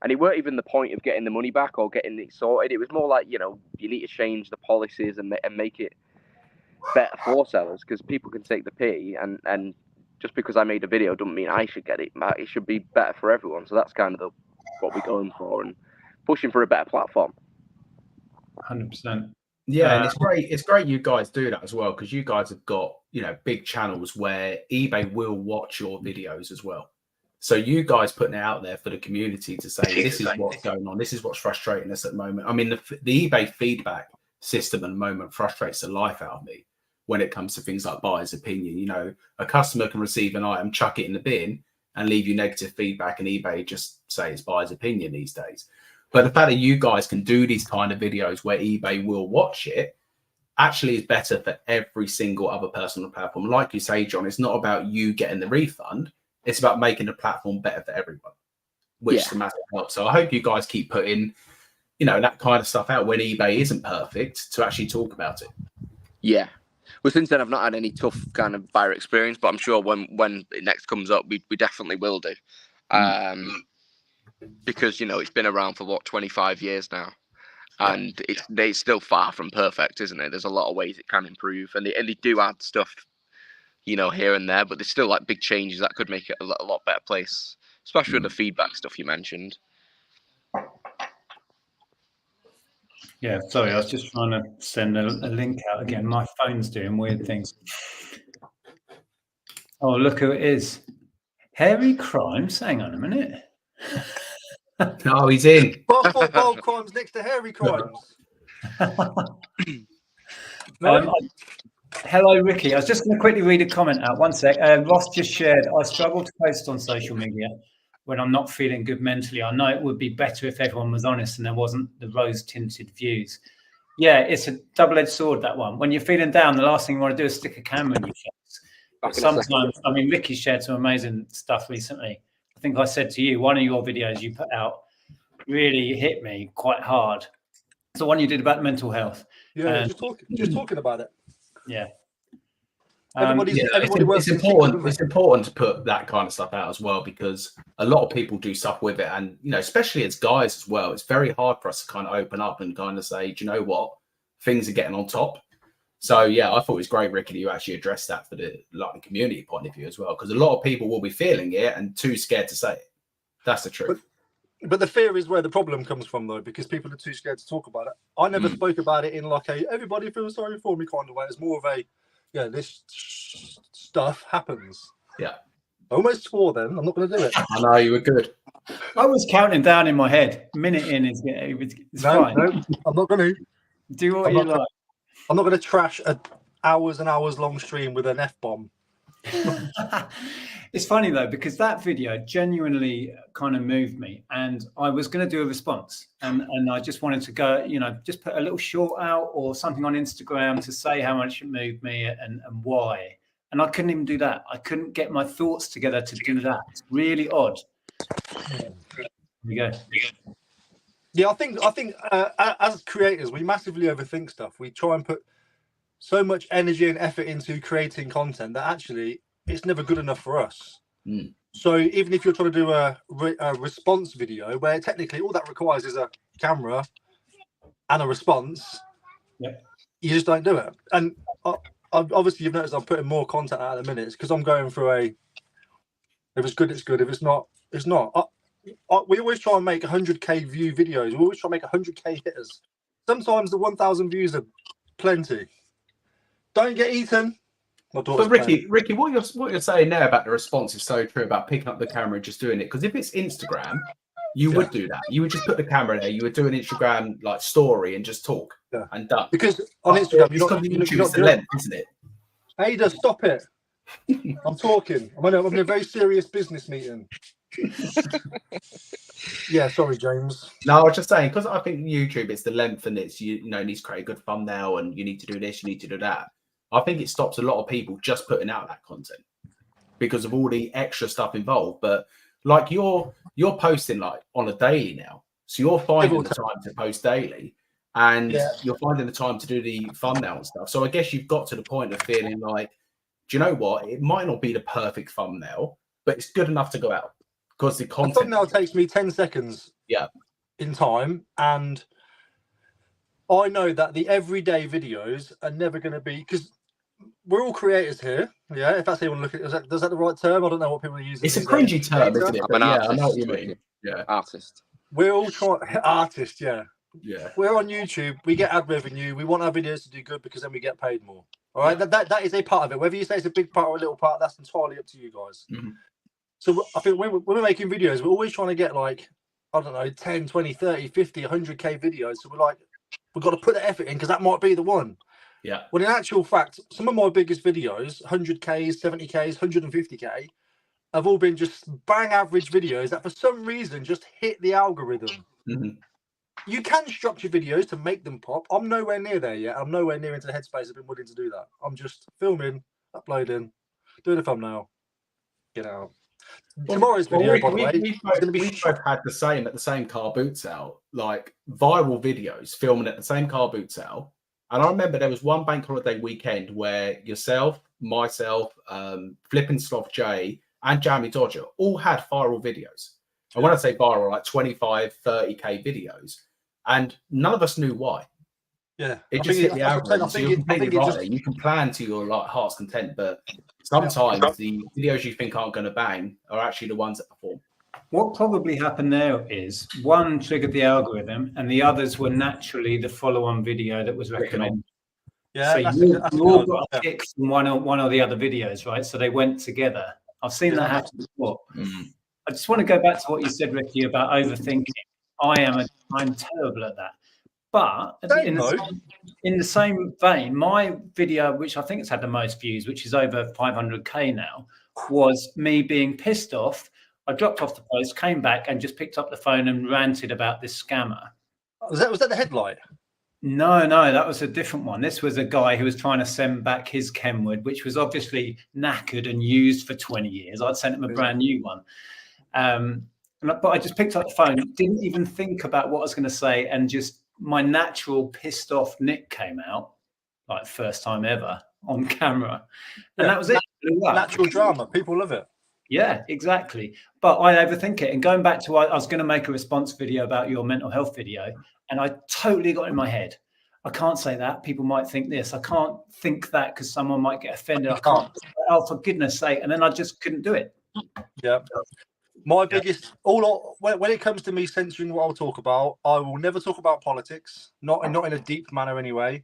And it weren't even the point of getting the money back or getting it sorted. It was more like, you know, you need to change the policies and make it better for sellers, because people can take the pay, and just because I made a video doesn't mean I should get it. It should be better for everyone. So that's kind of what we're going for, and pushing for a better platform. 100%. Yeah, and it's great you guys do that as well, because you guys have got, you know, big channels where eBay will watch your videos as well. So you guys putting it out there for the community to say, this is what's going on, this is what's frustrating us at the moment. I mean, the eBay feedback system at the moment frustrates the life out of me, when it comes to things like buyer's opinion. You know, a customer can receive an item, chuck it in the bin, and leave you negative feedback, and eBay just say it's buyer's opinion these days. But the fact that you guys can do these kind of videos where eBay will watch it actually is better for every single other person on the platform. Like you say, John, it's not about you getting the refund. It's about making the platform better for everyone, which is a massive help. So I hope you guys keep putting, you know, that kind of stuff out when eBay isn't perfect to actually talk about it. Yeah. Well, since then, I've not had any tough kind of buyer experience, but I'm sure when it next comes up, we definitely will do. Because, you know, it's been around for, 25 years now. And it's still far from perfect, isn't it? There's a lot of ways it can improve. And they do add stuff, you know, here and there, but there's still like big changes that could make it a lot better place, especially with the feedback stuff you mentioned. Yeah, sorry, I was just trying to send a link out again. My phone's doing weird things. Oh, look who it is. Hairy Crimes. Hang on a minute. Oh, he's in. Bold Crimes next to Hairy Crimes. Hello, Ricky. I was just going to quickly read a comment out. One sec. Ross just shared, I struggle to post on social media when I'm not feeling good mentally. I know it would be better if everyone was honest and there wasn't the rose-tinted views. Yeah, it's a double-edged sword, that one. When you're feeling down, the last thing you want to do is stick a camera in your face. But sometimes, I mean, Ricky shared some amazing stuff recently. I think I said to you, one of your videos you put out really hit me quite hard. It's the one you did about mental health. Yeah, just talking about it. Yeah. It's important to put that kind of stuff out as well, because a lot of people do stuff with it, and you know, especially as guys as well, it's very hard for us to kind of open up and kind of say, do you know what, things are getting on top. So yeah, I thought it was great, Ricky, that you actually addressed that for the community point of view as well, because a lot of people will be feeling it and too scared to say it. That's the truth. But the fear is where the problem comes from, though, because people are too scared to talk about it. I never spoke about it in like a everybody feels sorry for me kind of way. It's more of a this stuff happens. Yeah. I almost swore then. I'm not going to do it. I know, you were good. I was counting down in my head. Minute in is fine. No, I'm not going to. Do what you like. I'm not going to trash an hours and hours long stream with an F-bomb. It's funny though, because that video genuinely kind of moved me, and I was going to do a response, and I just wanted to go, just put a little short out or something on Instagram to say how much it moved me and why. And I couldn't even do that. I couldn't get my thoughts together to do that. It's really odd. There you go. Yeah, I think as creators, we massively overthink stuff. We try and put so much energy and effort into creating content that actually it's never good enough for us. So even if you're trying to do a response video where technically all that requires is a camera and a response, you just don't do it. And obviously you've noticed I'm putting more content out at the minute. It's because I'm going through if it's good, it's good. If it's not, it's not. We always try and make 100k view videos. We always try and make 100k hitters. Sometimes the 1,000 views are plenty. Don't get eaten. But Ricky, what you're saying there about the response is so true about picking up the camera and just doing it. Because if it's Instagram, you would do that. You would just put the camera there. You would do an Instagram like story and just talk and done. Because on Instagram, it's the length, isn't it? Ada, stop it. I'm talking. I'm in a very serious business meeting. Yeah, sorry, James. No, I was just saying, because I think YouTube, it's the length, and it's it needs to create a good thumbnail, and you need to do this, you need to do that. I think it stops a lot of people just putting out that content because of all the extra stuff involved. But like you're posting like on a daily now, so you're finding the time to post daily, and you're finding the time to do the thumbnail and stuff. So I guess you've got to the point of feeling like, do you know what? It might not be the perfect thumbnail, but it's good enough to go out. Because the content thumbnail takes me 10 seconds in time, and I know that the everyday videos are never going to be, because we're all creators here. Yeah, if that's how you want to look at it. Is that the right term? I don't know what people are using. It's a cringy term, isn't it? I'm an artist. I know what you mean. Yeah, artist. We're all artists. Yeah. We're on YouTube. We get ad revenue. We want our videos to do good because then we get paid more. All right. That is a part of it. Whether you say it's a big part or a little part, that's entirely up to you guys. So I think when we're making videos, we're always trying to get like, I don't know, 10, 20, 30, 50, 100k videos. So we're like, we've got to put the effort in because that might be the one. Yeah. Well, in actual fact, some of my biggest videos, 100Ks, 70Ks, 150K, have all been just bang average videos that for some reason just hit the algorithm. Mm-hmm. You can structure videos to make them pop. I'm nowhere near there yet. I'm nowhere near into the headspace I've been willing to do that. I'm just filming, uploading, doing a thumbnail, get out. Tomorrow's video, by the way, we both had the same at the same car boot sale, like viral videos filming at the same car boot sale. And I remember there was one bank holiday weekend where yourself, myself, Flippin' Sloth J, and Jamie Dodger all had viral videos. And when I say viral, like 25, 30K videos. And none of us knew why. Yeah. It just hit the algorithm. So you're completely right there. You can plan to your heart's content, but sometimes the videos you think aren't going to bang are actually the ones that perform. What probably happened there is one triggered the algorithm and the others were naturally the follow-on video that was recommended. Yeah, so you all got a kick from one or the other videos, right? So they went together. I've seen that happen before. I just want to go back to what you said, Ricky, about overthinking. I'm terrible at that. But in the same vein, my video, which I think has had the most views, which is over 500K now, was me being pissed off. I dropped off the post, came back and just picked up the phone and ranted about this scammer. Was that the headlight? No, that was a different one. This was a guy who was trying to send back his Kenwood, which was obviously knackered and used for 20 years. I'd sent him a brand new one. But I just picked up the phone, didn't even think about what I was going to say, and just my natural pissed off Nick came out, like first time ever on camera. And that was it. Natural drama. People love it. Yeah, exactly. But I overthink it. And going back to, I was going to make a response video about your mental health video, and I totally got in my head, I can't say that. People might think this. I can't think that because someone might get offended. I can't. Oh, for goodness sake. And then I just couldn't do it. Yeah. My biggest, when it comes to me censoring what I'll talk about, I will never talk about politics, not in a deep manner anyway.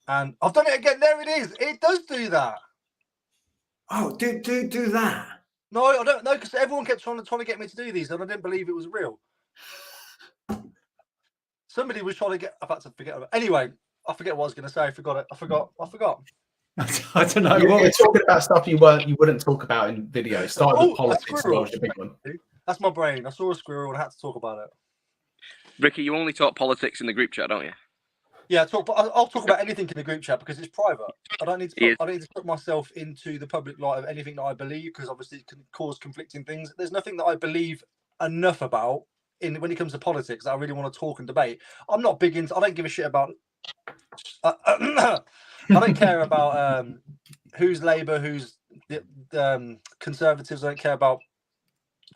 And I've done it again. There it is. It does do that. Oh, do that. No, I don't know, because everyone kept trying to get me to do these, and I didn't believe it was real. Somebody was trying to get. I've had to forget about. Anyway, I forget what I was going to say. I forgot it. I forgot. I don't know. You're talking about stuff you wouldn't talk about in videos. Starting with politics was the big one. That's my brain. I saw a squirrel and I had to talk about it. Ricky, you only talk politics in the group chat, don't you? Yeah, I'll talk about anything in the group chat because it's private. I don't need to put myself into the public light of anything that I believe, because obviously it can cause conflicting things. There's nothing that I believe enough about when it comes to politics that I really want to talk and debate. I'm not big into. I don't give a shit about. I don't care about who's Labour, who's the Conservatives. I don't care about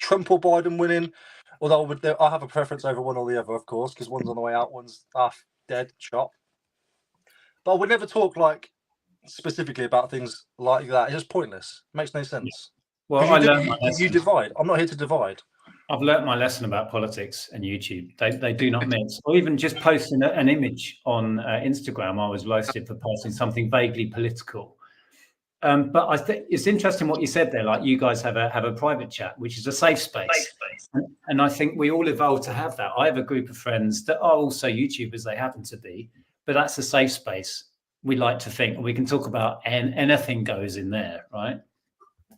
Trump or Biden winning. Although I have a preference over one or the other, of course, because one's on the way out, one's half dead, shot. But I would never talk specifically about things like that. It's just pointless. It makes no sense. Well, you divide. I'm not here to divide. I've learnt my lesson about politics and YouTube. They do not mix. Or even just posting an image on Instagram, I was roasted for posting something vaguely political. But I think it's interesting what you said there. Like, you guys have a private chat, which is a safe space. And I think we all evolved to have that. I have a group of friends that are also YouTubers. They happen to be, but that's a safe space. We like to think, and we can talk about anything goes in there, right?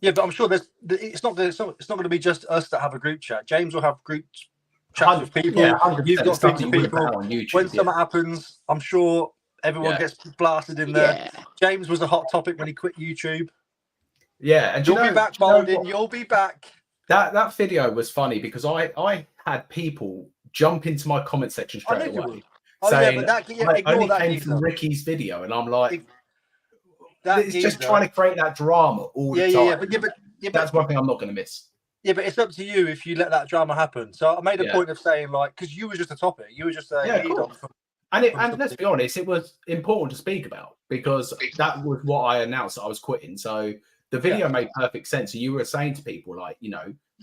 Yeah, but I'm sure it's not going to be just us that have a group chat. James will have group chats with people. Yeah, you've got things with people. YouTube, when something happens, I'm sure everyone gets blasted in there. Yeah. James was a hot topic when he quit YouTube. Yeah, and you'll be back, Baldwin. You'll be back. That video was funny because I had people jump into my comment section straight away saying, I only came from Ricky's video, and I'm like, it's just trying to create that drama all the time. But that's one thing I'm not going to miss. Yeah, but it's up to you if you let that drama happen. So I made a point of saying, because you were just a topic. You were just a cool. And let's be honest, it was important to speak about because that was what I announced that I was quitting. So the video made perfect sense. So you were saying to people,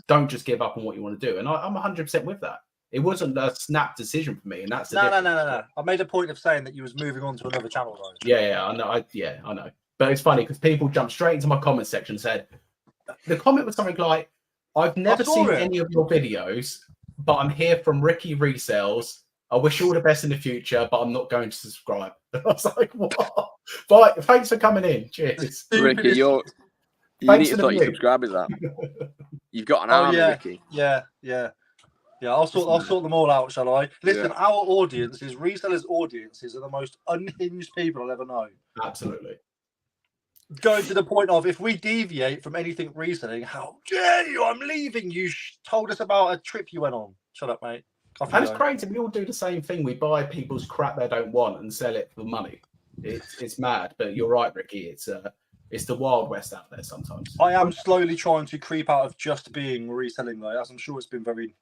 don't just give up on what you want to do. And I'm 100% with that. It wasn't a snap decision for me. And that's no. I made a point of saying that you was moving on to another channel, though. Yeah, I know. I know. But it's funny because people jumped straight into my comment section and said, the comment was something like, I've never seen any of your videos, but I'm here from Ricky Resells. I wish you all the best in the future, but I'm not going to subscribe. I was like, what? Bye. Thanks for coming in. Cheers. Ricky, you need to sort your subscribers out. You've got an army, Ricky. Yeah. I'll sort them all out, shall I? Listen, our audiences, resellers' audiences, are the most unhinged people I'll ever know. Absolutely. Going to the point of, if we deviate from anything reselling, how dare you? I'm leaving. You told us about a trip you went on. Shut up, mate. And it's crazy. We all do the same thing. We buy people's crap they don't want and sell it for money. It's mad. But you're right, Ricky. It's the Wild West out there sometimes. I am slowly trying to creep out of just being reselling, though, as I'm sure it's been very.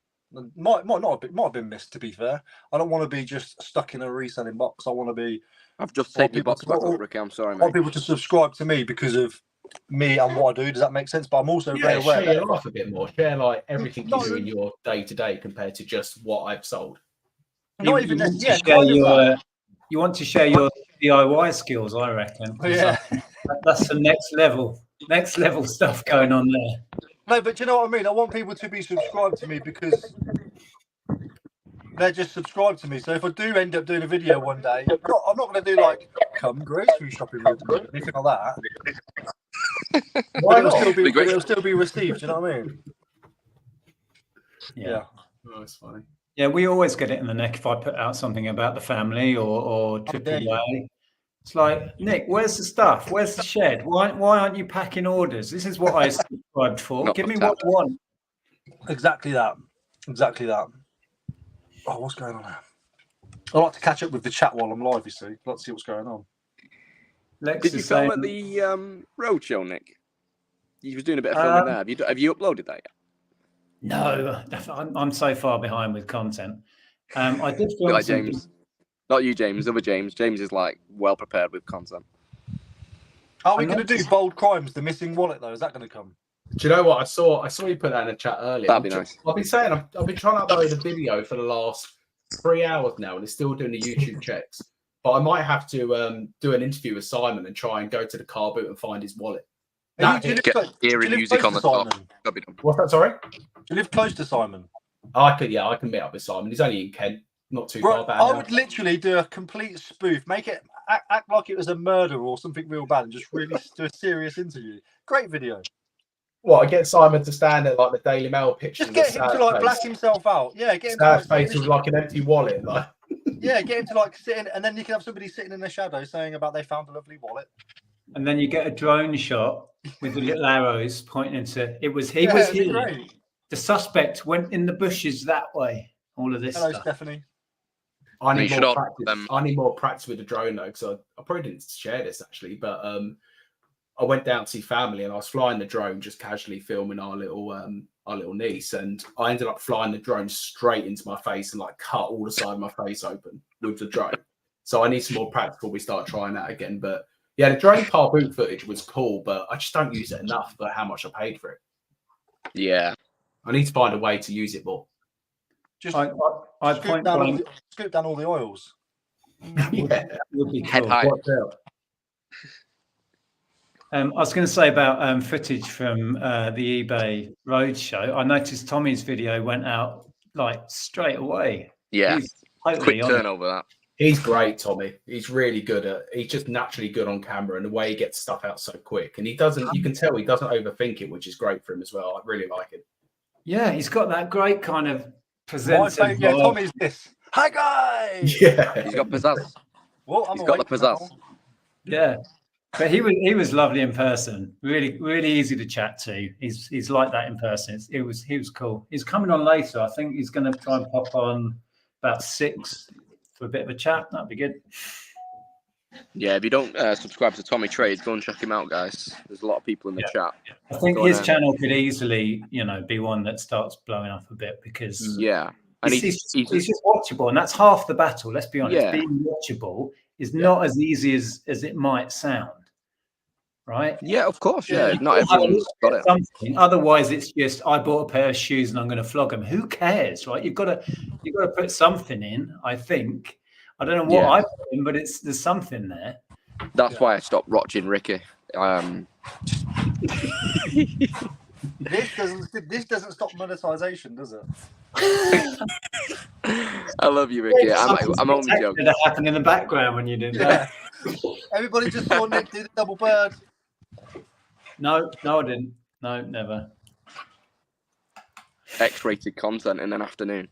Might have been missed, to be fair. I don't want to be just stuck in a reselling box. I want to be. I've just taken your box back up, Ricky. I'm sorry, mate. I want people to subscribe to me because of me and what I do. Does that make sense? But I'm also very aware. Share your life a bit more. Share like everything you do in your day to day compared to just what I've sold. You want to share your DIY skills, I reckon. Yeah, that's the next level stuff going on there. No, but you know what I mean? I want people to be subscribed to me because they're just subscribed to me. So if I do end up doing a video one day, I'm not going to do like, come grocery shopping with me, anything like that. It'll still be received, you know what I mean? Yeah. Oh, that's funny. Yeah, we always get it in the neck if I put out something about the family or AAA. It's like, Nick, where's the stuff? Where's the shed? Why aren't you packing orders? This is what I subscribed for. Give me what you want. Exactly that. Oh, what's going on now? I like to catch up with the chat while I'm live, you see. Let's see what's going on. Did you film at the roadshow, Nick? You was doing a bit of filming there. Have you uploaded that yet? No, I'm so far behind with content. I did film like James. Not you, James. Other James. James is like well prepared with content. Are we going to do Bold Crimes, the missing wallet, though? Is that going to come? Do you know what? I saw you put that in the chat earlier. That'd be nice. I've been saying I've been trying to upload a video for the last 3 hours now, and it's still doing the YouTube checks. But I might have to do an interview with Simon and try and go to the car boot and find his wallet. Get eerie music on the top. What's that? Sorry. Do you live close to Simon? I can meet up with Simon. He's only in Kent, not too far back. I would literally do a complete spoof, make it act like it was a murder or something real bad, and just really do a serious interview. Great video. What? I get Simon to stand at like the Daily Mail picture. Just get him to like black himself out. Yeah, get him sad to face with like an empty wallet. Like. Yeah, get him to like sit in, and then you can have somebody sitting in the shadow saying about they found a lovely wallet. And then you get a drone shot with the little arrows pointing into it. Was here. Great. The suspect went in the bushes that way. All of this. Hello, stuff. Stephanie. I need more practice with the drone though, because I probably didn't share this actually, but I went down to see family and I was flying the drone, just casually filming our little niece, and I ended up flying the drone straight into my face and like cut all the side of my face open with the drone. So I need some more practice before we start trying that again. But yeah, the drone car boot footage was cool, but I just don't use it enough for how much I paid for it. Yeah, I need to find a way to use it more. Just scoop down all the oils. Yeah, would be head cool. high. I was going to say about footage from the eBay Roadshow. I noticed Tommy's video went out like straight away. Yeah, totally quick turnover. That he's great, Tommy. He's really good at. He's just naturally good on camera, and the way he gets stuff out so quick. And he doesn't. You can tell he doesn't overthink it, which is great for him as well. I really like it. Yeah, he's got that great kind of presenter. Yeah, Tommy's this. Hi guys. Yeah, he's got pizzazz. Well, he's got the pizzazz. Now. Yeah. But he was lovely in person. Really, really easy to chat to. He's like that in person. He was cool. He's coming on later. I think he's going to try and pop on about 6 for a bit of a chat. That'd be good. Yeah, if you don't subscribe to Tommy Trades, go and check him out, guys. There's a lot of people in the chat. I think his channel could easily, be one that starts blowing up a bit because and he's just watchable, and that's half the battle. Let's be honest. Yeah. Being watchable is not as easy as it might sound. Right? Yeah, of course. Yeah, not everyone's got it. Something. Otherwise, it's just I bought a pair of shoes and I'm going to flog them. Who cares, right? You've got to put something in. I think I don't know what I put in, but there's something there. That's why I stopped watching Ricky. This doesn't stop monetization, does it? I love you, Ricky. I'm only joking. That happened in the background when you did that. Everybody just saw Nick do the double bird. No, I didn't. No, never. X-rated content in an afternoon.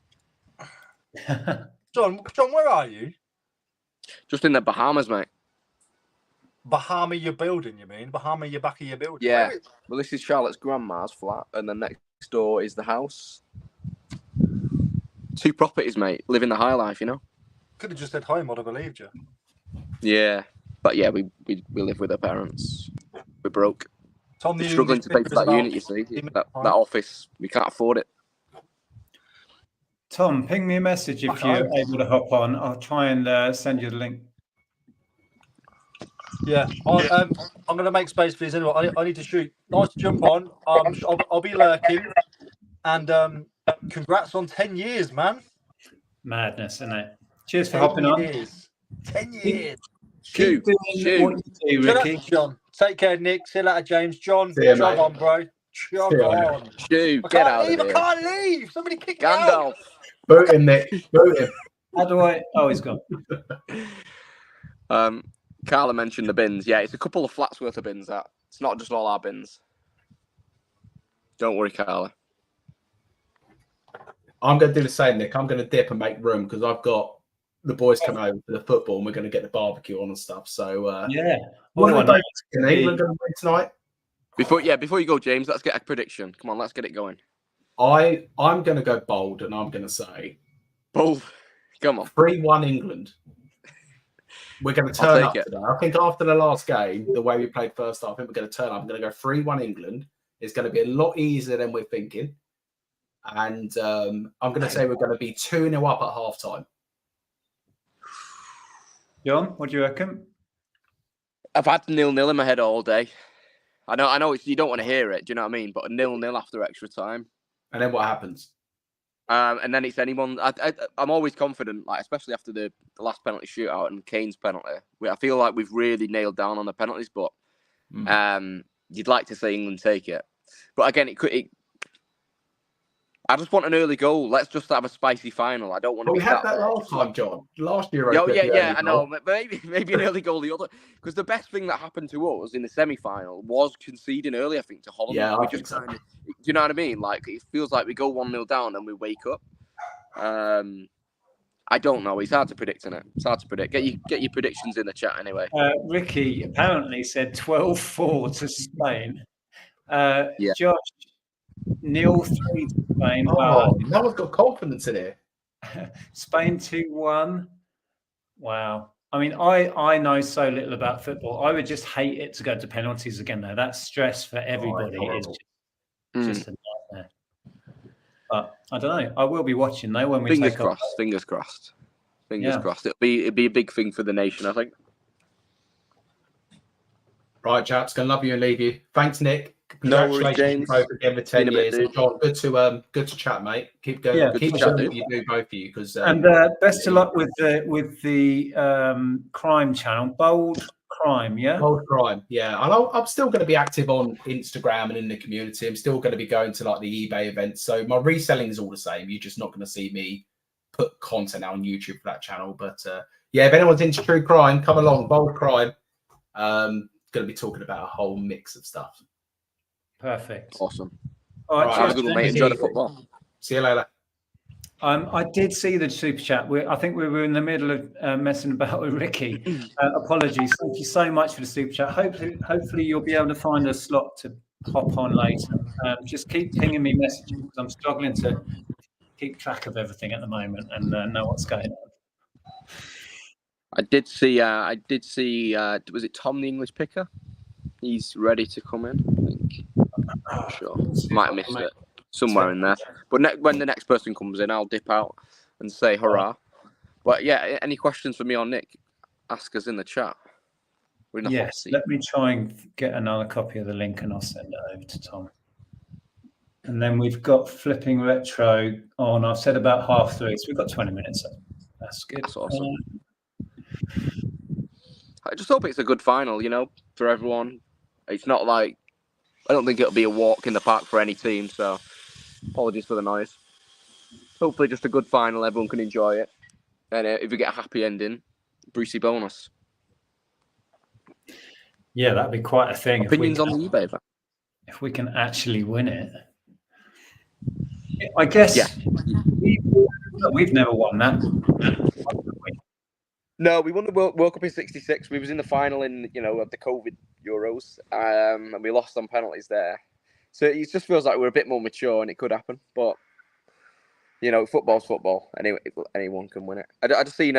John, where are you? Just in the Bahamas, mate. Bahama, you're building, you mean? Bahama, you're back of your building. Yeah. Well, this is Charlotte's grandma's flat, and then next door is the house. 2 properties, mate. Living the high life, you know. Could have just said home. I'd have believed you. Yeah, but yeah, we live with our parents. We're broke. Tom, we're struggling to pay for that unit. You see, that office, we can't afford it. Tom, ping me a message if you're able to hop on. I'll try and send you the link. Yeah, I'm going to make space for these anyway. I need to shoot. Nice to jump on. I'll be lurking. And congrats on 10 years, man. Madness, isn't it? Cheers for hopping on. 10 years. Keep doing what you do, Ricky. John. Take care, Nick. See you later, James. John, jog on, bro. Jog on. Stu, get out of here. I can't leave. Somebody kick me Gandalf. out. Boot him, Nick. Boot him. How do I? Oh, he's gone. Carla mentioned the bins. Yeah, it's a couple of flats worth of bins. That it's not just all our bins. Don't worry, Carla. I'm going to do the same, Nick. I'm going to dip and make room because I've got the boys coming over for the football and we're going to get the barbecue on and stuff. So yeah, what are England going to win tonight? Before you go, James, let's get a prediction. Come on, let's get it going. I'm going to go bold and I'm going to say bold. Come on, 3-1 England. We're going to turn up today. I think after the last game, the way we played first half, I think we're going to turn up. I'm going to go 3-1 England. It's going to be a lot easier than we're thinking. And I'm going to say we're going to be 2-0 up at halftime. John, what do you reckon? I've had 0-0 in my head all day. I know you don't want to hear it. Do you know what I mean? But 0-0 after extra time. And then what happens? And then it's anyone. I'm always confident, like especially after the last penalty shootout and Kane's penalty. I feel like we've really nailed down on the penalties, but you'd like to see England take it. But again, I just want an early goal. Let's just have a spicy final. I don't want to. We had that last time, John. Last year. Yeah, I know. Maybe an early goal. The other, because the best thing that happened to us in the semi-final was conceding early. I think to Holland. Yeah, we just kind of. Do you know what I mean? Like it feels like we go 1-0 down and we wake up. I don't know. It's hard to predict, isn't it? It's hard to predict. Get your predictions in the chat anyway. Ricky apparently said 12-4 to Spain. Yeah. Josh. 0-3 to Spain. Oh, no one's got confidence in it. Spain 2-1. Wow. I mean, I know so little about football. I would just hate it to go to penalties again, though. That stress for everybody is just a nightmare. But I don't know. I will be watching, though, when we Fingers crossed. Fingers crossed. Fingers crossed. It'd be a big thing for the nation, I think. Right, chaps. Gonna love you and leave you. Thanks, Nick. No worries, James. Again for 10 years. John, good to chat, mate. Keep going. Yeah, keep doing what you do, both of you. Because and best of luck with the crime channel, Bold Crime. Yeah, Bold Crime. Yeah, and I'm still going to be active on Instagram and in the community. I'm still going to be going to like the eBay events. So my reselling is all the same. You're just not going to see me put content out on YouTube for that channel. But yeah, if anyone's into true crime, come along. Bold Crime. Going to be talking about a whole mix of stuff. Perfect. Awesome. All right, have a good one, mate. Enjoy the football. See you later. I did see the super chat. I think we were in the middle of messing about with Ricky. Apologies. Thank you so much for the super chat. Hopefully you'll be able to find a slot to hop on later. Just keep pinging me messages because I'm struggling to keep track of everything at the moment and know what's going on. I did see. Was it Tom the English Picker? He's ready to come in. I think. I'm not sure. Might have missed it somewhere in there. But when the next person comes in, I'll dip out and say hurrah. But yeah, any questions for me or Nick? Ask us in the chat. We're in the hot seat. Let me try and get another copy of the link and I'll send it over to Tom. And then we've got Flipping Retro on. I've said about 3:30, so we've got 20 minutes. That's good. That's awesome. I just hope it's a good final, for everyone. It's not like I don't think it'll be a walk in the park for any team. So apologies for the noise. Hopefully, just a good final. Everyone can enjoy it, and if we get a happy ending, Brucey bonus. Yeah, that'd be quite a thing. Opinions on the eBay event? If we can actually win it, I guess. Yeah. We've never won that. No, we won the World Cup in '66. We was in the final in of the COVID Euros, and we lost on penalties there. So it just feels like we're a bit more mature, and it could happen. But football's football. Anyway, anyone can win it. I just seen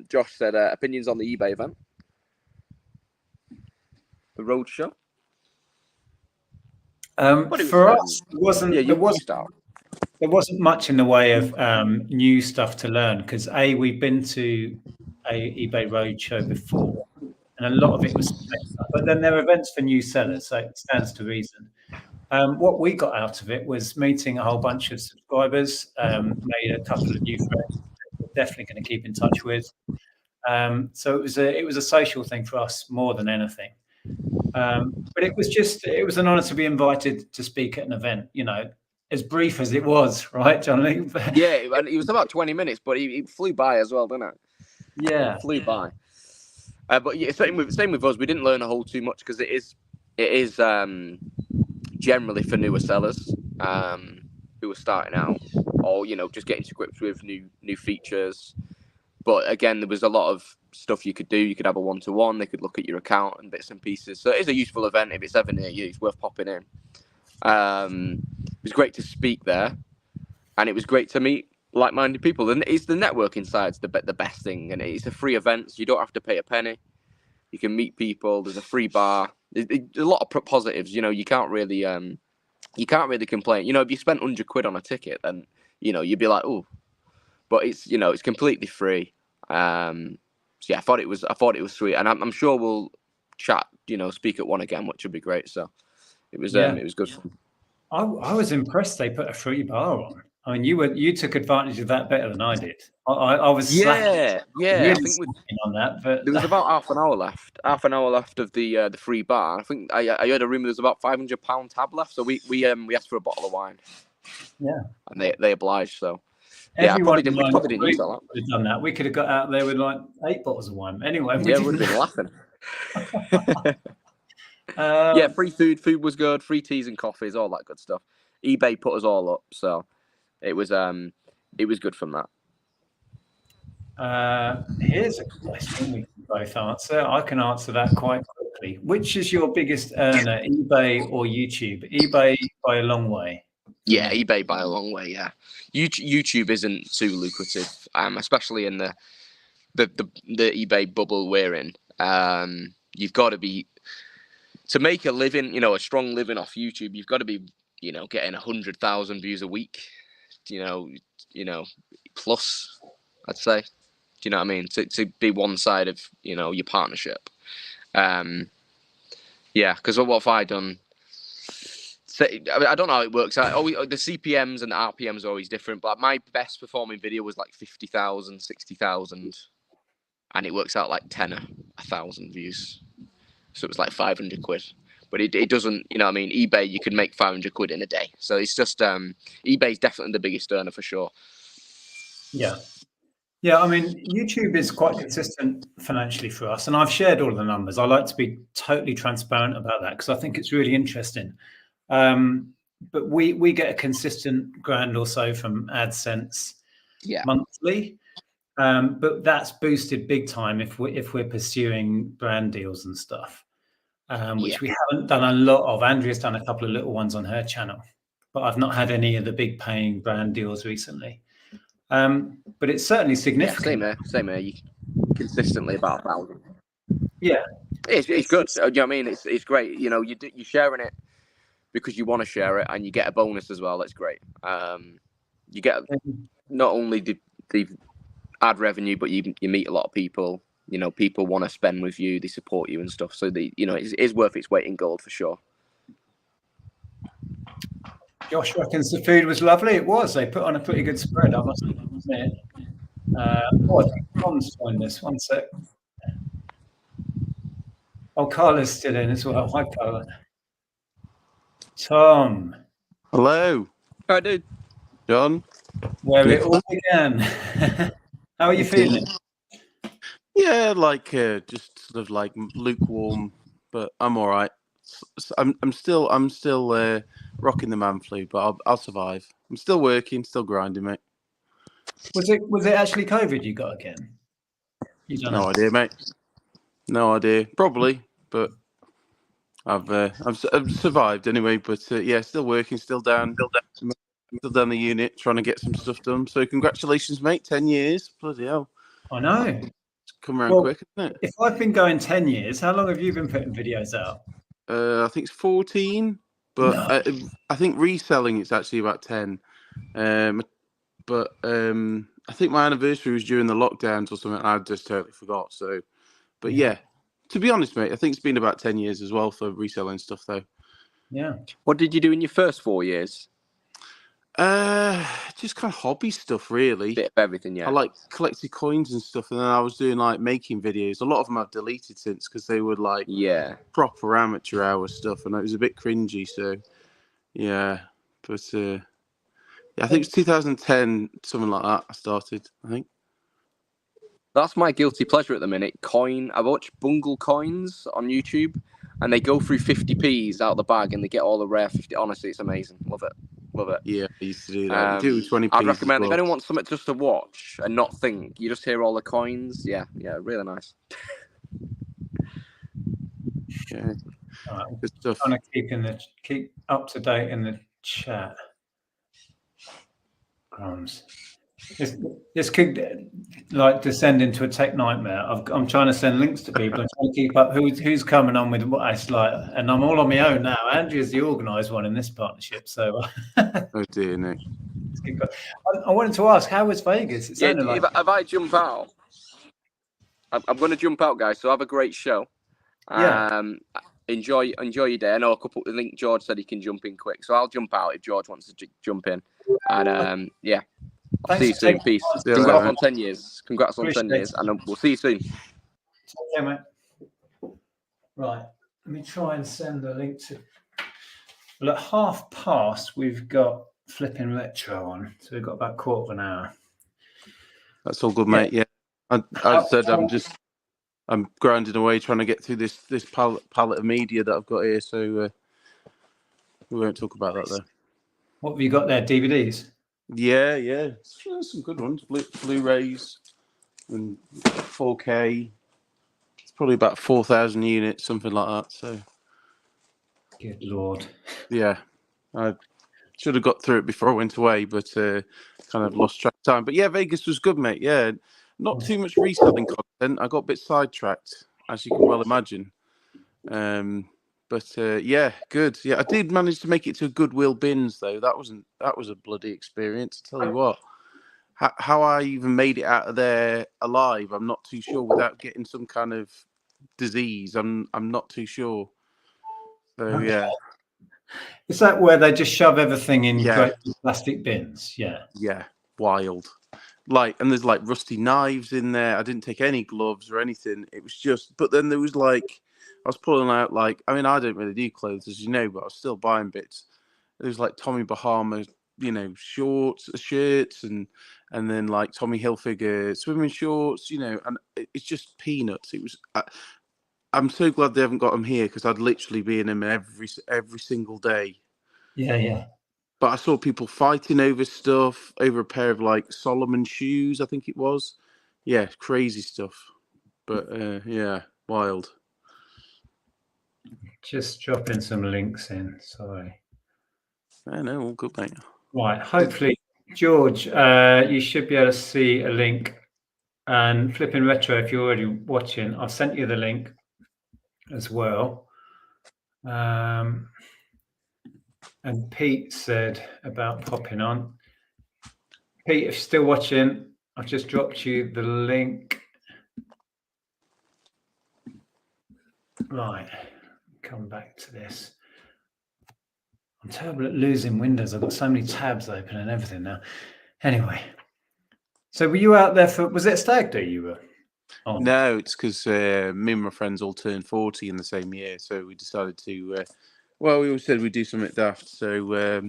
Josh said opinions on the eBay event, the road show. For us, there wasn't much in the way of new stuff to learn because we've been to a eBay roadshow before, and a lot of it was, but then there are events for new sellers, so it stands to reason. What we got out of it was meeting a whole bunch of subscribers, made a couple of new friends we're definitely going to keep in touch with. So it was a social thing for us more than anything. But it was an honor to be invited to speak at an event, as brief as it was, right, Johnny? Yeah, and it was about 20 minutes, but it flew by as well, didn't it? Yeah. It flew by. But yeah, same with us. We didn't learn a whole too much because it is generally for newer sellers who are starting out or, just getting to grips with new features. But again, there was a lot of stuff you could do. You could have a one-to-one. They could look at your account and bits and pieces. So it is a useful event. If it's ever near you, it's worth popping in. It was great to speak there, and it was great to meet like-minded people. And it's the networking side's the best thing. And it's a free event, so you don't have to pay a penny. You can meet people. There's a free bar. There's a lot of positives. You can't really complain. If you spent £100 on a ticket, then you'd be like, oh. But it's completely free. So yeah, I thought it was sweet, and I'm sure we'll chat, speak at one again, which would be great. So it was good fun. I was impressed they put a free bar on. I mean, you took advantage of that better than I did. I was really I think on that, but there was about half an hour left of the free bar. I think I heard a rumor there's about £500 tab left, so we asked for a bottle of wine. Yeah, and they obliged. So. Yeah, we probably didn't use that. Could have done that. We could have got out there with like 8 bottles of wine. Anyway, we would have been laughing. Yeah, free food. Food was good. Free teas and coffees, all that good stuff. eBay put us all up, so it was good from that. Here's a question we can both answer. I can answer that quite quickly. Which is your biggest earner, eBay or YouTube? eBay by a long way. Yeah, eBay by a long way. Yeah, YouTube isn't too lucrative, especially in the eBay bubble we're in. You've got to be to make a living, a strong living off YouTube. You've got to be, getting 100,000 views a week, plus, I'd say. Do you know what I mean? To be one side of your partnership. Yeah, because what have I done? I don't know how it works. The CPMs and the RPMs are always different, but my best performing video was like 50,000, 60,000, and it works out like 10 a 1,000 views. So it was like £500. But it doesn't, eBay, you could make £500 in a day. So it's just, eBay's definitely the biggest earner for sure. Yeah. Yeah, I mean, YouTube is quite consistent financially for us, and I've shared all of the numbers. I like to be totally transparent about that because I think it's really interesting. But we get a consistent grand or so from AdSense monthly, but that's boosted big time if we're pursuing brand deals and stuff, which we haven't done a lot of. Andrea's done a couple of little ones on her channel, but I've not had any of the big paying brand deals recently. But it's certainly significant. Yeah, same here. Consistently about 1,000. Yeah, it's good. You know what I mean? It's great. You're sharing it because you want to share it, and you get a bonus as well. That's great. You get not only the ad revenue, but you meet a lot of people. People want to spend with you. They support you and stuff. So it's worth its weight in gold for sure. Josh reckons the food was lovely. It was. They put on a pretty good spread, I must admit. I think Tom's joined this. One sec. Oh, Carla's still in as well. Hi, Carla. Tom. Hello. Hi, dude. John. Where it all began. How are you feeling? Yeah, like just sort of like lukewarm, but I'm all right. I'm still rocking the man flu, but I'll survive. I'm still working, still grinding, mate. Was it actually COVID you got again? You don't No know. idea, mate. No idea. Probably, but I've survived anyway. But yeah, still working, still down the unit, trying to get some stuff done. So congratulations, mate. 10 years. Bloody hell. I know. It's come around quick, isn't it? If I've been going 10 years, how long have you been putting videos out? I think it's 14, but No. I think reselling it's actually about 10. But I think my anniversary was during the lockdowns or something. I just totally forgot. So, but yeah, to be honest, mate, I think it's been about 10 years as well for reselling stuff, though. Yeah. What did you do in your first 4 years? Just kind of hobby stuff, really. Bit of everything, yeah. I like collected coins and stuff, and then I was doing like making videos. A lot of them I've deleted since because they were like proper amateur hour stuff, and it was a bit cringy. So yeah, but yeah, I think it's 2010, something like that. I started, I think. That's my guilty pleasure at the minute. I watch Bungle Coins on YouTube, and they go through 50p's out of the bag, and they get all the rare 50. Honestly, it's amazing. Love it. Love it. Yeah, I used to do that. You do 20p's. I'd recommend if anyone wants something just to watch and not think, you just hear all the coins. Yeah, really nice. Yeah, good stuff. Trying to keep up to date in the chat. Crumbs. This could like descend into a tech nightmare. I'm trying to send links to people and trying to keep up who's coming on with what it's like, and I'm all on my own now. Andrea's the organised one in this partnership, so. Oh dear, Nick. I wanted to ask, how was Vegas? It sounded like. If I jump out, I'm going to jump out, guys. So have a great show. Yeah. Enjoy your day. I know I think George said he can jump in quick, so I'll jump out if George wants to jump in. And yeah. I'll see you soon. Peace. Congrats on 10 years. Congrats on 10 years. And we'll see you soon. Okay, mate. Right. Let me try and send the link to. Well, at past, we've got flipping retro on. So we've got about a quarter of an hour. That's all good, mate. Yeah. I said I'm grinding away trying to get through this palette of media that I've got here. So we won't talk about that, though. What have you got there? DVDs? Yeah, some good ones. Blu-rays and 4K. It's probably about 4,000 units, something like that. So, good lord. Yeah, I should have got through it before I went away, but kind of lost track of time. But yeah, Vegas was good, mate. Yeah, not too much reselling content. I got a bit sidetracked, as you can well imagine. But yeah, good. Yeah, I did manage to make it to Goodwill bins though. That was a bloody experience. I tell you what, how I even made it out of there alive, I'm not too sure. Without getting some kind of disease, I'm not too sure. So yeah, is that where they just shove everything in great plastic bins? Yeah, wild. Like, and there's like rusty knives in there. I didn't take any gloves or anything. It was just, but then there was like. I was pulling out like, I mean, I don't really do clothes, as you know, but I was still buying bits. It was like Tommy Bahama, shirts, and then like Tommy Hilfiger swimming shorts, and it's just peanuts. It was. I'm so glad they haven't got them here because I'd literally be in them every single day. Yeah. But I saw people fighting over stuff, over a pair of like Solomon shoes, I think it was. Yeah, crazy stuff. But yeah, wild. Just dropping some links in. Sorry. I know, all good, mate. Right. Hopefully, George, you should be able to see a link. And Flipping Retro, if you're already watching, I've sent you the link as well. And Pete said about popping on. Pete, if you're still watching, I've just dropped you the link. Right. Come back to this. I'm terrible at losing windows. I've got so many tabs open and everything now. Anyway, so were you out there was it Stag Do you were on? No, it's because me and my friends all turned 40 in the same year, so we decided to Well, we always said we'd do something daft, so we're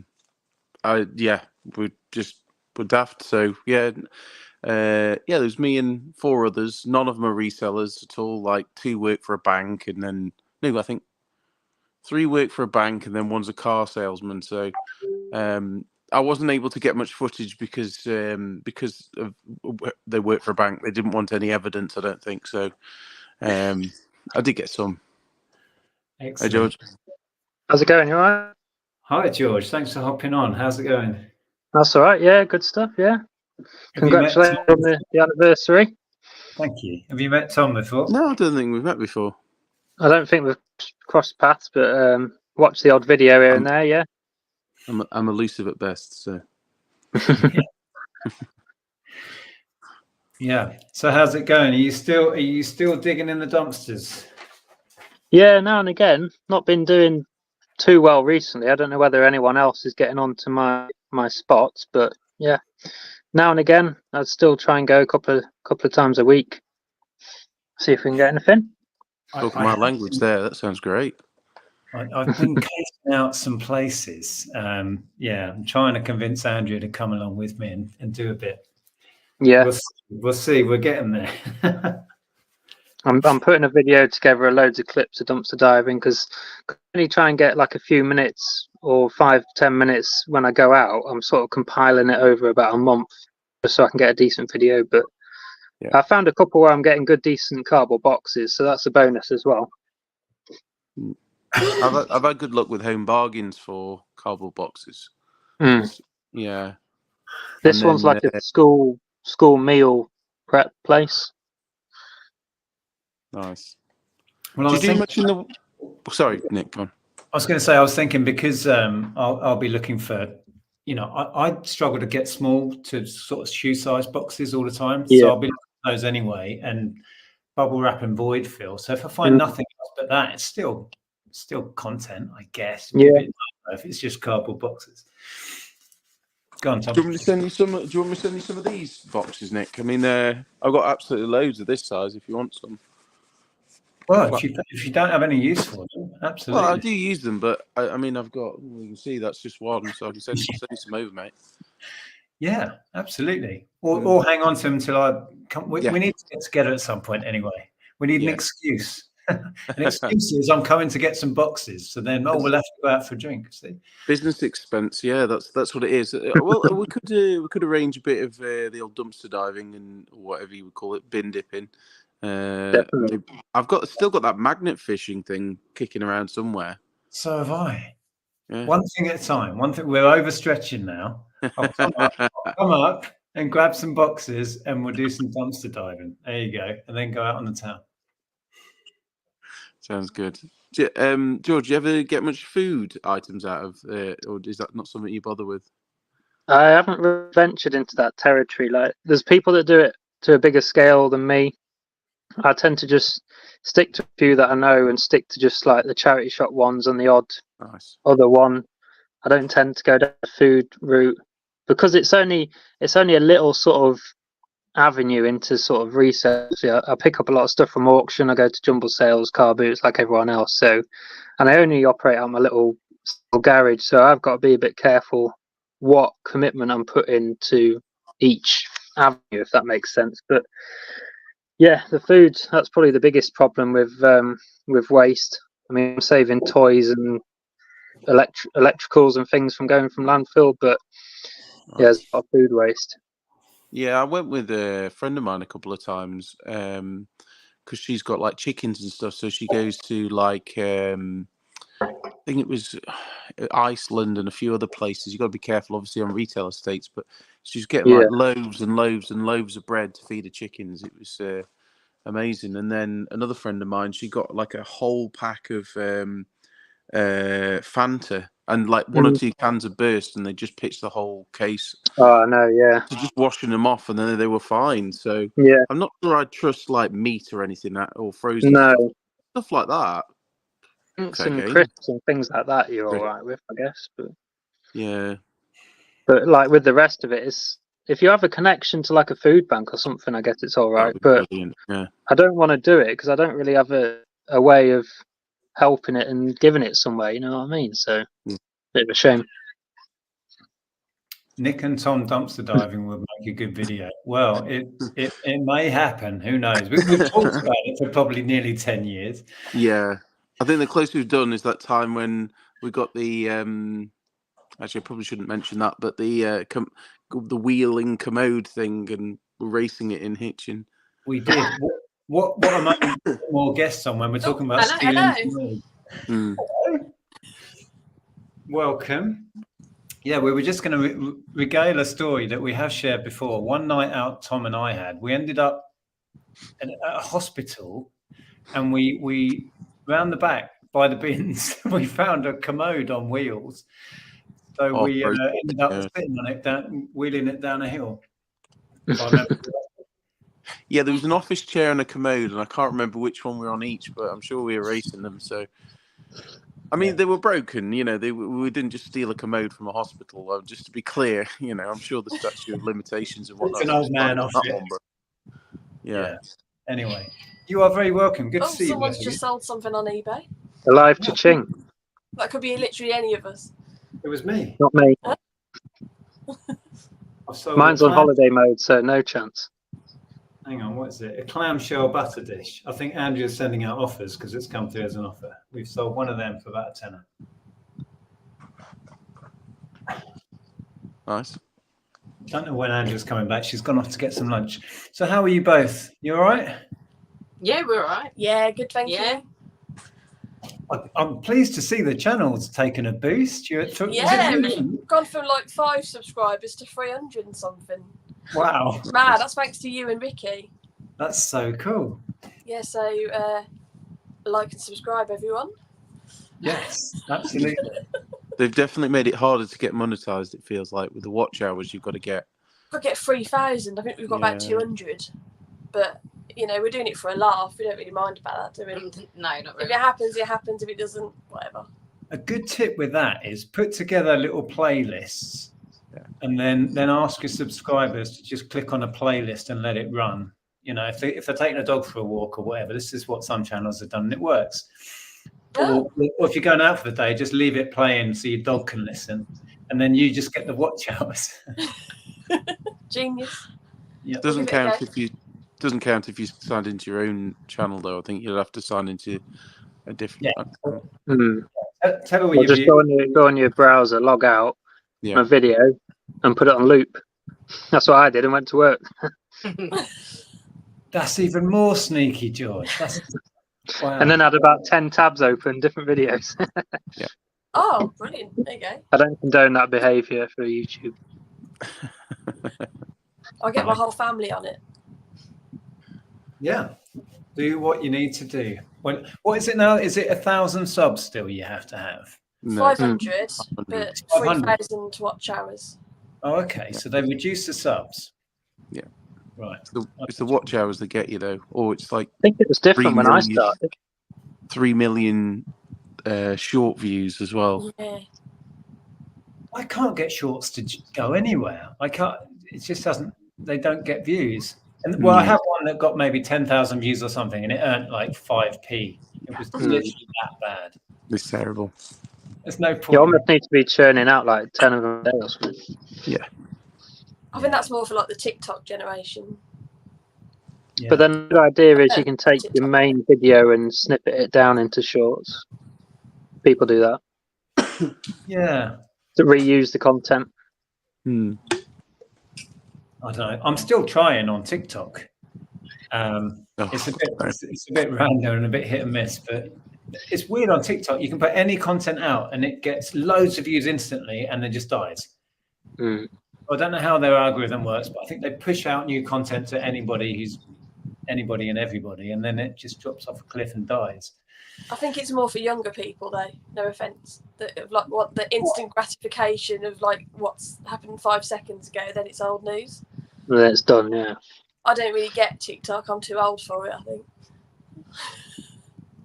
daft. So there's me and 4 others. None of them are resellers at all. Like 2 work for a bank, and then I think 3 work for a bank, and then one's a car salesman. So I wasn't able to get much footage because of they work for a bank. They didn't want any evidence, I don't think. So I did get some. Excellent. Hey, George. How's it going? You all right? Hi, George. Thanks for hopping on. How's it going? That's all right. Yeah, good stuff. Yeah. Congratulations on the anniversary. Thank you. Have you met Tom before? No, I don't think we've met before. I don't think we've crossed paths, but watched the odd video here and there. Yeah. I'm elusive at best, so. Yeah. So how's it going? Are you still digging in the dumpsters? Yeah, now and again. Not been doing too well recently. I don't know whether anyone else is getting onto my spots, but yeah, now and again I'd still try and go a couple of times a week, see if we can get anything. Talking my language there. That sounds great. I've been casing out some places. I'm trying to convince Andrea to come along with me and do a bit. Yeah, we'll see. We're getting there. I'm putting a video together of loads of clips of dumpster diving because I only try and get like a few minutes or 5-10 minutes when I go out. I'm sort of compiling it over about a month just so I can get a decent video. But I found a couple where I'm getting good, decent cardboard boxes, so that's a bonus as well. I've had good luck with home bargains for cardboard boxes. Yeah. This one's like a school meal prep place. Nice. Well, do you do much in the? Sorry, Nick. Go on. I was going to say, I was thinking because I'll be looking for, I struggle to get small to sort of shoe size boxes all the time. Yeah. So I'll be looking for those anyway, and bubble wrap and void fill. So if I find nothing else but that, it's still content, I guess. Yeah. If it's just cardboard boxes. Go on, Tom. Do you want me to send you some of these boxes, Nick? I mean, I've got absolutely loads of this size. If you want some. Well, if you don't have any use for them, absolutely. Well, I do use them, but I mean, I've got. You can see that's just one, so I can send you some over, mate. Yeah, absolutely. Or hang on to them until I come. We need to get together at some point anyway. We need an excuse. An excuse is I'm coming to get some boxes. So then, we'll have to go out for a drink. See? Business expense, yeah, that's what it is. Well, we could arrange a bit of the old dumpster diving and whatever you would call it, bin dipping. I've still got that magnet fishing thing kicking around somewhere. So have I. Yeah. One thing at a time. One thing. We're overstretching now. I'll come up and grab some boxes, and we'll do some dumpster diving. There you go, and then go out on the town. Sounds good. George, you ever get much food items out of, or is that not something you bother with? I haven't ventured into that territory. Like, there's people that do it to a bigger scale than me. I tend to just stick to a few that I know and stick to just like the charity shop ones and the odd other one. I don't tend to go down the food route because it's only a little sort of avenue into sort of resale. So I pick up a lot of stuff from auction. I go to jumble sales, car boots, like everyone else. So, and I only operate on my little garage, so I've got to be a bit careful what commitment I'm putting to each avenue, if that makes sense. But yeah, the food, that's probably the biggest problem with waste. I mean, I'm saving toys and electricals and things from going from landfill, but yeah, there's a lot of food waste. Yeah, I went with a friend of mine a couple of times because she's got like chickens and stuff. So she goes to like, I think it was Iceland and a few other places. You've got to be careful, obviously, on retail estates, but she's getting like loaves and loaves and loaves of bread to feed the chickens. It was amazing. And then another friend of mine, she got like a whole pack of Fanta. And like one or two cans of burst, and they just pitched the whole case. Oh no, yeah. So just washing them off, and then they were fine. So yeah, I'm not sure I'd trust like meat or anything or frozen stuff like that. Some crisps and things like that you're all right with, I guess. But yeah, but like with the rest of it, is if you have a connection to like a food bank or something, I guess it's all right. But yeah, I don't want to do it because I don't really have a way of helping it and giving it somewhere. You know what I mean? So, bit of a shame. Nick and Tom dumpster diving would make a good video. Well, it may happen. Who knows? We've talked about it for probably nearly 10 years. Yeah, I think the closest we've done is that time when we got the. Actually, I probably shouldn't mention that, but the wheeling commode thing, and we're racing it in Hitchin. We did. What am I more guests on when we're talking about stealing? Hello. Welcome. Yeah, we were just going to regale a story that we have shared before. One night out, Tom and I had. We ended up at a hospital, and we round the back by the bins, we found a commode on wheels. So we ended up sitting on it, wheeling it down a hill. Yeah, there was an office chair and a commode, and I can't remember which one we were on each, but I'm sure we were racing them. So, I mean, they were broken. You know, we didn't just steal a commode from a hospital. Just to be clear, you know, I'm sure the statute of limitations and whatnot. It's an old man off it. Yeah. Anyway, you are very welcome. Good to see you. Someone's just sold something on eBay. Alive to Ching. That could be literally any of us. It was me. Not me. Huh? Mine's on holiday mode, so no chance. Hang on, what is it? A clamshell butter dish. I think Andrea's sending out offers because it's come through as an offer. We've sold one of them for about a tenner. Nice. Don't know when Andrea's coming back. She's gone off to get some lunch. So how are you both? You all right? Yeah, we're all right. Yeah, good, thank you. I'm pleased to see the channel's taken a boost. We've gone from like 5 subscribers to 300 and something. Wow. It's mad. That's thanks to you and Ricky. That's so cool. Yeah, so like and subscribe, everyone. Yes, absolutely. They've definitely made it harder to get monetized, it feels like, with the watch hours you've got to get. We've got to get 3,000. I think we've got about 200. But, you know, we're doing it for a laugh. We don't really mind about that, do we? No, not really. If it happens, it happens. If it doesn't, whatever. A good tip with that is put together little playlists and then ask your subscribers to just click on a playlist and let it run. You know, if they're taking a dog for a walk or whatever, this is what some channels have done and it works. Or if you're going out for the day, just leave it playing so your dog can listen, and then you just get the watch hours. Genius. Yeah. Doesn't count if you signed into your own channel, though. I think you'll have to sign into a different. Tell or just go on your browser, log out, a video, and put it on loop. That's what I did and went to work. That's even more sneaky, George. Wow. And then I had about 10 tabs open, different videos. Oh, brilliant. There you go. I don't condone that behaviour for YouTube. I'll get my whole family on it. Yeah. Do what you need to do. What is it now? Is it 1,000 subs still you have to have? 500, but 3,000 watch hours. Oh, okay. So they reduced the subs. Yeah. Right. It's the watch hours that get you, though. Or it's like... I think it was different when I started. 3 million short views as well. Yeah. I can't get shorts to go anywhere. I can't. It just doesn't. They don't get views. And well, I have one that got maybe 10,000 views or something, and it earned like 5p. It was literally that bad. It's terrible. There's no point. You almost need to be churning out like 10 of them a day or something. Yeah. I think that's more for like the TikTok generation. Yeah. But then the idea is you can take your main video and snippet it down into shorts. People do that. Yeah. To reuse the content. I don't know. I'm still trying on TikTok. It's a bit random and a bit hit and miss, but it's weird on TikTok. You can put any content out and it gets loads of views instantly and then just dies. I don't know how their algorithm works, but I think they push out new content to anybody and everybody, and then it just drops off a cliff and dies. I think it's more for younger people, though. No offense, that like what the instant gratification of like what's happened 5 seconds ago, then it's old news. Well, it's done, yeah. I don't really get TikTok. I'm too old for it, I think.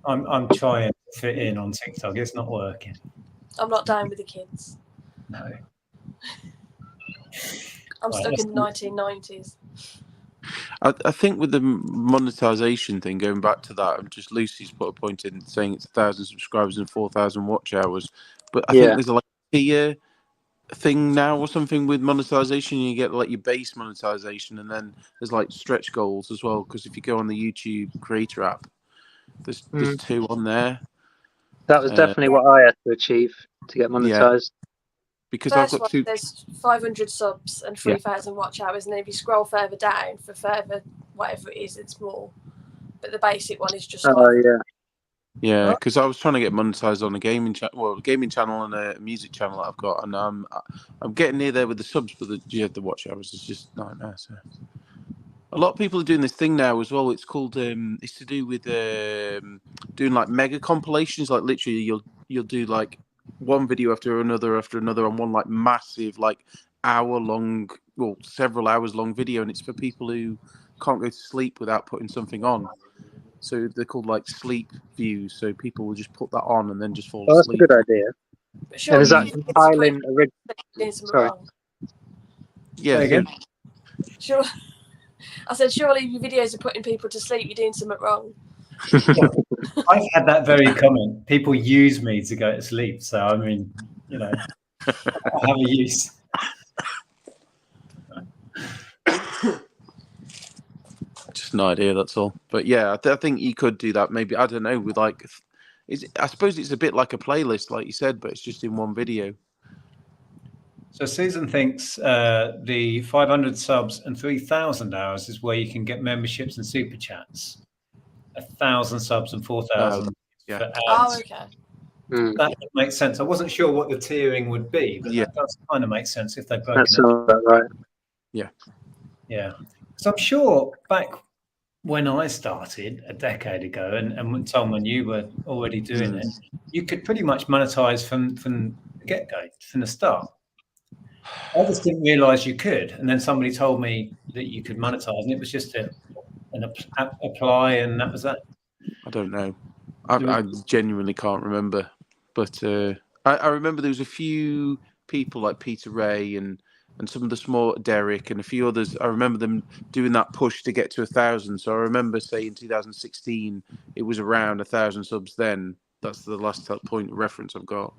I'm trying to fit in on TikTok. It's not working. I'm not down with the kids. No. I'm stuck in the 1990s. I think with the monetization thing, going back to that, and just Lucy's put a point in saying it's 1,000 subscribers and 4,000 watch hours, but I think there's like a tier thing now or something with monetization. You get like your base monetization, and then there's like stretch goals as well. Because if you go on the YouTube Creator app, there's 2 on there. That was definitely what I had to achieve to get monetized. Because First I've got one, 2. there's 500 subs and 3,000 watch hours, and then if you scroll further down for further whatever it is, it's more. But the basic one is just. Yeah, because I was trying to get monetized on a gaming channel, gaming channel and a music channel that I've got, and I'm getting near there with the subs, but the watch hours is just nightmare. So a lot of people are doing this thing now as well. It's called it's to do with doing like mega compilations. Like literally, you'll do like one video after another on one like massive like several hours long video, and it's for people who can't go to sleep without putting something on. So they're called like sleep views. So people will just put that on and then just fall asleep. That's a good idea. And is that compiling Sorry. Yeah. Again? Sure. I said, surely your videos are putting people to sleep. You're doing something wrong. I've had that very comment. People use me to go to sleep. So I mean, I have a use. Just an idea, that's all. But yeah, I think you could do that. Maybe, I don't know, with like, I suppose it's a bit like a playlist, like you said, but it's just in one video. So Susan thinks the 500 subs and 3,000 hours is where you can get memberships and super chats. 1,000 subs and 4,000 for ads. Oh, okay. That makes sense. I wasn't sure what the tiering would be, but that does kind of make sense if they've broken That's all right. Yeah. Yeah. So I'm sure back when I started a decade ago, and Tom, when you were already doing it, you could pretty much monetize from the get-go, from the start. I just didn't realize you could. And then somebody told me that you could monetize, and it was just an apply, and that was that. I don't know. I genuinely can't remember. But I remember there was a few people like Peter Ray and some of the small Derek and a few others. I remember them doing that push to get to 1,000. So I remember, say, in 2016, it was around 1,000 subs then. That's the last point of reference I've got.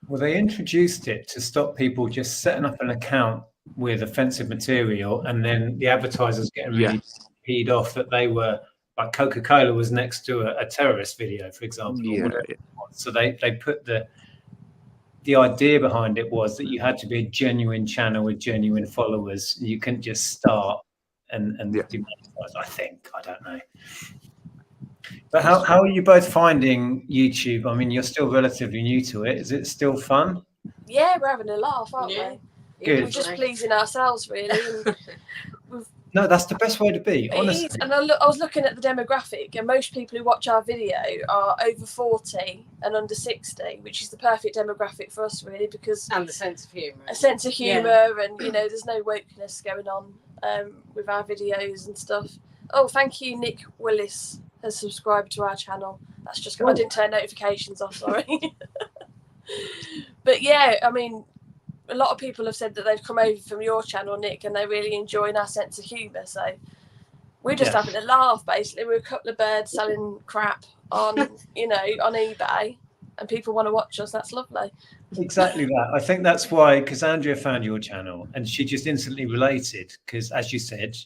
Well, they introduced it to stop people just setting up an account with offensive material, and then the advertisers getting really peed off that they were, like Coca-Cola was next to a terrorist video, for example. So they put the idea behind it was that you had to be a genuine channel with genuine followers. You couldn't just start and demonetize, I think. I don't know. But how are you both finding YouTube? I mean, you're still relatively new to it. Is it still fun? Yeah, we're having a laugh, aren't we? Good. We're just pleasing ourselves, really. No, that's the best way to be, honestly. It is. And I was looking at the demographic, and most people who watch our video are over 40 and under 60, which is the perfect demographic for us, really, because and the sense of humour. A sense of humour, and there's no wokeness going on with our videos and stuff. Oh, thank you, Nick Willis has subscribed to our channel. That's just I didn't turn notifications off. Sorry. But yeah, I mean, a lot of people have said that they've come over from your channel, Nick, and they're really enjoying our sense of humour. So we're just having a laugh, basically. We're a couple of birds selling crap on, on eBay, and people want to watch us. That's lovely. Exactly that. I think that's why, because Andrea found your channel and she just instantly related, because as you said,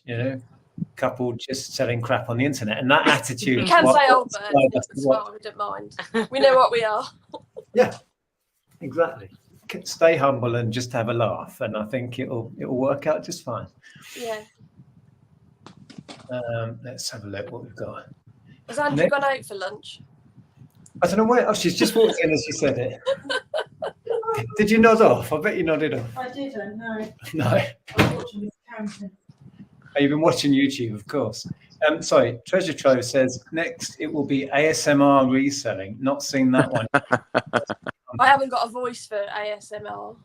couple just selling crap on the internet, and that attitude. You can say old birds as well. We don't mind. We know what we are. Yeah, exactly. Stay humble and just have a laugh, and I think it'll work out just fine. Yeah. Let's have a look what we've got. Has Andrea gone out for lunch? I don't know where. Oh, she's just walked in as you said it. Did you nod off? I bet you nodded off. I didn't. No. No. I was watching Miss Carrington. Oh, you've been watching YouTube, of course. Sorry, Treasure Trove says next it will be ASMR reselling. Not seen that one. I haven't got a voice for ASMR.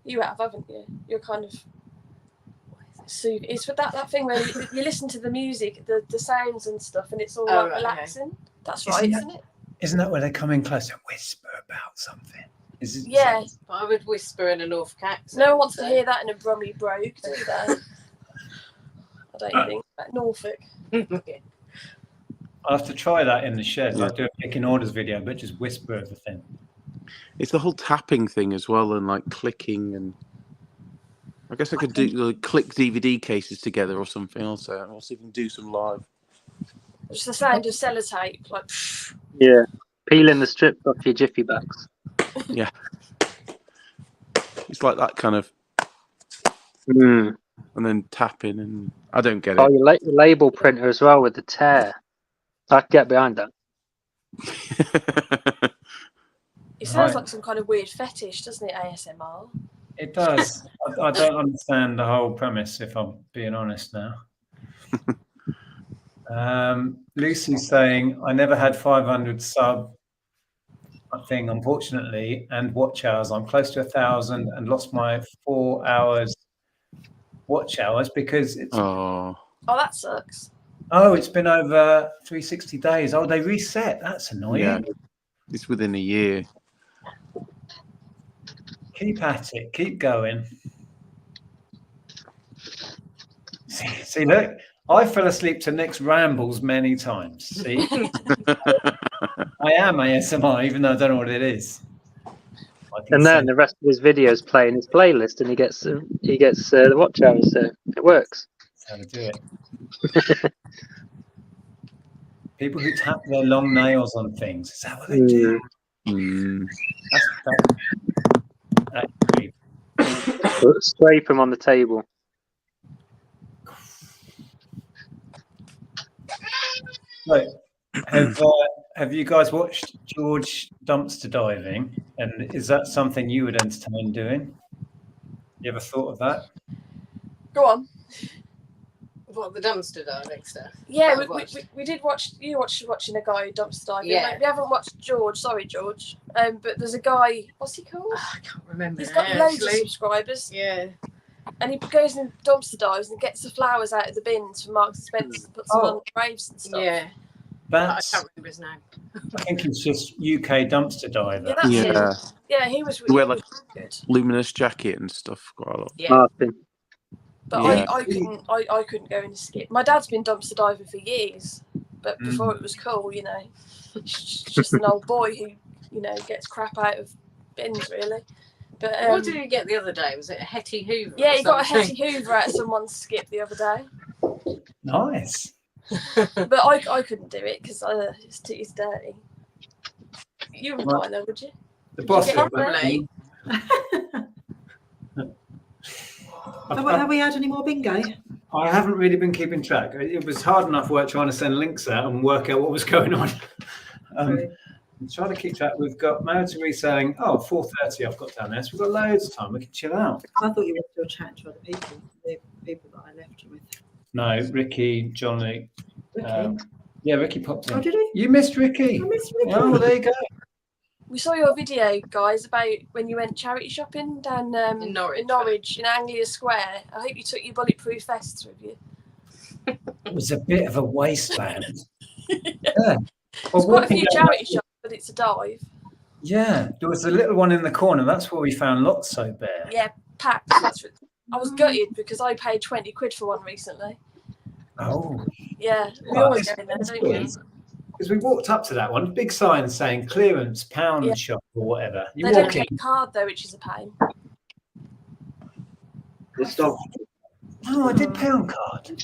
You have, haven't you? You're kind of soothing. It's for that thing where you listen to the music, the sounds and stuff, and it's all relaxing. Okay. That's right, isn't it? Isn't that where they come in close and whisper about something? Yeah. I would whisper in a Norfolk accent. No one wants to hear that in a Brummy brogue, do they? I don't think. At Norfolk. I'll have to try that in the shed. Yeah. I'll do a picking orders video, but just whisper everything. It's the whole tapping thing as well, and like clicking, and I guess I could do like, click DVD cases together or something. Also, I'll see if we can do some live. Just the sound of sellotape, like. Yeah, peeling the strips off your jiffy bags. Yeah, it's like that kind of, Mm. and then tapping, and I don't get Oh, it. your label printer as well with the tear. I can get behind that. It sounds like some kind of weird fetish, doesn't it? ASMR. It does. I don't understand the whole premise, if I'm being honest now. Lucy's saying, I never had 500 sub thing, unfortunately, and watch hours. I'm close to 1,000 and lost my 4 hours watch hours because it's. Oh, that sucks. Oh, it's been over 360 days. Oh, they reset. That's annoying. yeah, it's within a year. Keep at it. Keep going. See, look, I fell asleep to Nick's rambles many times. See, I am ASMR, even though I don't know what it is. And then the rest of his videos play in his playlist, and he gets the watch hours. So it works. That's how to do it. People who tap their long nails on things. Is that what they do? That's Scrape them on the table. Right. Have you guys watched George dumpster diving? And is that something you would entertain doing? You ever thought of that? Go on. What, the dumpster diving stuff? Yeah, we did watch. You watching a guy dumpster diving. Yeah. We haven't watched George. Sorry, George. But there's a guy. What's he called? I can't remember. He's got loads of subscribers. Yeah. And he goes and dumpster dives and gets the flowers out of the bins from Marks and Spencer and puts them on graves and stuff. Yeah. That's, I can't remember his name. I think it's just UK dumpster diver. Yeah, that's it. Yeah, he was Wear really like good. luminous jacket and stuff quite a lot. Yeah. Martin. But Yeah. I couldn't go in the skip. My dad's been dumpster diving for years, but before it was cool, you know. He's just an old boy who, you know, gets crap out of bins, really. But what did he get the other day? Was it a Hetty Hoover? Yeah, or he got a something? Hetty Hoover out of someone's skip the other day. Nice. But I couldn't do it because it's dirty. You wouldn't mind though, would you? The boss. Probably. Have we had any more bingo? I haven't really been keeping track. It was hard enough work trying to send links out and work out what was going on. I'm trying to keep track. We've got Married to Reselling. Oh, 4:30 I've got down there. So we've got loads of time. We can chill out. I thought you were still chatting to other people, the people that I left you with. No, Ricky, Johnny. Ricky? Yeah, Ricky popped in. Oh, did he? You missed Ricky. I missed Ricky. Oh, well, there you go. We saw your video, guys, about when you went charity shopping down in Norwich in Anglia Square. I hope you took your bulletproof vests with you. It was a bit of a wasteland. Yeah. There's quite a few charity shops, but it's a dive. Yeah, there was a little one in the corner. That's where we found Lotso Bear. Yeah, packed. I was gutted because I paid 20 quid for one recently. Oh. Yeah, we always go in there, don't we? Because we walked up to that one, big sign saying clearance, pound shop or whatever. You They don't walk in. take card though, which is a pain. Oh, I did pay on card.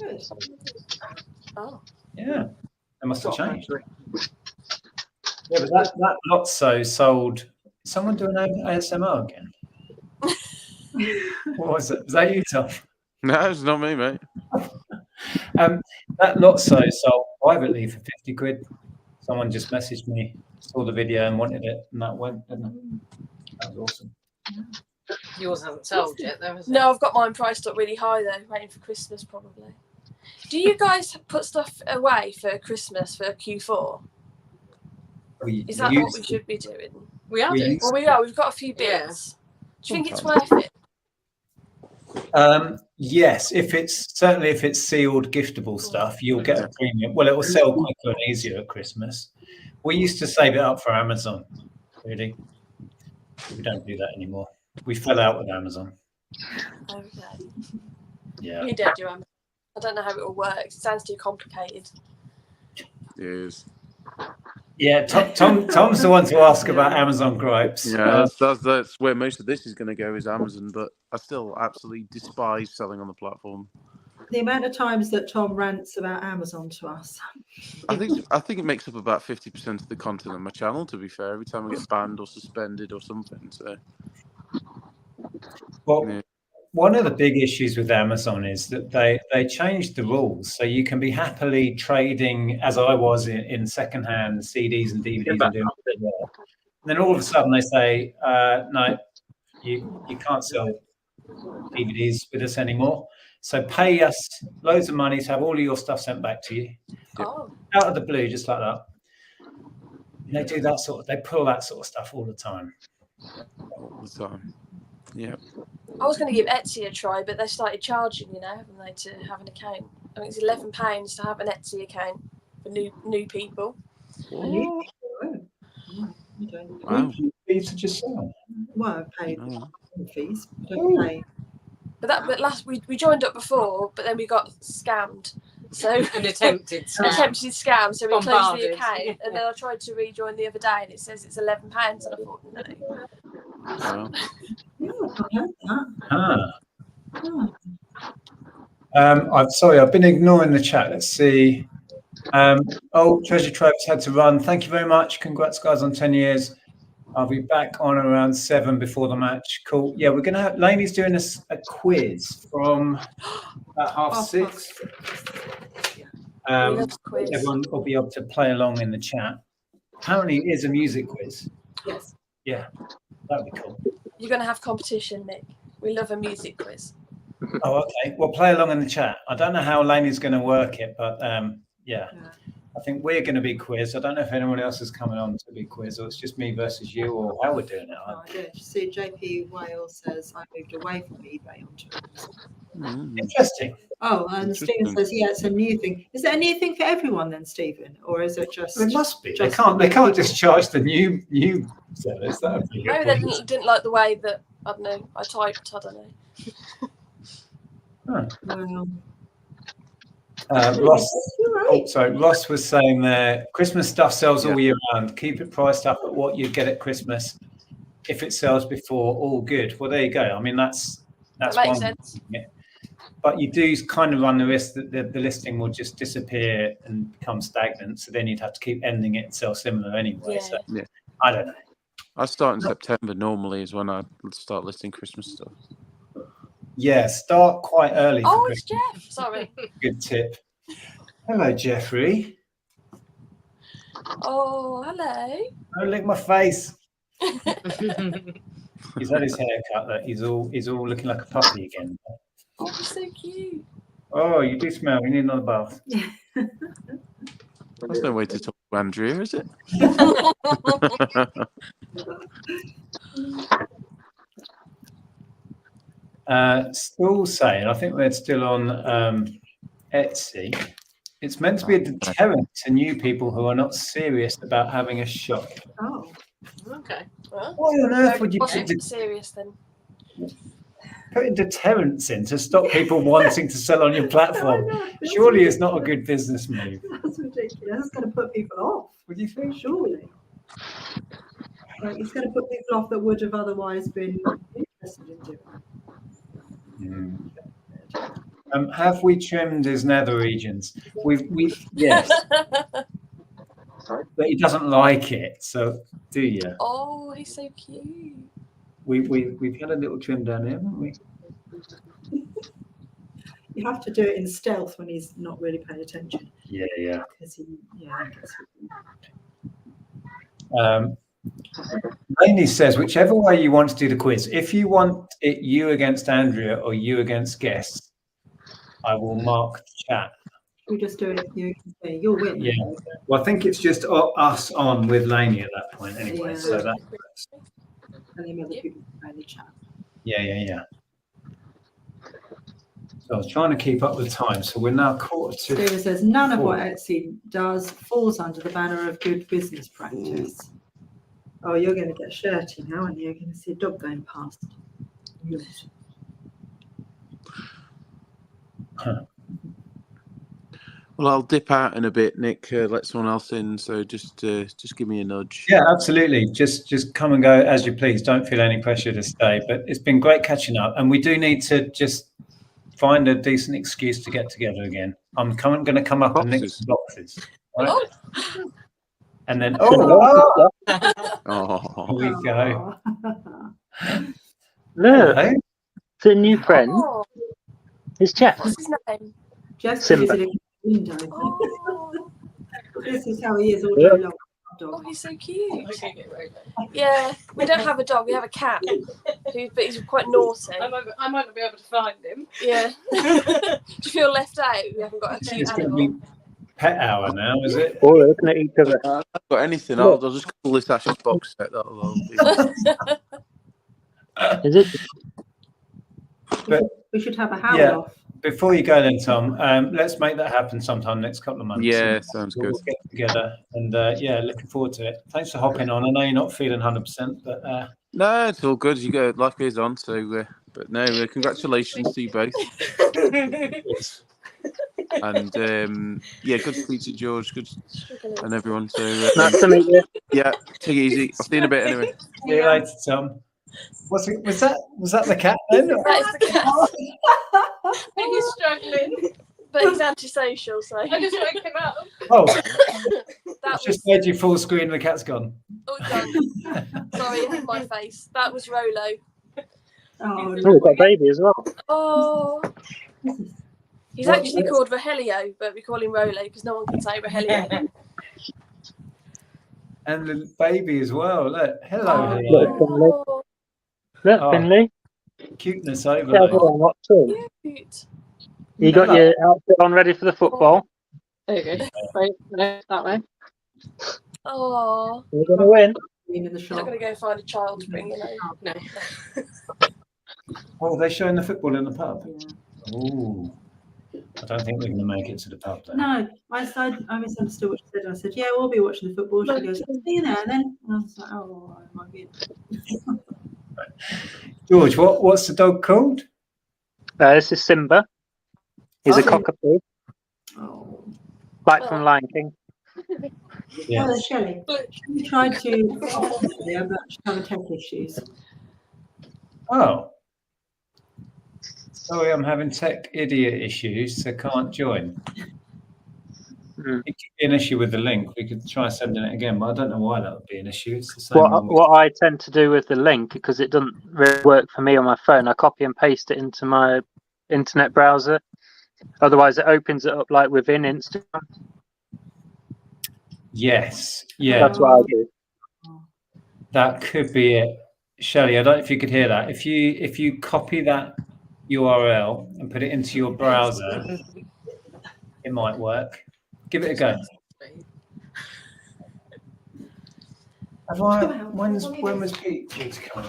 Oh. Yeah, they must have changed. Yeah, but that Lotso sold. Is someone doing ASMR again? What was it? Was that you, Tom? No, it's not me, mate. That Lotso sold privately for 50 quid. Someone just messaged me, saw the video and wanted it, and that went, didn't it? That was awesome. Yours hasn't sold yet, though, has it? No, I've got mine priced up really high though, waiting for Christmas probably. Do you guys put stuff away for Christmas for Q4? Is that what we should be doing? We are doing. Well, we are. We've got a few bits. Do you think it's worth it? Yes, if it's sealed giftable stuff, you'll get a premium. Well, it will sell quicker and easier at Christmas. We used to save it up for Amazon, really. We don't do that anymore. We fell out with Amazon. Okay. Yeah. You don't do Amazon. I don't know how it all works. It sounds too complicated. It is. Yeah, Tom's the one to ask about Amazon gripes. Yeah, that's where most of this is going to go, is Amazon. But I still absolutely despise selling on the platform. The amount of times that Tom rants about Amazon to us. I think it makes up about 50% of the content on my channel. To be fair, every time I get banned or suspended or something. So, well, yeah. One of the big issues with Amazon is that they changed the rules, so you can be happily trading, as I was in secondhand CDs and DVDs and doing it. And then all of a sudden they say, no, you can't sell DVDs with us anymore. So pay us loads of money to have all of your stuff sent back to you. Oh. Out of the blue, just like that. And they do that they pull that sort of stuff all the time. All the time. Yeah. I was going to give Etsy a try, but they started charging, haven't they, to have an account? I think it's £11 to have an Etsy account for new people. Wow. Fees to just sell. Well, I paid fees. I don't pay. But last we joined up before, but then we got scammed. So an attempted scam. So we closed Bombarded. the account, and then I tried to rejoin the other day, and it says it's £11, and I thought no. I've been ignoring the chat. Let's see. Treasure Trove's had to run. Thank you very much. Congrats, guys, on 10 years. I'll be back on around 7 before the match. Cool. Yeah, we're going to have Lainey's doing a quiz from about 6:30. Everyone will be able to play along in the chat. Apparently, it is a music quiz. Yes. Yeah, that'd be cool. you're going to have competition, Nick. We love a music quiz. Oh, okay. Well, play along in the chat. I don't know how Lainey's going to work it, but yeah. I think we're going to be quiz. I don't know if anyone else is coming on to be quiz, or it's just me versus you, or how we're doing it. Oh, yeah. See, JP Wales says I moved away from eBay onto Amazon. Interesting. Oh, and Stephen says, yeah, it's a new thing. Is there a new thing for everyone then, Stephen, or is it just? It must be. They can't just charge the new sellers. That would be Maybe they didn't like the way that I typed. I don't know. Ross, Ross was saying there, Christmas stuff sells all year round. Keep it priced up at what you get at Christmas. If it sells before, all good. Well, there you go. I mean, that makes one sense. But you do kind of run the risk that the listing will just disappear and become stagnant. So then you'd have to keep ending it and sell similar anyway. So I don't know. I start in September normally is when I start listing Christmas stuff. Yeah, start quite early. Oh, it's Jeff. Sorry. Good tip. Hello, Jeffrey. Oh, hello. Don't lick my face. He's had his hair cut. That he's all looking like a puppy again. Oh, he's so cute. Oh, you do smell. We need another bath. That's no way to talk to Andrea, is it? Still saying, I think we're still on Etsy. It's meant to be a deterrent to new people who are not serious about having a shop. Oh, okay. Well, why on earth would you put serious then? Putting deterrents in to stop people wanting to sell on your platform? Surely it's not a good business move. That's ridiculous. It's going to put people off. What do you think? Surely. Like, it's going to put people off that would have otherwise been interested in doing it. Have we trimmed his nether regions? We've yes. But he doesn't like it, so do you? Oh, he's so cute. We've had a little trim down here, haven't we? You have to do it in stealth when he's not really paying attention. Yeah. Because Lainey says, whichever way you want to do the quiz, if you want it you against Andrea or you against guests, I will mark the chat. We just do it. You'll win. Yeah. Well, I think it's just us on with Lainey at that point anyway. So that. And then other people can the chat. Yeah. So I was trying to keep up with time. So we're now 1/4 to. Stephen says none of what Etsy does falls under the banner of good business practice. Oh, you're going to get shirty now, aren't you? You're going to see a dog going past. Huh. Well, I'll dip out in a bit, Nick. Let someone else in, so just give me a nudge. Yeah, absolutely. Just come and go as you please. Don't feel any pressure to stay. But it's been great catching up, and we do need to just find a decent excuse to get together again. I'm going to come up and nick some boxes. Right? Oh. And then Oh. Oh, here we go. Look, Hello. it's a new friend. Oh. It's Jeff. What's his name? Jeff's Simba. visiting the window. Oh. This is how he is all day long. Oh, he's so cute. Yeah, we don't have a dog. We have a cat, but he's quite naughty. I might not be able to find him. Yeah. Do you feel left out? We haven't got a cute It's going to animal. be pet hour now, is it? All looking at each other. I haven't got anything. I'll just call this Ash's box set. That'll be. Is it? But, we should have a howl off. Before you go then, Tom, let's make that happen sometime next couple of months. Yeah, sounds good. We'll get together and yeah, looking forward to it. Thanks for hopping on. I know you're not feeling 100%, but No, it's all good. You go, life goes on. So, but no, congratulations to you both. And yeah, good to meet you, George. Good and everyone. So Nice to meet you. Yeah, take it easy. I'll see you in a bit anyway. See you later, Tom. Was that the cat then? That is the cat. He's struggling. But he's antisocial, so I just wake him up. Oh, that just made you full screen and the cat's gone. Oh, done. Sorry, it hit my face. That was Rolo. Oh, we've got a baby as well. Oh. He's actually called Rogelio, but we call him Rolo because no one can say Rogelio. And the baby as well. Look, hello. Look, Finley. Look, Finley. Cuteness Yeah, overload. what too? Cute. You got your outfit on ready for the football. There you go. Right, that way. Oh. You're going to win. In the I'm shop. not going to go find a child to bring in. No. Oh, they're showing the football in the pub. Ooh. I don't think we're going to make it to the pub then. No, I misunderstood what she said. I said, yeah, we'll be watching the football. She goes, see you there then. And I was like, oh, I might be. George, what's the dog called? This is Simba. He's a cockapoo. Oh. Like from Lion King. Yeah. Oh, Shelley. She tried to, but she's having tech issues. Oh. Sorry, I'm having tech idiot issues, so can't join. It could be an issue with the link. We could try sending it again, but I don't know why that would be an issue. It's the same one. What I tend to do with the link, because it doesn't really work for me on my phone, I copy and paste it into my internet browser. Otherwise, it opens it up like within Instagram. Yes, yeah. That's what I do. That could be it. Shelley, I don't know if you could hear that. If you copy that URL and put it into your browser, it might work. Give it a go. When was Pete due to come?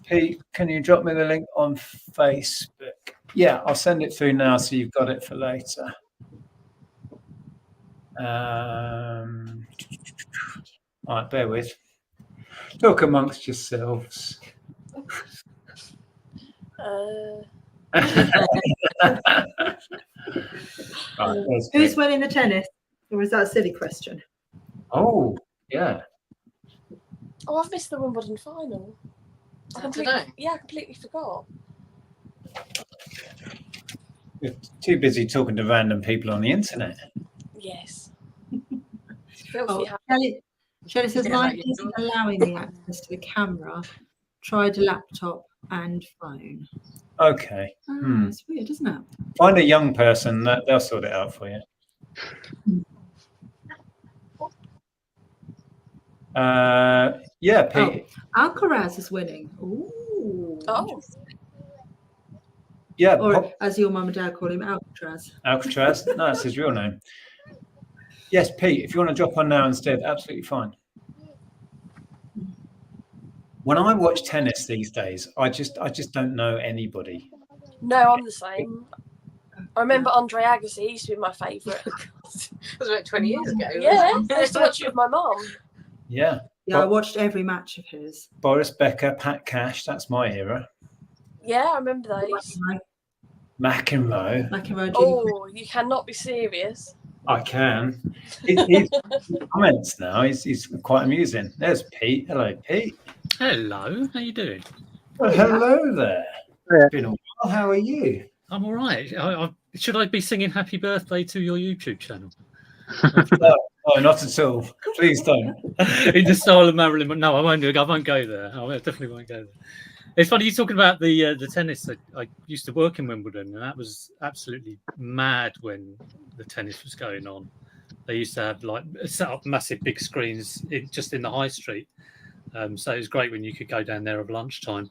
Pete, can you drop me the link on Facebook? Yeah, I'll send it through now so you've got it for later. All right, bear with. Talk amongst yourselves. Right, Who's winning the tennis? Or is that a silly question? Oh, yeah. Oh, I've missed the Wimbledon final. I completely forgot. You're too busy talking to random people on the internet. Yes. Shelley says, mine isn't allowing me access to the camera. Tried a laptop and phone. Okay. It's weird, isn't it? Find a young person, they'll sort it out for you. Yeah, Pete. Alcaraz is winning. Ooh. Oh. Yeah. Or as your mum and dad call him, Alcatraz. Alcatraz? No, that's his real name. Yes, Pete, if you want to drop on now instead, absolutely fine. When I watch tennis these days, I just don't know anybody. No, I'm the same. I remember Andre Agassi. He used to be my favourite. That was about 20 years ago. Yeah, I used to watch it with my mum. Yeah. Yeah, I watched every match of his. Boris Becker, Pat Cash, that's my era. Yeah, I remember those. McEnroe. Oh, you cannot be serious. I can. He's comments now. He's quite amusing. There's Pete. Hello, Pete. Hello. How you doing? Well, hello there. Yeah. Been a while. How are you? I'm all right. Should I be singing "Happy Birthday" to your YouTube channel? No, not at all. Please don't. In the style of Marilyn, but no, I won't do it. I won't go there. I definitely won't go there. It's funny you're talking about the tennis. I used to work in Wimbledon, and that was absolutely mad when the tennis was going on. They used to have set up massive big screens just in the high street. So it was great when you could go down there at lunchtime.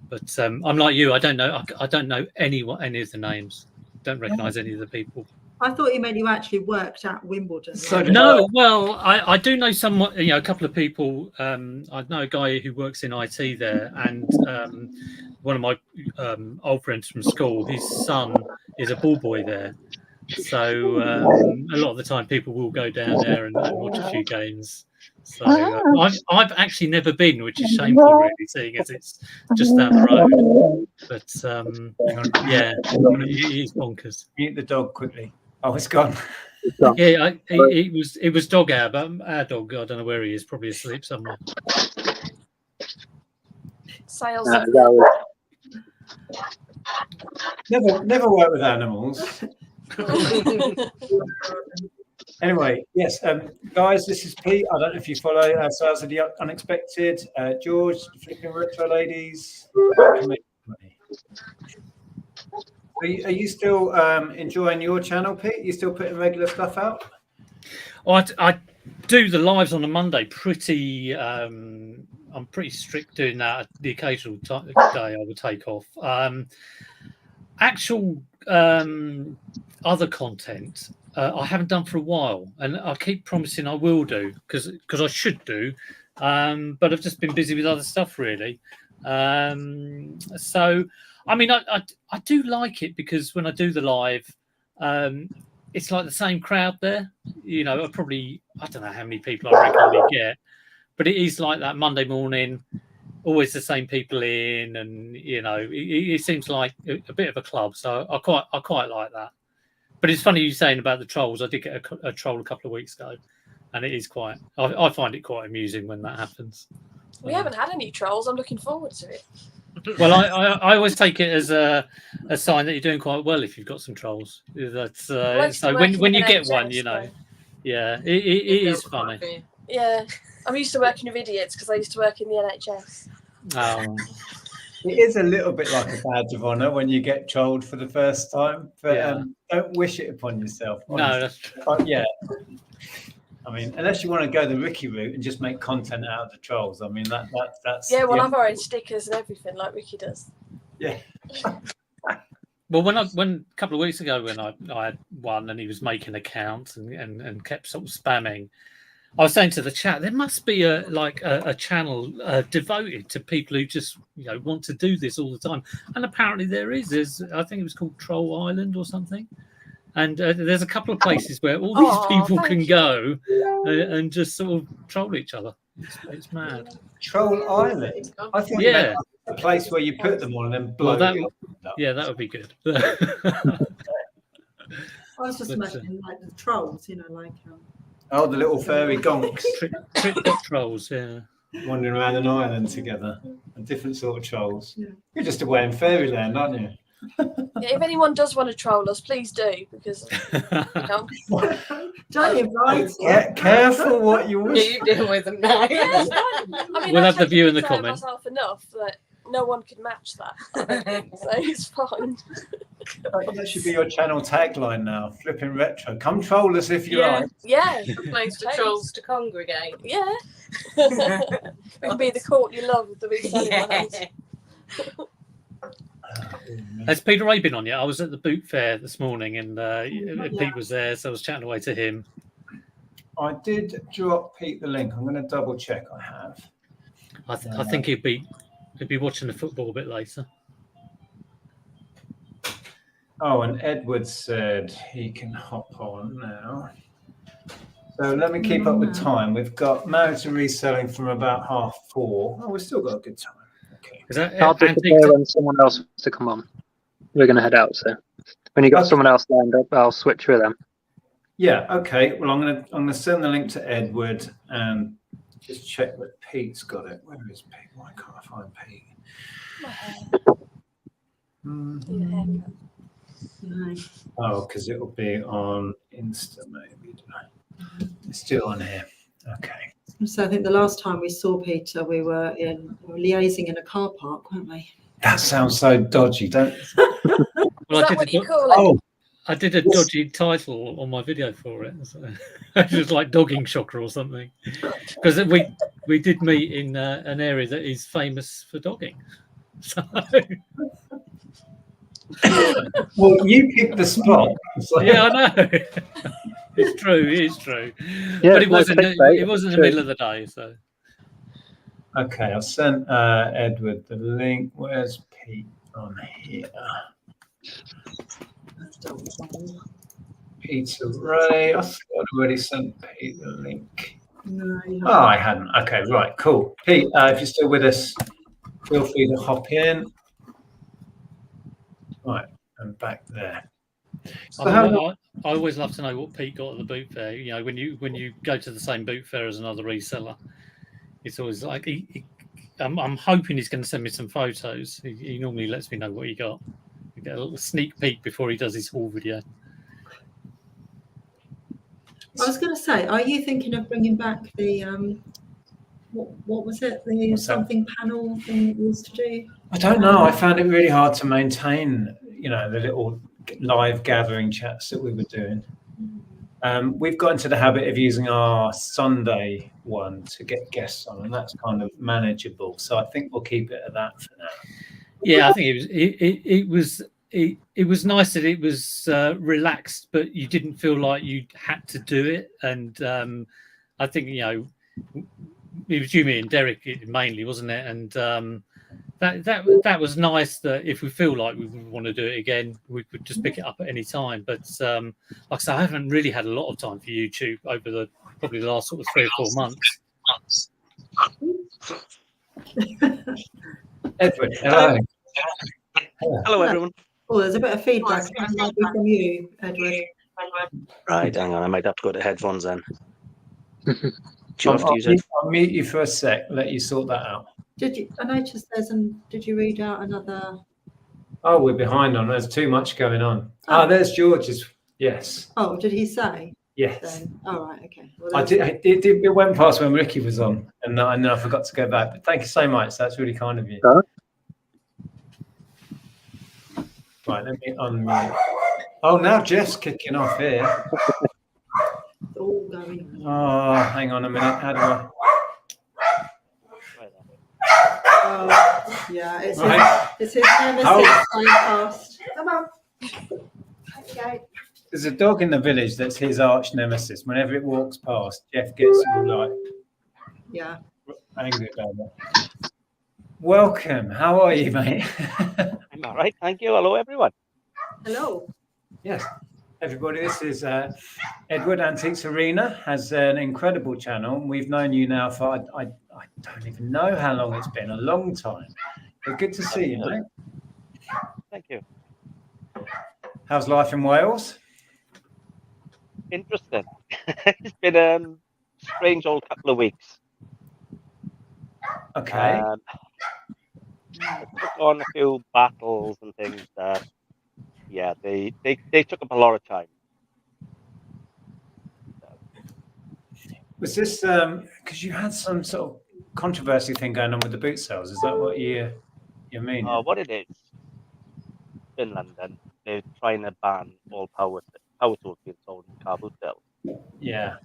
But I'm like you. I don't know any of the names. Don't recognise any of the people. I thought you meant you actually worked at Wimbledon. No, well, I do know somewhat. A couple of people. I know a guy who works in IT there, and one of my old friends from school. His son is a ball boy there, so a lot of the time people will go down there and watch a few games. So I've actually never been, which is shameful, really, seeing as it's just down the road. But yeah, he's bonkers. Mute the dog quickly. Oh, it's gone. Yeah, it was dog hour, but our dog, I don't know where he is, probably asleep somewhere. Sales. Never work with animals. Anyway, yes, guys, this is Pete. I don't know if you follow Sales of the Unexpected. George, Flipping Retro Ladies. Are you still enjoying your channel, Pete? You still putting regular stuff out? Well, I do the lives on a Monday. I'm pretty strict doing that. The occasional day I would take off. Actual other content I haven't done for a while, and I keep promising I will do because I should do, but I've just been busy with other stuff really. So I mean, I do like it because when I do the live, it's like the same crowd there. I don't know how many people I regularly get, but it is like that Monday morning, always the same people in, and it seems like a bit of a club. So I quite like that. But it's funny you saying about the trolls. I did get a troll a couple of weeks ago, and it is quite. I find it quite amusing when that happens. We haven't had any trolls. I'm looking forward to it. Well, I always take it as a sign that you're doing quite well if you've got some trolls. That's so when you get one, yeah, it is funny. Yeah, I'm used to working with idiots because I used to work in the NHS. It is a little bit like a badge of honour when you get trolled for the first time, but don't wish it upon yourself. Honestly. No, that's true. Yeah. I mean, unless you want to go the Ricky route and just make content out of the trolls. I mean, that's... Yeah, well, I've already stickers and everything like Ricky does. Yeah. Well, when a couple of weeks ago when I had one and he was making accounts and kept sort of spamming, I was saying to the chat, there must be a channel devoted to people who just want to do this all the time, and apparently there is. I think it was called Troll Island or something, and there's a couple of places where all these people can go and just sort of troll each other. It's mad. Troll Island. I thought you meant a place where you put them on and then blow them up. Yeah, that would be good. I was just imagining like the trolls, Oh, the little furry gonks. Trick trolls, yeah. Wandering around an island together. A different sort of trolls. Yeah. You're just away in fairyland, aren't you? Yeah, if anyone does want to troll us, please do, because don't invite. Careful what you wish. You deal with them now. Yeah, I mean, we'll have the view in the comments. Myself enough that no one can match that, so it's fine. That should be your channel tagline now. Flipping Retro. Come troll us if you like. Yeah, a place for trolls to congregate. Yeah. We can be the courtly love of the reselling ones. Has Peter Ray been on yet? I was at the boot fair this morning and Pete was there, so I was chatting away to him. I did drop Pete the link. I'm going to double check. I have. I think he'd be watching the football a bit later. Oh, and Edward said he can hop on now. So let me keep up with time. We've got Married to Reselling from about 4:30. Oh, we've still got a good time. Okay. I'll disappear when someone else wants to come on. we're going to head out. So when you got someone else lined up, I'll switch with them. Yeah. Okay. Well, I'm gonna send the link to Edward and just check that Pete's got it. Where is Pete? Why can't I find Pete? My hair. Oh, because it will be on Insta, maybe. It's still on here. Okay. So I think the last time we saw Peter, we were liaising in a car park, weren't we? That sounds so dodgy, don't? Is that what you call it? Oh, I did a dodgy title on my video for it. So it was like dogging shocker or something. Because we did meet in an area that is famous for dogging. So. Well, you picked the spot. So. Yeah, I know. It's true. It is true. Yeah, but it no, wasn't. clickbait, It was in the true. middle of the day. So. Okay, I've sent Edward the link. Where's Pete on here? Peter Ray. I thought I'd already sent Pete the link. No, Oh, I hadn't. Okay, right, cool. Pete, if you're still with us, feel free to hop in. Right, I'm back there. So I always love to know what Pete got at the boot fair. You know, when you go to the same boot fair as another reseller, it's always like I'm hoping he's going to send me some photos. He normally lets me know what he got. You get a little sneak peek before he does his haul video. I was going to say, are you thinking of bringing back the what was it? The something panel thing that you used to do? I don't know. I found it really hard to maintain, you know, the little live gathering chats that we were doing. We've got into the habit of using our Sunday one to get guests on, and that's kind of manageable. So I think we'll keep it at that for now. Yeah, I think it was nice that it was relaxed, but you didn't feel like you had to do it. And I think, you know, it was you, me, and Derek mainly, wasn't it? And that was nice. That if we feel like we would want to do it again, we could just pick it up at any time. But like I said, I haven't really had a lot of time for YouTube over probably the last sort of 3 or 4 months. Edward, hello. Hello, everyone. Oh, there's a bit of feedback from you, Edward. Right, hang on. I might have to go to headphones then. I'll mute you for a sec. Let you sort that out. Did you? I noticed did you read out another? Oh, we're behind on. There's too much going on. There's George's. Yes. Oh, did he say? Yes. Then? All right. Okay. Well, it went past when Ricky was on, and I forgot to go back. But thank you so much. That's really kind of you. Right, let me unmute. Oh, now Jeff's kicking off here. It's all going on. Oh, hang on a minute. How do I? Oh, yeah, it's his nemesis going past. Come on. Okay. There's a dog in the village that's his arch nemesis. Whenever it walks past, Jeff gets all like angry about that. Welcome. How are you, mate? I'm all right. Thank you. Hello, everyone. Hello. Yes, everybody. This is Edward Antiques Arena. Has an incredible channel. We've known you now for I don't even know how long it's been. A long time. But good to see you, mate. Thank you. How's life in Wales? Interesting. It's been a strange old couple of weeks. Okay. I took on a few battles and things that, they took up a lot of time. Was this because you had some sort of controversy thing going on with the boot sales? Is that what you mean? What it is, in London, they're trying to ban all power tools being sold in car boot sales. Yeah.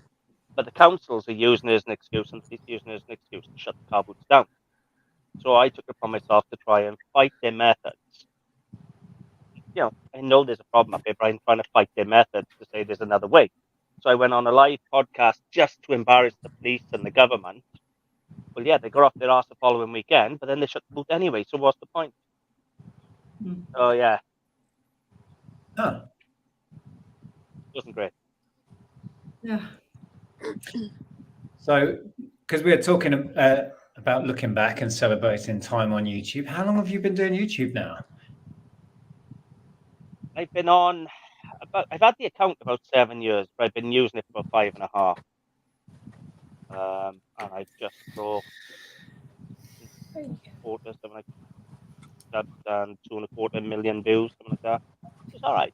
But the councils are using it as an excuse, and police using it as an excuse to shut the car boots down. So I took it upon myself to try and fight their methods. You know, I know there's a problem up here, but I'm trying to fight their methods to say there's another way. So I went on a live podcast just to embarrass the police and the government. Well, yeah, they got off their arse the following weekend, but then they shut the boot anyway. So what's the point? Oh, yeah. Huh. It wasn't great. Yeah. So, because we were talking about looking back and celebrating time on YouTube, how long have you been doing YouTube now? I've been on I've had the account about 7 years, but I've been using it for about 5.5. And I've just broke quarter, something like that, and 2.25 million views, something like that. It's all right.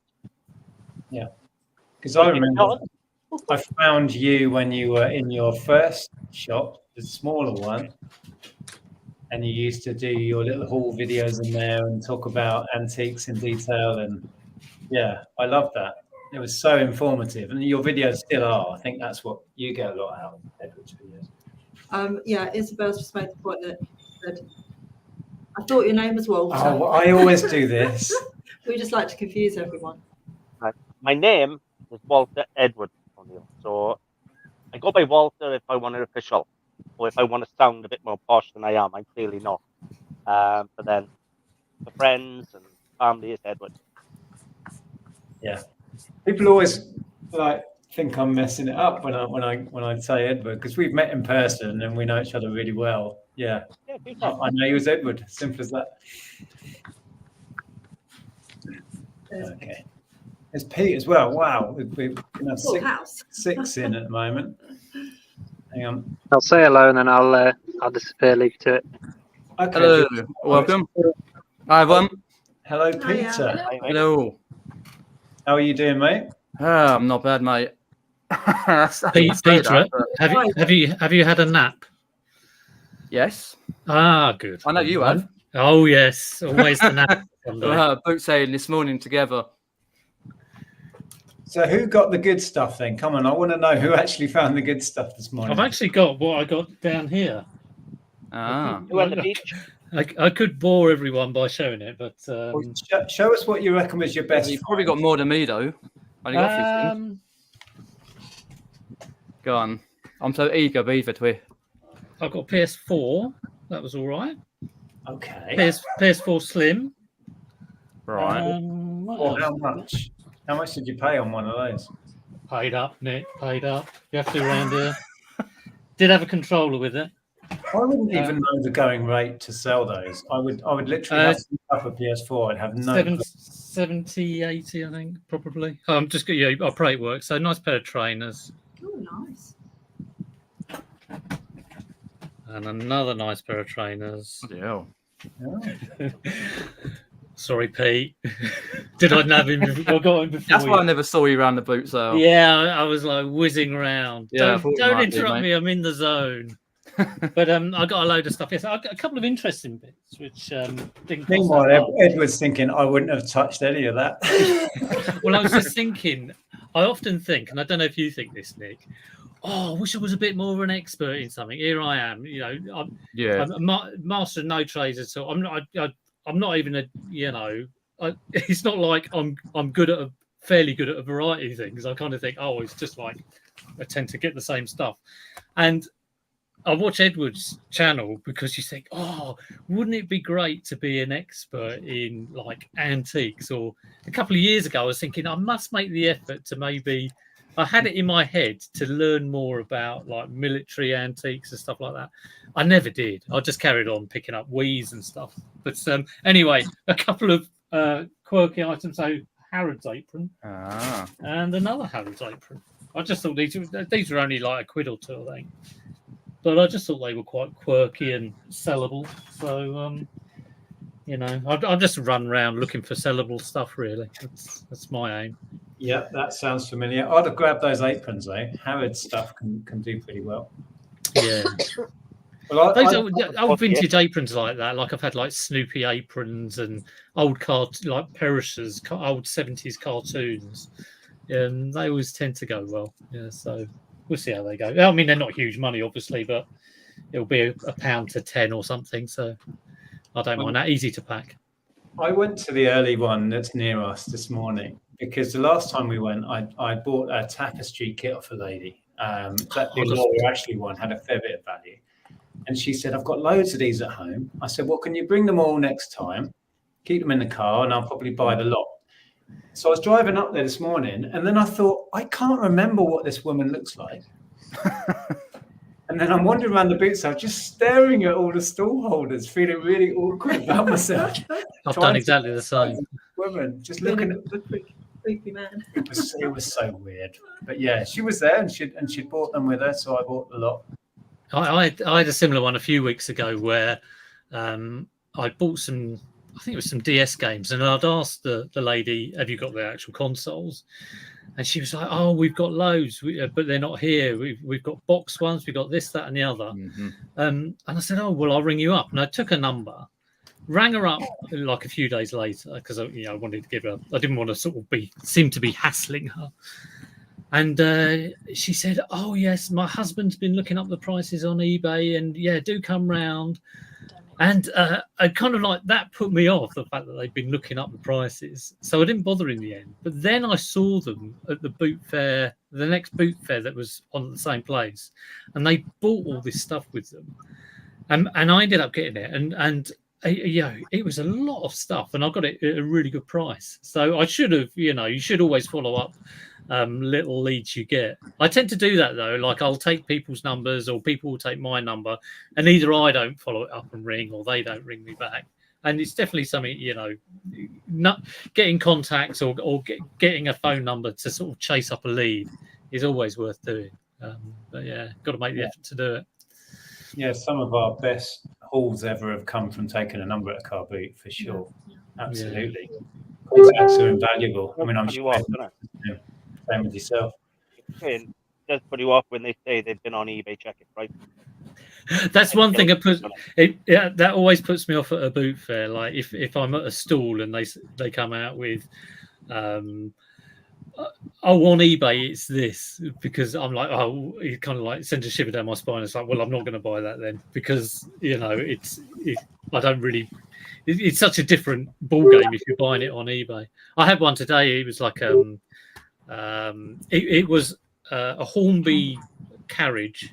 Yeah, because I remember I found you when you were in your first shop, the smaller one, and you used to do your little haul videos in there and talk about antiques in detail. And yeah, I love that. It was so informative, and your videos still are. I think that's what you get a lot out of Edward's videos. Yeah, Isabel's just made the point that I thought your name was Walter. Oh, well, I always do this. We just like to confuse everyone. My name is Walter Edward O'Neill, so I go by Walter if I want it official, or if I want to sound a bit more posh than I am. I'm clearly not. But then for friends and family, it's Edward. Yeah, people always think I'm messing it up when I say Edward, because we've met in person and we know each other really well. Yeah, I know he was Edward. Simple as that. Okay. There's Pete as well. Wow, we can have six in at the moment. Hang on. I'll say hello and then I'll disappear. Leave you to it. Okay. Hello, welcome. Hi everyone. Hello, Peter. Hello. How are you doing, mate? I'm not bad, mate. Peter, have you had a nap? Yes. Ah, good. I know you have. Oh yes, always the nap. Boat sailing this morning together. So who got the good stuff then? Come on, I want to know who actually found the good stuff this morning. I've actually got what I got down here. Ah. I could bore everyone by showing it, but show us what you reckon was your best. You've probably got more than me though. I got a few things. Go on. I'm so eager, Beaver to. I've got PS4. That was all right. Okay. PS4 Slim. Right. How much? How much did you pay on one of those? Paid up, Nick. Paid up. You have to around here. Did have a controller with it. I wouldn't even know the going rate to sell those. I would literally have to up a PS4 and have no 70, 80, I think, probably. I'm just I pray it works. So nice pair of trainers. Oh, nice. And another nice pair of trainers. Yeah. Sorry, Pete. Did I nab him? I got him before. That's why I never saw you around the boot sale. Yeah, I was like whizzing around. Yeah, don't interrupt me. I'm in the zone. But I got a load of stuff. Yes, I got a couple of interesting bits, which didn't. Meanwhile, Edward's thinking, I wouldn't have touched any of that. Well, I was just thinking. I often think, and I don't know if you think this, Nick. Oh, I wish I was a bit more of an expert in something. Here I am. I'm a master of no trades at all. I'm not even a. It's not like I'm fairly good at a variety of things. I kind of think, oh, it's just like I tend to get the same stuff, and I watch Edward's channel because you think, oh, wouldn't it be great to be an expert in like antiques? Or a couple of years ago, I was thinking I must make the effort to maybe. I had it in my head to learn more about like military antiques and stuff like that. I never did. I just carried on picking up Wii's and stuff. But anyway, a couple of quirky items. So Harrods apron and another Harrods apron. I just thought these were only like £1 or £2, I think. But I just thought they were quite quirky and sellable. So, I just run around looking for sellable stuff, really. That's my aim. Yeah, that sounds familiar. I'd have grabbed those aprons, though. Harrods stuff can do pretty well. Yeah. Well, old vintage aprons like that. Like I've had like Snoopy aprons and old like Perishers, old 70s cartoons. They always tend to go well. Yeah, so we'll see how they go. I mean, they're not huge money, obviously, but it'll be £1 to 10 or something. So I don't mind that. Easy to pack. I went to the early one that's near us this morning because the last time we went, I bought a tapestry kit off a lady. The Laura Ashley one had a fair bit of value. And she said, I've got loads of these at home. I said, well, can you bring them all next time? Keep them in the car and I'll probably buy the lot. So I was driving up there this morning and then I thought, I can't remember what this woman looks like. And then I'm wandering around the boot sale, just staring at all the stall holders, feeling really awkward about myself. I've done exactly the same. woman just looking at the creepy man. It was so weird. But yeah, she was there and she'd bought them with her, so I bought the lot. I had a similar one a few weeks ago where I bought some, I think it was some DS games, and I'd asked the lady, have you got the actual consoles? And she was like, oh, we've got loads, but they're not here. We've got box ones, we've got this, that, and the other. And I said, oh, well, I'll ring you up. And I took a number, rang her up like a few days later, because I wanted to give her, I didn't want to sort of seem to be hassling her. And she said, oh, yes, my husband's been looking up the prices on eBay, and yeah, do come round. And I kind of like that put me off, the fact that they'd been looking up the prices. So I didn't bother in the end. But then I saw them at the boot fair, the next boot fair that was on the same place. And they bought all this stuff with them. And I ended up getting it. And it was a lot of stuff. And I got it at a really good price. So I should have, you should always follow up little leads you get. I tend to do that though, like I'll take people's numbers or people will take my number, and either I don't follow it up and ring or they don't ring me back. And it's definitely something, not getting contacts or getting a phone number to sort of chase up a lead is always worth doing. But yeah, got to make the effort to do it. Yeah, some of our best hauls ever have come from taking a number at a car boot, for sure. Absolutely. Contacts are invaluable. I mean, I'm sure same with yourself. It does put you off when they say they've been on eBay checking prices. That's one thing that always puts me off at a boot fair. Like if I'm at a stall and they come out with, on eBay it's this, because I'm like, oh, it kind of like sends a shiver down my spine. It's like, well, I'm not going to buy that then, because I don't really. It's such a different ball game if you're buying it on eBay. I had one today. It was like it was a Hornby carriage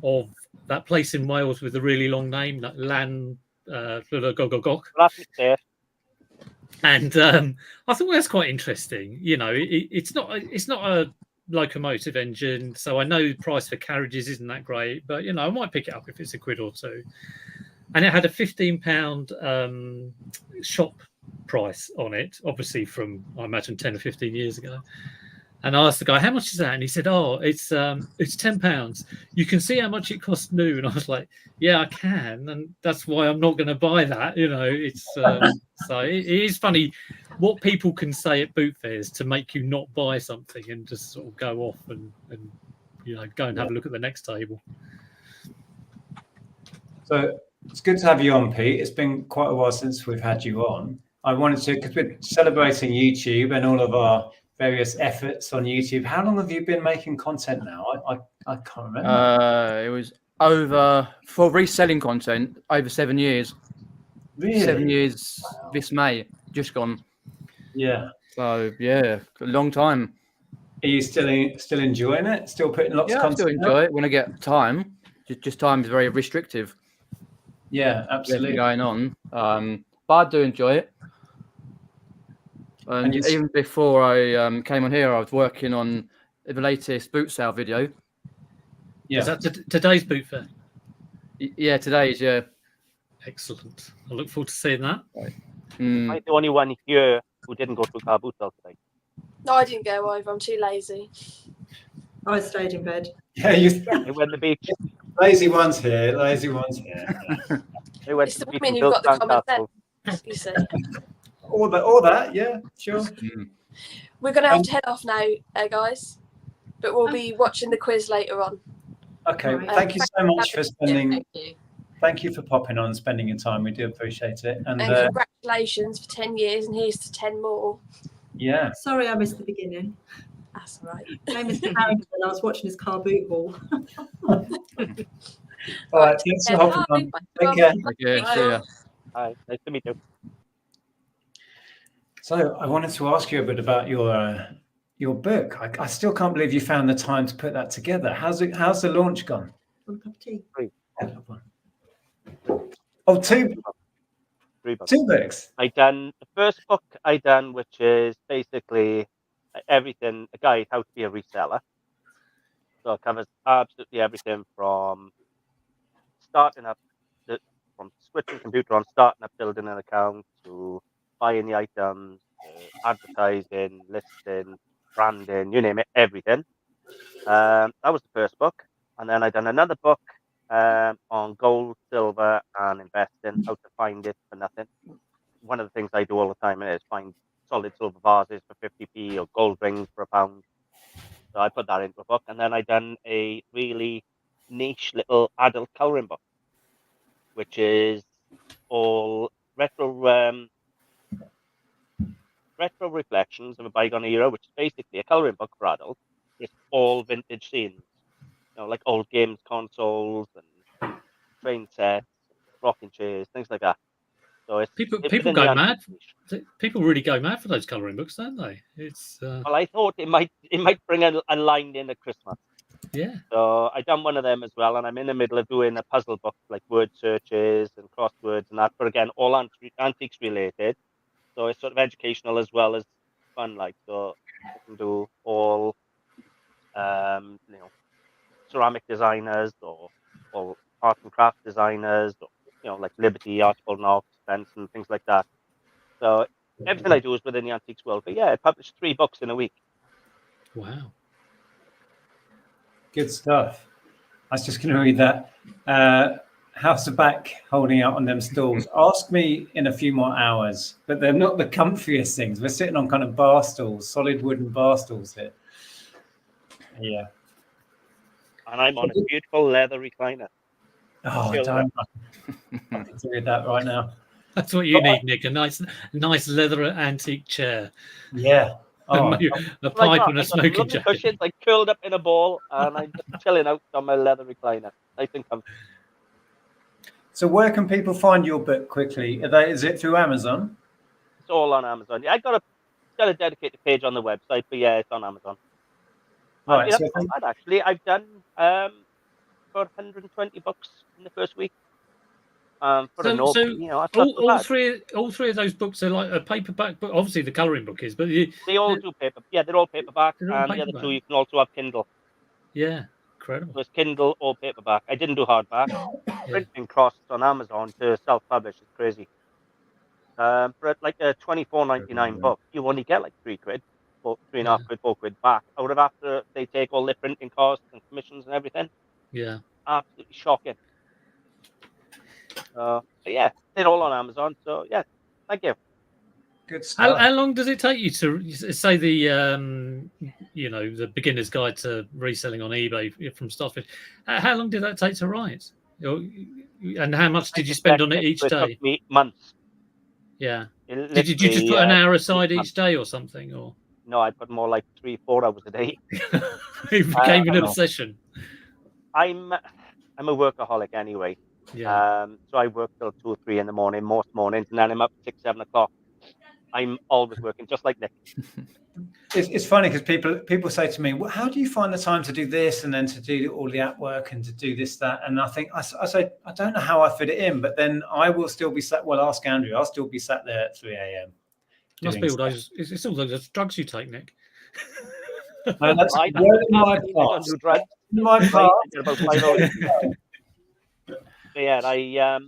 of that place in Wales with a really long name, like and I thought that's quite interesting. It's not a locomotive engine, so I know the price for carriages isn't that great, but I might pick it up if it's a quid or two. And it had a £15 shop price on it, obviously from, I imagine, 10 or 15 years ago. And I asked the guy, how much is that? And he said, oh, it's £10. You can see how much it costs new. And I was like, yeah, I can. And that's why I'm not going to buy that. It's so it is funny what people can say at boot fairs to make you not buy something and just sort of go off and go and have a look at the next table. So it's good to have you on, Pete. It's been quite a while since we've had you on. I wanted to, because we're celebrating YouTube and all of our various efforts on YouTube. How long have you been making content now? I can't remember. It was over, for reselling content, over 7 years. Really? 7 years this May, just gone. Yeah. So yeah, a long time. Are you still enjoying it? Still putting lots of content? I still enjoy it when I get time. Just time is very restrictive. Yeah, absolutely. Going on, but I do enjoy it. And even before I came on here, I was working on the latest boot sale video. Yeah, is that today's boot fair? Yeah, today's. Yeah, excellent. I look forward to seeing that. Right. I'm the only one here who didn't go to a car boot sale today. No, I didn't go either. I'm too lazy. I stayed in bed. Yeah, you went to the beach. Lazy one's here. Lazy one's here. They went It's to the beach women and who've built got the common sandcastles. sense, you see. All that, yeah, sure. We're going to have to head off now, guys. But we'll be watching the quiz later on. Okay, thank you so much for spending. Thank you for popping on, spending your time. We do appreciate it. And congratulations for 10 years, and here's to 10 more. Yeah. Sorry, I missed the beginning. That's all right. My name is Harrington. I was watching his car boot haul. All right, thanks for hopping on. Take care. See ya. Hi, nice to meet you. So I wanted to ask you a bit about your book. I still can't believe you found the time to put that together. How's the launch gone? One cup of tea. Oh, two books. I done the first book which is basically everything, a guide how to be a reseller. So it covers absolutely everything from starting up, from switching computer on, starting up, building an account, to buying the items, advertising, listing, branding, you name it, everything. That was the first book. And then I done another book on gold, silver, and investing, how to find it for nothing. One of the things I do all the time is find solid silver vases for 50p or gold rings for £1. So I put that into a book. And then I done a really niche little adult colouring book, which is all retro reflections of a bygone era, which is basically a colouring book for adults. It's all vintage scenes, like old games consoles and train sets, rocking chairs, things like that. So it's people within go the mad. niche. People really go mad for those colouring books, don't they? It's Well, I thought it might bring a line in at Christmas. yeah. So I done one of them as well, and I'm in the middle of doing a puzzle book, like word searches and crosswords and that. But again, all antiques related. So it's sort of educational as well as fun. Like, so I can do all, ceramic designers or art and craft designers, or like Liberty, Archibald Knox, Benson, things like that. So everything I do is within the antiques world. But yeah, I published 3 books in a week. Wow. Good stuff. I was just going to read that. How's the back holding out on them stools? Ask me in a few more hours, but they're not the comfiest things. We're sitting on kind of bar stools, solid wooden bar stools here. Yeah. And I'm on a beautiful leather recliner. Oh, I don't. I can do that right now. That's what you need, Nick. A nice leather antique chair. Yeah. Oh, a pipe and a smoking jacket. Cushions, like curled up in a ball, and I'm just chilling out on my leather recliner. Nice and comfy. So where can people find your book quickly? Is it through Amazon? It's all on Amazon. Yeah, I got a dedicated page on the website, but yeah, it's on Amazon. Right. So actually, I've done about 120 books in the first week. All three of those books are like a paperback book. Obviously, the colouring book is, but they all do paper. Yeah, they're all paperback, They're all and the other 2 you can also have Kindle. Yeah, incredible. So it's Kindle or paperback. I didn't do hardback. Printing costs on Amazon to self-publish is crazy. For like a $24.99 book, you only get like £3, or £3.5, £4 back out of after they take all their printing costs and commissions and everything. Yeah, absolutely shocking. But yeah, they're all on Amazon. So yeah, thank you. Good stuff. How long does it take you to say the the beginner's guide to reselling on eBay from Starfish? How long did that take to write? And how much did you spend on it each day? It took me months. Yeah. Did you just put an hour aside each day or something? Or no, I put more like 3-4 hours a day. It became an obsession. I'm a workaholic anyway. Yeah. So I work till 2 or 3 in the morning most mornings, and then I'm up 6, 7 o'clock. I'm always working, just like Nick. It's funny because people say to me, well, how do you find the time to do this and then to do all the app work and to do this, that? And I think I say, I don't know how I fit it in, but then I will still be sat. Well, ask Andrea. I'll still be sat there at 3 a.m. Must be all those. It's all those drugs you take, Nick. No, that's my part. My part. Yeah,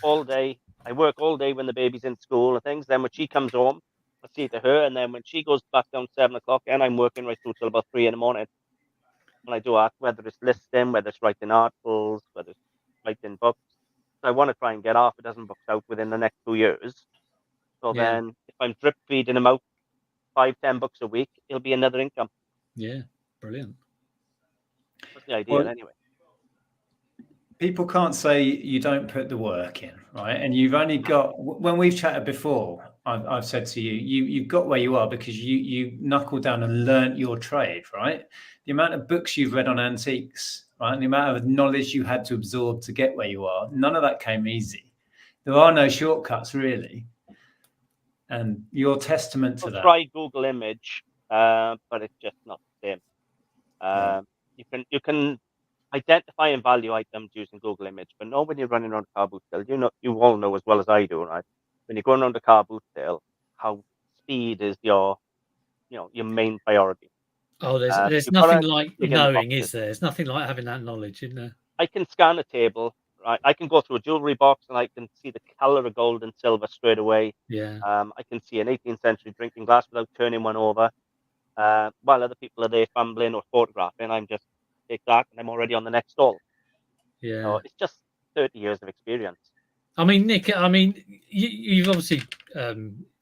all day. I work all day when the baby's in school and things. Then when she comes home, I see to her, and then when she goes back down 7 o'clock, and I'm working right through till about 3 in the morning. When I do art, whether it's listing, whether it's writing articles, whether it's writing books. So I want to try and get 6 books out within the next 2 years. So then, if I'm drip feeding them out 5-10 books a week, it'll be another income. Yeah, brilliant. That's the idea, anyway. People can't say you don't put the work in, right? And you've only got, when we've chatted before, I've said to you, you've got where you are because you knuckled down and learnt your trade, right? The amount of books you've read on antiques, right? And the amount of knowledge you had to absorb to get where you are, none of that came easy. There are no shortcuts, really. And you're testament to that. Try Google Image, but it's just not the same. You can identify and value items using Google Image, but not when you're running around a car boot sale. You all know as well as I do, right? When you're going around a car boot sale, how speed is your main priority. Oh, there's nothing like knowing, is there? There's nothing like having that knowledge, isn't there? I can scan a table right? I can go through a jewelry box and I can see the color of gold and silver straight away. Yeah. I can see an 18th century drinking glass without turning one over. While other people are there fumbling or photographing, I'm just take that and I'm already on the next stall. Yeah. So it's just 30 years of experience. I mean, Nick, you've obviously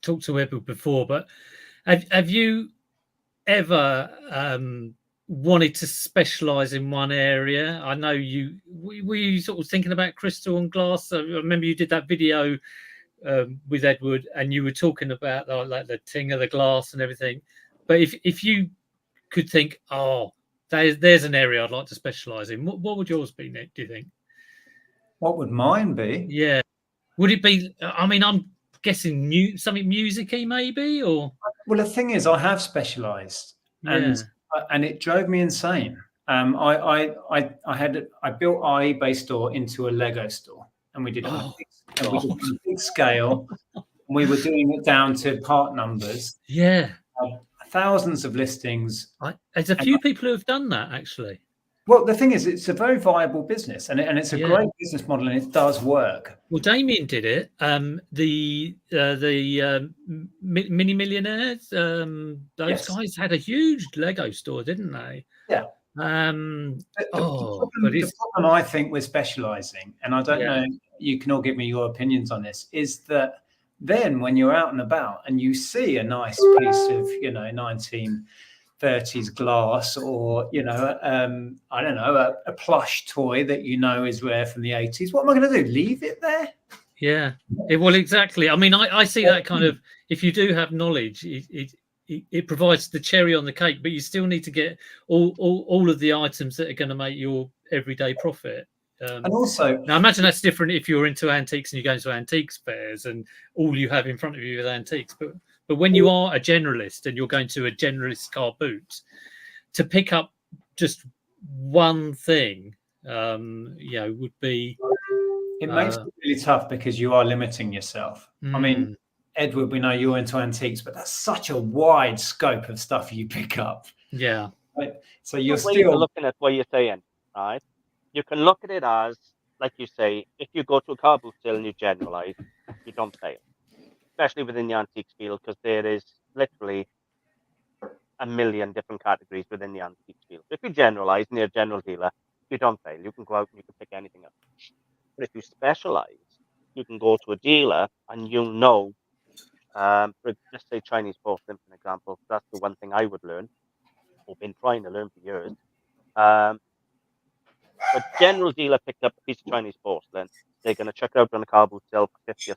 talked to Edward before, but have you ever wanted to specialize in one area? I know were you sort of thinking about crystal and glass? I remember you did that video with Edward, and you were talking about like the ting of the glass and everything. But if you could think, oh, there's an area I'd like to specialize in, what would yours be, Nick? Do you think? What would mine be? Yeah, would it be? I mean, I'm guessing something musicy, maybe, or. Well, the thing is, I have specialised, and it drove me insane. I built our eBay store into a Lego store, and we did it on a big scale. And we were doing it down to part numbers. Yeah, thousands of listings. There's a few people who have done that, actually. Well, the thing is, it's a very viable business, and it's a great business model, and it does work. Well, Damien did it. The Mini Millionaires, those guys had a huge Lego store, didn't they? Yeah. The problem I think we're specialising, and I don't know, you can all give me your opinions on this, is that then when you're out and about and you see a nice piece of, 1930s glass, or I don't know, a plush toy that is rare from the 80s, what am I going to do? Leave it there? Yeah. Well, exactly. I mean, I see that kind of, if you do have knowledge, it provides the cherry on the cake, but you still need to get all of the items that are going to make your everyday profit. And also, now imagine that's different if you're into antiques and you go into antiques fairs and all you have in front of you is antiques. But when you are a generalist and you're going to a generalist car boot, to pick up just one thing, would be. It makes it really tough because you are limiting yourself. I mean, Edward, we know you're into antiques, but that's such a wide scope of stuff you pick up. Yeah. Right? So you're still looking at what you're saying, right? You can look at it as, like you say, if you go to a car boot sale and you generalize, you don't fail. Especially within the antiques field, because there is literally a million different categories within the antiques field. If you generalize and you're a general dealer, you don't fail. You can go out and you can pick anything up. But if you specialize, you can go to a dealer and let's say Chinese porcelain, for example. That's the one thing I would learn, or been trying to learn for years. A general dealer picked up a piece of Chinese porcelain, they're going to chuck it out on a car boot sale for £50 or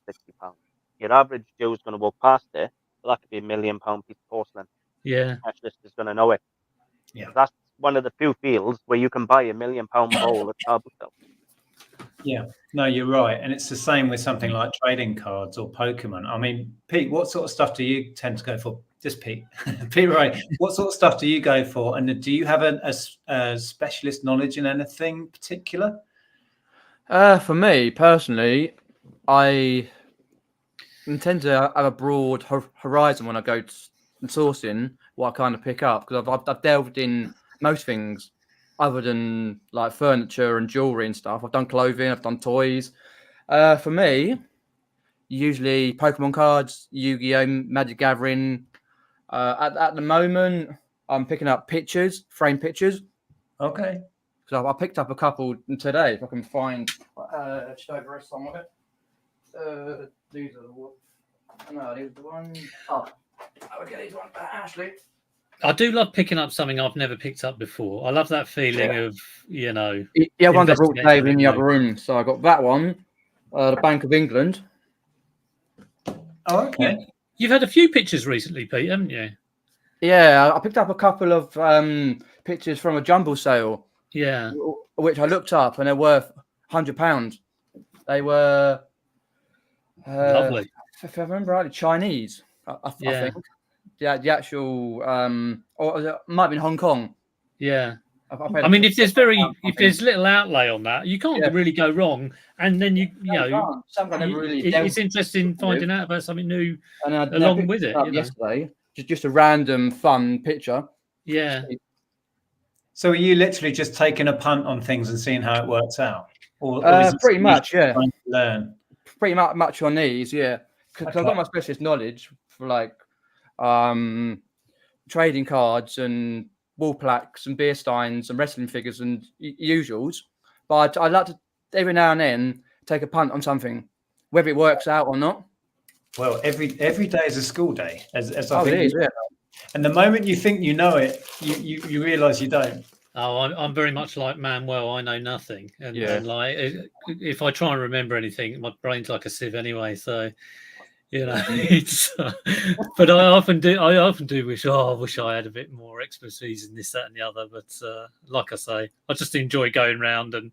£60. Your average Joe's going to walk past it, so that could be £1 million piece of porcelain. Yeah. The specialist is going to know it. Yeah. That's one of the few fields where you can buy £1 million bowl at car boot sale. Yeah, no, you're right. And it's the same with something like trading cards or Pokemon. I mean, Pete, what sort of stuff do you tend to go for? Just Pete. Pete, right. What sort of stuff do you go for? And do you have a specialist knowledge in anything particular? For me, personally, I intend to have a broad horizon when I go sourcing what I kind of pick up, because I've delved in most things other than like furniture and jewelry and stuff. I've done clothing, I've done toys. For me, usually Pokemon cards, Yu-Gi-Oh, Magic Gathering. At the moment, I'm picking up pictures, framed pictures. Okay. So I picked up a couple today, if I can find just over here somewhere. These are the ones. No, these are the ones. Oh, okay, these ones. Ashley. I do love picking up something I've never picked up before. I love that feeling of, Yeah, one that brought Dave in the other room. So I got that one, the Bank of England. Oh, okay. You've had a few pictures recently, Pete, haven't you? Yeah, I picked up a couple of pictures from a jumble sale. Yeah. Which I looked up, and they're worth £100. They were lovely. If I remember rightly, Chinese. I think. Yeah, the actual, or it might have been Hong Kong. Yeah. I mean, if there's little outlay on that, you can't really go wrong. And then it's interesting finding out about something new along with it. Yesterday, just a random fun picture. Yeah. So are you literally just taking a punt on things and seeing how it works out? Or is it pretty much, yeah. trying to learn? Pretty much on these, yeah. Because I've got my specialist knowledge for like trading cards and wall plaques and beer steins and wrestling figures and usuals. But I like to every now and then take a punt on something, whether it works out or not. Well, every day is a school day, as I think. It is, yeah. And the moment you think you know it, you realise you don't. Oh, I'm very much like Manuel. I know nothing, and like if I try and remember anything, my brain's like a sieve anyway. So, you know, it's. But I often do wish. Oh, I wish I had a bit more expertise in this, that, and the other. But like I say, I just enjoy going round, and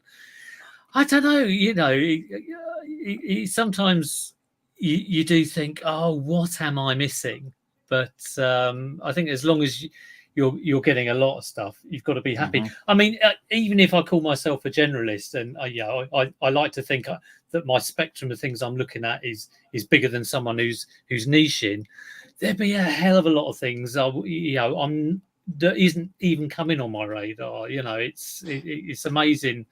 I don't know. You know, sometimes you do think, oh, what am I missing? But I think as long as you're getting a lot of stuff, you've got to be happy. I mean, even if I call myself a generalist, and I like to think that my spectrum of things I'm looking at is bigger than someone who's niching, there'd be a hell of a lot of things that isn't even coming on my radar. You know, it's amazing.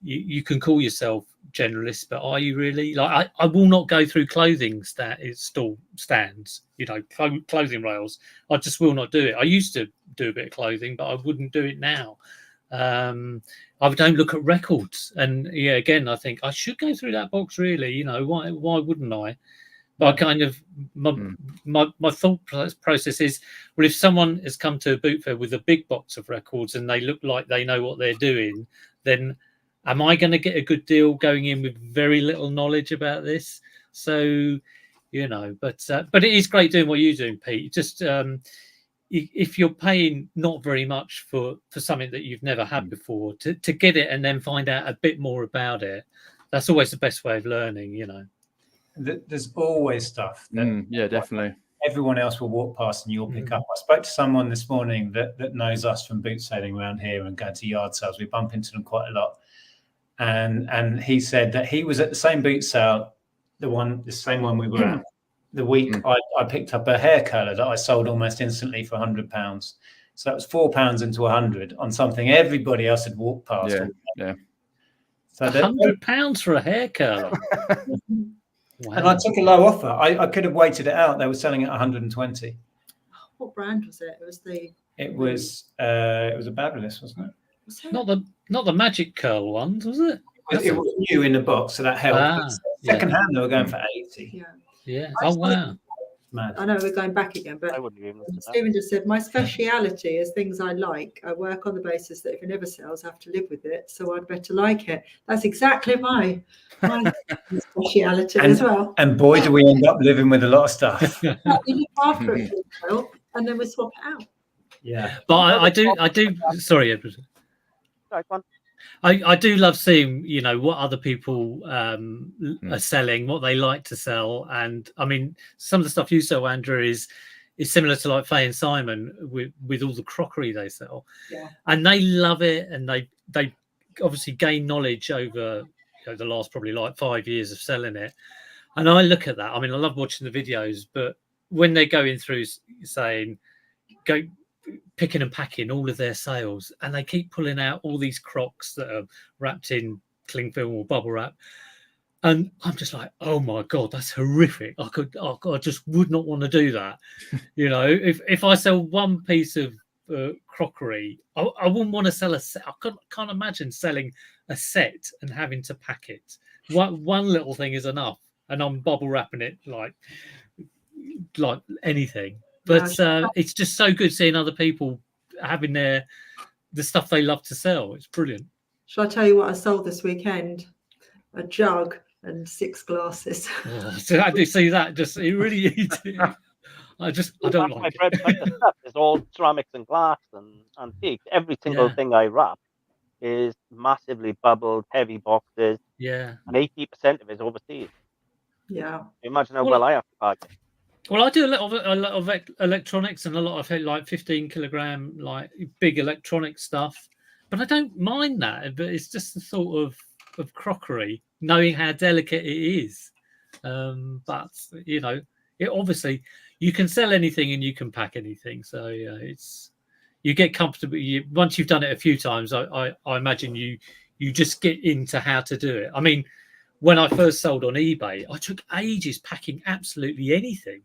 You can call yourself generalist, but are you really? Like, I will not go through clothing stall stands, you know, clothing rails. I just will not do it. I used to do a bit of clothing, but I wouldn't do it now. I don't look at records, and again, I think I should go through that box. Really, you know, why wouldn't I? But I kind of my thought process is, well, if someone has come to a boot fair with a big box of records and they look like they know what they're doing, then am I going to get a good deal going in with very little knowledge about this? So, you know, but it is great doing what you're doing, Pete. Just if you're paying not very much for something that you've never had before, to get it and then find out a bit more about it, that's always the best way of learning, you know. There's always stuff that definitely everyone else will walk past and you'll pick up. I spoke to someone this morning that knows us from boot sailing around here and going to yard sales. We bump into them quite a lot. And he said that he was at the same boot sale, the same one we were at, the week I picked up a hair curler that I sold almost instantly for £100. So that was £4 into 100 on something everybody else had walked past. Yeah. So £100 for a hair curler. Wow. And I took a low offer. I could have waited it out. They were selling at 120. What brand was it? It was a Babyliss, wasn't it? Not the Magic Curl ones, was it? It was new in the box, so that helped. Second hand, they were going for 80. Yeah. Oh wow. Mad. I know we're going back again, but Stephen just said my speciality is things I like. I work on the basis that if it never sells, I have to live with it, so I'd better like it. That's exactly my speciality as well. And boy, do we end up living with a lot of stuff. We look after it well, and then we swap it out. Yeah, but I do. Sorry, Edward. I do love seeing, you know, what other people are selling, what they like to sell, and I mean, some of the stuff you sell, Andrea, is similar to like Faye and Simon with all the crockery they sell, and they love it, and they obviously gain knowledge over the last probably like 5 years of selling it, and I look at that. I mean, I love watching the videos, but when they're going through saying picking and packing all of their sales, and they keep pulling out all these crocs that are wrapped in cling film or bubble wrap, and I'm just like, oh my god, that's horrific. I just would not want to do that. You know, if I sell one piece of crockery, I wouldn't want to sell a set. I can't imagine selling a set and having to pack it. One little thing is enough, and I'm bubble wrapping it like anything. But it's just so good seeing other people having the stuff they love to sell. It's brilliant. Shall I tell you what I sold this weekend? A jug and 6 glasses. So how do you see that? Just it really. I don't like my bread stuff. It's all ceramics and glass and antique. Every single thing I wrap is massively bubbled, heavy boxes. Yeah. And 80% of it is overseas. Yeah. Imagine how well I have to pack it. Well, I do a lot of electronics and a lot of like 15 kilogram, like big electronic stuff, but I don't mind that. But it's just the thought of crockery, knowing how delicate it is. But you know, it obviously you can sell anything and you can pack anything. So you get comfortable. Once you've done it a few times, I imagine you You just get into how to do it. I mean, when I first sold on eBay, I took ages packing absolutely anything,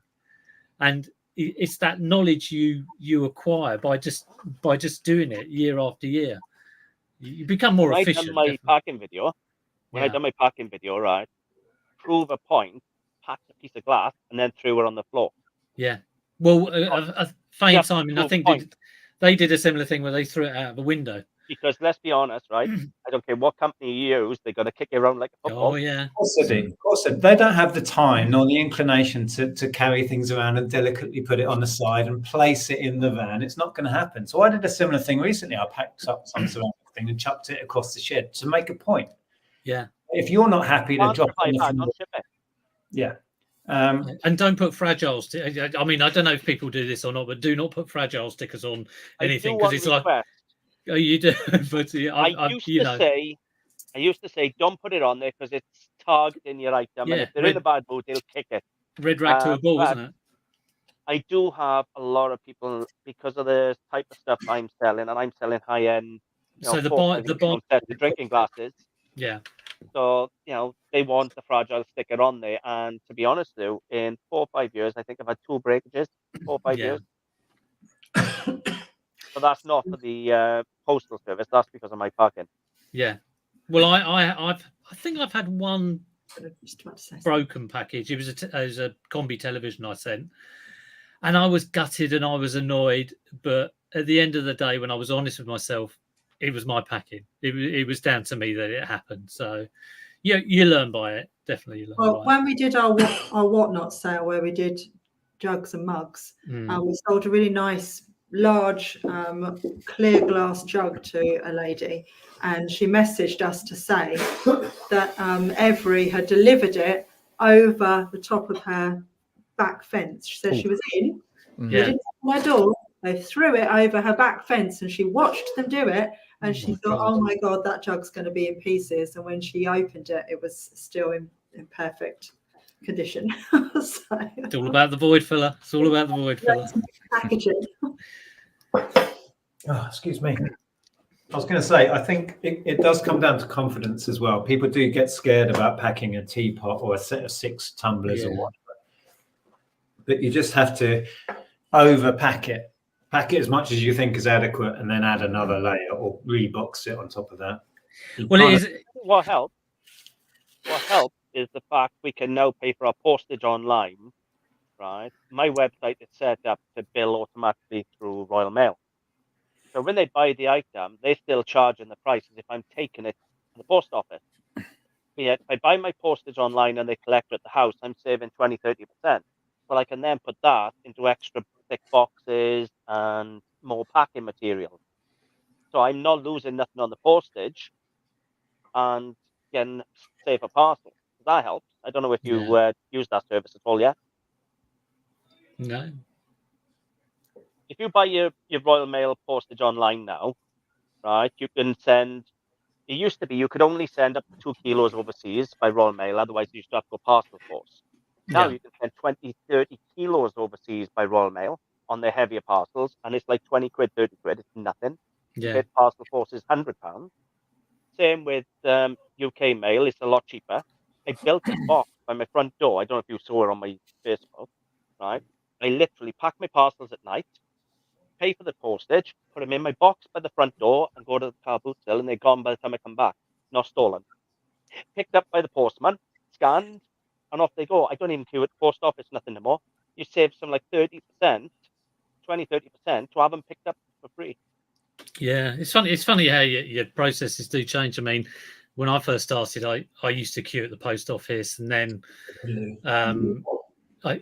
and it's that knowledge you acquire by just doing it year after year. You become more efficient. When I done my packing video, right, prove a point, packed a piece of glass, and then threw it on the floor. Yeah. Well, Fame Simon, I think they did a similar thing where they threw it out of the window. Because let's be honest, right? I don't care what company you use, they're going to kick you around like a football. Oh, yeah. Of course they do. Of course they don't have the time nor the inclination to carry things around and delicately put it on the side and place it in the van. It's not going to happen. So I did a similar thing recently. I packed up some ceramic thing and chucked it across the shed to make a point. Yeah. If you're not happy to drop it on the floor, yeah. And don't put fragile stickers. I mean, I don't know if people do this or not, but do not put fragile stickers on anything, because it's like, oh, you do. But I used to say, don't put it on there because it's tagged in your item, and if they're in a bad mood, they'll kick it. Red rag to a bull, isn't it? I do have a lot of people, because of the type of stuff I'm selling, and I'm selling high end. So the drinking glasses. Yeah. So, they want the fragile sticker on there. And to be honest, though, in 4 or 5 years, I think I've had 2 breakages, 4 or 5 years. But that's not for the postal service. That's because of my parking. Yeah. Well, I think I've had one broken package. It was a combi television I sent. And I was gutted and I was annoyed. But at the end of the day, when I was honest with myself, it was my packing. It was down to me that it happened. So, you learn by it. Definitely, you learn by it. When we did our whatnot sale, where we did jugs and mugs, we sold a really nice, large, clear glass jug to a lady, and she messaged us to say that Every had delivered it over the top of her back fence. She said she was in. They didn't open her door. They threw it over her back fence, and she watched them do it. And she thought, oh my God, that jug's going to be in pieces. And when she opened it, it was still in perfect condition. It's all about the void filler. It's all about the void filler. Packaging. Oh, excuse me. I was going to say, I think it does come down to confidence as well. People do get scared about packing a teapot or a set of 6 tumblers or whatever. But you just have to overpack it. Pack it as much as you think is adequate, and then add another layer or rebox it on top of that. What helps is the fact we can now pay for our postage online, right? My website is set up to bill automatically through Royal Mail. So when they buy the item, they're still charging the price as if I'm taking it to the post office. Yet if I buy my postage online and they collect it at the house, I'm saving 20-30%. But I can then put that into extra thick boxes and more packing material. So I'm not losing nothing on the postage and getting safer parcels. That helps. I don't know if you use that service at all yet. No. If you buy your Royal Mail postage online now, right, you can send. It used to be you could only send up to 2 kilos overseas by Royal Mail. Otherwise, you used to have to go parcel force. Now you can send 20-30 kilos overseas by Royal Mail on their heavier parcels, and it's like 20 quid, 30 quid. It's nothing. Compared to parcel force is £100. Same with UK Mail. It's a lot cheaper. I built a box by my front door. I don't know if you saw it on my Facebook, right? I literally pack my parcels at night, pay for the postage, put them in my box by the front door, and go to the car boot sale, and they're gone by the time I come back. Not stolen. Picked up by the postman, scanned, and off they go. I don't even queue at the post office, nothing anymore. You save some like 30%, 20-30% to have them picked up for free. Yeah, it's funny how your processes do change. I mean, when I first started, I used to queue at the post office, and then I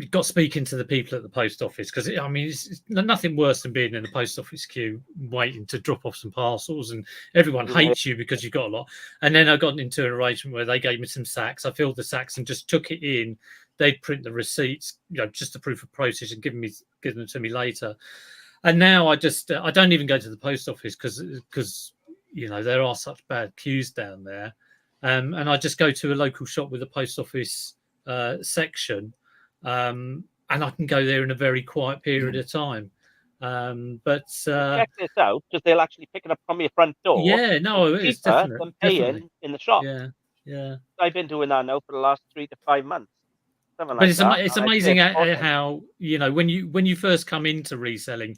got speaking to the people at the post office, because I mean, it's nothing worse than being in the post office queue waiting to drop off some parcels, and everyone hates you because you got a lot. And then I got into an arrangement where they gave me some sacks. I filled the sacks and just took it in. They'd print the receipts, just a proof of process, and give them to me later. And now I don't even go to the post office because there are such bad queues down there, and I just go to a local shop with a post office section, and I can go there in a very quiet period of time. But check this out, because they'll actually pick it up from your front door. Yeah, no, it's cheaper definitely than paying in the shop. Yeah. I've been doing that now for the last 3 to 5 months. Something But like that. it's amazing how, you know, when you first come into reselling,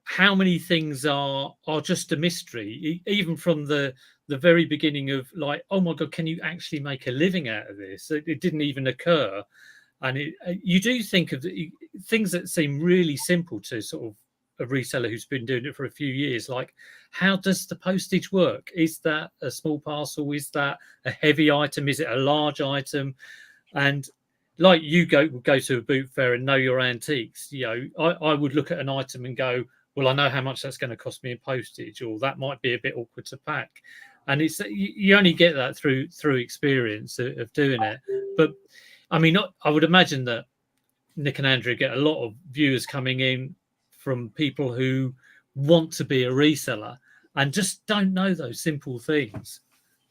how many things are just a mystery, even from the very beginning of like, oh my God, can you actually make a living out of this? It didn't even occur. And you do think of the things that seem really simple to sort of a reseller who's been doing it for a few years, like how does the postage work? Is that a small parcel? Is that a heavy item? Is it a large item? And like you go to a boot fair and know your antiques, you know, I would look at an item and go, well, I know how much that's going to cost me in postage, or that might be a bit awkward to pack. And it's you only get that through experience of doing it. But I mean, I would imagine that Nick and Andrea get a lot of viewers coming in from people who want to be a reseller and just don't know those simple things.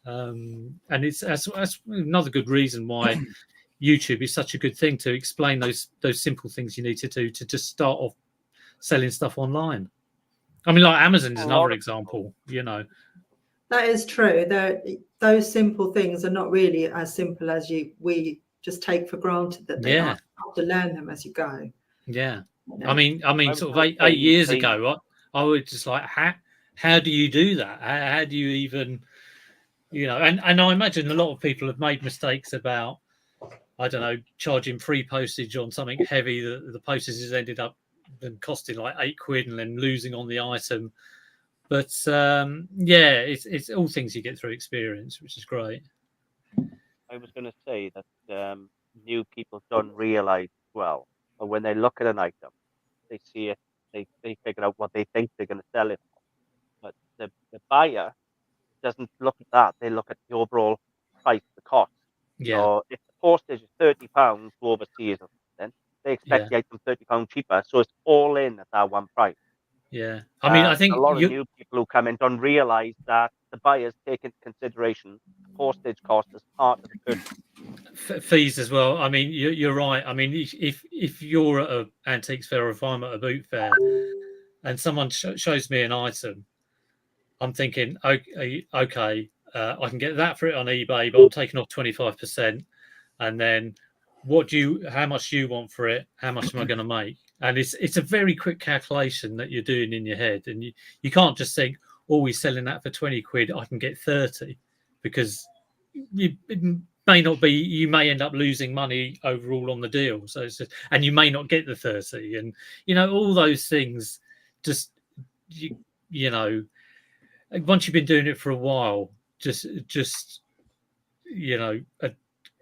And that's another good reason why YouTube is such a good thing, to explain those simple things you need to do to just start off selling stuff online. I mean, like Amazon is another example, you know. That is true. Those simple things are not really as simple as we just take for granted that they are. You have to learn them as you go. Yeah. You know? I mean, sort of eight years ago, I would just like, how do you do that? How do you even, you know? And I imagine a lot of people have made mistakes about, I don't know, charging free postage on something heavy. The postage has ended up costing like £8 and then losing on the item. But yeah, it's all things you get through experience, which is great. I was going to say that new people don't realize well, but when they look at an item, they see it, they figure out what they think they're going to sell it for. But the buyer doesn't look at that. They look at the overall price, the cost. Yeah. So if the postage is £30 to overseas or something, they expect the item £30 cheaper. So it's all in at that one price. Yeah. I mean, I think a lot of new people who come in don't realize that the buyers take into consideration the postage cost as part of the purchase. Fees as well. I mean, you're right. I mean, if you're at an antiques fair, or if I'm at a boot fair, and someone shows me an item, I'm thinking, okay, I can get that for it on eBay, but I'm taking off 25%, and then how much do you want for it? How much am I going to make? And it's a very quick calculation that you're doing in your head, and you can't just think, oh, we're selling that for 20 quid, I can get 30, because it may not be. You may end up losing money overall on the deal. So it's just, and you may not get the 30, and you know, all those things. Just you know, once you've been doing it for a while, just you know,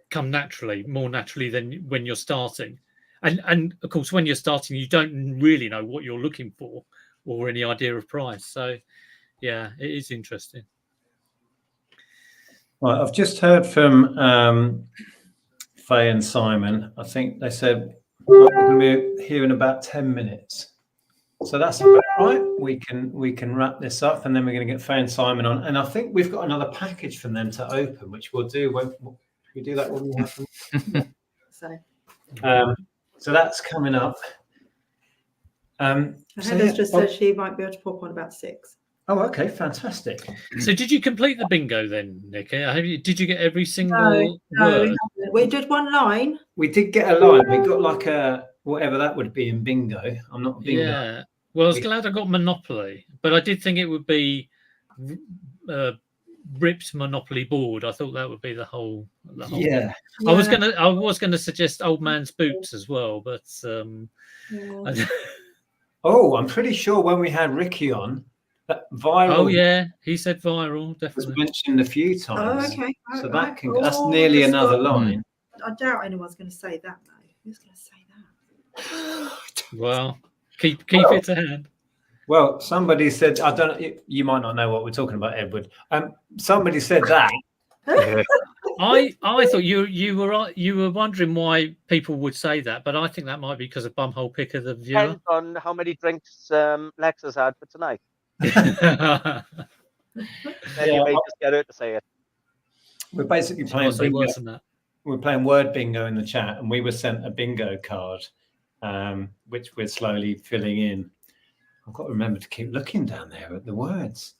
come naturally, more naturally than when you're starting. And of course, when you're starting, you don't really know what you're looking for or any idea of price. So yeah, it is interesting. Right, I've just heard from Faye and Simon. I think they said we're going to be here in about 10 minutes. So that's about right. We can wrap this up, and then we're going to get Faye and Simon on. And I think we've got another package from them to open, which we'll do when we do that when we have them. So that's coming up. Heather's just said she might be able to pop on about 6. Oh, okay, fantastic. So did you complete the bingo then, Nick? Did you get every single word? We did one line. We did get a line. We got like a whatever that would be in bingo. I'm not bingo. Yeah. Well, I was glad I got Monopoly, but I did think it would be ripped Monopoly board. I thought that would be the whole yeah. I was gonna suggest Old Man's Boots as well, but oh, I'm pretty sure when we had Ricky on, that viral. Oh yeah, he said viral. Definitely was mentioned a few times. Oh, okay. So that's nearly another line. I doubt anyone's going to say that though. Who's going to say that? Well, keep it to hand. Well, somebody said, I don't know, you might not know what we're talking about, Edward. Somebody said that. I thought you were wondering why people would say that, but I think that might be because of bumhole pick of the viewer. Depends on how many drinks Lex has had for tonight. Yeah, you may just get her to say it. We're basically playing bingo. We're playing word bingo in the chat, and we were sent a bingo card, which we're slowly filling in. I've got to remember to keep looking down there at the words.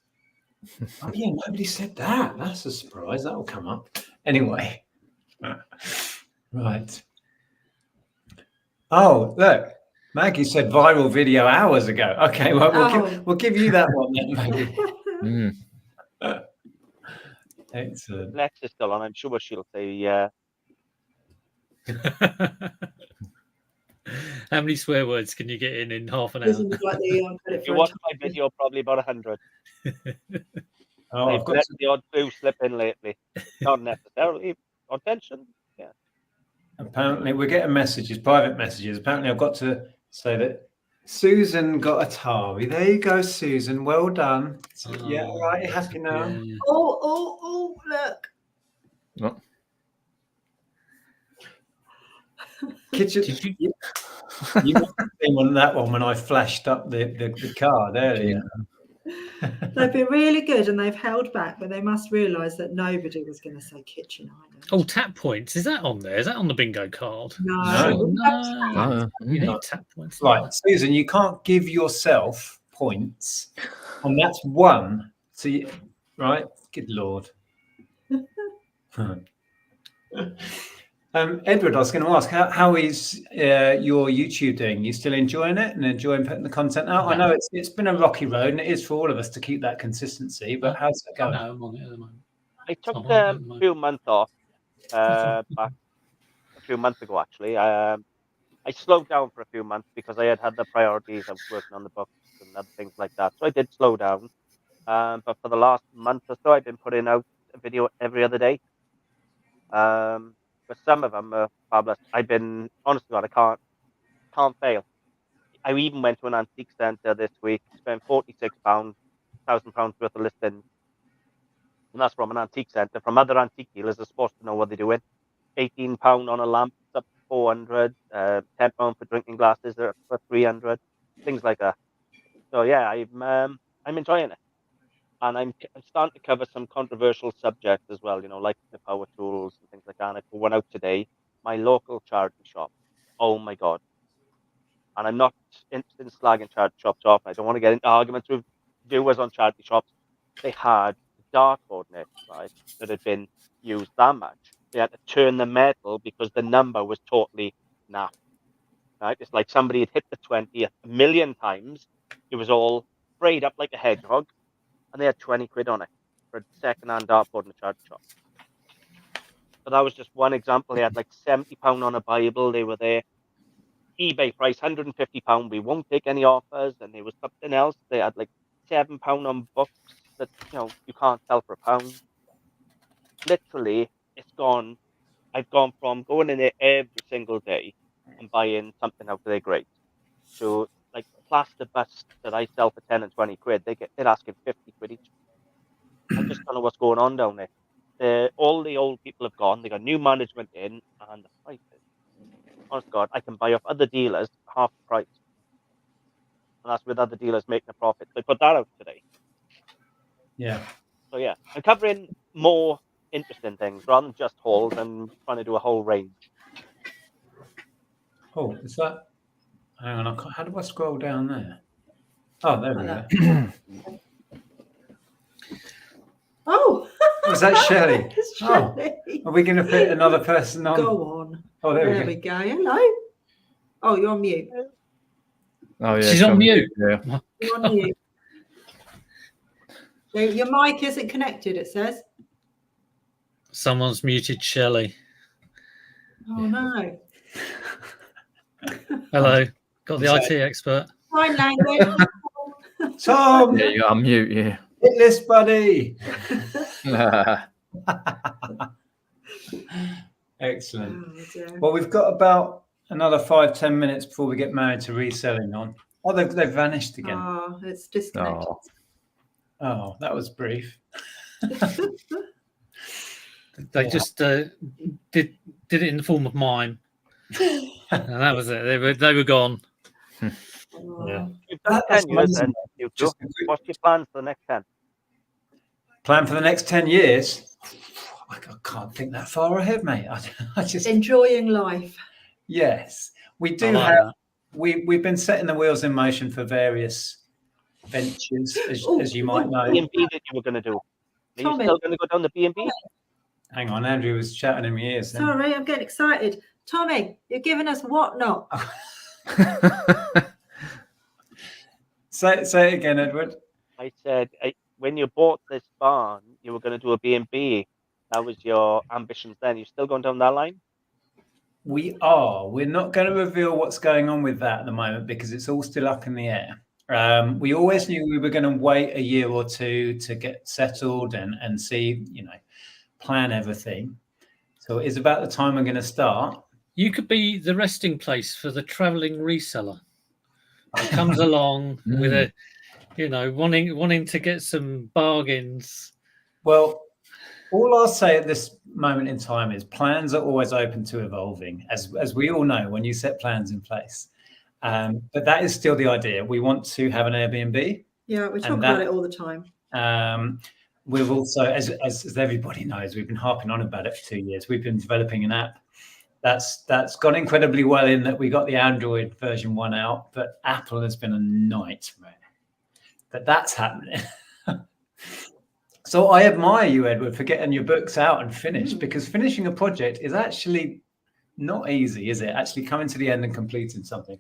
Oh yeah, nobody said that. That's a surprise. That will come up anyway. Right. Oh, look, Maggie said viral video hours ago. Okay, well, we'll give you that one then, Maggie. Excellent. Lex is still on. I'm sure she'll say, yeah. How many swear words can you get in half an hour? If you watch my video, probably about 100. Oh, I've let the odd clue slip in lately. Not necessarily attention. Yeah. Apparently, we're getting messages, private messages. Apparently, I've got to say that Susan got Atari. There you go, Susan. Well done. Yeah, all right. You happy now? Oh, look. What? Kitchen. You must have seen on that one when I flashed up the card earlier. They've been really good and they've held back, but they must realise that nobody was going to say kitchen island. Oh, tap points. Is that on there? Is that on the bingo card? No. You need tap points. Right, Susan, you can't give yourself points, and that's one. So, right? Good Lord. Edward, I was going to ask, how is your YouTube doing? You still enjoying it and enjoying putting the content out? I know it's been a rocky road, and it is for all of us to keep that consistency. But how's it going? No, I'm on it at the moment. I took a few months off back a few months ago, actually. I slowed down for a few months because I had the priorities. I was working on the books and other things like that. So I did slow down. But for the last month or so, I've been putting out a video every other day. But some of them are fabulous. I've been, honestly, God, I can't fail. I even went to an antique centre this week, spent £46, £1,000 worth of listings. And that's from an antique centre. From other antique dealers, they're supposed to know what they're doing. £18 on a lamp, it's up to 400. £10 for drinking glasses, they're up for 300. Things like that. So yeah, I'm enjoying it. And I'm starting to cover some controversial subjects as well, like the power tools and things like that. And I put one out today, my local charity shop. Oh my God. And I'm not interested in slagging charity shops off. I don't want to get into arguments with viewers on charity shops. They had a dartboard net, right, that had been used that much. They had to turn the metal because the number was totally naff. Right? It's like somebody had hit the 20 a million times. It was all sprayed up like a hedgehog. And they had 20 quid on it for a second-hand dartboard in a charity shop. So that was just one example. They had like £70 on a Bible. They were there. eBay price, £150. We won't take any offers. And there was something else. They had like £7 on books that, you can't sell for £1. Literally, it's gone. I've gone from going in there every single day and buying something out of their grate to like plaster busts that I sell for 10 and 20 quid. They're asking 50 quid each. I just don't know what's going on down there. All the old people have gone. They got new management in, and the prices. Honest to God, I can buy off other dealers half the price, and that's with other dealers making a profit. So I put that out today. Yeah. So yeah, I'm covering more interesting things rather than just hauls. I'm trying to do a whole range. Oh, is that? Hang on, how do I scroll down there? Oh, there we go. Oh, was that Shelley? It's Shelley. Are we going to put another person on? Go on. Oh, there we go. Hello. Oh, you're on mute. Oh yeah, she's on mute. Yeah. You're on mute. So your mic isn't connected, it says. Someone's muted Shelley. Oh no. Hello. Got the IT expert. Sign language. Tom. Yeah, you are mute. Yeah. Hit this, buddy. Excellent. Oh, well, we've got about another 5-10 minutes before we get married to reselling on. Oh, they've vanished again. Oh, it's disconnected. Oh, that was brief. They just did it in the form of mime, and that was it. They were gone. Yeah. You've done 10 years then. What's your plans for the next 10? Plan for the next 10 years? I can't think that far ahead, mate. I just enjoying life. Yes, we do have. We've been setting the wheels in motion for various ventures, as you might know. B&B that you were going to do. Are you still going to go down the B&B? Hang on, Andrew was shouting in my ears. Then. Sorry, I'm getting excited. Tommy, you're giving us what not? Say it again, Edward. I said when you bought this barn, you were going to do a B&B. That was your ambitions then. You're still going down that line? We are. We're not going to reveal what's going on with that at the moment because it's all still up in the air. We always knew we were going to wait a year or two to get settled and see, plan everything. So it's about the time we're going to start. You could be the resting place for the traveling reseller. It comes along with a, wanting to get some bargains. Well, all I'll say at this moment in time is plans are always open to evolving, as we all know when you set plans in place. But that is still the idea. We want to have an Airbnb. Yeah, we talk about it all the time. We've also, as everybody knows, we've been harping on about it for 2 years. We've been developing an app that's gone incredibly well in that we got the Android version 1 out, but Apple has been a nightmare. But that's happening. So I admire you, Edward, for getting your books out and finished, because finishing a project is actually not easy, is it? Actually coming to the end and completing something.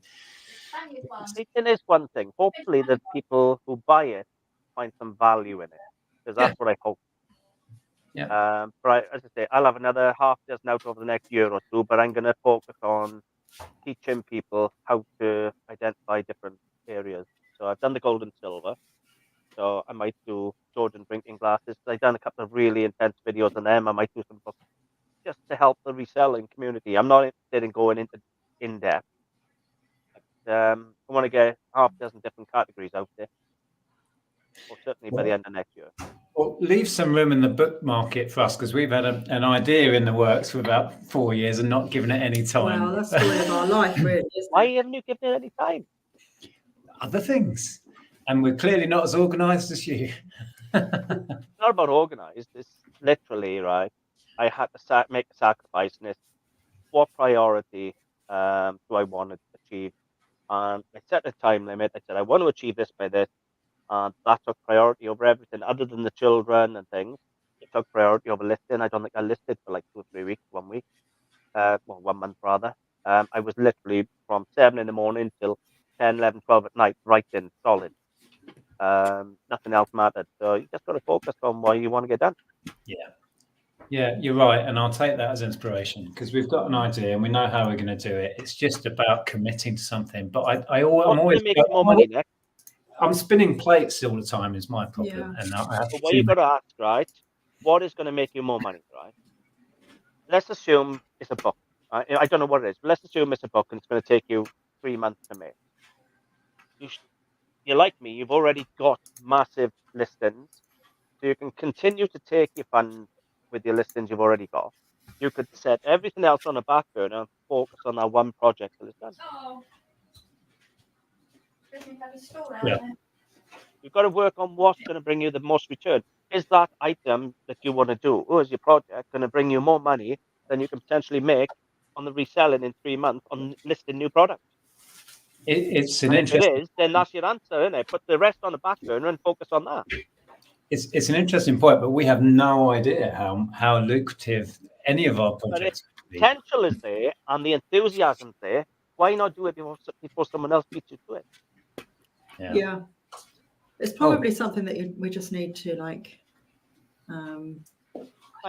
It is one thing. Hopefully the people who buy it find some value in it, because that's what I hope. Yeah. But as I say, I'll have another half dozen out over the next year or two, but I'm going to focus on teaching people how to identify different areas. So I've done the gold and silver. So I might do Georgian drinking glasses. I've done a couple of really intense videos on them. I might do some books just to help the reselling community. I'm not interested in going into in-depth. I want to get half a dozen different categories out there. Or certainly by the end of next year. Well, leave some room in the book market for us, because we've had an idea in the works for about 4 years and not given it any time. Well, that's the way of our life, really. Why haven't you given it any time? Other things. And we're clearly not as organised as you. It's not about organised. It's literally, right, I had to make a sacrifice in this. What priority do I want to achieve? And I set a time limit. I said, I want to achieve this by this. And that took priority over everything other than the children and things. It took priority over listing. I don't think I listed for like 2 or 3 weeks, 1 week. 1 month rather. I was literally from 7 in the morning till 10, 11, 12 at night, writing solid. Nothing else mattered. So you just got to focus on what you want to get done. Yeah, you're right. And I'll take that as inspiration, because we've got an idea and we know how we're going to do it. It's just about committing to something. But I'm always making more money next. I'm spinning plates all the time is my problem. Yeah. And I have But what you've got to ask, right? What is going to make you more money, right? Let's assume it's a book. I don't know what it is, but let's assume it's a book and it's going to take you 3 months to make. You're like me, you've already got massive listings. So you can continue to take your funds with your listings you've already got. You could set everything else on a back burner and focus on that one project till it's done. Yeah. You've got to work on what's going to bring you the most return. Is that item that you want to do, or is your project going to bring you more money than you can potentially make on the reselling in 3 months on listing new products? It's an If interesting. it is, then that's your answer, isn't it? Put the rest on the back burner and focus on that. It's an interesting point, but we have no idea how lucrative any of our But projects if potential is there and the enthusiasm's there, why not do it before someone else beats you to it? Yeah. It's probably something that we just need to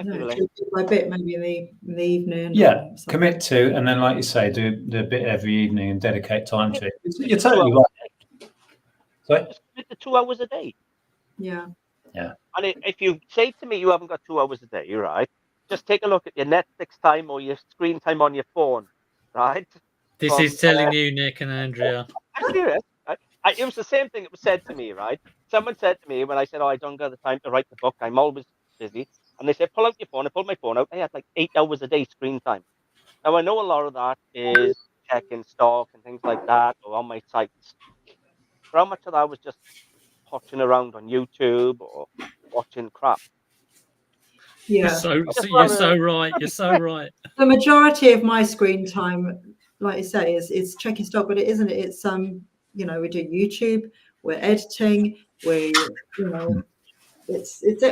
bit by bit, maybe in the evening. Yeah, commit to, and then, like you say, do a bit every evening and dedicate time to it. You're totally right. Sorry? Just commit to 2 hours a day. Yeah. Yeah. And if you say to me you haven't got 2 hours a day, right? Just take a look at your Netflix time or your screen time on your phone, right? This is telling you, Nick and Andrea. I'm serious. It was the same thing that was said to me, right? Someone said to me when I said, I don't got the time to write the book, I'm always busy. And they said, pull out your phone. I pulled my phone out. I had like 8 hours a day screen time. Now, I know a lot of that is checking stock and things like that, or on my sites. But how much of that was just potching around on YouTube or watching crap? Yeah. You're so right. You're so right. The majority of my screen time, like you say, is checking stock, but it isn't. It's we do YouTube, we're editing, we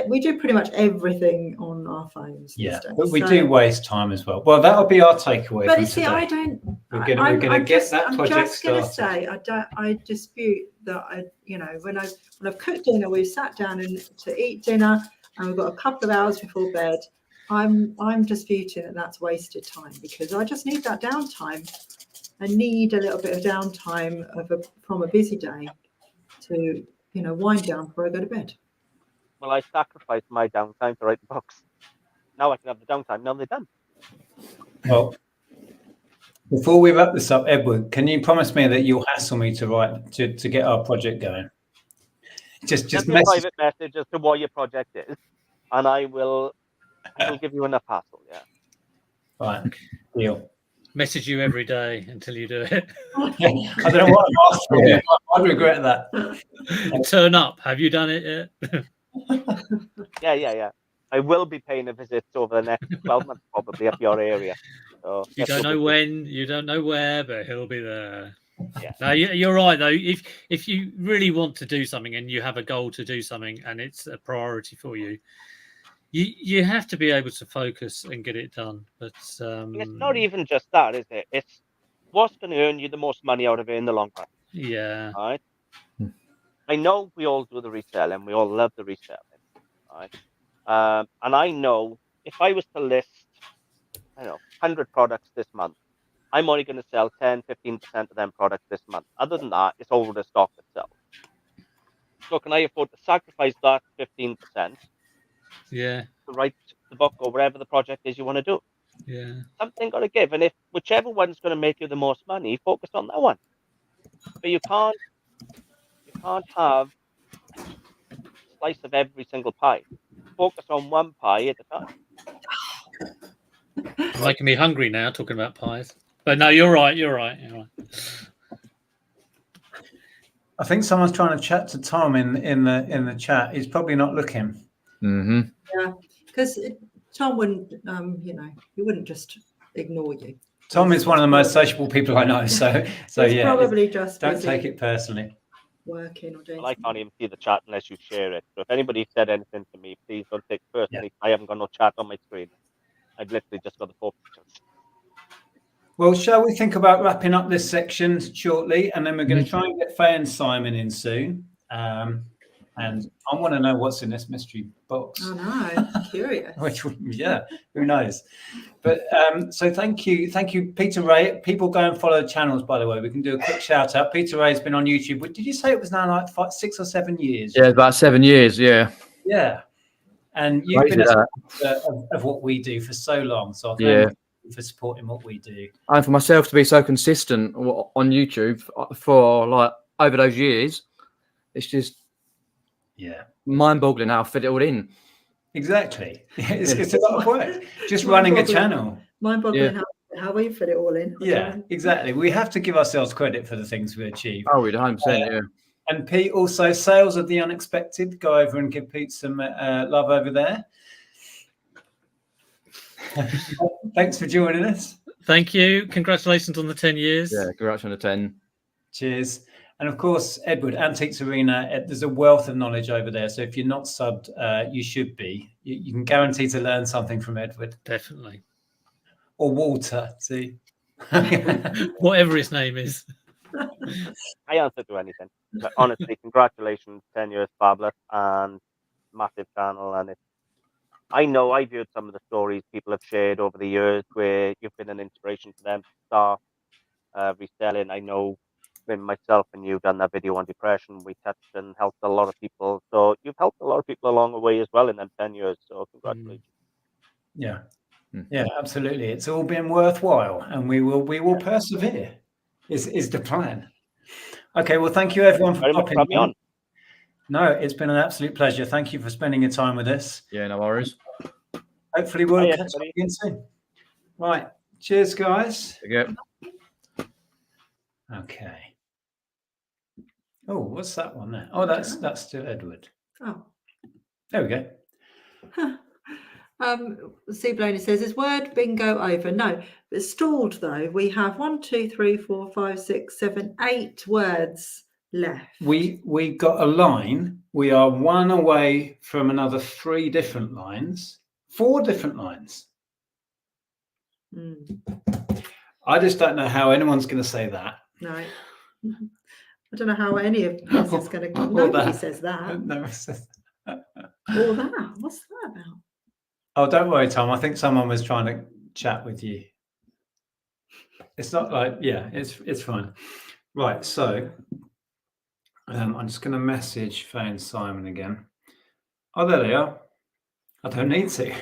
we do pretty much everything on our phones these days. But we do waste time as well. Well, that'll be our takeaway. But from you see, today. I don't. We're going to get that project started. I dispute that. When I've cooked dinner, we've sat down to eat dinner, and we've got a couple of hours before bed. I'm disputing that that's wasted time, because I just need that downtime. I need a little bit of downtime from a busy day to wind down before I go to bed. Well, I sacrificed my downtime to write the books. Now I can have the downtime. Now they're done. Well, before we wrap this up, Edward, can you promise me that you'll hassle me to get our project going? Just Send me a private message as to what your project is, and I will give you enough hassle. Yeah. Right. Deal. Message you every day until you do it. I don't know what I'm asking. Yeah. I'd regret that. Turn up. Have you done it yet? Yeah. I will be paying a visit over the next 12 months, probably, up your area. So you don't know when, you don't know where, but he'll be there. Yeah. No, you're right though. If you really want to do something and you have a goal to do something and it's a priority for you, you have to be able to focus and get it done. But it's not even just that, is it? It's what's going to earn you the most money out of it in the long run. Yeah. All right. I know we all do the reselling. We all love the reselling. All right. And I know if I was to list, 100 products this month, I'm only going to sell 10, 15% of them products this month. Other than that, it's over the stock itself. So can I afford to sacrifice that 15%? Yeah. To write the book or whatever the project is you want to do? Yeah. Something got to give. And if whichever one's going to make you the most money, focus on that one. But you can't have a slice of every single pie. Focus on one pie at a time. You're making me hungry now talking about pies. But no, you're right. I think someone's trying to chat to Tom in the chat. He's probably not looking. Mm-hmm. Yeah, because Tom wouldn't, he wouldn't just ignore you. Tom is one of the most sociable people I know. So yeah, probably just don't take it personally. Working or doing. Well, I can't even see the chat unless you share it. So if anybody said anything to me, please don't take it personally. Yeah. I haven't got no chat on my screen. I've literally just got the 4 pictures. Well, shall we think about wrapping up this section shortly, and then we're going to try and get Faye and Simon in soon. And I want to know what's in this mystery box. I know, I'm curious. Who knows? But so thank you, Peter Ray. People go and follow the channels, by the way. We can do a quick shout out. Peter Ray's been on YouTube. Did you say it was now like 6 or 7 years? Yeah, about 7 years. Yeah. Yeah, and you've been of what we do for so long. So thank you for supporting what we do. And for myself to be so consistent on YouTube for like over those years, it's just mind-boggling how I fit it all in. Exactly. It's a lot of work. Just running a channel. Mind-boggling how we fit it all in. Yeah, exactly. We have to give ourselves credit for the things we achieve. Oh, we'd 100%, yeah. And Pete, also sales of the unexpected. Go over and give Pete some love over there. Thanks for joining us. Thank you. Congratulations on the 10 years. Yeah, congrats on the 10. Cheers. And of course, Edward, Antiques Arena, there's a wealth of knowledge over there. So if you're not subbed, you should be. You can guarantee to learn something from Edward. Definitely. Or Walter, see. Whatever his name is. I answer to anything. But honestly, congratulations, 10 years, fabulous, and massive channel. And I know I've heard some of the stories people have shared over the years where you've been an inspiration to them to start reselling. I know when myself and you've done that video on depression, we touched and helped a lot of people. So you've helped a lot of people along the way as well in them 10 years. So congratulations. Yeah. Yeah, absolutely. It's all been worthwhile, and we will persevere. Is the plan. Okay, well, thank you everyone for popping on. No, it's been an absolute pleasure. Thank you for spending your time with us. Yeah, no worries. Hopefully we'll catch up again soon. Right. Cheers, guys. Yeah. Okay. Oh, what's that one there? Oh, that's to Edward. Oh. There we go. C. Bloney says, is word bingo over? No, it's stalled though. We have 1, 2, 3, 4, 5, 6, 7, 8 words left. We got a line. We are one away from another 3 different lines, 4 different lines. I just don't know how anyone's going to say that. No. I don't know how any of this is going to. Nobody says that. No one says that. Or that. What's that about? Oh, don't worry, Tom. I think someone was trying to chat with you. It's not like, yeah, it's fine. Right, so I'm just going to message Faye and Simon again. Oh, there they are. I don't need to.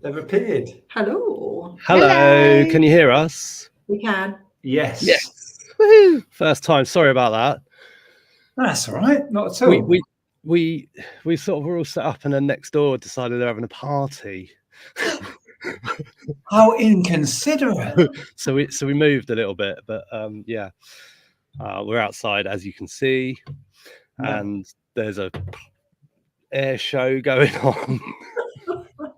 They've appeared. Hello. Hello. Can you hear us? We can. Yes. Yes. Woohoo. First time. Sorry about that. That's all right. Not at all. We sort of were all set up, and then next door decided they're having a party. How inconsiderate. So we moved a little bit, but yeah, we're outside, as you can see, and there's a air show going on.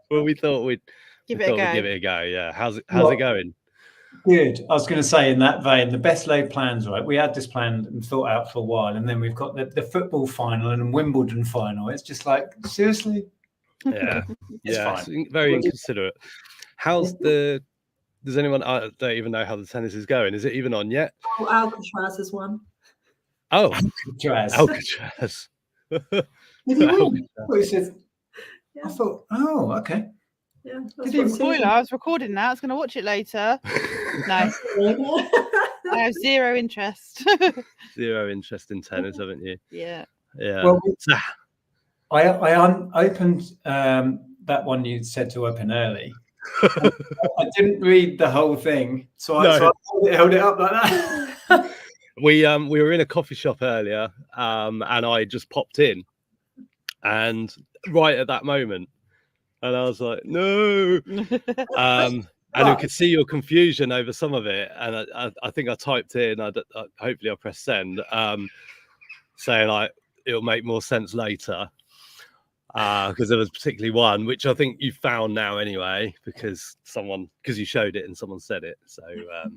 Well, we thought we'd give it a go. Yeah, how's it going? Good. I was going to say, in that vein, the best laid plans, right? We had this planned and thought out for a while, and then we've got the football final and Wimbledon final. It's just like, seriously? Yeah, It's fine. It's very inconsiderate. How's the? Does anyone? I don't even know how the tennis is going. Is it even on yet? Oh, Alcatraz has won. Oh, Alcatraz. Did he win? I thought, oh, okay. Yeah. Spoiler, I was recording that. I was going to watch it later. No. I have zero interest. Zero interest in tennis, haven't you? Yeah. Yeah. Well, I opened that one you said to open early. I didn't read the whole thing, so I held it up like that. We were in a coffee shop earlier, and I just popped in, and right at that moment, and I was like, no, and we could see your confusion over some of it, and I think I typed in, hopefully I pressed send, saying like it'll make more sense later. Because there was particularly one which I think you found now anyway, because you showed it and someone said it. So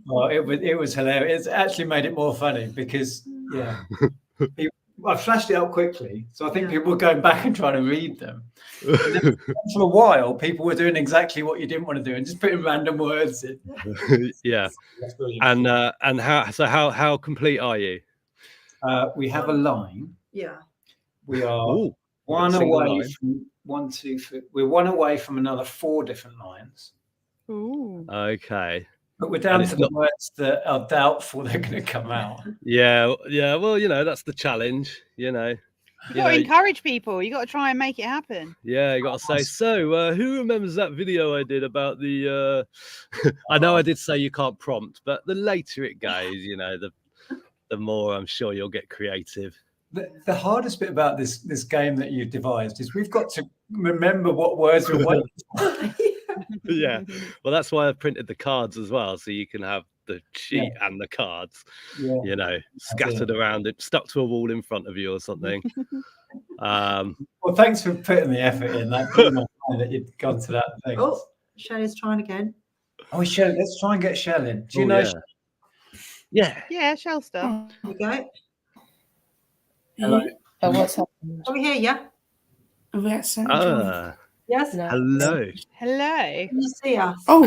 well, it was hilarious. It actually made it more funny because I flashed it up quickly, so I think people were going back and trying to read them. And then for a while, people were doing exactly what you didn't want to do and just putting random words in. Yeah, and how complete are you? We have a line. Yeah, we are. One away from 1, 2, 3. We're one away from another 4 different lines. Ooh. Okay. But we're down to the words that are doubtful they're going to come out. Yeah. Well, that's the challenge. You got to encourage people. You got to try and make it happen. Yeah, you got to say. So, who remembers that video I did about the? I know I did say you can't prompt, but the later it goes, the more I'm sure you'll get creative. The hardest bit about this game that you've devised is we've got to remember what words we're waiting. Yeah, well, that's why I printed the cards as well, so you can have the sheet and the cards, scattered around it, stuck to a wall in front of you or something. Well, thanks for putting the effort in. That blew my mind that you'd gone to that thing. Oh, Shelley's trying again. Oh, Shelley, let's try and get Shell in. Do you know? Yeah. Yeah, Shell stuff. There we go. Hello. Oh, what's happening? Are we here? Yeah. Yes. Yes. Hello. Hello. Can you see us? Oh.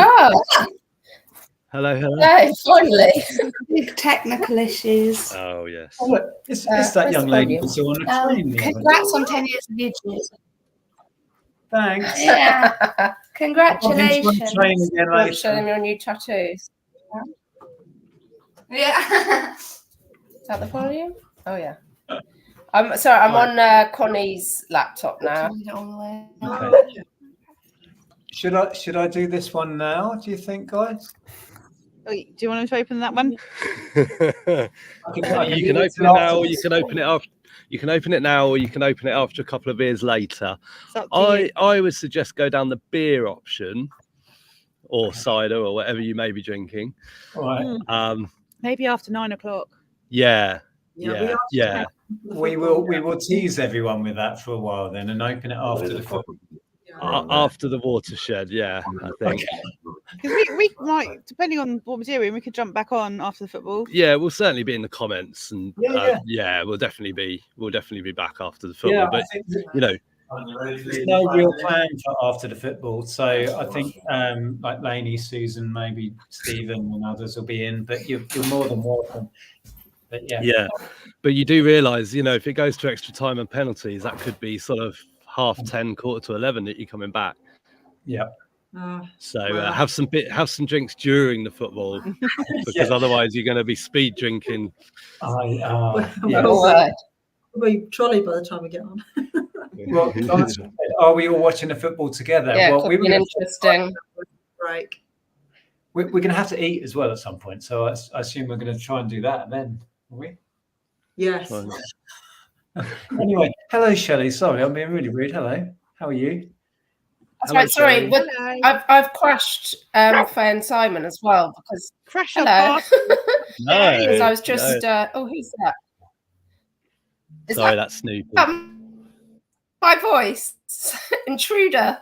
Hello. Hey, finally. Big technical issues. Oh yes. Oh, look, it's that young lady who saw on a train. Congrats on 10 years of YouTube. Thanks. Yeah. Congratulations. For showing me your new tattoos. Yeah. Is that the volume? Oh yeah. Sorry, I'm on Connie's laptop now. Okay. Should I do this one now? Do you think, guys? Oh, do you want him to open that one? You can open it now, or you can open it after. You can open it now, or you can open it after a couple of beers later. I would suggest go down the beer option, or cider, or whatever you may be drinking. All right. Maybe after 9 o'clock. Yeah. We will tease everyone with that for a while then, and open it after the after the watershed. Yeah, I think. Okay. Because we might, depending on what we're doing, we could jump back on after the football. Yeah, we'll certainly be in the comments, and Yeah. we'll definitely be back after the football. Yeah, But I think you know, there's no real plan for after the football, so I think like Lainey, Susan, maybe Stephen, and others will be in. But you're more than welcome. But yeah, but you do realise, you know, if it goes to extra time and penalties, that could be sort of 10:30, 11:15 that you're coming back. Yeah. So have some drinks during the football, because otherwise you're going to be speed drinking. We'll be trolley by the time we get on. Well, are we all watching the football together? Yeah, Well, could be interesting. Break. We're going to have to eat as well at some point, so I assume we're going to try and do that then, are we? Yes. Anyway, hello, Shelley. Sorry, I'm being really rude. Hello, how are you? That's right. Sorry, I've crashed Faye and Simon as well because hello. No, because I was just who's that? Sorry, that's Snoopy. My voice, intruder.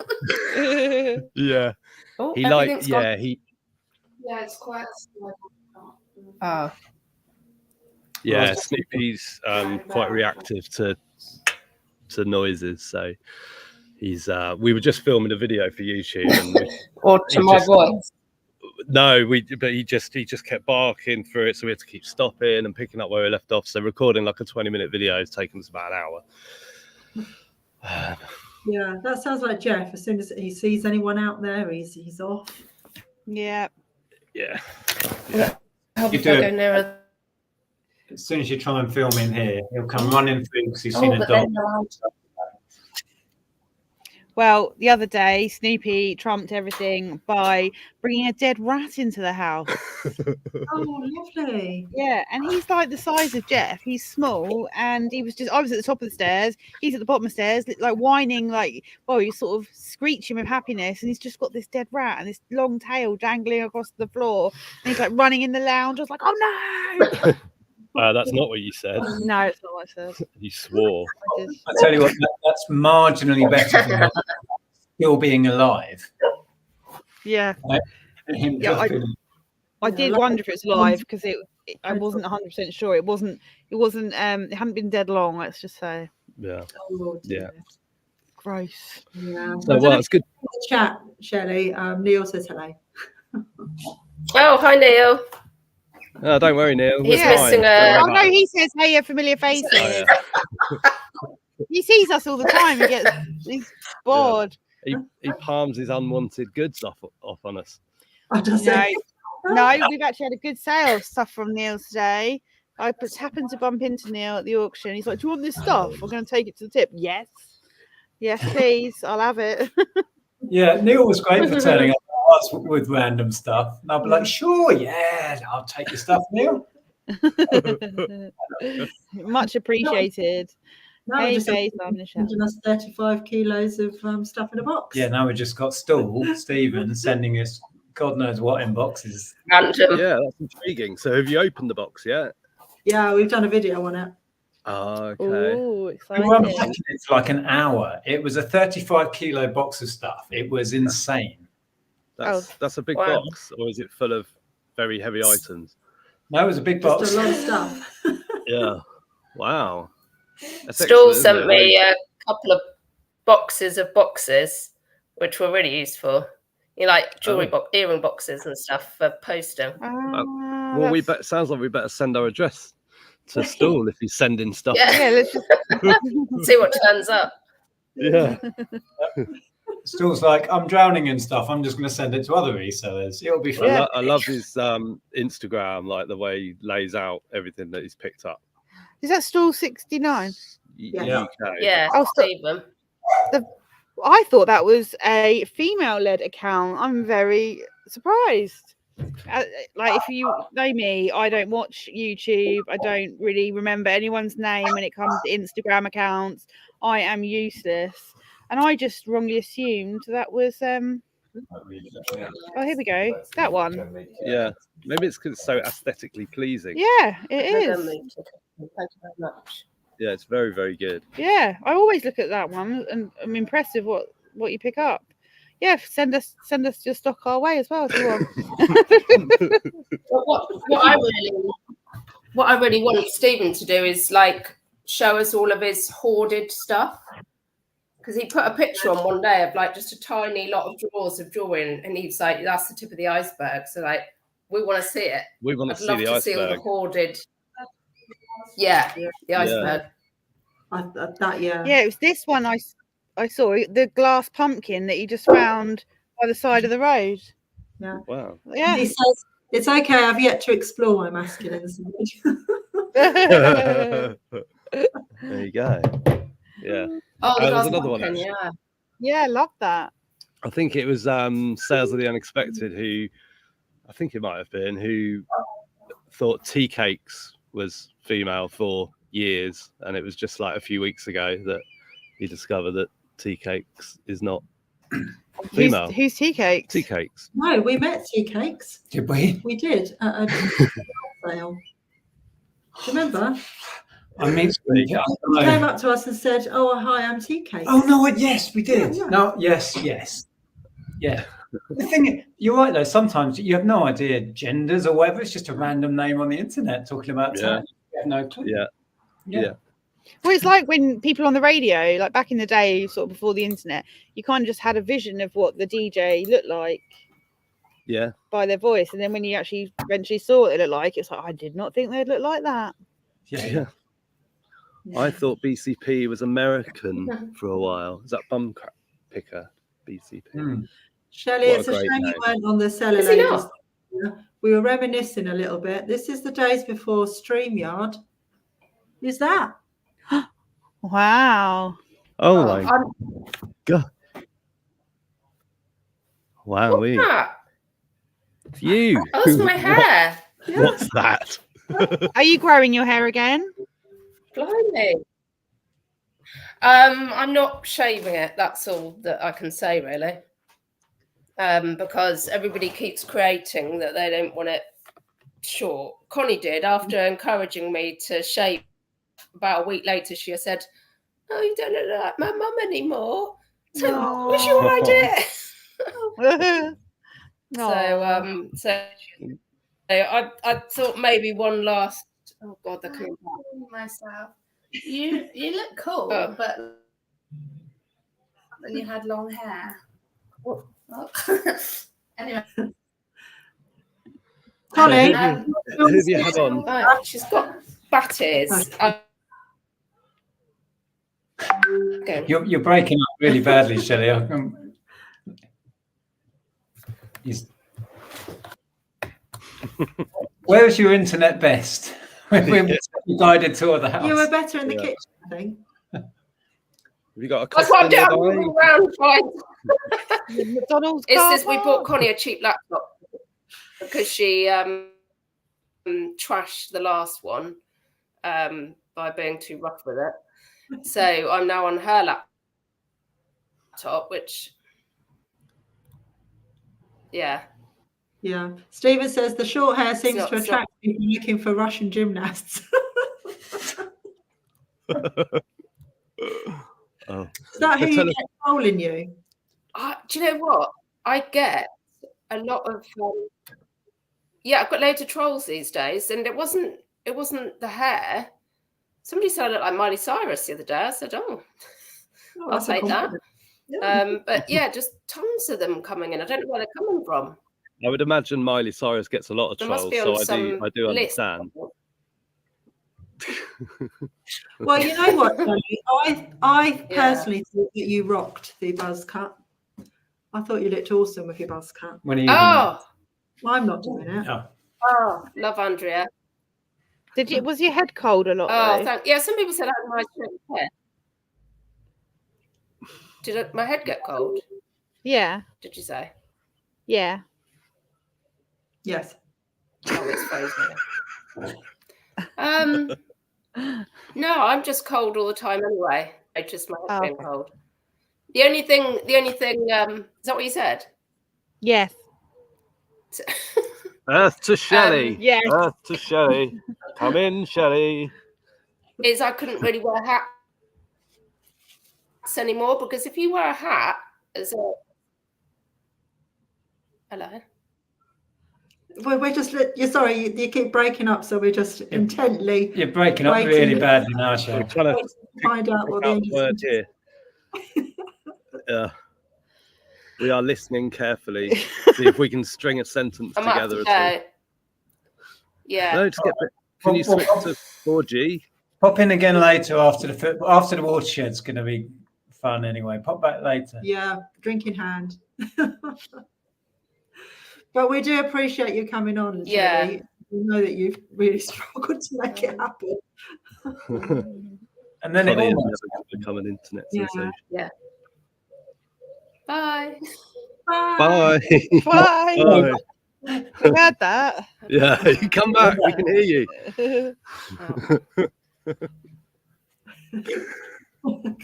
Yeah. Oh, he everything's gone. Yeah, it's quiet. Oh. Yeah, Snoopy's quite reactive to noises, so he's we were just filming a video for YouTube and or to my voice. No, but he just kept barking through it, so we had to keep stopping and picking up where we left off. So recording like a 20-minute video has taken us about an hour. Yeah, that sounds like Jeff. As soon as he sees anyone out there, he's off. Yeah. Yeah. You do it. As soon as you try and film in here, he'll come running through because he's seen a dog. Well, the other day, Snoopy trumped everything by bringing a dead rat into the house. Oh, lovely. Yeah, and he's like the size of Jeff. He's small, and I was at the top of the stairs. He's at the bottom of the stairs, like whining, like, well, he's sort of screeching with happiness, and he's just got this dead rat and this long tail dangling across the floor. And he's like running in the lounge. I was like, oh no! That's not what you said. No, it's not what I said. You swore. I tell you what, that's marginally better than still being alive. Yeah. I did wonder if it's live because I wasn't 100% sure. It hadn't been dead long, let's just say. Yeah. Oh, yeah. Gross. Yeah. So, well, it's good. Chat, Shelley. Neil says hello. Oh, hi, Neil. Oh, don't worry, Neil. He's missing a. Oh no, he says, "Hey, familiar faces." Oh, yeah. He sees us all the time. He's bored. Yeah. He palms his unwanted goods off on us. No, we've actually had a good sale of stuff from Neil today. I just happened to bump into Neil at the auction. He's like, "Do you want this stuff? We're going to take it to the tip." Yes, please. I'll have it. Yeah, Neil was great for turning up with random stuff. And I'll be like, sure, yeah, I'll take your stuff, Neil. Much appreciated. Hey, sending us 35 kilos of stuff in a box. Yeah, now we just got Stephen sending us God knows what in boxes. Random. Yeah, that's intriguing. So have you opened the box yet? Yeah, we've done a video on it. Oh, okay. Ooh, we were unpacking it for like an hour. It was a 35-kilo box of stuff. It was insane. That's a big box, or is it full of very heavy items? No, it was a big box. Just a lot of stuff. Yeah. Wow. Stool sent me a couple of boxes of boxes, which were really useful. You like jewelry earring boxes and stuff for posting. Well, sounds like we better send our address to Stool if he's sending stuff. Yeah, let's just see what turns up. Yeah. Stool's like, I'm drowning in stuff. I'm just going to send it to other resellers. It'll be fun. I love his Instagram, like the way he lays out everything that he's picked up. Is that Stool 69? Yeah. Yeah. Oh, Stephen. I thought that was a female-led account. I'm very surprised. Like, if you know me, I don't watch YouTube. I don't really remember anyone's name when it comes to Instagram accounts. I am useless. And I just wrongly assumed that was oh, here we go. That one. Yeah. Maybe it's because it's so aesthetically pleasing. Yeah, it is. Thank you very much. Yeah, it's very, very good. Yeah, I always look at that one and I'm impressed with what you pick up. Yeah, send us your stock our way as well if you want. What I really want Stephen to do is like show us all of his hoarded stuff, because he put a picture on one day of like just a tiny lot of drawers of jewelry, and he's like, that's the tip of the iceberg. So like, we want to see it. We want to I'd see love the to see all the iceberg. hoarded. Yeah, the iceberg. Yeah, it was this one I saw, the glass pumpkin that you just found by the side of the road. Yeah. Wow. Yeah. He says, it's okay, I've yet to explore my masculine side. There you go. Yeah. Oh, the There's glass another one. pumpkin, Actually. yeah. Yeah, I love that. I think it was Sales of the Unexpected who, I think it might have been, who thought tea cakes was female for years, and it was just like a few weeks ago that he discovered that tea cakes is not female. Who's tea cakes? Tea cakes. No, we met tea cakes. Did we? We did at a sale. Do you remember? I mean, He came up to us and said, "Oh, hi, I'm tea cakes." Oh no! Yes, we did. Yeah. No, yes. Yeah. The thing, you're right though. Sometimes you have no idea genders or whatever. It's just a random name on the internet talking about tag. You have no clue. Yeah. Well, it's like when people on the radio, like back in the day, sort of before the internet, you kind of just had a vision of what the DJ looked like. Yeah. By their voice, and then when you actually eventually saw what they looked like, it's like, I did not think they'd look like that. Yeah. I thought BCP was American for a while. Is that bum crap picker? BCP. Shelley, it's a shame you weren't on the Seller Is he Ladies. not? We were reminiscing a little bit. This is the days before StreamYard. Who's that? Wow. Oh my god. Wow. What's that? It's you. Oh, that's my hair. What's that? Are you growing your hair again? Blimey. I'm not shaving it. That's all that I can say, really. Because everybody keeps creating that they don't want it short. Connie did after encouraging me to shave. About a week later, she said, "Oh, you don't look like my mum anymore." So, what's your idea? So I thought maybe one last. Oh God, they're coming back. Myself. You look cool, but then you had long hair. Oh. Anyway. Connie, who have you had on? Right, she's got bat ears. You're breaking up really badly, Shelley. Where is your internet best? When we guided tour of the house. you were better in the kitchen, I think. Have you got a That's what I'm doing. custom I'm nearby? all around trying. McDonald's. It's just we bought Connie a cheap laptop because she trashed the last one by being too rough with it. So I'm now on her laptop, which, Yeah. Stephen says the short hair seems to attract people looking for Russian gymnasts. Oh. Is that who you get trolling you? do you know what? I get a lot of I've got loads of trolls these days, and it wasn't the hair. Somebody said I looked like Miley Cyrus the other day. I said, "Oh, I'll that's a take that." compliment. But yeah, just tons of them coming in. I don't know where they're coming from. I would imagine Miley Cyrus gets a lot of There must trolls, be on so I do some list. understand. Well, you know what, Tony? I personally thought that you rocked the buzz cut. I thought you looked awesome with your buzz cut. When are you Oh, Well, I'm not doing it. oh, love Andrea. Was your head cold a lot? Oh, though? yeah. Some people said I had nice short hair. Did my head get cold? Yeah. Did you say? Yeah. Yes. Oh, it's frozen. No, I'm just cold all the time anyway. It's just my head being cold. The only thing, is that what you said? Yes. Earth to Shelley. Yes. Earth to Shelley. Come in, Shelley. Is I couldn't really wear hats anymore, because if you wear a hat as Hello. We're just, you're sorry, you keep breaking up, so we're just intently. You're breaking up really badly now, Sharon. We're trying to find out what the end word is. here. We are listening carefully. See if we can string a sentence I might have together to at all. go. Yeah. No, just get. Can you switch to 4G? Pop in again later after the watershed's going to be fun anyway. Pop back later. Yeah, drink in hand. But we do appreciate you coming on. Yeah. Julie. We know that you've really struggled to make it happen. And then Funny it is almost never going to become an internet Yeah. sensation. Yeah. Bye. Bye. Bye. Bye. We heard that. Yeah, you come back. We can hear you.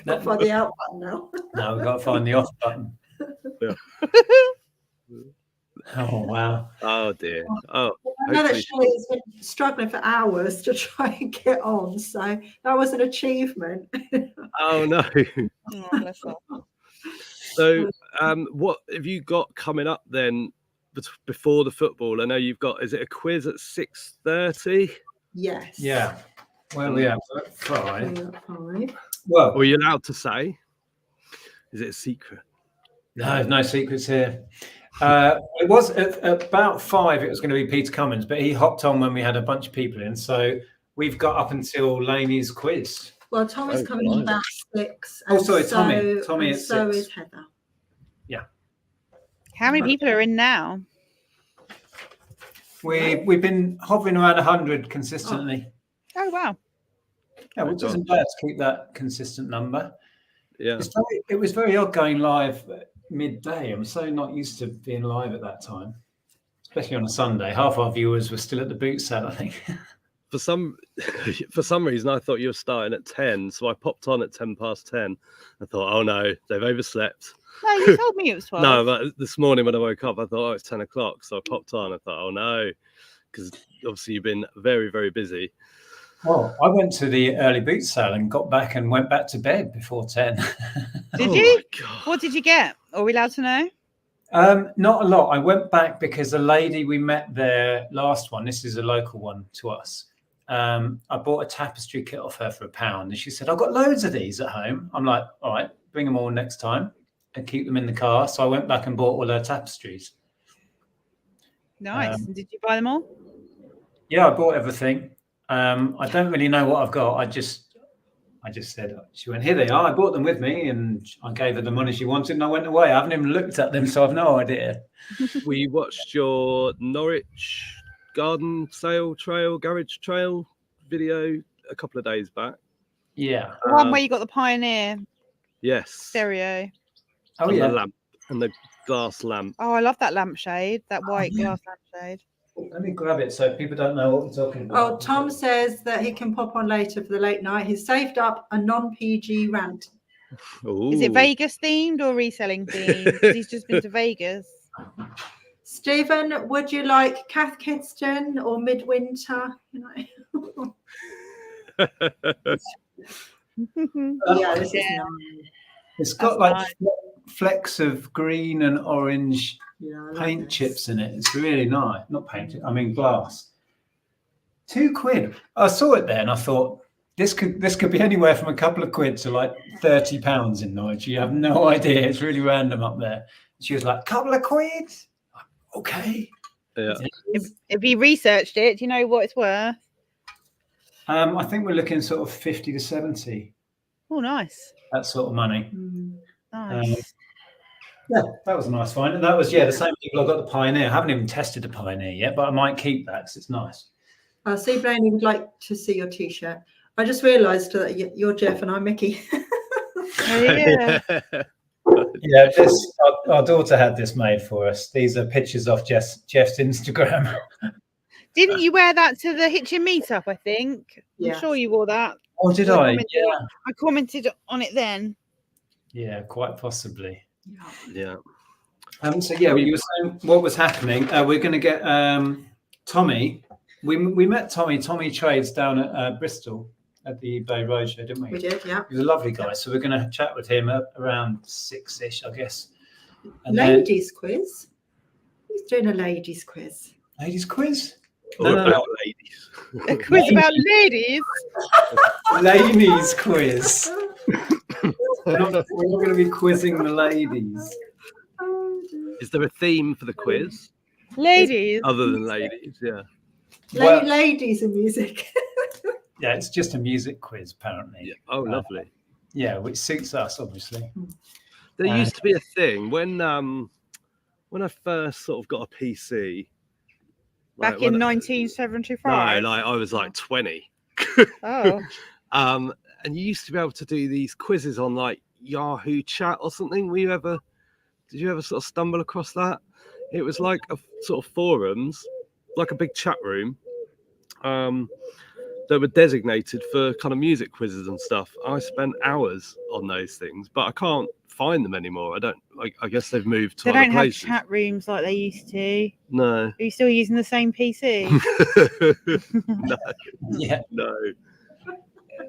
Can't find the out button now. No, we've got to find the off button. Yeah. Oh wow. Oh dear. Oh, I know that hopefully Shelley has been struggling for hours to try and get on, so that was an achievement. Oh no. Oh, bless her. So, what have you got coming up then before the football? I know you've got. Is it a quiz at 6:30? Yes. Yeah. Where are we at? 5. We're at 5. Well, were you allowed to say? Is it a secret? No, no secrets here. It was at about 5. It was going to be Peter Cummins, but he hopped on when we had a bunch of people in. So we've got up until Laney's quiz. Well, Tommy's coming in about 6. Oh, sorry, and Tommy. Tommy and at so 6. is Heather. Yeah. How many people are in now? We've been hovering around 100 consistently. Oh wow. Yeah, which isn't bad to keep that consistent number. Yeah. It was very odd going live at midday. I'm so not used to being live at that time, especially on a Sunday. Half our viewers were still at the boot sale, I think. For some reason, I thought you were starting at 10, so I popped on at 10:10. I thought, oh no, they've overslept. No, you told me it was 12. No, but this morning when I woke up, I thought, oh, it's 10 o'clock. So I popped on. I thought, oh no, because obviously you've been very, very busy. Well, I went to the early boot sale and got back and went back to bed before 10. Did you? What did you get? Are we allowed to know? Not a lot. I went back because a lady we met there last one, this is a local one to us. I bought a tapestry kit off her for £1 and she said, I've got loads of these at home. I'm like, all right, bring them all next time and keep them in the car. So I went back and bought all her tapestries. Nice. And did you buy them all? Yeah, I bought everything. I don't really know what I've got. I just said, she went, here they are. I bought them with me and I gave her the money she wanted and I went away. I haven't even looked at them, so I've no idea. We watched your Norwich garden garage trail video a couple of days back. Yeah. The one where you got the Pioneer Yes. stereo. Oh, and yeah. The lamp and the glass lamp. Oh, I love that lampshade, that white glass lampshade. Let me grab it so people don't know what we're talking about. Oh, Tom says that he can pop on later for the late night. He's saved up a non-PG rant. Ooh. Is it Vegas themed or reselling themed? 'Cause he's just been to Vegas. Stephen, would you like Cath Kidston or Midwinter? You know? Yeah, this is nice. It's got flecks of green and orange paint chips in it. It's really nice. Not paint, I mean glass. £2. I saw it there and I thought this could be anywhere from a couple of quid to like £30 in Norwich. You have no idea. It's really random up there. She was like, couple of quid? Okay. Yeah. If you researched it, do you know what it's worth? I think we're looking sort of 50 to 70. Oh, nice. That sort of money. Nice. Yeah, that was a nice find. And that was, the same people I got the Pioneer. I haven't even tested the Pioneer yet, but I might keep that because it's nice. Steve Blaney would like to see your T-shirt. I just realised that you're Jeff and I'm Mickey. Yeah. Yeah, our daughter had this made for us. These are pictures off Jeff's Instagram. Didn't you wear that to the Hitchin meetup, I think? Yeah. I'm sure you wore that. Oh, did I? Yeah. I commented on it then. Yeah, quite possibly. Yeah. So yeah, you were saying what was happening. We're going to get Tommy. We met Tommy. Tommy trades down at Bristol at the eBay Roadshow, didn't we? We did, yeah. He was a lovely guy. So we're going to chat with him around 6-ish, I guess. And Ladies quiz. He's doing a ladies quiz. Ladies quiz? Or about ladies. A quiz about ladies. Ladies quiz. we're not going to be quizzing the ladies. Is there a theme for the quiz? Ladies. Other than ladies, yeah. Well, ladies and music. Yeah, it's just a music quiz, apparently. Yeah. Oh, lovely. Yeah, which suits us, obviously. There used to be a thing when I first sort of got a PC. Back in 1975. No, like I was like 20. Oh. And you used to be able to do these quizzes on like Yahoo Chat or something. Did you ever sort of stumble across that? It was like a sort of forums, like a big chat room, that were designated for kind of music quizzes and stuff. I spent hours on those things, but I can't find them anymore. I guess they've moved to They other don't have places. chat rooms like they used to. No. Are you still using the same PC? No. Yeah. No.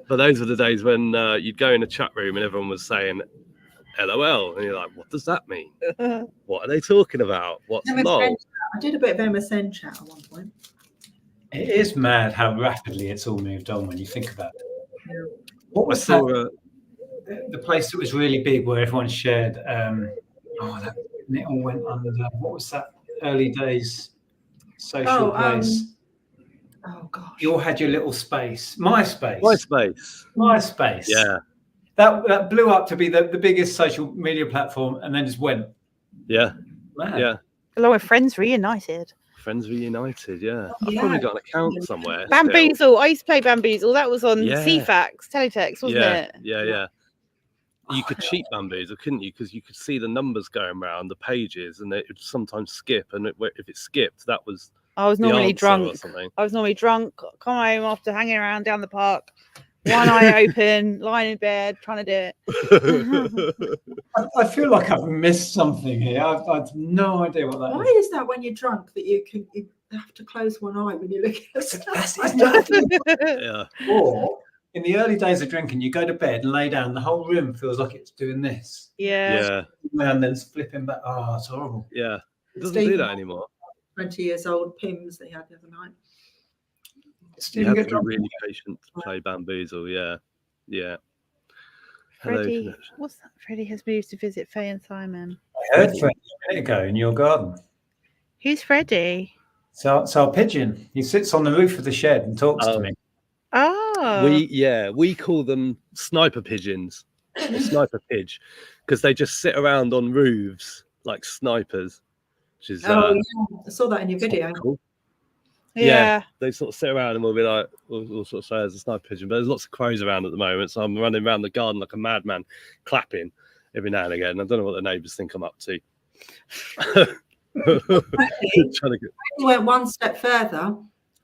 But those were the days when you'd go in a chat room and everyone was saying LOL, and you're like, what does that mean? What are they talking about? What's LOL? I did a bit of MSN chat at one point. It is mad how rapidly it's all moved on when you think about it. What was I saw the place that was really big where everyone shared? And it all went under. What was that early days social place? Oh gosh! You all had your little space. MySpace. Yeah. That blew up to be the biggest social media platform, and then just went. Yeah. Mad. Yeah. Along with Friends Reunited. Friends Reunited, yeah. I've probably got an account somewhere. Bamboozle. Still. I used to play Bamboozle. That was on CFAX, Teletext, wasn't it? Yeah. You could cheat Bamboozle, couldn't you? Because you could see the numbers going around the pages, and it would sometimes skip. And if it skipped, that was. I was normally drunk. Come home after hanging around down the park, one eye open, lying in bed, trying to do it. I feel like I've missed something here. I've no idea what that is. Why is that when you're drunk that you have to close one eye when you look at stuff? Yeah. Or in the early days of drinking, you go to bed and lay down, the whole room feels like it's doing this. Yeah. And then flipping back. Oh, it's horrible. Yeah. It doesn't do that anymore. 20 years old Pims they had the other night. You have to be really patient to play Bamboozle, yeah. Freddie, what's that? Freddie has moved to visit Faye and Simon. I heard Freddie a minute ago in your garden. Who's Freddie? So our pigeon. He sits on the roof of the shed and talks to me. Oh. We call them sniper pigeons, or sniper pidge, because they just sit around on roofs like snipers. Which is, I saw that in your video. Cool. Yeah, they sort of sit around and we'll be like, we'll sort of say as a sniper pigeon, but there's lots of crows around at the moment, so I'm running around the garden like a madman, clapping every now and again. I don't know what the neighbours think I'm up to. He went one step further,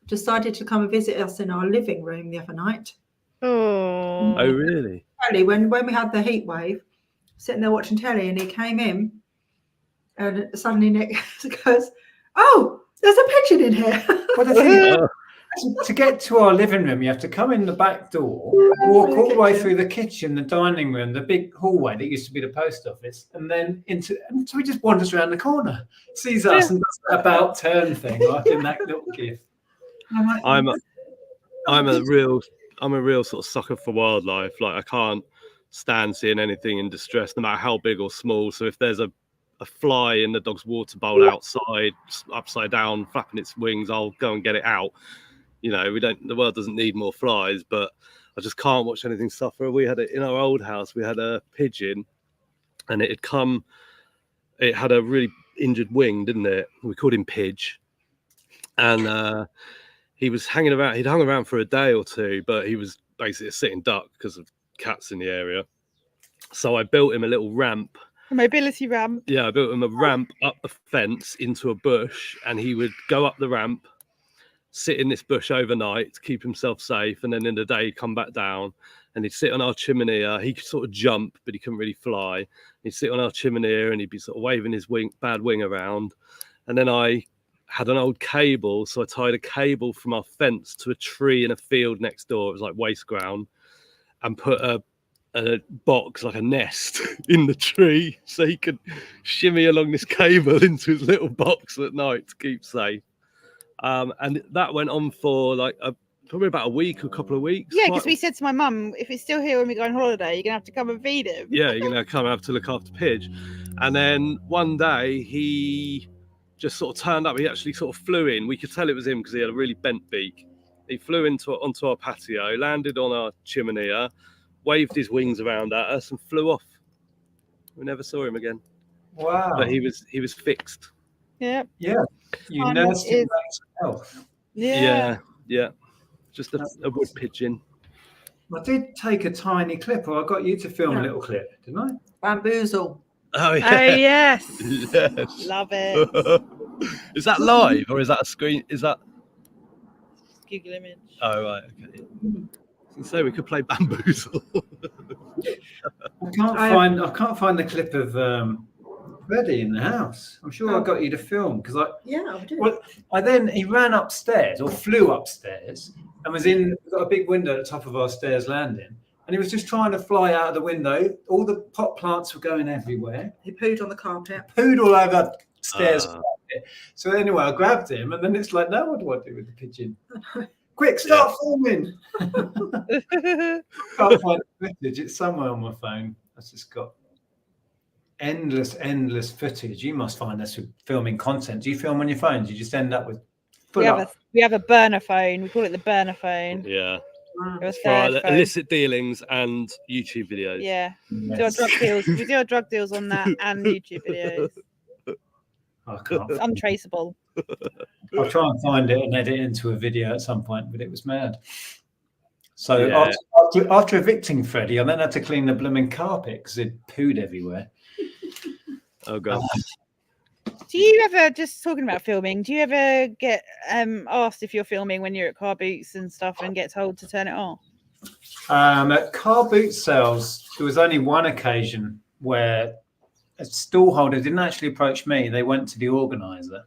decided to come and visit us in our living room the other night. Oh, really? When we had the heat wave, sitting there watching telly, and he came in, and suddenly Nick goes, "Oh, there's a pigeon in here." Well, the thing is, to get to our living room, you have to come in the back door, walk all the way through the kitchen, the dining room, the big hallway that used to be the post office, and then so he just wanders around the corner, sees us, and does that about turn thing, like in that little gif. I'm a real sort of sucker for wildlife. Like I can't stand seeing anything in distress, no matter how big or small. So if there's a fly in the dog's water bowl outside, upside down, flapping its wings, I'll go and get it out. You know, the world doesn't need more flies, but I just can't watch anything suffer. We had it in our old house. We had a pigeon, and it had a really injured wing, didn't it? We called him Pidge, and he was hanging around. He'd hung around for a day or two, but he was basically a sitting duck because of cats in the area. So I built him a little ramp. A mobility ramp. Yeah, I built him a ramp up a fence into a bush, and he would go up the ramp, sit in this bush overnight to keep himself safe, and then in the day he'd come back down, and he'd sit on our chimney. He could sort of jump, but he couldn't really fly. He'd sit on our chimney, and he'd be sort of waving his bad wing around. And then I had an old cable, so I tied a cable from our fence to a tree in a field next door. It was like waste ground, and put a a box, like a nest in the tree, so he could shimmy along this cable into his little box at night to keep safe. And that went on for like probably about a week, a couple of weeks. Yeah, because we said to my mum, if it's still here when we go on holiday, you're gonna have to come and feed him. Yeah, you're gonna come and have to look after Pidge. And then one day he just sort of turned up. He actually sort of flew in. We could tell it was him because he had a really bent beak. He flew onto our patio, landed on our chimney, waved his wings around at us, and flew off. We never saw him again. Wow! But he was fixed. Yeah. Yeah. You nursed him back to health. Yeah. Yeah. Just a wood pigeon. I did take a tiny clip, or I got you to film a little clip, didn't I? Bamboozle. Oh yeah. Oh yes. Yes. Love it. Is that live or is that a screen? Is that Google image? Oh right, okay. So we could play Bamboozle. I can't find the clip of Freddie in the house. I'm sure I got you to film because he ran upstairs or flew upstairs and was in got a big window at the top of our stairs landing, and he was just trying to fly out of the window. All the pot plants were going everywhere. He pooed on the carpet. Pooed all over stairs carpet. So anyway, I grabbed him, and then it's like, now what do I do with the pigeon? Quick, start filming. Can't find the footage. It's somewhere on my phone. I've just got endless footage. You must find this with filming content. Do you film on your phone? Do you just end up with We have a burner phone. We call it the burner phone. Yeah. For illicit dealings and YouTube videos. Yeah. We do our drug deals. We do our drug deals on that and YouTube videos. I can't. It's untraceable. I'll try and find it and edit it into a video at some point, but it was mad. So Yeah. after evicting Freddie, I then had to clean the blooming carpet because it pooed everywhere. Oh god. Do you ever, just talking about filming, do you ever get asked if you're filming when you're at car boots and stuff and get told to turn it off? At car boot sales, there was only one occasion where a stall holder didn't actually approach me. They went to the organizer.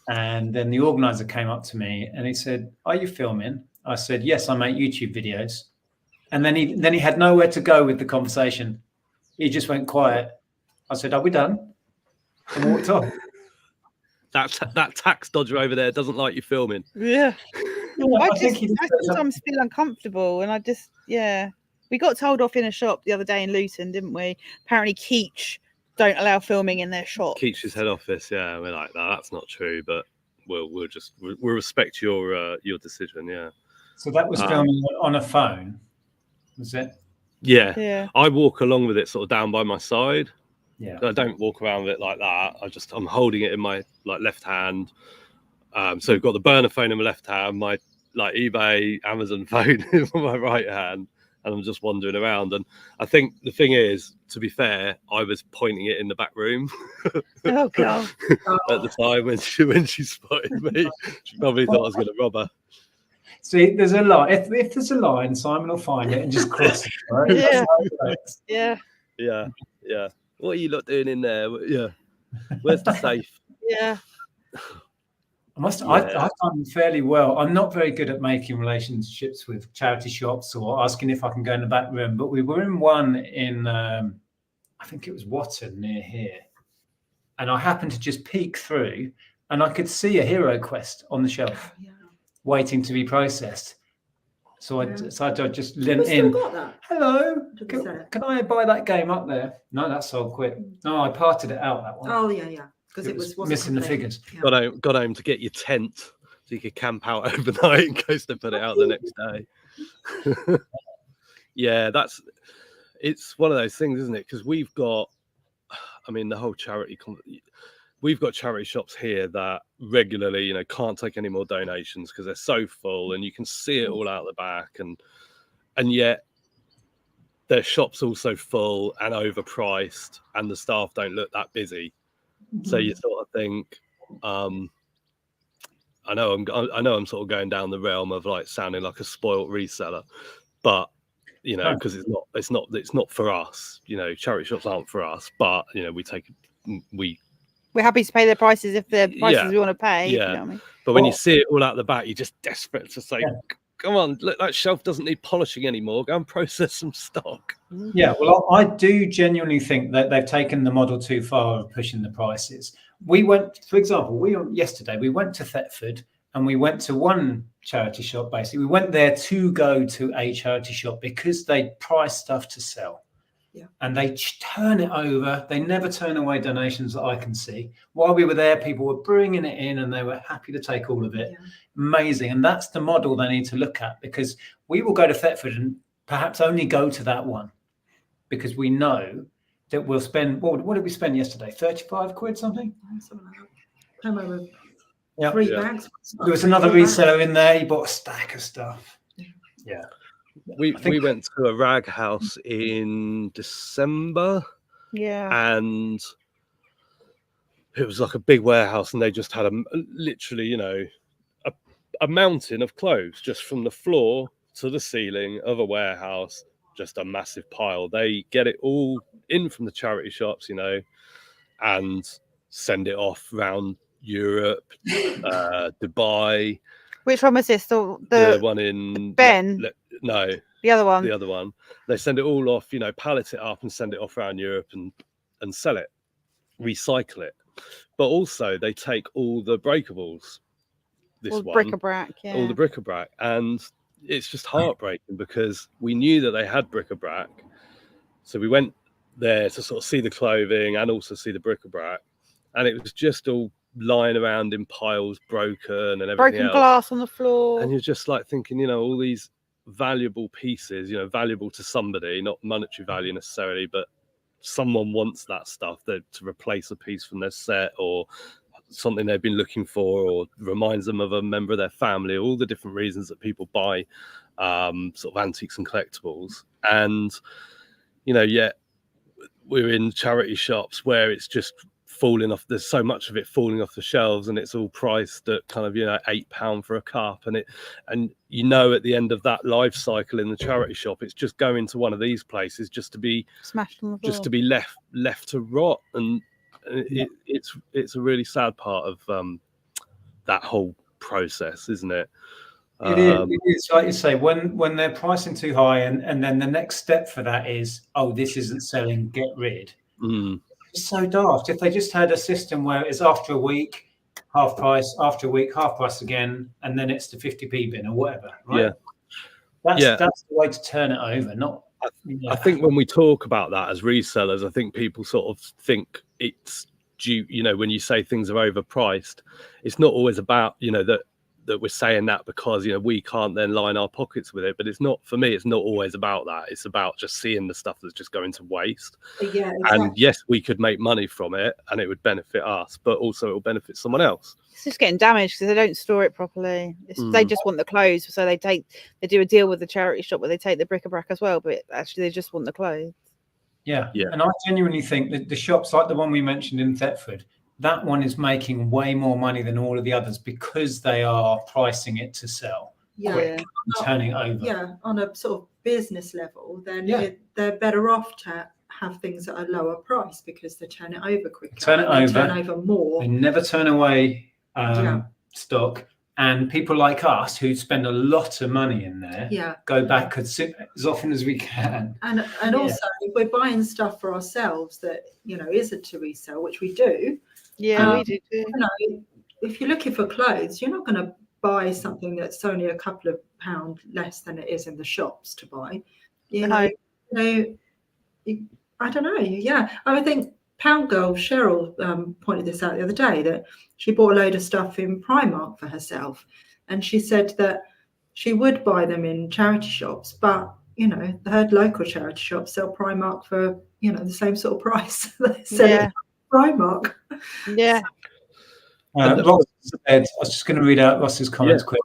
And then the organizer came up to me and he said, "Are you filming?" I said, "Yes, I make YouTube videos." And then he had nowhere to go with the conversation. He just went quiet. I said, "Are we done?" And walked off. That tax dodger over there doesn't like you filming. Yeah. I sometimes feel uncomfortable, and we got told off in a shop the other day in Luton, didn't we? Apparently Keach don't allow filming in their shop. Keach's head office, yeah, we're like that. That's not true, but we'll respect your decision, yeah. So that was filming on a phone, was it? Yeah. I walk along with it sort of down by my side. Yeah. I don't walk around with it like that. I'm holding it in my left hand. So I've got the burner phone in my left hand, my eBay, Amazon phone in my right hand, and I'm just wandering around. And I think the thing is, to be fair, I was pointing it in the back room. Oh god! At the time when she spotted me, she probably thought I was going to rob her. See, there's a line. If there's a line, Simon will find it and just cross it. Right? Yeah. What are you lot doing in there? Yeah. Where's the safe? Yeah. I've done fairly well. I'm not very good at making relationships with charity shops or asking if I can go in the back room, but we were in one in, I think it was Watton near here. And I happened to just peek through and I could see a Hero Quest on the shelf waiting to be processed. So I just leant in. Hello, can I buy that game up there? No, that's sold quick. No, I parted it out, that one. Oh, yeah. Because it was missing the figures. Yeah. Got home to get your tent so you could camp out overnight in case they put it out the next day. Yeah, it's one of those things, isn't it? Because we've got, the whole charity. We've got charity shops here that regularly, can't take any more donations because they're so full, and you can see it all out the back, and yet their shop's also full and overpriced, and the staff don't look that busy. So you sort of think, I know I'm sort of going down the realm of sounding like a spoilt reseller, but because it's not for us. Charity shops aren't for us, but we're happy to pay their prices if they're prices we want to pay. Yeah. You know what I mean? But when you see it all out the back, you're just desperate to say, come on, look, that shelf doesn't need polishing anymore. Go and process some stock. Yeah, well, I do genuinely think that they've taken the model too far of pushing the prices. We went, for example, yesterday we went to Thetford and we went to one charity shop. Basically, we went there to go to a charity shop because they price stuff to sell. Yeah. And they turn it over. They never turn away donations that I can see. While we were there, people were bringing it in and they were happy to take all of it. Yeah. Amazing. And that's the model they need to look at, because we will go to Thetford and perhaps only go to that one because we know that we'll spend, what did we spend yesterday? 35 quid something? Something like that. Come over Yeah. 3 bags. There was another reseller in there. He bought a stack of stuff. Yeah. We went to a rag house in December. Yeah. And it was like a big warehouse, and they just had literally, you know, a mountain of clothes just from the floor to the ceiling of a warehouse, just a massive pile. They get it all in from the charity shops, you know, and send it off around Europe, Dubai. Which one was this? The one in Ben? No. The other one. The other one. They send it all off, you know, pallet it up and send it off around Europe and sell it, recycle it. But also they take all the breakables. All the bric-a-brac, yeah. All the bric-a-brac. And it's just heartbreaking because we knew that they had bric-a-brac. So we went there to sort of see the clothing and also see the bric-a-brac. And it was just all lying around in piles, broken and everything broken else. Glass on the floor. And you're just like thinking, you know, all these valuable pieces, you know, valuable to somebody, not monetary value necessarily, but someone wants that stuff to replace a piece from their set or something they've been looking for, or reminds them of a member of their family, all the different reasons that people buy sort of antiques and collectibles. And, you know, yet we're in charity shops where it's just falling off. There's so much of it falling off the shelves, and it's all priced at kind of, you know, £8 for a cup. And you know, at the end of that life cycle in the charity shop, it's just going to one of these places just to be smashed on the floor, just to be left to rot. And it's a really sad part of that whole process, isn't it? It is like you say, when they're pricing too high, and then the next step for that is, oh, this isn't selling, get rid. It's so daft. If they just had a system where it's after a week, half price, after a week, half price again, and then it's the 50p bin or whatever, right? Yeah. That's the way to turn it over. Not. I think when we talk about that as resellers, I think people sort of think it's due, you know, when you say things are overpriced, it's not always about, you know, that we're saying that because, you know, we can't then line our pockets with it. But it's not, for me, it's not always about that. It's about just seeing the stuff that's just going to waste. Yeah, exactly. And yes, we could make money from it and it would benefit us, but also it will benefit someone else. It's just getting damaged because they don't store it properly. They just want the clothes, so they do a deal with the charity shop where they take the bric-a-brac as well, but actually they just want the clothes. Yeah. And I genuinely think that the shops like the one we mentioned in Thetford, that one is making way more money than all of the others because they are pricing it to sell quick and turning over. Yeah, on a sort of business level, then they're better off to have things at a lower price because they turn it over quicker. Turn over more. They never turn away stock. And people like us who spend a lot of money in there go back as often as we can. And also, if we're buying stuff for ourselves that, you know, isn't to resell, which we do. Yeah, we do too. You know, if you're looking for clothes, you're not going to buy something that's only a couple of pounds less than it is in the shops to buy. You know, I don't know. Yeah, I think Pound Girl Cheryl pointed this out the other day, that she bought a load of stuff in Primark for herself, and she said that she would buy them in charity shops, but you know, her local charity shops sell Primark for, you know, the same sort of price they sell at Primark. Yeah. Ross said, I was just going to read out Ross's comments quick.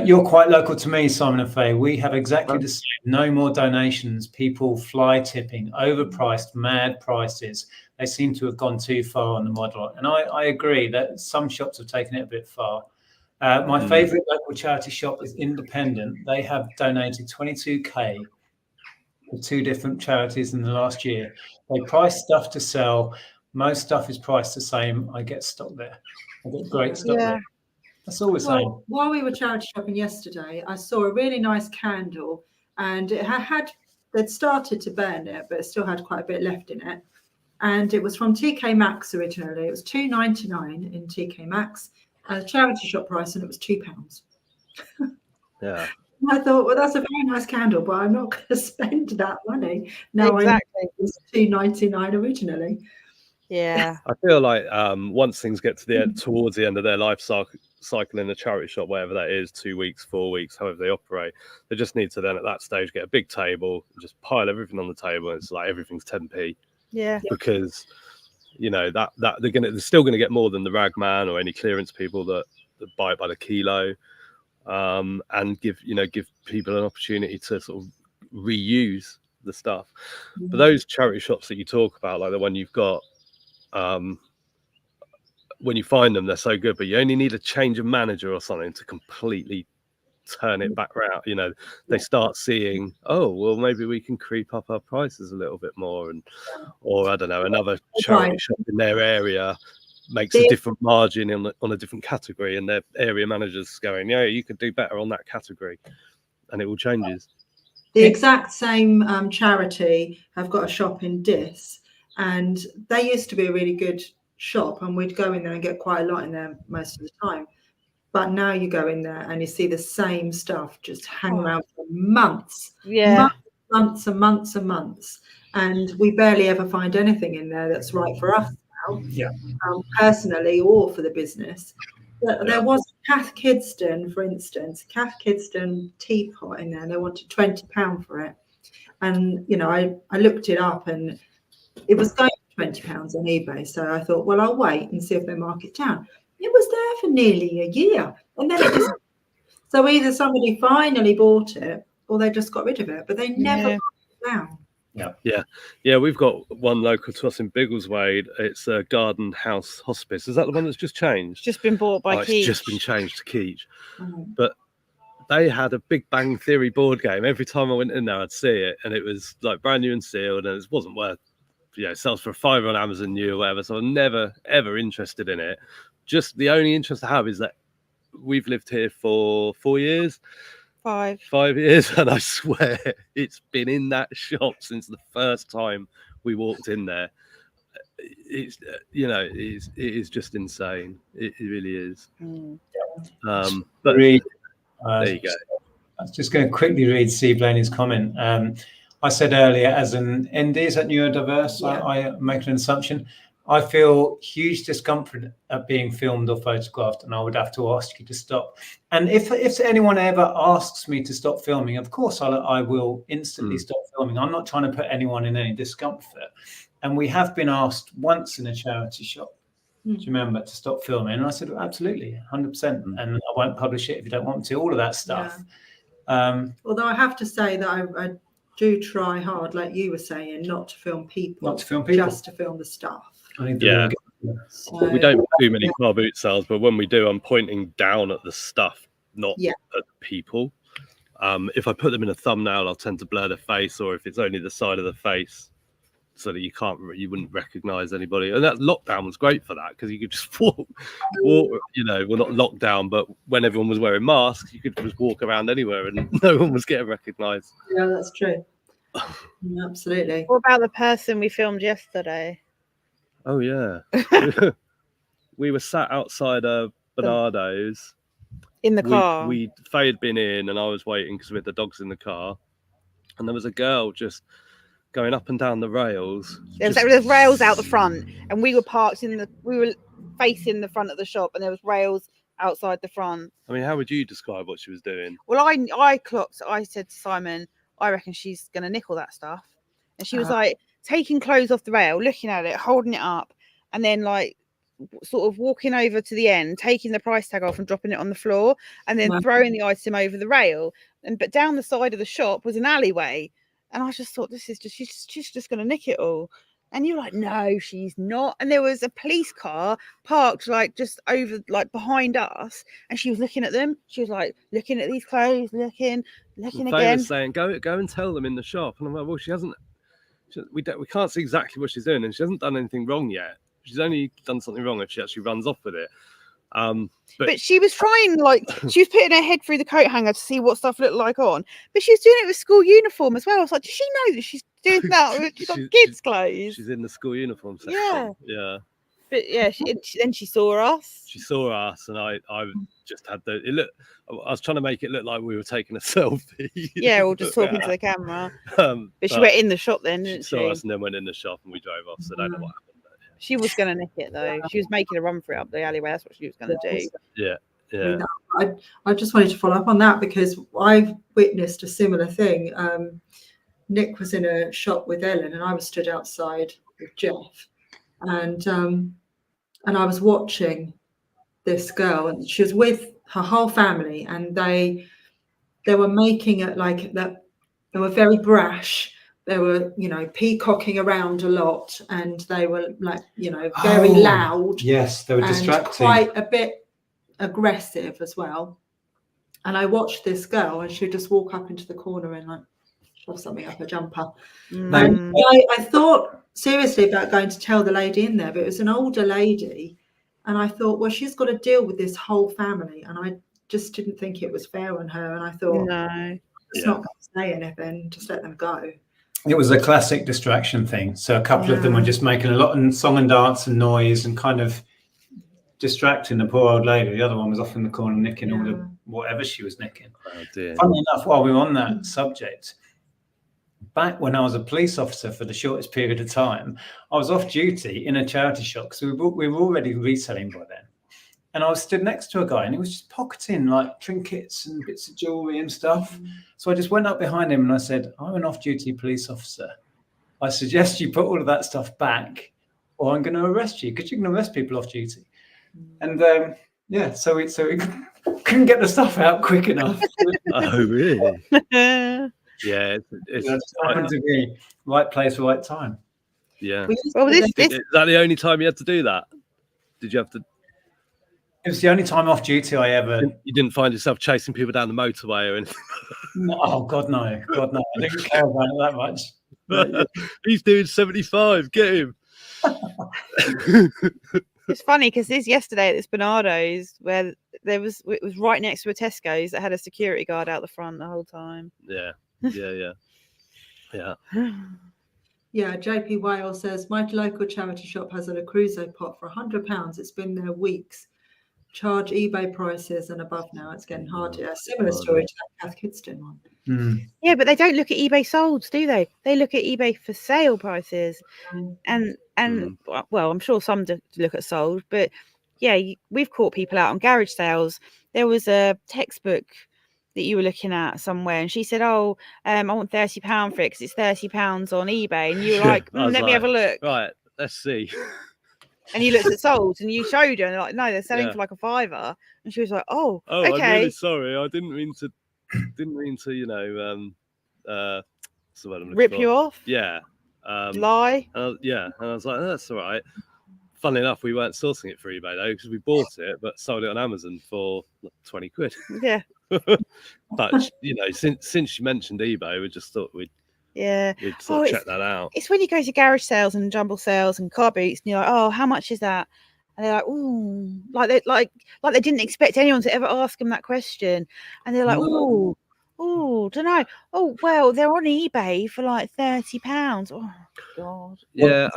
You're quite local to me, Simon and Faye. We have exactly the same. No more donations. People fly tipping, overpriced, mad prices. They seem to have gone too far on the model. And I agree that some shops have taken it a bit far. My favourite local charity shop is Independent. They have donated 22k to 2 different charities in the last year. They price stuff to sell. Most stuff is priced the same. I get stock there. I get great stock there. That's all we're saying. While we were charity shopping yesterday, I saw a really nice candle, and they'd started to burn it, but it still had quite a bit left in it. And it was from TK Maxx originally. It was £2.99 in TK Maxx, a charity shop price, and it was £2. Yeah. I thought, well, that's a very nice candle, but I'm not going to spend that money. Now Exactly. I know it was £2.99 originally. Yeah. I feel like once things get to towards the end of their life cycle in a charity shop, whatever that is, 2 weeks, 4 weeks, however they operate, they just need to then at that stage get a big table and just pile everything on the table. And it's like everything's 10p. Yeah. Because that they're still gonna get more than the rag man or any clearance people that buy it by the kilo, and give people an opportunity to sort of reuse the stuff. But those charity shops that you talk about, like the one you've got, when you find them, they're so good, but you only need a change of manager or something to completely turn it back round. They start seeing, oh well, maybe we can creep up our prices a little bit more, or I don't know, another charity shop in their area makes a different margin on a different category, and their area manager's going, yeah, you could do better on that category, and it all changes. The exact same charity have got a shop in Dis, and they used to be a really good shop, and we'd go in there and get quite a lot in there most of the time. But now you go in there and you see the same stuff just hang around for months. Yeah. Months and months and months. And we barely ever find anything in there that's right for us now. Yeah. Personally or for the business. There was Cath Kidston, for instance, Cath Kidston teapot in there, and they wanted £20 for it. And, I looked it up, and it was going for £20 on eBay. So I thought, well, I'll wait and see if they mark it down. It was there for nearly a year, and then it just so either somebody finally bought it or they just got rid of it, but they never marked it down. Yeah. We've got one local to us in Biggleswade. It's a Garden House Hospice. Is that the one that's just changed? Just been bought by Keach. It's just been changed to Keach. But they had a Big Bang Theory board game. Every time I went in there, I'd see it, and it was like brand new and sealed, and it wasn't worth. It sells for $5 on Amazon new or whatever. So I'm never ever interested in it. Just the only interest I have is that we've lived here for 4 years. 5 years, and I swear it's been in that shop since the first time we walked in there. It's it is just insane. It really is. But there you go. I was just going to quickly read C. Blaney's comment. I said earlier, as an ND, is that neurodiverse? Yeah. I make an assumption. I feel huge discomfort at being filmed or photographed, and I would have to ask you to stop. And if anyone ever asks me to stop filming, of course I will instantly stop filming. I'm not trying to put anyone in any discomfort. And we have been asked once in a charity shop, do you remember, to stop filming? And I said, absolutely, 100%. And I won't publish it if you don't want me to, all of that stuff. Yeah. Although I have to say that I do try hard, like you were saying, not to film people, just to film the stuff. Yeah. We don't do many car boot sales, but when we do, I'm pointing down at the stuff, not at the people. If I put them in a thumbnail, I'll tend to blur the face, or if it's only the side of the face, so that you wouldn't recognize anybody. And that lockdown was great for that, because you could just walk, well, not locked down, but when everyone was wearing masks, you could just walk around anywhere and no one was getting recognized. Yeah, that's true. Absolutely. What about the person we filmed yesterday? Oh yeah. We were sat outside Bernardo's in the car. Faye had been in, and I was waiting because we had the dogs in the car, and there was a girl just going up and down the rails. There's rails out the front, and we were parked we were facing the front of the shop, and there was rails outside the front. I mean, how would you describe what she was doing? Well, I said to Simon, I reckon she's going to nick all that stuff. And she was like taking clothes off the rail, looking at it, holding it up, and then like sort of walking over to the end, taking the price tag off and dropping it on the floor, and then throwing the item over the rail. But down the side of the shop was an alleyway. And I just thought, she's just going to nick it all. And you're like, no, she's not. And there was a police car parked like just over, like behind us, and she was looking at them. She was like looking at these clothes, looking again. Faye was saying, go and tell them in the shop. And I'm like, well, we can't see exactly what she's doing, and she hasn't done anything wrong yet. She's only done something wrong if she actually runs off with it. But she was trying, like, she was putting her head through the coat hanger to see what stuff looked like on. But she was doing it with school uniform as well. I was like, does she know that she's doing that? She's got kids' clothes. She's in the school uniform section. Yeah. Yeah. But yeah, then she saw us. She saw us, and I just had the. It looked. I was trying to make it look like we were taking a selfie. Yeah, or just talking to the camera. But she went in the shop then, didn't she? Saw us and then went in the shop, and we drove off. So I don't know what happened. She was going to nick it though. She was making a run for it up the alleyway. That's what she was going to do. Yeah, yeah. I just wanted to follow up on that because I've witnessed a similar thing. Nick was in a shop with Ellen, and I was stood outside with Jeff, and I was watching this girl, and she was with her whole family, and they were making it like that. They were very brash. They were, peacocking around a lot, and they were like, very loud. Yes, they were distracting. Quite a bit aggressive as well. And I watched this girl, and she'd just walk up into the corner and like shove something up her jumper. And I thought seriously about going to tell the lady in there, but it was an older lady, and I thought, well, she's got to deal with this whole family, and I just didn't think it was fair on her. And I thought, no, it's not going to say anything. Just let them go. It was a classic distraction thing. So a couple of them were just making a lot of song and dance and noise and kind of distracting the poor old lady. The other one was off in the corner nicking all the whatever she was nicking. Oh, dear. Funny enough, while we were on that subject, back when I was a police officer for the shortest period of time, I was off duty in a charity shop because we were already reselling by then. And I was stood next to a guy, and he was just pocketing like trinkets and bits of jewelry and stuff. So I just went up behind him and I said, I'm an off-duty police officer. I suggest you put all of that stuff back, or I'm going to arrest you, because you can arrest people off duty. And so we couldn't get the stuff out quick enough. Oh, really? Yeah, it's happened to be right place, right time. Yeah. Well, Is that the only time you had to do that? Did you have to? It was the only time off duty I ever. You didn't find yourself chasing people down the motorway or anything? No, oh God, no. God, no. I didn't care about it that much. But, he's doing 75. Get him. It's funny because yesterday at this Bernardo's where it was right next to a Tesco's that had a security guard out the front the whole time. Yeah. Yeah, JP Whale says, my local charity shop has a Crusoe pot for £100. It's been there weeks. Charge eBay prices and above now. It's getting harder. A similar story to that Kath Kidston one. Yeah, but they don't look at eBay solds, do they? They look at eBay for sale prices. And well, I'm sure some do look at sold, but yeah, we've caught people out on garage sales. There was a textbook that you were looking at somewhere, and she said, "Oh, I want £30 for it because it's £30 on eBay." And you were like, "Let me have a look." Right, let's see. And you looked at solds, and you showed her, and they're like, "No, they're selling for like a £5." And she was like, "Oh, okay." I'm really sorry. I didn't mean to. What's the word I'm looking Rip for? you off? Yeah. Lie? Yeah, and I was like, that's all right. Funnily enough, we weren't sourcing it for eBay though, because we bought it but sold it on Amazon for 20 quid. Yeah. But since you mentioned eBay, we just thought we'd sort of check that out. It's when you go to garage sales and jumble sales and car boots, and you're like, "Oh, how much is that?" And they're like, "Ooh," like they didn't expect anyone to ever ask them that question, and they're like, "Ooh, don't know. Oh, well, they're on eBay for like £30. Oh God." Yeah,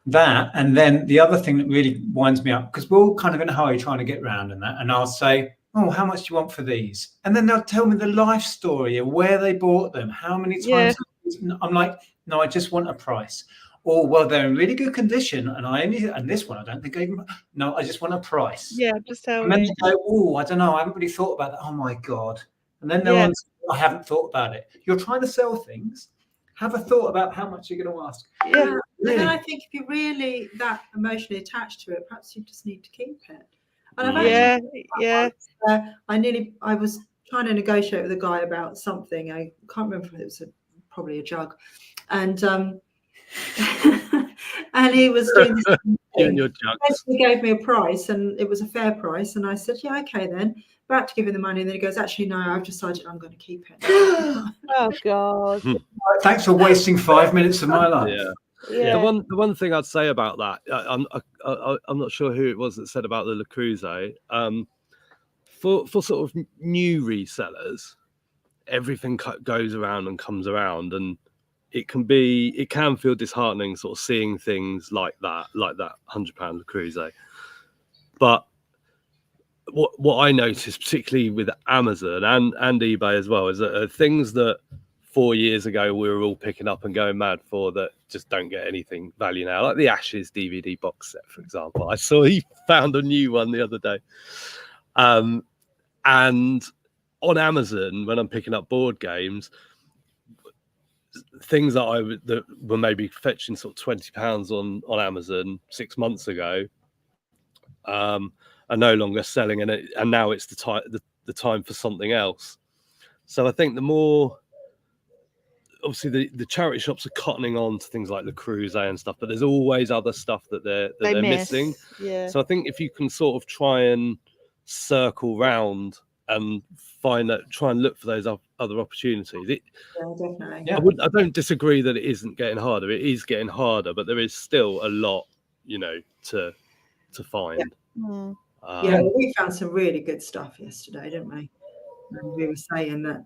that, and then the other thing that really winds me up, because we're all kind of in a hurry trying to get round and that, and I'll say, "Oh, how much do you want for these?" And then they'll tell me the life story of where they bought them, how many times. Yeah. I'm like, "No, I just want a price." Or, "Well, they're in really good condition, and this one I don't think I even." No, I just want a price. Yeah, just tell me. And then me. they go, "Oh, I don't know. I haven't really thought about that. Oh my God!" And then they're on, "I haven't thought about it." You're trying to sell things. Have a thought about how much you're going to ask. Yeah. Really? And then I think if you're really that emotionally attached to it, perhaps you just need to keep it. And I was trying to negotiate with a guy about something. I can't remember if it was probably a jug, and and he was doing this thing. He gave me a price, and it was a fair price. And I said, "Yeah, okay then." About to give him the money, and then he goes, "Actually, no, I've decided I'm going to keep it." Oh God! Thanks for wasting 5 minutes of my life. Yeah. The one thing I'd say about that, I'm not sure who it was that said about the Le Creuset. For sort of new resellers, everything goes around and comes around, and it can feel disheartening sort of seeing things like that £100 Le Creuset. But what I noticed, particularly with Amazon and eBay as well, is that things that 4 years ago we were all picking up and going mad for that just don't get anything value now, like the Ashes DVD box set, for example. I saw he found a new one the other day. And on Amazon, when I'm picking up board games, things that were maybe fetching sort of £20 on Amazon 6 months ago are no longer selling, and now it's the time for something else. So I think the more, obviously the charity shops are cottoning on to things like the Creuset and stuff, but there's always other stuff that they're missing. Yeah. So I think if you can sort of try and circle round and try and look for those other opportunities. Definitely. I don't disagree that it isn't getting harder. It is getting harder, but there is still a lot, to find. We found some really good stuff yesterday, didn't we? And we were saying that,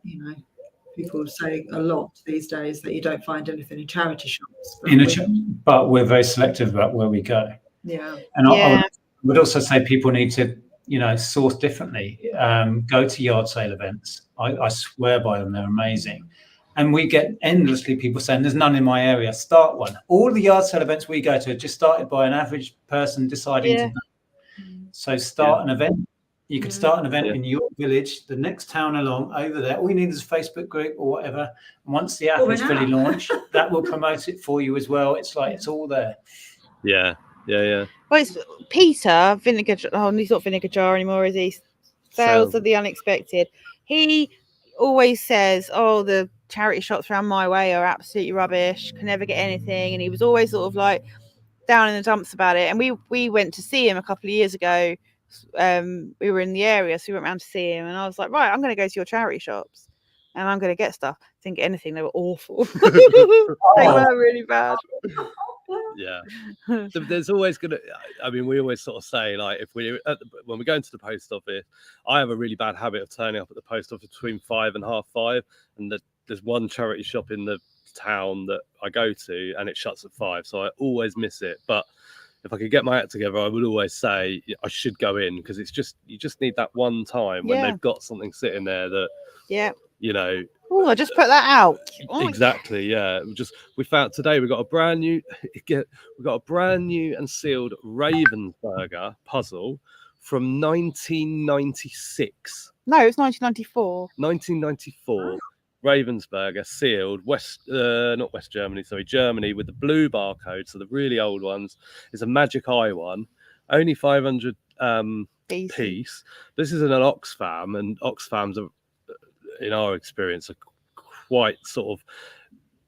people say a lot these days that you don't find anything in charity shops. But we're very selective about where we go. Yeah. And I would also say people need to, source differently. Go to yard sale events. I swear by them, they're amazing. And we get endlessly people saying, there's none in my area, start one. All the yard sale events we go to are just started by an average person deciding to go. So start an event. You could start an event in your village, the next town along over there. All you need is a Facebook group or whatever. And once the app is fully launched, that will promote it for you as well. It's like, it's all there. Yeah. Well, it's Peter Vinegar. Oh, he's not Vinegar Jar anymore, is he? Sales of the Unexpected. He always says, "Oh, the charity shops around my way are absolutely rubbish. Can never get anything." And he was always sort of like down in the dumps about it. And we went to see him a couple of years ago. We were in the area, so we went round to see him. And I was like, "Right, I'm going to go to your charity shops, and I'm going to get stuff." Didn't get anything. They were awful. They were really bad. Yeah, there's always we always sort of say, like, when we're going to the post office, I have a really bad habit of turning up at the post office between 5 and 5:30, and there's one charity shop in the town that I go to and it shuts at 5, so I always miss it. But if I could get my act together, I would always say I should go in, because you just need that one time when they've got something sitting there that Oh, I just put that out. Exactly. Yeah. We found today we got a brand new and sealed Ravensburger puzzle from 1996. No, it was 1994. 1994. Ravensburger sealed not West Germany, sorry, Germany, with the blue barcode. So the really old ones. It's a Magic Eye one, only 500 piece. This is an Oxfam, and Oxfams are, in our experience, are quite sort of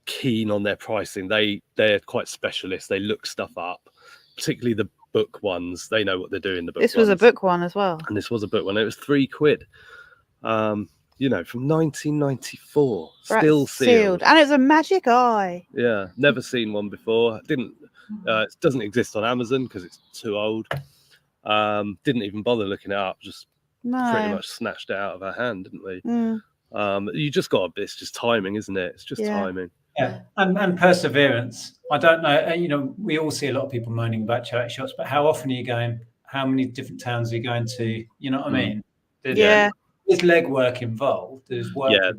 keen on their pricing. They're quite specialist. They look stuff up, particularly the book ones. They know what they're doing. This was a book one as well, and this was a book one. It was £3. From 1994, still sealed, and it's a Magic Eye. Yeah, never seen one before. It doesn't exist on Amazon because it's too old. Didn't even bother looking it up. Just pretty much snatched it out of our hand, didn't we? You just it's just timing, isn't it? It's just timing. Yeah, and perseverance. I don't know. We all see a lot of people moaning about charity shops, but how often are you going? How many different towns are you going to? You know what I mean? There's legwork involved. There's work. Yeah,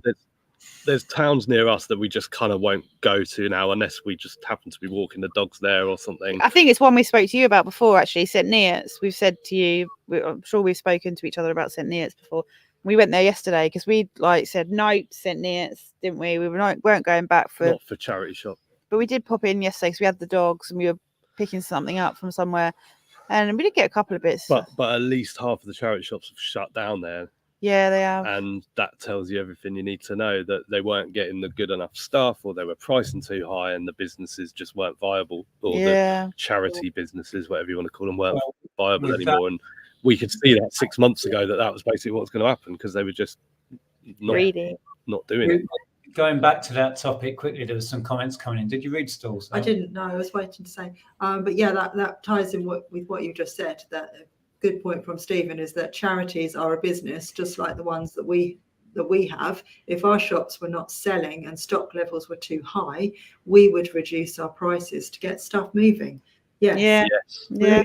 there's towns near us that we just kind of won't go to now, unless we just happen to be walking the dogs there or something. I think it's one we spoke to you about before, actually. St. Neots. We've said to you, I'm sure we've spoken to each other about St. Neots before. We went there yesterday because we said no to St. Neots, didn't we? We weren't going back not for charity shop, but we did pop in yesterday because we had the dogs and we were picking something up from somewhere, and we did get a couple of bits. But at least half of the charity shops have shut down there. Yeah, they have. And that tells you everything you need to know, that they weren't getting the good enough stuff, or they were pricing too high, and the businesses just weren't viable, or the charity businesses, whatever you want to call them, weren't viable anymore. And we could see that 6 months ago that was basically what was going to happen, because they were just not doing it. going back to that topic quickly, there was some comments coming in. Did you read stalls? I didn't know. I was waiting to say. But yeah, that ties in with what you just said. That good point from Stephen is that charities are a business, just like the ones that we have. If our shops were not selling and stock levels were too high, we would reduce our prices to get stuff moving. Yes. Yeah.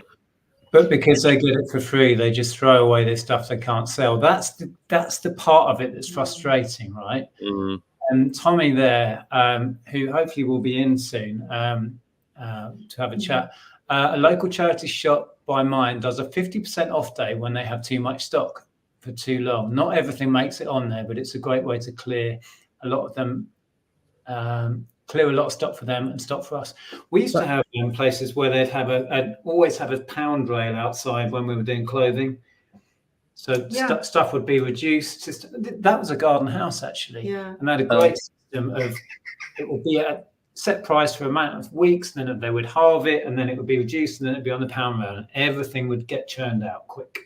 But because they get it for free, they just throw away their stuff they can't sell. That's the part of it that's frustrating, right? Mm. And Tommy there, who hopefully will be in soon to have a chat, a local charity shop by mine does a 50% off day when they have too much stock for too long. Not everything makes it on there, but it's a great way to clear a lot of them, clear a lot of stock for them and stock for us. We used to have places where they'd have always have a pound rail outside when we were doing clothing. So stuff would be reduced. That was a garden house actually, and they had a great system of it would be at a set price for a amount of weeks, then they would halve it, and then it would be reduced, and then it'd be on the pound rail, and everything would get churned out quick.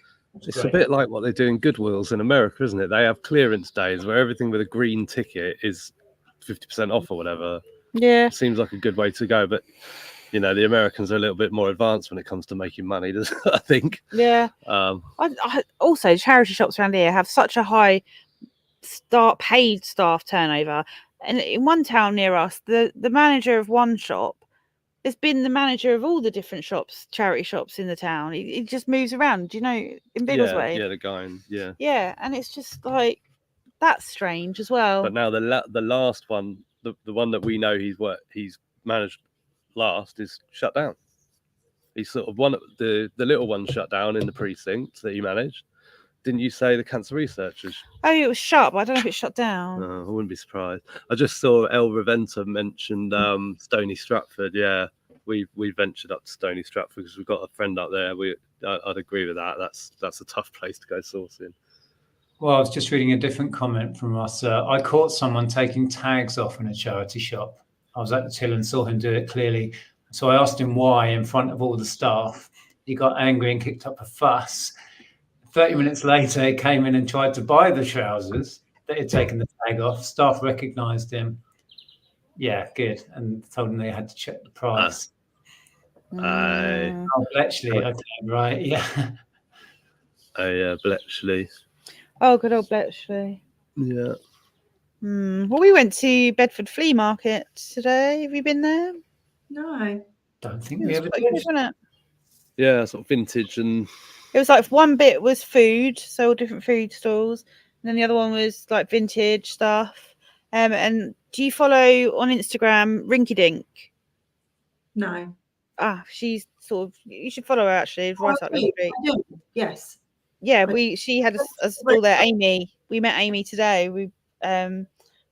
It's a bit like what they do in Goodwills in America, isn't it? They have clearance days where everything with a green ticket is 50% off or whatever. Yeah, seems like a good way to go, but you know the Americans are a little bit more advanced when it comes to making money, I think. Yeah. I also charity shops around here have such a high paid staff turnover, and in one town near us, the manager of one shop has been the manager of all the different charity shops in the town. He just moves around. Do you know, in Biggleswade? Yeah, the guy. Yeah, and it's just like that's strange as well. But now the last one, the one that we know he's managed last is shut down. He's sort of the little one shut down in the precinct that he managed. Didn't you say the cancer researchers? Oh, it was shut, but I don't know if it's shut down. No, I wouldn't be surprised. I just saw El Reventa mentioned Stony Stratford. Yeah, we ventured up to Stony Stratford because we've got a friend up there. I'd agree with that. That's a tough place to go sourcing. Well, I was just reading a different comment from us. I caught someone taking tags off in a charity shop. I was at the till and saw him do it clearly. So I asked him why in front of all the staff. He got angry and kicked up a fuss. 30 minutes later, he came in and tried to buy the trousers that he'd taken the tag off. Staff recognised him. Yeah, good. And told him they had to check the price. Oh, Bletchley. Okay, right. Yeah. Oh, yeah, Bletchley. Oh, good old Bletchley. Yeah. Well, we went to Bedford Flea Market today. Have you been there? No. Don't think we ever did. Wasn't it? Yeah, sort of vintage and... It was like one bit was food, so all different food stalls, and then the other one was like vintage stuff. And do you follow on Instagram Rinky Dink? No. She's sort of, you should follow her actually. Right up the street. I do. Yes. Yeah, she had a stall there. Amy, we met Amy today. We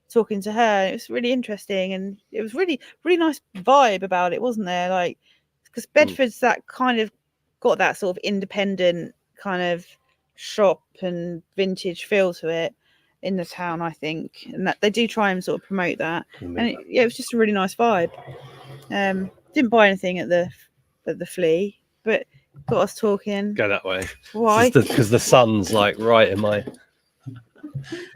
talking to her. It was really interesting, and it was really nice vibe about it, wasn't there? Like, because Bedford's that kind of got that sort of independent kind of shop and vintage feel to it in the town, I think, and that they do try and sort of promote that. And it was just a really nice vibe. Didn't buy anything at the Flea, but got us talking. Go that way. Why? Because the sun's like right in my.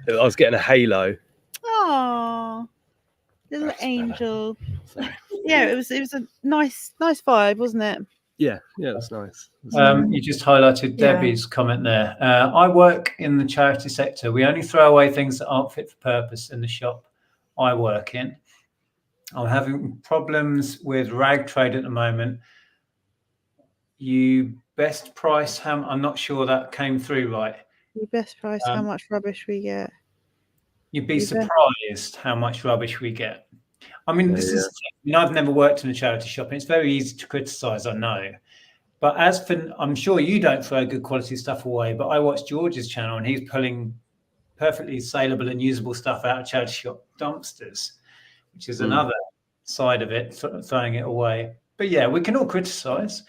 I was getting a halo. Oh, little angel. Yeah, it was a nice vibe, wasn't it? Yeah, that's nice. You just highlighted Debbie's comment there. I work in the charity sector. We only throw away things that aren't fit for purpose in the shop I work in. I'm having problems with rag trade at the moment. You best price how? I'm not sure that came through right. You best price how much rubbish we get. You'd be surprised how much rubbish we get. I mean, I've never worked in a charity shop, and it's very easy to criticise, I know. But as for, I'm sure you don't throw good quality stuff away, but I watch George's channel, and he's pulling perfectly saleable and usable stuff out of charity shop dumpsters, which is another side of it, throwing it away. But yeah, we can all criticise,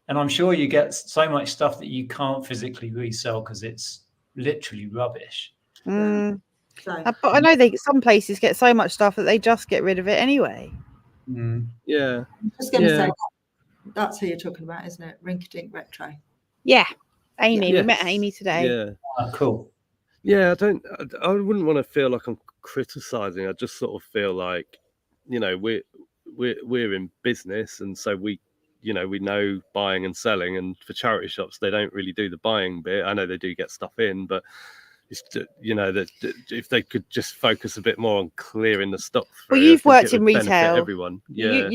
and I'm sure you get so much stuff that you can't physically resell because it's literally rubbish. But I know some places get so much stuff that they just get rid of it anyway. Yeah. I'm just going to say that's who you're talking about, isn't it? Rinky Dink Retro. Yeah, Amy. We met Amy today. Yeah. Oh, cool. Yeah, I wouldn't want to feel like I'm criticizing. I just sort of feel like, you know, we're in business, and so we know buying and selling. And for charity shops, they don't really do the buying bit. I know they do get stuff in, but it's, you know, that if they could just focus a bit more on clearing the stock through. Well, you've I think worked it in would benefit retail. everyone. Yeah.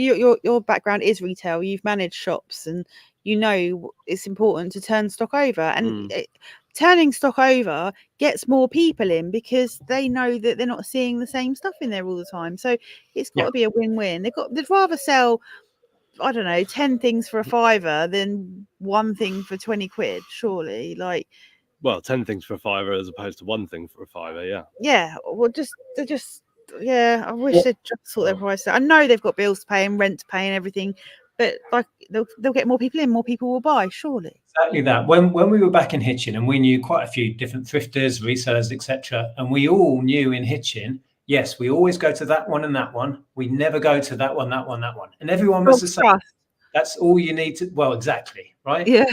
Your background is retail. You've managed shops, and you know it's important to turn stock over. And turning stock over gets more people in because they know that they're not seeing the same stuff in there all the time. So it's got to be a win-win. They'd rather sell, I don't know, 10 things for a £5 than one thing for 20 quid, surely. Like, well, 10 things for a £5 as opposed to one thing for a £5. Yeah. Yeah. Well, I wish they'd just sort their price out. I know they've got bills to pay and rent to pay and everything, but like they'll get more people in, more people will buy, surely. Exactly that. When we were back in Hitchin, and we knew quite a few different thrifters, resellers, etc., and we all knew in Hitchin, yes, we always go to that one and that one. We never go to that one, and everyone was the same. That's all you need to. Well, exactly, right? Yeah.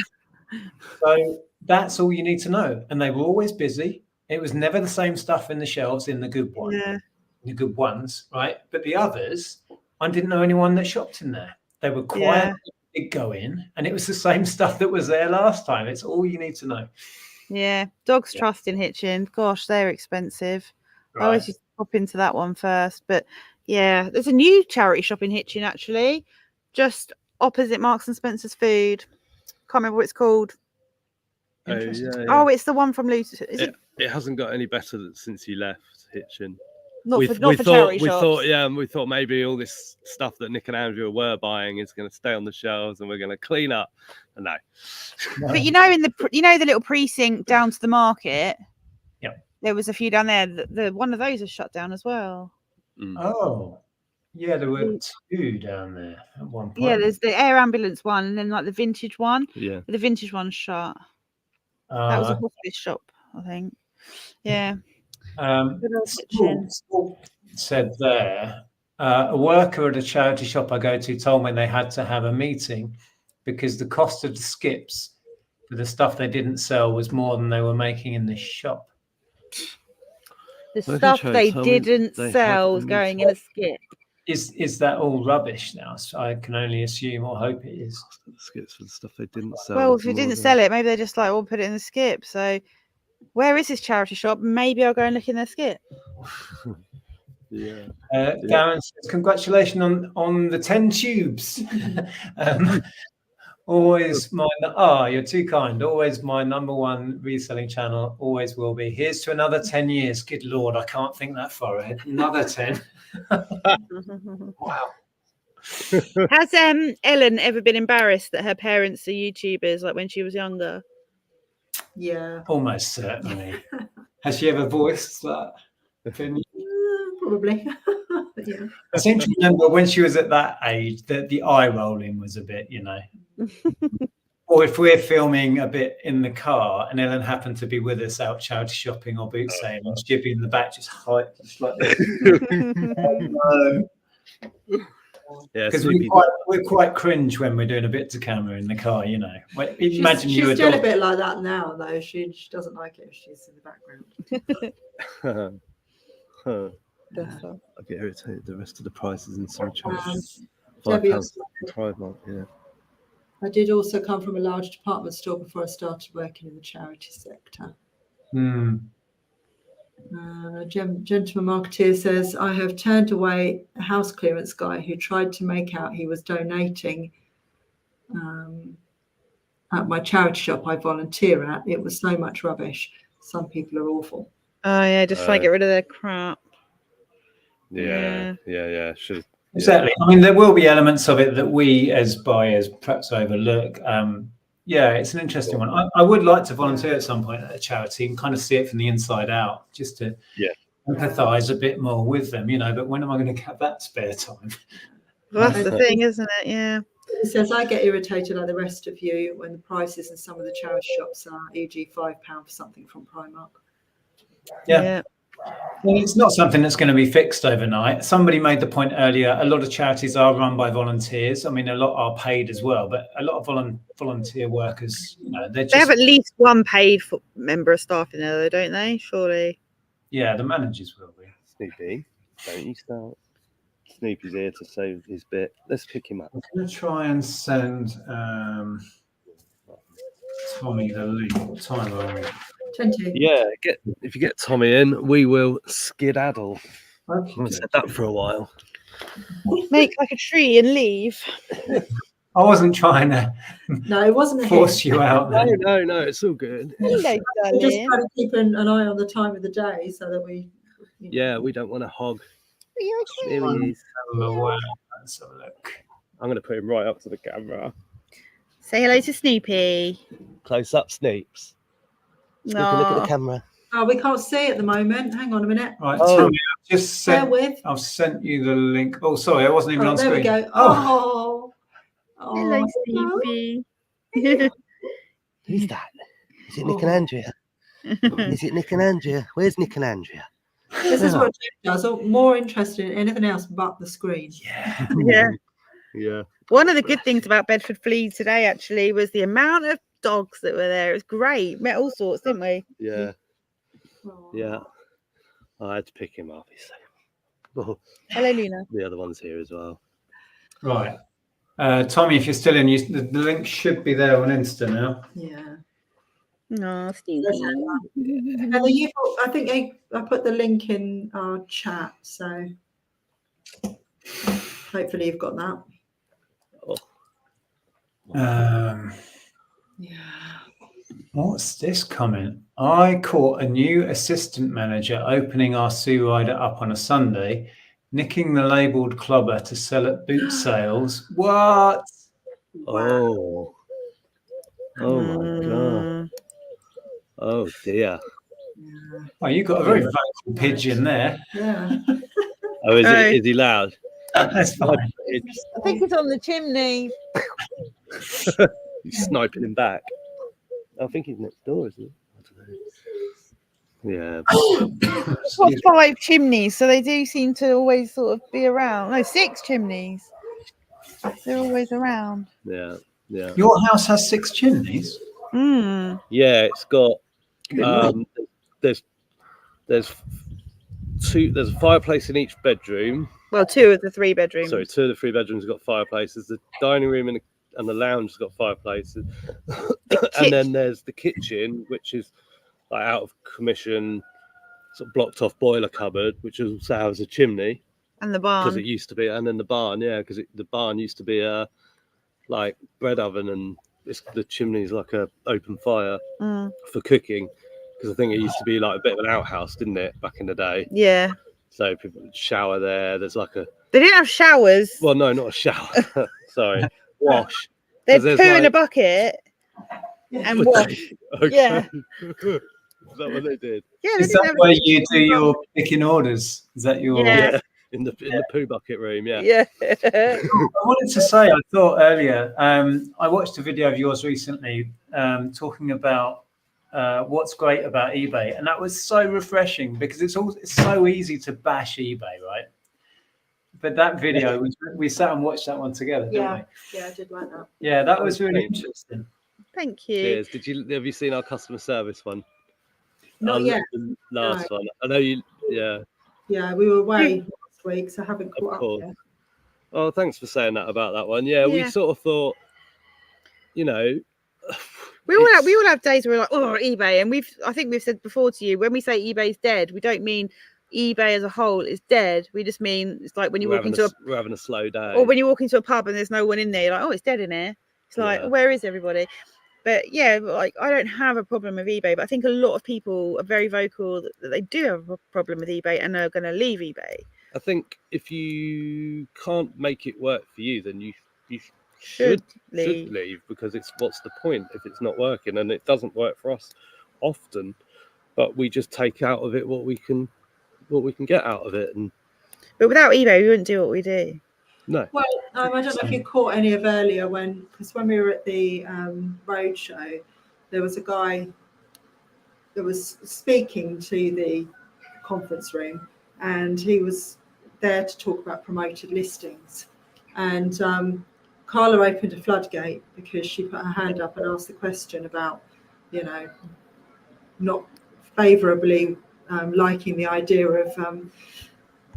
So that's all you need to know. And they were always busy. It was never the same stuff in the shelves in the good one, the good ones, right? But the others, I didn't know anyone that shopped in there. They were quiet. They'd go in, and it was the same stuff that was there last time. It's all you need to know. Yeah, Dogs Trust in Hitchin. Gosh, they're expensive. I always used to pop into that one first, but yeah, there's a new charity shop in Hitchin actually, just opposite Marks and Spencer's Food. Can't remember what it's called. Oh, it's the one from Luton. It hasn't got any better since you left Hitchin. Not for charity shops. We thought maybe all this stuff that Nick and Andrea were buying is going to stay on the shelves, and we're going to clean up. And no. But you know, the little precinct down to the market. Yeah. There was a few down there. The one of those is shut down as well. Oh, yeah, there were two down there at one point. Yeah, there's the air ambulance one, and then like the vintage one. Yeah. The vintage one's shut. That was a hospice shop, I think. Yeah. Said there, a worker at a charity shop I go to told me they had to have a meeting because the cost of the skips for the stuff they didn't sell was more than they were making in the shop. The stuff they didn't sell was going in a skip. Is that all rubbish now? So I can only assume or hope it is. Skips for the stuff they didn't sell. Well, if they didn't sell it, maybe they're just like, we'll put it in the skip. So where is this charity shop? Maybe I'll go and look in their skip. Yeah. Darren says, congratulations on the 10 tubes. Always my you're too kind. Always my #1 reselling channel. Always will be. Here's to another 10 years. Good Lord, I can't think that far ahead. Another 10. Wow. Has Ellen ever been embarrassed that her parents are YouTubers, like when she was younger? Yeah. Almost certainly. Has she ever voiced that opinion? Probably. Yeah. I seem to remember when she was at that age that the eye rolling was a bit, or if we're filming a bit in the car and Ellen happened to be with us out charity shopping or boot sailing, and she'd be in the back just like this. Because we're quite cringe when we're doing a bit to camera in the car, Imagine she's still a bit like that now, though. She doesn't like it if she's in the background. I get irritated. The rest of the prices in some choices. Yeah. I did also come from a large department store before I started working in the charity sector. Gentleman Marketeer says, I have turned away a house clearance guy who tried to make out he was donating at my charity shop I volunteer at. It was so much rubbish. Some people are awful. Oh, yeah, just try to get rid of their crap. Yeah. Exactly. I mean, there will be elements of it that we as buyers perhaps overlook. It's an interesting one. I would like to volunteer at some point at a charity and kind of see it from the inside out, just to empathise a bit more with them, but when am I going to have that spare time? Well, that's the thing, isn't it? Yeah. It says, I get irritated like the rest of you when the prices in some of the charity shops are, e.g. £5 for something from Primark. Yeah. Well, it's not something that's going to be fixed overnight. Somebody made the point earlier, a lot of charities are run by volunteers. I mean, a lot are paid as well, but a lot of volunteer workers, they have at least one paid member of staff in there, though, don't they? Surely. Yeah, the managers will be. Snoopy, don't you start. Snoopy's here to save his bit. Let's pick him up. I'm going to try and send Tommy the link. What time are we? 20. Yeah, if you get Tommy in, we will skedaddle. Okay. I've said that for a while. Make like a tree and leave. I wasn't trying to it wasn't force you out. Then. No, it's all good. Hello, We're just trying to keep an eye on the time of the day so that we. Yeah, we don't want to hog. Are you okay? Here he is. Let's have a look. I'm going to put him right up to the camera. Say hello to Snoopy. Close up, Snoops. Snoopy, look at the camera. Oh, we can't see at the moment. Hang on a minute. Right, Tommy, I've I've sent you the link. Oh, sorry, I wasn't even on there screen. we go. Oh. Hello, Snoopy. Who's that? Is it Nick and Andrea? Is it Nick and Andrea? Where's Nick and Andrea? This is what Jim does. I'm more interested in anything else but the screen. Yeah. One of the good things about Bedford Flea today actually was the amount of dogs that were there. It was great. Met all sorts, didn't we? Yeah. Yeah. I had to pick him up. Hello, Luna. The other one's here as well. Right. Tommy, if you're still in, the link should be there on Insta now. Yeah. No, Stevie. Heather, I think I put the link in our chat, so hopefully you've got that. What's this comment? I caught a new assistant manager opening our Sue Rider up on a Sunday, nicking the labelled clobber to sell at boot sales. What? Oh. Oh my god. Oh dear. Oh, you got a very vocal pigeon there. Yeah. Oh, is he loud? That's fine. I think it's on the chimney. He's sniping him back. I think he's next door, isn't he? I don't know. Yeah. We've got 5 chimneys, so they do seem to always sort of be around. No, 6 chimneys. They're always around. Yeah. Yeah. Your house has 6 chimneys? Yeah, it's got there's 2, there's a fireplace in each bedroom. Well, 2 of the 3 bedrooms. Sorry, 2 of the 3 bedrooms have got fireplaces. The dining room and the lounge has got fireplaces. And then there's the kitchen, which is like out of commission, sort of blocked off boiler cupboard, which also has a chimney. And the barn. Because it used to be, and then the barn, because the barn used to be a like bread oven, and the chimney's like a open fire for cooking. Because I think it used to be like a bit of an outhouse, didn't it, back in the day? Yeah. So people would shower there. There's like a. They didn't have showers. Well, no, not a shower. Sorry, wash. They'd poo in a bucket and wash. Okay. Yeah. Is that what they did? Yeah. Is that where you do your picking orders? Is that your? Yeah. In the poo bucket room. Yeah. Yeah. I wanted to say, I thought earlier, I watched a video of yours recently talking about what's great about eBay, and that was so refreshing because it's so easy to bash eBay, right? But that video, we sat and watched that one together, didn't we? Yeah, I did like that. Yeah, that was really interesting. Thank you. Cheers. Have you seen our customer service one? Not yet. The last one. I know you. Yeah. Yeah, we were away last week, so I haven't caught up yet. Oh, thanks for saying that about that one. Yeah, we sort of thought, we all have days where we're like, oh, eBay, and I think we've said before to you, when we say eBay's dead, we don't mean eBay as a whole is dead. We just mean it's like when you walk into we're having a slow day, or when you walk into a pub and there's no one in there, you're like, oh, it's dead in here. It's like, where is everybody? But yeah, like I don't have a problem with eBay, but I think a lot of people are very vocal that they do have a problem with eBay and are going to leave eBay. I think if you can't make it work for you, then you should leave, because what's the point if it's not working? And it doesn't work for us often, but we just take out of it what we can get out of it. But without eBay, we wouldn't do what we do. No. Well, I don't know if you caught any of earlier because when we were at the road show, there was a guy that was speaking to the conference room, and he was there to talk about promoted listings. And Carla opened a floodgate because she put her hand up and asked the question about, you know, not favourably liking the idea of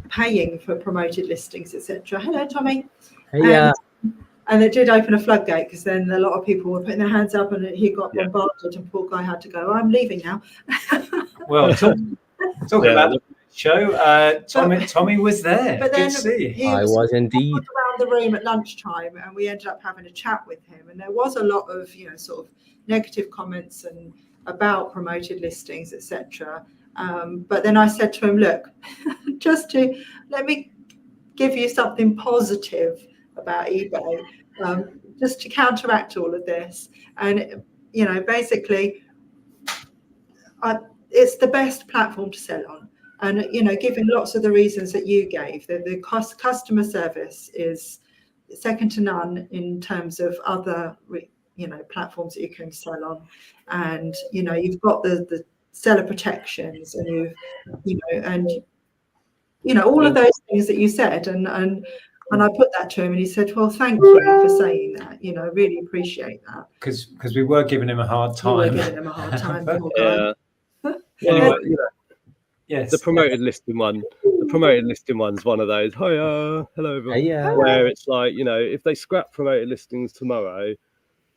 paying for promoted listings, etc. Hello, Tommy. Hey, and it did open a floodgate, because then a lot of people were putting their hands up, and he got bombarded, and poor guy had to go, I'm leaving now. Well, talk about the show. Tommy was there. But then I was indeed. around the room at lunchtime, and we ended up having a chat with him, and there was a lot of, you know, sort of negative comments and about promoted listings, etc. But then I said to him, look, just to let me give you something positive about eBay, just to counteract all of this. And, you know, basically, it's the best platform to sell on. And, you know, given lots of the reasons that you gave, the customer service is second to none in terms of other, you know, platforms that you can sell on. And, you know, you've got the seller protections, and all of those things that you said. And I put that to him, and he said, well, thank you for saying that. You know, really appreciate that. Because we were giving him a hard time. We were giving him a hard time. Poor guy. Anyway, yes. The promoted listing one. The promoted listing one's one of those. Hello, everyone. Where it's like, you know, if they scrap promoted listings tomorrow,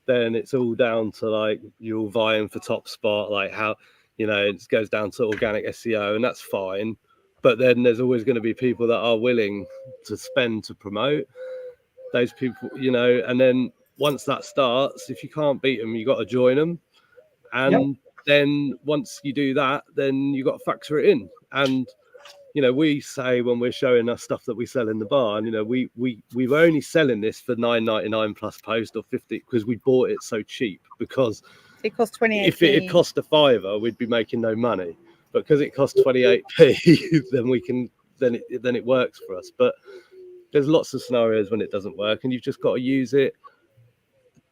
then it's all down to like you're vying for top spot, like how, you know, it goes down to organic SEO, and that's fine. But then there's always going to be people that are willing to spend to promote those people, you know, and then once that starts, if you can't beat them, you got to join them. And then once you do that, then you got to factor it in. And, you know, we say when we're showing us stuff that we sell in the barn, you know, we were only selling this for $9.99 plus post or 50 because we bought it so cheap, because it cost 28. If it had cost a $5, we'd be making no money. But because it costs 28p, then it works for us. But there's lots of scenarios when it doesn't work, and you've just got to use it.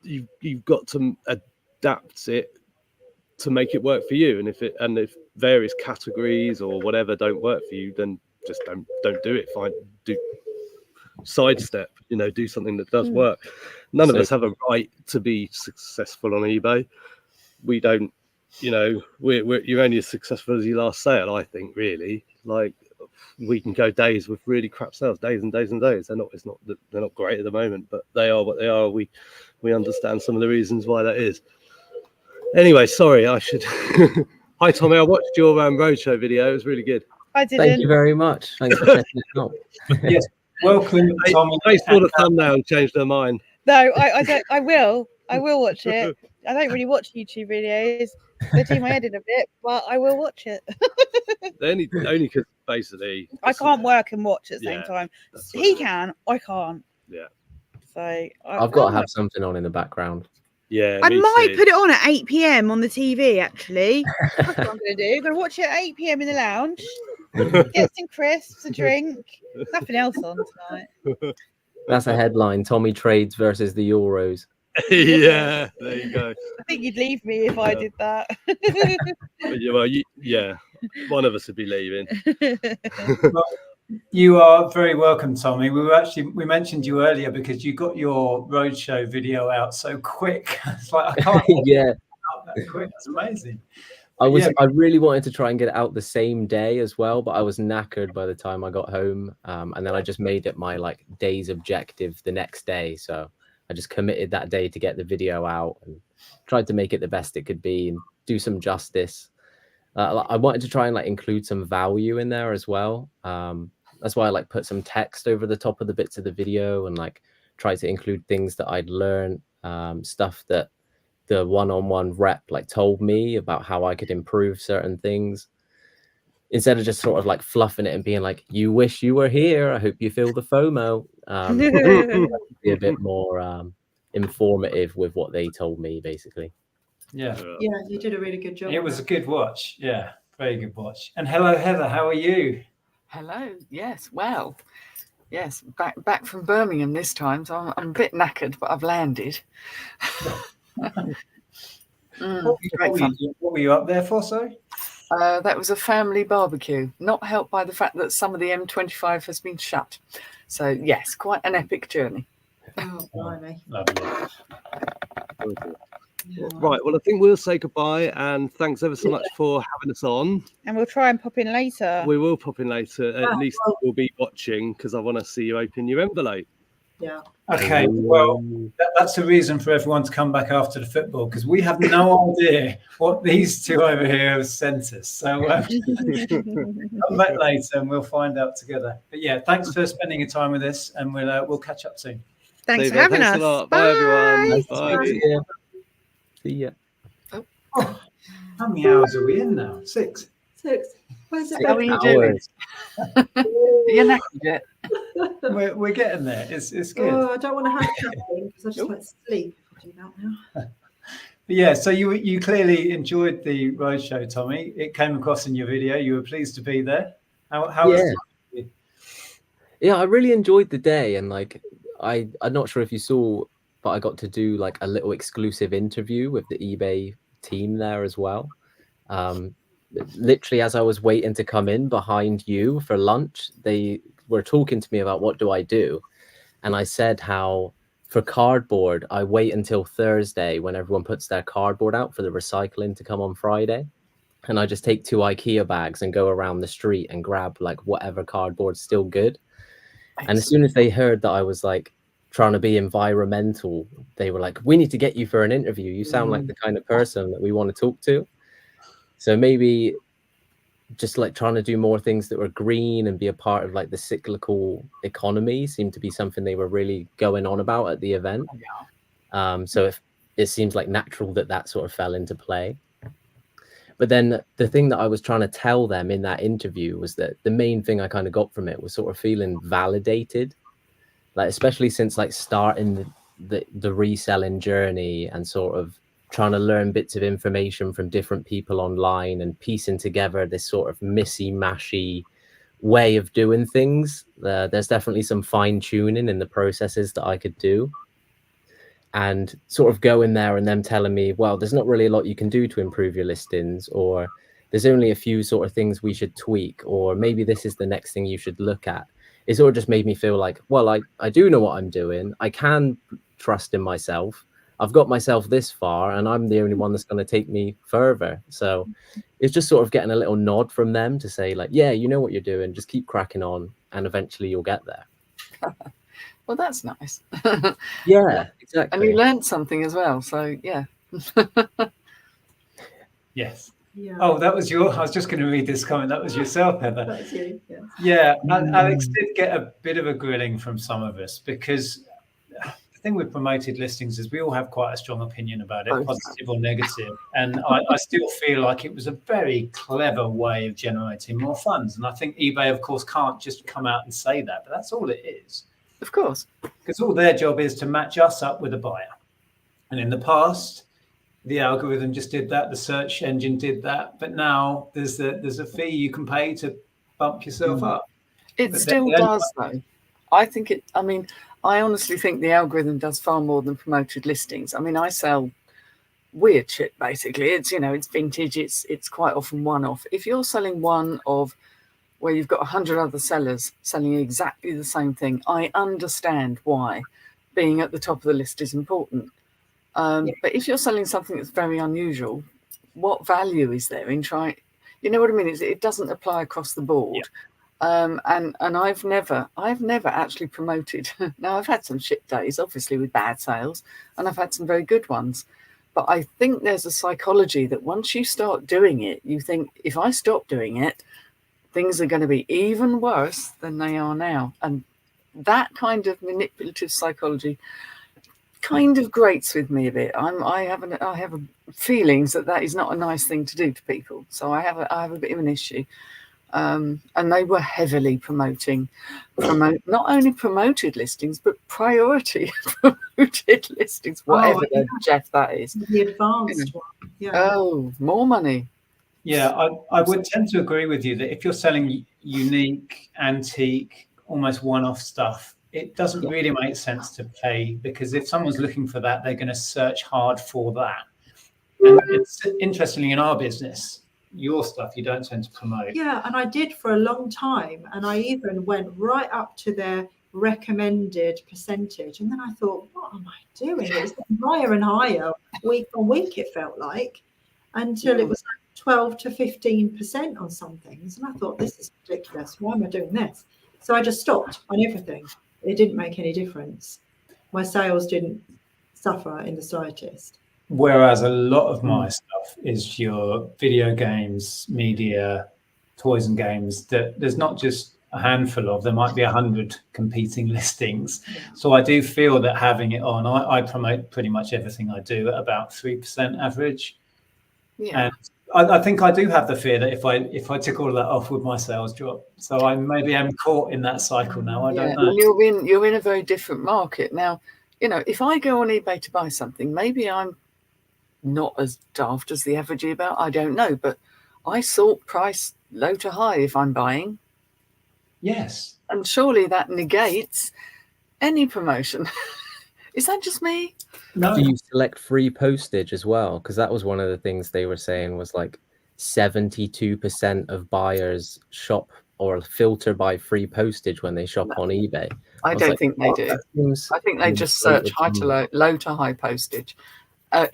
You've got to adapt it to make it work for you. And if various categories or whatever don't work for you, then just don't do it. Sidestep. You know, do something that does work. None of us have a right to be successful on eBay. We don't. You know, you're only as successful as your last sale, I think, really. Like, we can go days with really crap sales, days and days and days. They're not great at the moment, but they are what they are. We understand some of the reasons why that is. Anyway, sorry, I should. Hi, Tommy. I watched your roadshow video. It was really good. I didn't. Thank you very much. Thanks for checking it out. Yes, welcome, Tommy. They saw the thumbnail and changed their mind. No, I don't. I will watch it. I don't really watch YouTube videos. They do my head in a bit, but I will watch it. only because basically I can't work and watch at the same time. He can, I can't. Yeah. So I've got to have something on in the background. Yeah, I might put it on at 8 p.m. on the TV. Actually, that's what I'm going to do. I'm going to watch it at 8 p.m. in the lounge. Get some crisps, a drink. Nothing else on tonight. That's a headline: Tommy trades versus the Euros. Yeah, there you go. I think you'd leave me if I did that. Yeah, one of us would be leaving. Well, you are very welcome, Tommy. We mentioned you earlier because you got your roadshow video out so quick. It's like I can't out that quick. That's amazing. I really wanted to try and get it out the same day as well, but I was knackered by the time I got home. And then I just made it my like day's objective the next day. So I just committed that day to get the video out and tried to make it the best it could be and do some justice. I wanted to try and like include some value in there as well. That's why I like put some text over the top of the bits of the video and like try to include things that I'd learned, stuff that the one-on-one rep like told me about how I could improve certain things, instead of just sort of like fluffing it and being like, you wish you were here, I hope you feel the FOMO. Be a bit more informative with what they told me, basically. Yeah, you did a really good job. It was a good watch. Yeah, very good watch. And hello, Heather. How are you? Hello. Yes. Well, yes. Back from Birmingham this time, so I'm a bit knackered, but I've landed. What were you up there for? Sorry. That was a family barbecue, not helped by the fact that some of the M25 has been shut. So yes, quite an epic journey. Oh, blimey. Lovely. Right, well, I think we'll say goodbye, and thanks ever so much for having us on. And we'll try and pop in later. We will pop in later. At least we'll be watching, because I want to see you open your envelope. Yeah. Okay, well, that's a reason for everyone to come back after the football, because we have no idea what these two over here have sent us. So come back later and we'll find out together. But yeah, thanks for spending your time with us, and we'll catch up soon. Thanks for having us. A lot. Bye, everyone. Bye. Bye. See ya. Oh, how many hours are we in now? 6. 6. Where's it? How are you doing? You're knackered yet? We're getting there. It's good. Oh, I don't want to have caffeine because I just want to sleep. I do that now. But yeah, so you clearly enjoyed the roadshow, Tommy. It came across in your video. You were pleased to be there. How was it? Yeah, I really enjoyed the day, and like I'm not sure if you saw, but I got to do like a little exclusive interview with the eBay team there as well. Literally, as I was waiting to come in behind you for lunch, they were talking to me about what do I do, and I said how for cardboard I wait until Thursday when everyone puts their cardboard out for the recycling to come on Friday, and I just take 2 IKEA bags and go around the street and grab like whatever cardboard's still good. And as soon as they heard that I was like trying to be environmental, they were like, we need to get you for an interview. You sound like the kind of person that we want to talk to. So maybe just like trying to do more things that were green and be a part of like the cyclical economy seemed to be something they were really going on about at the event. So it seems like natural that sort of fell into play. But then the thing that I was trying to tell them in that interview was that the main thing I kind of got from it was sort of feeling validated, like especially since like starting the reselling journey and sort of trying to learn bits of information from different people online and piecing together this sort of messy-mashy way of doing things. There's definitely some fine-tuning in the processes that I could do. And sort of going there and them telling me, well, there's not really a lot you can do to improve your listings, or there's only a few sort of things we should tweak, or maybe this is the next thing you should look at. It sort of just made me feel like, well, I do know what I'm doing. I can trust in myself. I've got myself this far, and I'm the only one that's going to take me further. So it's just sort of getting a little nod from them to say like, yeah, you know what you're doing. Just keep cracking on, and eventually you'll get there. Well, that's nice. Yeah, exactly. And you learned something as well. So yeah. Yes. Yeah. Oh, that was I was just going to read this comment. That was yourself, Heather. That's you. Yeah. Yeah, Alex did get a bit of a grilling from some of us, because the thing with promoted listings is we all have quite a strong opinion about it, positive or negative. And I still feel like it was a very clever way of generating more funds. And I think eBay, of course, can't just come out and say that, but that's all it is. Of course. Because all their job is to match us up with a buyer. And in the past, the algorithm just did that, the search engine did that, but now there's a fee you can pay to bump yourself up. It still does, though. I honestly think the algorithm does far more than promoted listings. I mean, I sell weird shit, basically. It's, it's vintage, it's quite often one-off. If you're selling one of where you've got 100 other sellers selling exactly the same thing, I understand why being at the top of the list is important. But if you're selling something that's very unusual, what value is there in trying? You know what I mean? It doesn't apply across the board. And I've never actually promoted. Now, I've had some shit days, obviously, with bad sales, and I've had some very good ones. But I think there's a psychology that once you start doing it, you think, if I stop doing it, things are going to be even worse than they are now. And that kind of manipulative psychology kind of grates with me a bit. I have feelings that is not a nice thing to do to people. So I have a bit of an issue. And they were heavily promoting not only promoted listings, but priority promoted listings, whatever Jeff that is. The advanced one. Yeah. Oh, more money. Yeah, I would tend to agree with you that if you're selling unique, antique, almost one-off stuff, it doesn't really make sense to pay, because if someone's looking for that, they're going to search hard for that. And it's interestingly, in our business, your stuff you don't tend to promote. Yeah, and I did for a long time, and I even went right up to their recommended percentage, and then I thought, what am I doing? It was higher and higher week on week, it felt like, until it was like 12 to 15% on some things, and I thought, this is ridiculous. Why am I doing this? So I just stopped on everything. It didn't make any difference. My sales didn't suffer in the slightest. Whereas a lot of my stuff is your video games, media, toys and games, that there's not just a handful of, there might be 100 competing listings. So I do feel that having it on, I promote pretty much everything I do at about 3% average. Yeah. And I think I do have the fear that if I took all of that off, would my sales drop? So I maybe am caught in that cycle now. I don't know. And you're in a very different market now. You know, if I go on eBay to buy something, maybe I'm not as daft as the average eBay. I don't know, but I sort price low to high if I'm buying. Yes. And surely that negates any promotion. Is that just me? No. Do you select free postage as well? Because that was one of the things they were saying was like 72% of buyers shop or filter by free postage when they shop on eBay. I don't think they do. I think they just search low to high postage,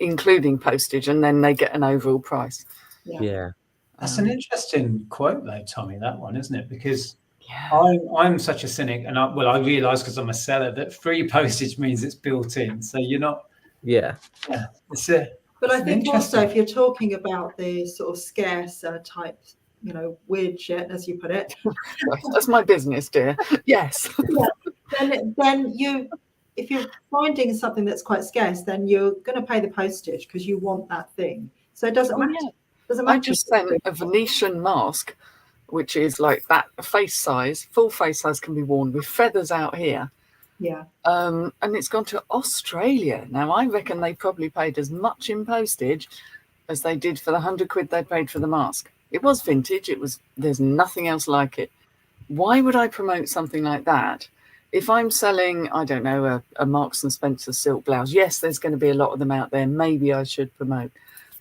including postage, and then they get an overall price. Yeah. That's an interesting quote though, Tommy, that one, isn't it? Because I'm such a cynic, and I realise because I'm a seller that free postage means it's built in. So you're not. Yeah. It's but I think also if you're talking about the sort of scarce type, you know, weird shit, as you put it. That's my business, dear. Yes. Then if you're finding something that's quite scarce, then you're going to pay the postage because you want that thing. So it doesn't matter. Yeah. Doesn't matter. I just sent a Venetian mask, which is like that face size, full face size, can be worn with feathers out here. Yeah. And it's gone to Australia. Now, I reckon they probably paid as much in postage as they did for the 100 quid they paid for the mask. It was vintage. There's nothing else like it. Why would I promote something like that? If I'm selling, I don't know, a Marks and Spencer silk blouse, yes, there's going to be a lot of them out there. Maybe I should promote.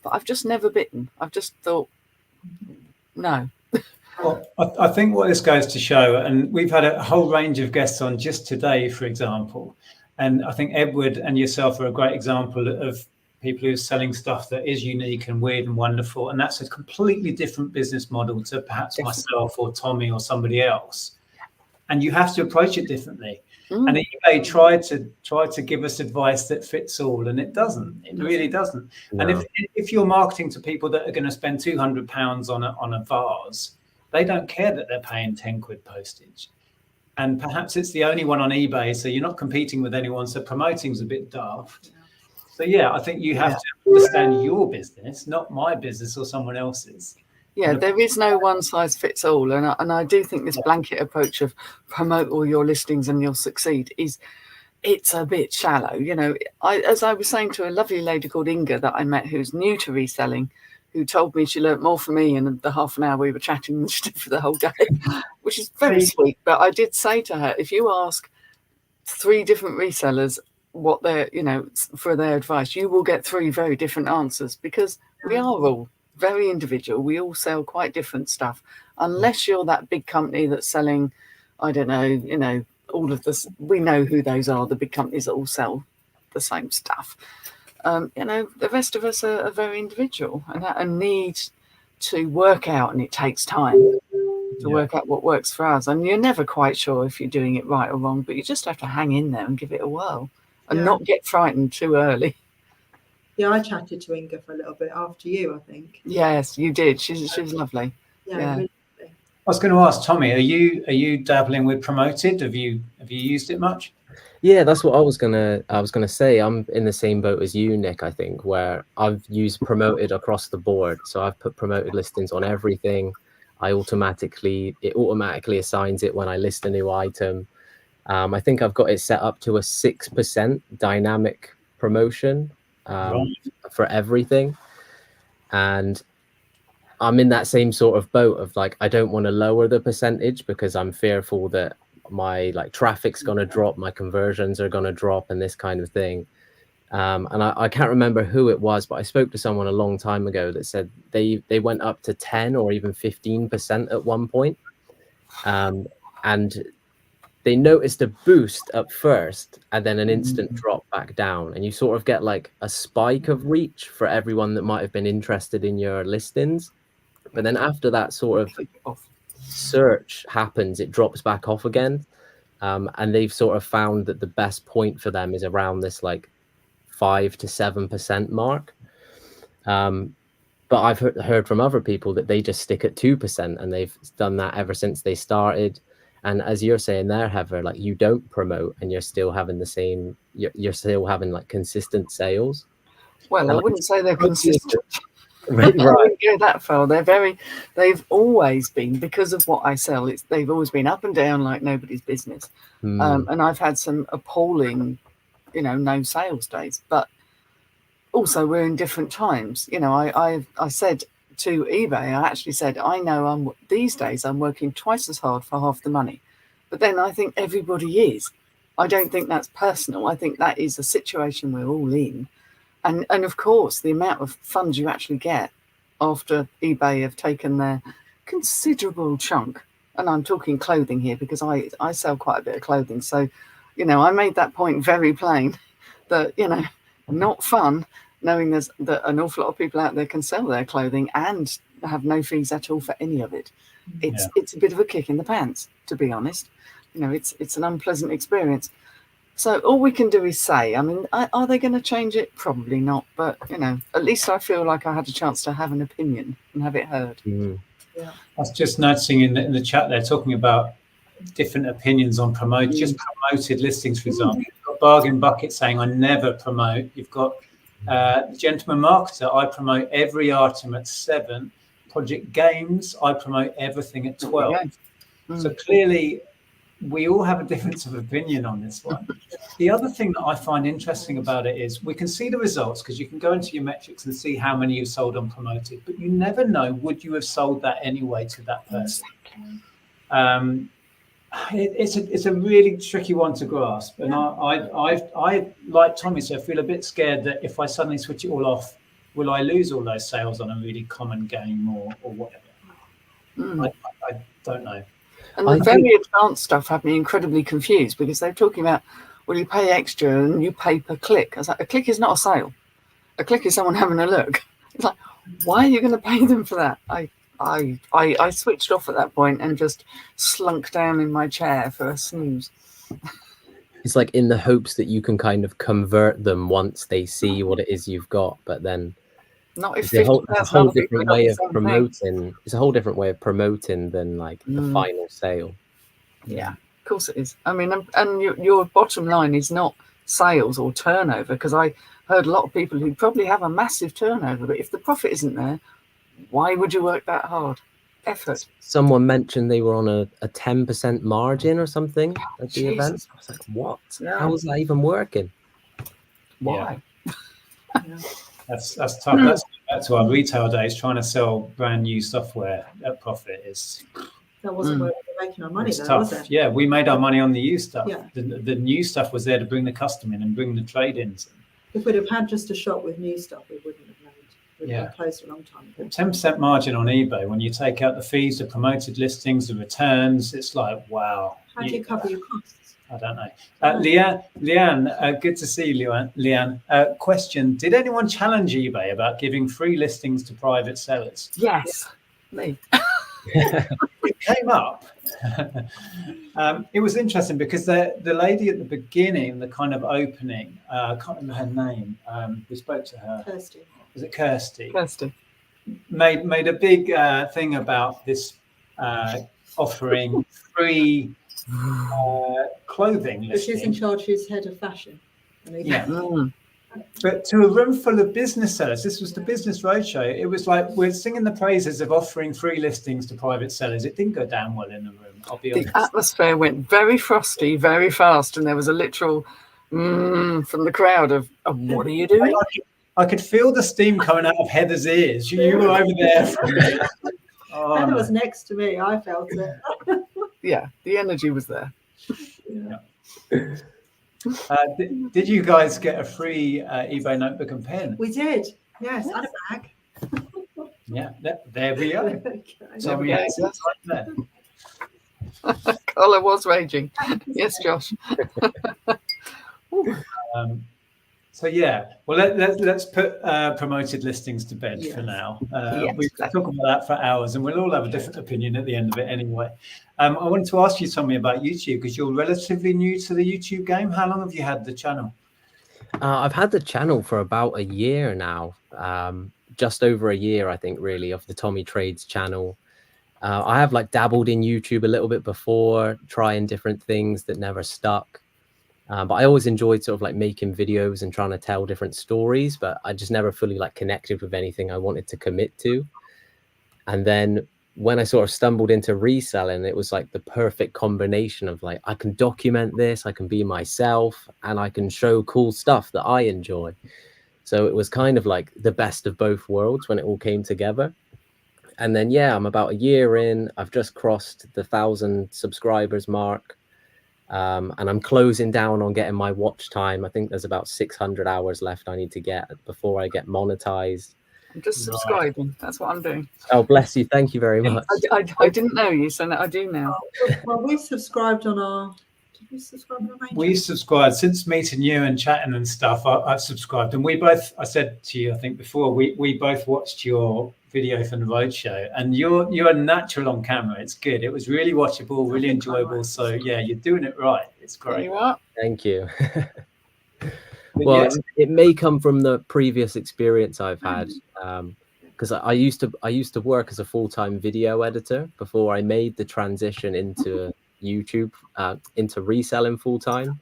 But I've just never bitten. I've just thought, no. Well, I think what this goes to show, and we've had a whole range of guests on just today, for example, and I think Edward and yourself are a great example of people who are selling stuff that is unique and weird and wonderful, and that's a completely different business model to perhaps myself or Tommy or somebody else, and you have to approach it differently. And eBay tried to give us advice that fits all, and it doesn't. It really doesn't. No. And if you're marketing to people that are going to spend £200 on a vase, they don't care that they're paying 10 quid postage. And perhaps it's the only one on eBay, so you're not competing with anyone, so promoting's a bit daft. So yeah, I think you have to understand your business, not my business or someone else's. Yeah, there is no one size fits all. And I do think this blanket approach of promote all your listings and you'll succeed it's a bit shallow. You know, as I was saying to a lovely lady called Inga that I met who's new to reselling, who told me she learnt more from me in the half an hour we were chatting than she did for the whole day, which is very sweet. But I did say to her, if you ask 3 different resellers what they're, you know, for their advice, you will get 3 very different answers because we are all very individual. We all sell quite different stuff. Unless you're that big company that's selling, I don't know, you know, all of this. We know who those are, the big companies that all sell the same stuff. You know, the rest of us are very individual and need to work out, and it takes time to work out what works for us. And you're never quite sure if you're doing it right or wrong, but you just have to hang in there and give it a whirl and not get frightened too early. Yeah, I chatted to Inga for a little bit after you, I think. Yes, you did. She was lovely. Yeah. Really. I was going to ask Tommy, are you dabbling with Promoted? Have you used it much? Yeah, that's what I was gonna say. I'm in the same boat as you, Nick, I think, where I've used Promoted across the board. So I've put Promoted listings on everything. It automatically assigns it when I list a new item. I think I've got it set up to a 6% dynamic promotion for everything. And I'm in that same sort of boat of like, I don't want to lower the percentage because I'm fearful that my traffic's going to drop, my conversions are going to drop and this kind of thing. And I can't remember who it was, but I spoke to someone a long time ago that said they went up to 10 or even 15% at one point. And they noticed a boost at first and then an instant drop back down. And you sort of get like a spike of reach for everyone that might have been interested in your listings. But then after that sort of search happens, it drops back off again. And they've sort of found that the best point for them is around this like 5 to 7% mark. But I've heard from other people that they just stick at 2%, and they've done that ever since they started. And as you're saying there, Heather, like you don't promote and you're still having the same, you're still having like consistent sales. Well, I wouldn't say they're consistent. Right. I wouldn't go that far. They've always been, because of what I sell, they've always been up and down like nobody's business. And I've had some appalling, no sales days, but also we're in different times. I said to eBay, I actually said, I know these days I'm working twice as hard for half the money. But then I think everybody is. I don't think that's personal. I think that is a situation we're all in. And of course, the amount of funds you actually get after eBay have taken their considerable chunk, and I'm talking clothing here because I sell quite a bit of clothing. So, I made that point very plain that, not fun knowing that an awful lot of people out there can sell their clothing and have no fees at all for any of it. It's a bit of a kick in the pants, to be honest. It's an unpleasant experience. So all we can do is say, I mean, are they going to change it? Probably not. But, at least I feel like I had a chance to have an opinion and have it heard. I was just noticing in the chat there talking about different opinions on just promoted listings, for example. You've got Bargain Bucket saying, I never promote. You've got Gentleman Marketer, I promote every item at 7. Project Games, I promote everything at 12. So clearly, we all have a difference of opinion on this one. The other thing that I find interesting about it is we can see the results because you can go into your metrics and see how many you've sold on promoted, but you never know, would you have sold that anyway to that person? It's a really tricky one to grasp. And I like Tommy, so I feel a bit scared that if I suddenly switch it all off, will I lose all those sales on a really common game or whatever? I don't know. And the very advanced stuff had me incredibly confused because they're talking about, well, you pay extra and you pay per click. I was like, a click is not a sale. A click is someone having a look. It's like, why are you going to pay them for that? I switched off at that point and just slunk down in my chair for a snooze. It's like in the hopes that you can kind of convert them once they see what it is you've got, but then not if it's a whole different way of promoting. It's a whole different way of promoting than like the final sale. Yeah, of course it is. I mean, and your bottom line is not sales or turnover, because I heard a lot of people who probably have a massive turnover, but if the profit isn't there, why would you work that hard? Effort. Someone mentioned they were on a 10% margin or something at the event. I was like, what? Yeah. How is that even working? Why? That's tough. That's back to our retail days, trying to sell brand new software at profit is. That wasn't where we were making our money, though, tough. was it? Yeah, we made our money on the used stuff. Yeah. The new stuff was there to bring the customer in and bring the trade-ins. If we'd have had just a shop with new stuff, we wouldn't have made. We'd have closed a long time ago. 10% margin on eBay, when you take out the fees, the promoted listings, the returns, it's like, wow. How do you cover your costs? I don't know. Leanne, good to see you, Leanne. Question, did anyone challenge eBay about giving free listings to private sellers? Yes, me. It came up. It was interesting because the lady at the beginning, the kind of opening, I can't remember her name. We spoke to her. Kirsty. Was it Kirsty? Kirsty. Made a big thing about this offering free clothing listing. But she's in charge, she's head of fashion. Yeah. But to a room full of business sellers, this was the business roadshow. It was like we're singing the praises of offering free listings to private sellers. It didn't go down well in the room, I'll be honest. The atmosphere went very frosty, very fast, and there was a literal from the crowd of what are you doing? I could feel the steam coming out of Heather's ears. You were over there. Heather was next to me. I felt it. Yeah, the energy was there. Yeah. Did you guys get a free eBay notebook and pen? We did. Yes, and a bag. Yeah, there we go. There we go. Right there. Collar was raging. Yes, Josh. So yeah, well let's put promoted listings to bed for now. We could talk about that for hours, and we'll all have a different opinion at the end of it anyway. I wanted to ask you something about YouTube, because you're relatively new to the YouTube game. How long have you had the channel? I've had the channel for about a year now, just over a year, I think, really, of the Tommy Trades channel. I have like dabbled in YouTube a little bit before, trying different things that never stuck. But I always enjoyed sort of like making videos and trying to tell different stories, but I just never fully like connected with anything I wanted to commit to. And then when I sort of stumbled into reselling, it was like the perfect combination of like, I can document this, I can be myself, and I can show cool stuff that I enjoy. So it was kind of like the best of both worlds when it all came together. And then, yeah, I'm about a year in. I've just crossed the 1,000 subscribers mark. And I'm closing down on getting my watch time. I think there's about 600 hours left I need to get before I get monetized. I'm just subscribing. That's what I'm doing. Oh, bless you. Thank you very much. I didn't know you, so I do now. Well, we subscribed on our... Did we subscribe on our main We subscribed since meeting you and chatting and stuff. I've subscribed, and we both. I said to you, I think before, we both watched your video from the roadshow, and you're a natural on camera. It's good. It was really watchable, really enjoyable. So yeah, you're doing it right. It's great. You are. Thank you. Well, yes. it may come from the previous experience I've had, because I used to work as a full-time video editor before I made the transition into YouTube, into reselling full-time,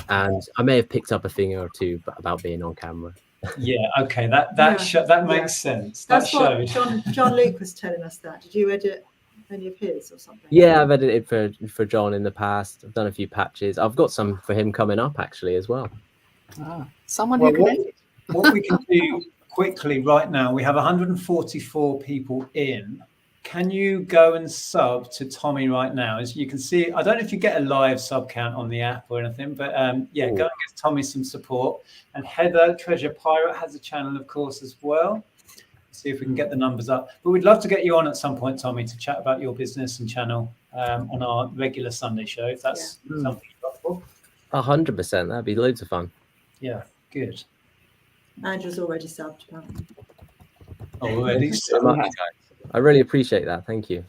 and I may have picked up a thing or two about being on camera. Yeah. Okay. That makes sense. That's that what showed. John Luke was telling us. That did you edit any of his or something? Yeah, I've edited for John in the past. I've done a few patches. I've got some for him coming up actually as well. Someone Well, who can edit. what we can do quickly right now, we have 144 people in. Can you go and sub to Tommy right now? As you can see, I don't know if you get a live sub count on the app or anything, but yeah, go and give Tommy some support. And Heather, Treasure Pirate, has a channel, of course, as well. See if we can get the numbers up. But we'd love to get you on at some point, Tommy, to chat about your business and channel on our regular Sunday show, if that's something you're up for. 100%. That'd be loads of fun. Yeah, good. Andrew's already subbed. Apparently. Already Thank you so much, guys. I really appreciate that. Thank you.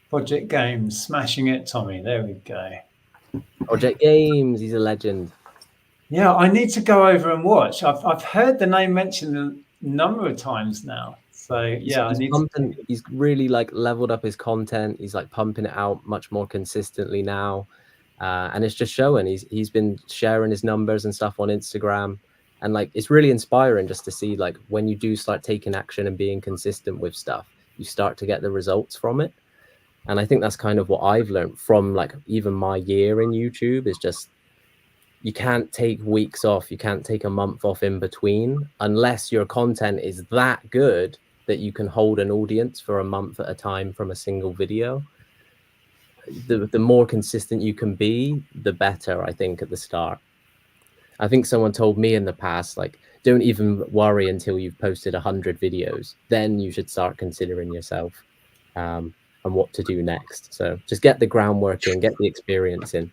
Project Games, smashing it, Tommy. There we go. Project Games, he's a legend. Yeah, I need to go over and watch. I've heard the name mentioned a number of times now. So yeah, He's really like leveled up his content. He's like pumping it out much more consistently now, and it's just showing. He's been sharing his numbers and stuff on Instagram, and like it's really inspiring just to see like when you do start taking action and being consistent with stuff, you start to get the results from it. And I think that's kind of what I've learned from like even my year in YouTube is just you can't take weeks off, you can't take a month off in between unless your content is that good that you can hold an audience for a month at a time from a single video. The more consistent you can be, the better, I think, at the start. I think someone told me in the past, like, don't even worry until you've posted 100 videos. Then you should start considering yourself and what to do next. So just get the groundwork in, get the experience in.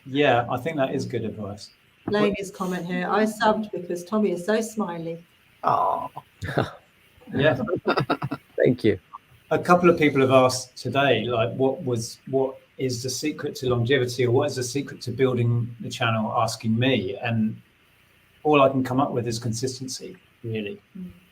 Yeah, I think that is good advice. Lainey's comment here. I subbed because Tommy is so smiley. Oh. Yeah. Thank you. A couple of people have asked today, like, what is the secret to longevity, or what is the secret to building the channel, asking me. And all I can come up with is consistency, really,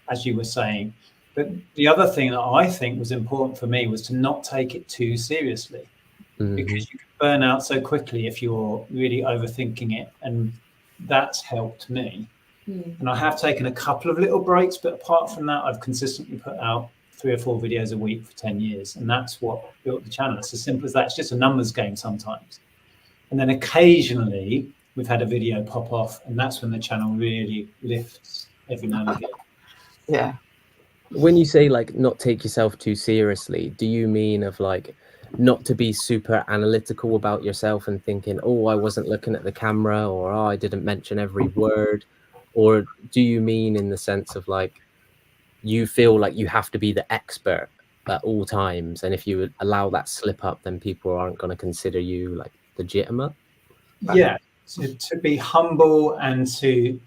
as you were saying. But the other thing that I think was important for me was to not take it too seriously, because you can burn out so quickly if you're really overthinking it. And that's helped me. And I have taken a couple of little breaks, but apart from that, I've consistently put out 3 or 4 videos a week for 10 years. And that's what built the channel. It's as simple as that. It's just a numbers game sometimes. And then occasionally we've had a video pop off, and that's when the channel really lifts every now and again. Yeah. When you say like not take yourself too seriously, do you mean of like not to be super analytical about yourself and thinking, oh, I wasn't looking at the camera, or oh, I didn't mention every word? Or do you mean in the sense of like, you feel like you have to be the expert at all times, and if you allow that slip up, then people aren't going to consider you like legitimate? Yeah, to be humble and to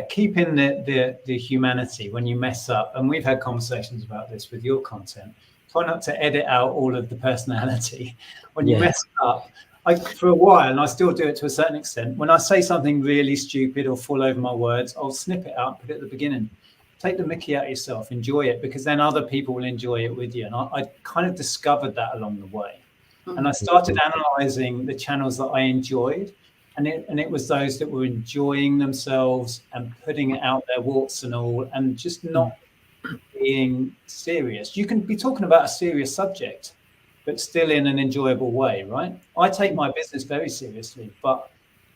keep in the humanity when you mess up. And we've had conversations about this with your content. Try not to edit out all of the personality when you mess up. For a while, and I still do it to a certain extent, when I say something really stupid or fall over my words, I'll snip it out and put it at the beginning. Take the mickey out of yourself, enjoy it, because then other people will enjoy it with you. And I kind of discovered that along the way. And I started analyzing the channels that I enjoyed, and it was those that were enjoying themselves and putting it out there, warts and all, and just not being serious. You can be talking about a serious subject, but still in an enjoyable way, right? I take my business very seriously, but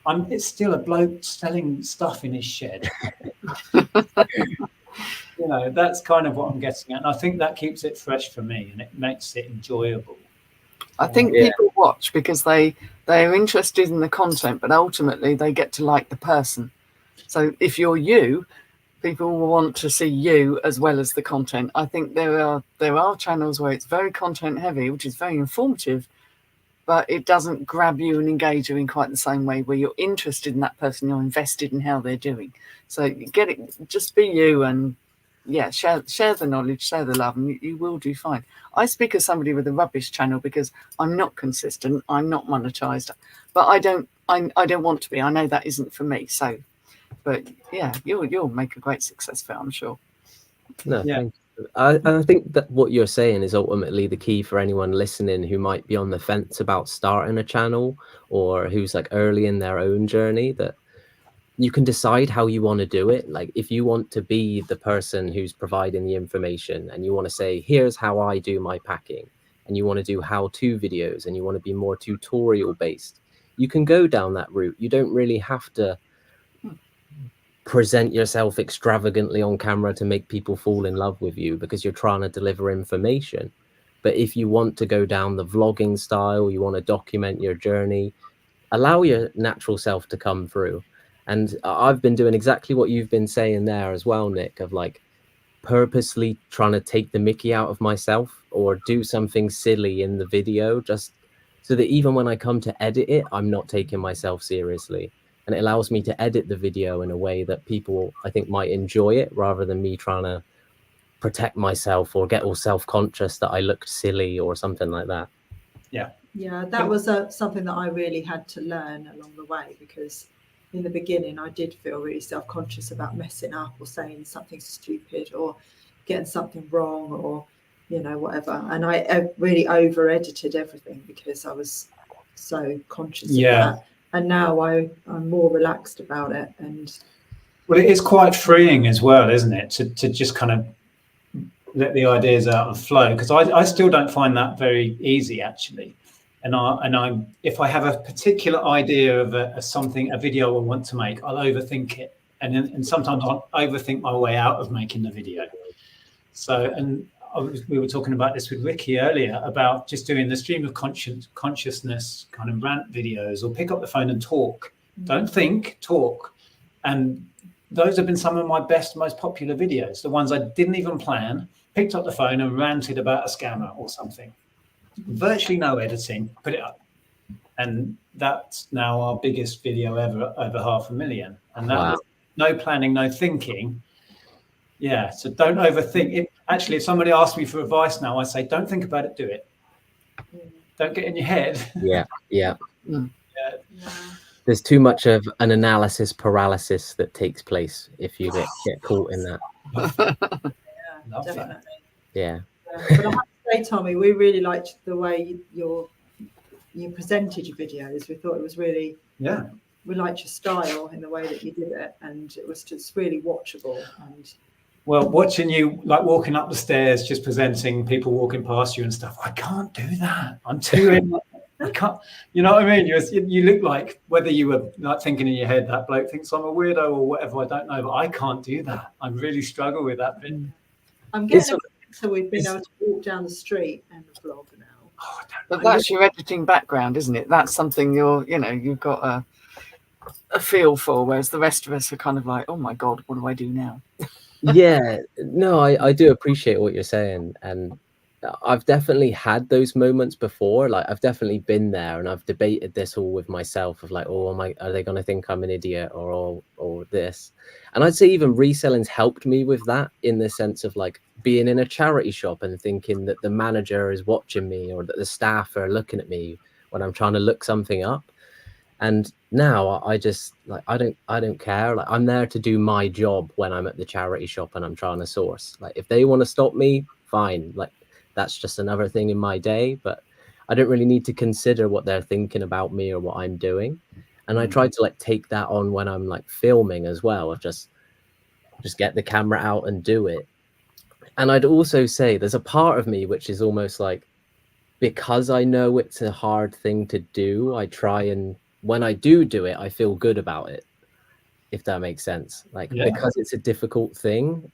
it's still a bloke selling stuff in his shed. You know, that's kind of what I'm getting at. And I think that keeps it fresh for me, and it makes it enjoyable. I think people watch because they're interested in the content, but ultimately they get to like the person. So if you're you, people will want to see you as well as the content. I think there are channels where it's very content heavy, which is very informative, but it doesn't grab you and engage you in quite the same way, where you're interested in that person, you're invested in how they're doing. So get it, just be you, and share the knowledge, share the love, and you will do fine. I speak as somebody with a rubbish channel because I'm not consistent, I'm not monetized, but I don't want to be. I know that isn't for me. So, but yeah, you'll make a great success of it, I'm sure. No, thank you. I think that what you're saying is ultimately the key for anyone listening who might be on the fence about starting a channel, or who's like early in their own journey, that you can decide how you want to do it. Like if you want to be the person who's providing the information, and you want to say, here's how I do my packing, and you want to do how-to videos, and you want to be more tutorial based, you can go down that route. You don't really have to present yourself extravagantly on camera to make people fall in love with you because you're trying to deliver information. But if you want to go down the vlogging style, you want to document your journey, allow your natural self to come through. And I've been doing exactly what you've been saying there as well, Nick, of like purposely trying to take the mickey out of myself or do something silly in the video, just so that even when I come to edit it, I'm not taking myself seriously. And it allows me to edit the video in a way that people, I think, might enjoy it, rather than me trying to protect myself or get all self-conscious that I looked silly or something like that. Yeah, that was something that I really had to learn along the way, because in the beginning I did feel really self-conscious about messing up or saying something stupid or getting something wrong, or whatever. And I really over edited everything because I was so conscious of that. And now I'm more relaxed about it. And well, it is quite freeing as well, isn't it, to just kind of let the ideas out and flow, because I still don't find that very easy, actually. And I if I have a particular idea of a video I want to make, I'll overthink it, and sometimes I'll overthink my way out of making the video. So, and we were talking about this with Ricky earlier about just doing the stream of consciousness kind of rant videos, or pick up the phone and talk. Don't think, talk. And those have been some of my best, most popular videos. The ones I didn't even plan, picked up the phone and ranted about a scammer or something. Virtually no editing, put it up. And that's now our biggest video ever, over 500,000. And that was no planning, no thinking. Yeah, so don't overthink it. Actually, if somebody asks me for advice now, I say, don't think about it, do it. Don't get in your head. Yeah. There's too much of an analysis paralysis that takes place if you get caught in that. Definitely. Yeah. But I have to say, Tommy, we really liked the way you presented your videos. We thought it was really, we liked your style in the way that you did it, and it was just really watchable. And well, watching you like walking up the stairs, just presenting, people walking past you and stuff, I can't do that. I'm too in. I can't, you know what I mean? You look like, whether you were like thinking in your head, that bloke thinks I'm a weirdo or whatever, I don't know, but I can't do that. I really struggle with that bit. I'm getting so we've been able to walk down the street and vlog now. But that's your editing background, isn't it? That's something you've got a feel for, whereas the rest of us are kind of like, oh my God, what do I do now? Yeah, no, I do appreciate what you're saying. And I've definitely had those moments before. Like I've definitely been there, and I've debated this all with myself of like, oh, are they going to think I'm an idiot or this? And I'd say even reselling's helped me with that, in the sense of like being in a charity shop and thinking that the manager is watching me or that the staff are looking at me when I'm trying to look something up. And now I just like, I don't care. Like I'm there to do my job when I'm at the charity shop and I'm trying to source. Like if they want to stop me, fine. Like that's just another thing in my day, but I don't really need to consider what they're thinking about me or what I'm doing. And I try to like take that on when I'm like filming as well, of just get the camera out and do it. And I'd also say there's a part of me which is almost like, because I know it's a hard thing to do, I try, and when I do it, I feel good about it, if that makes sense. Like because it's a difficult thing,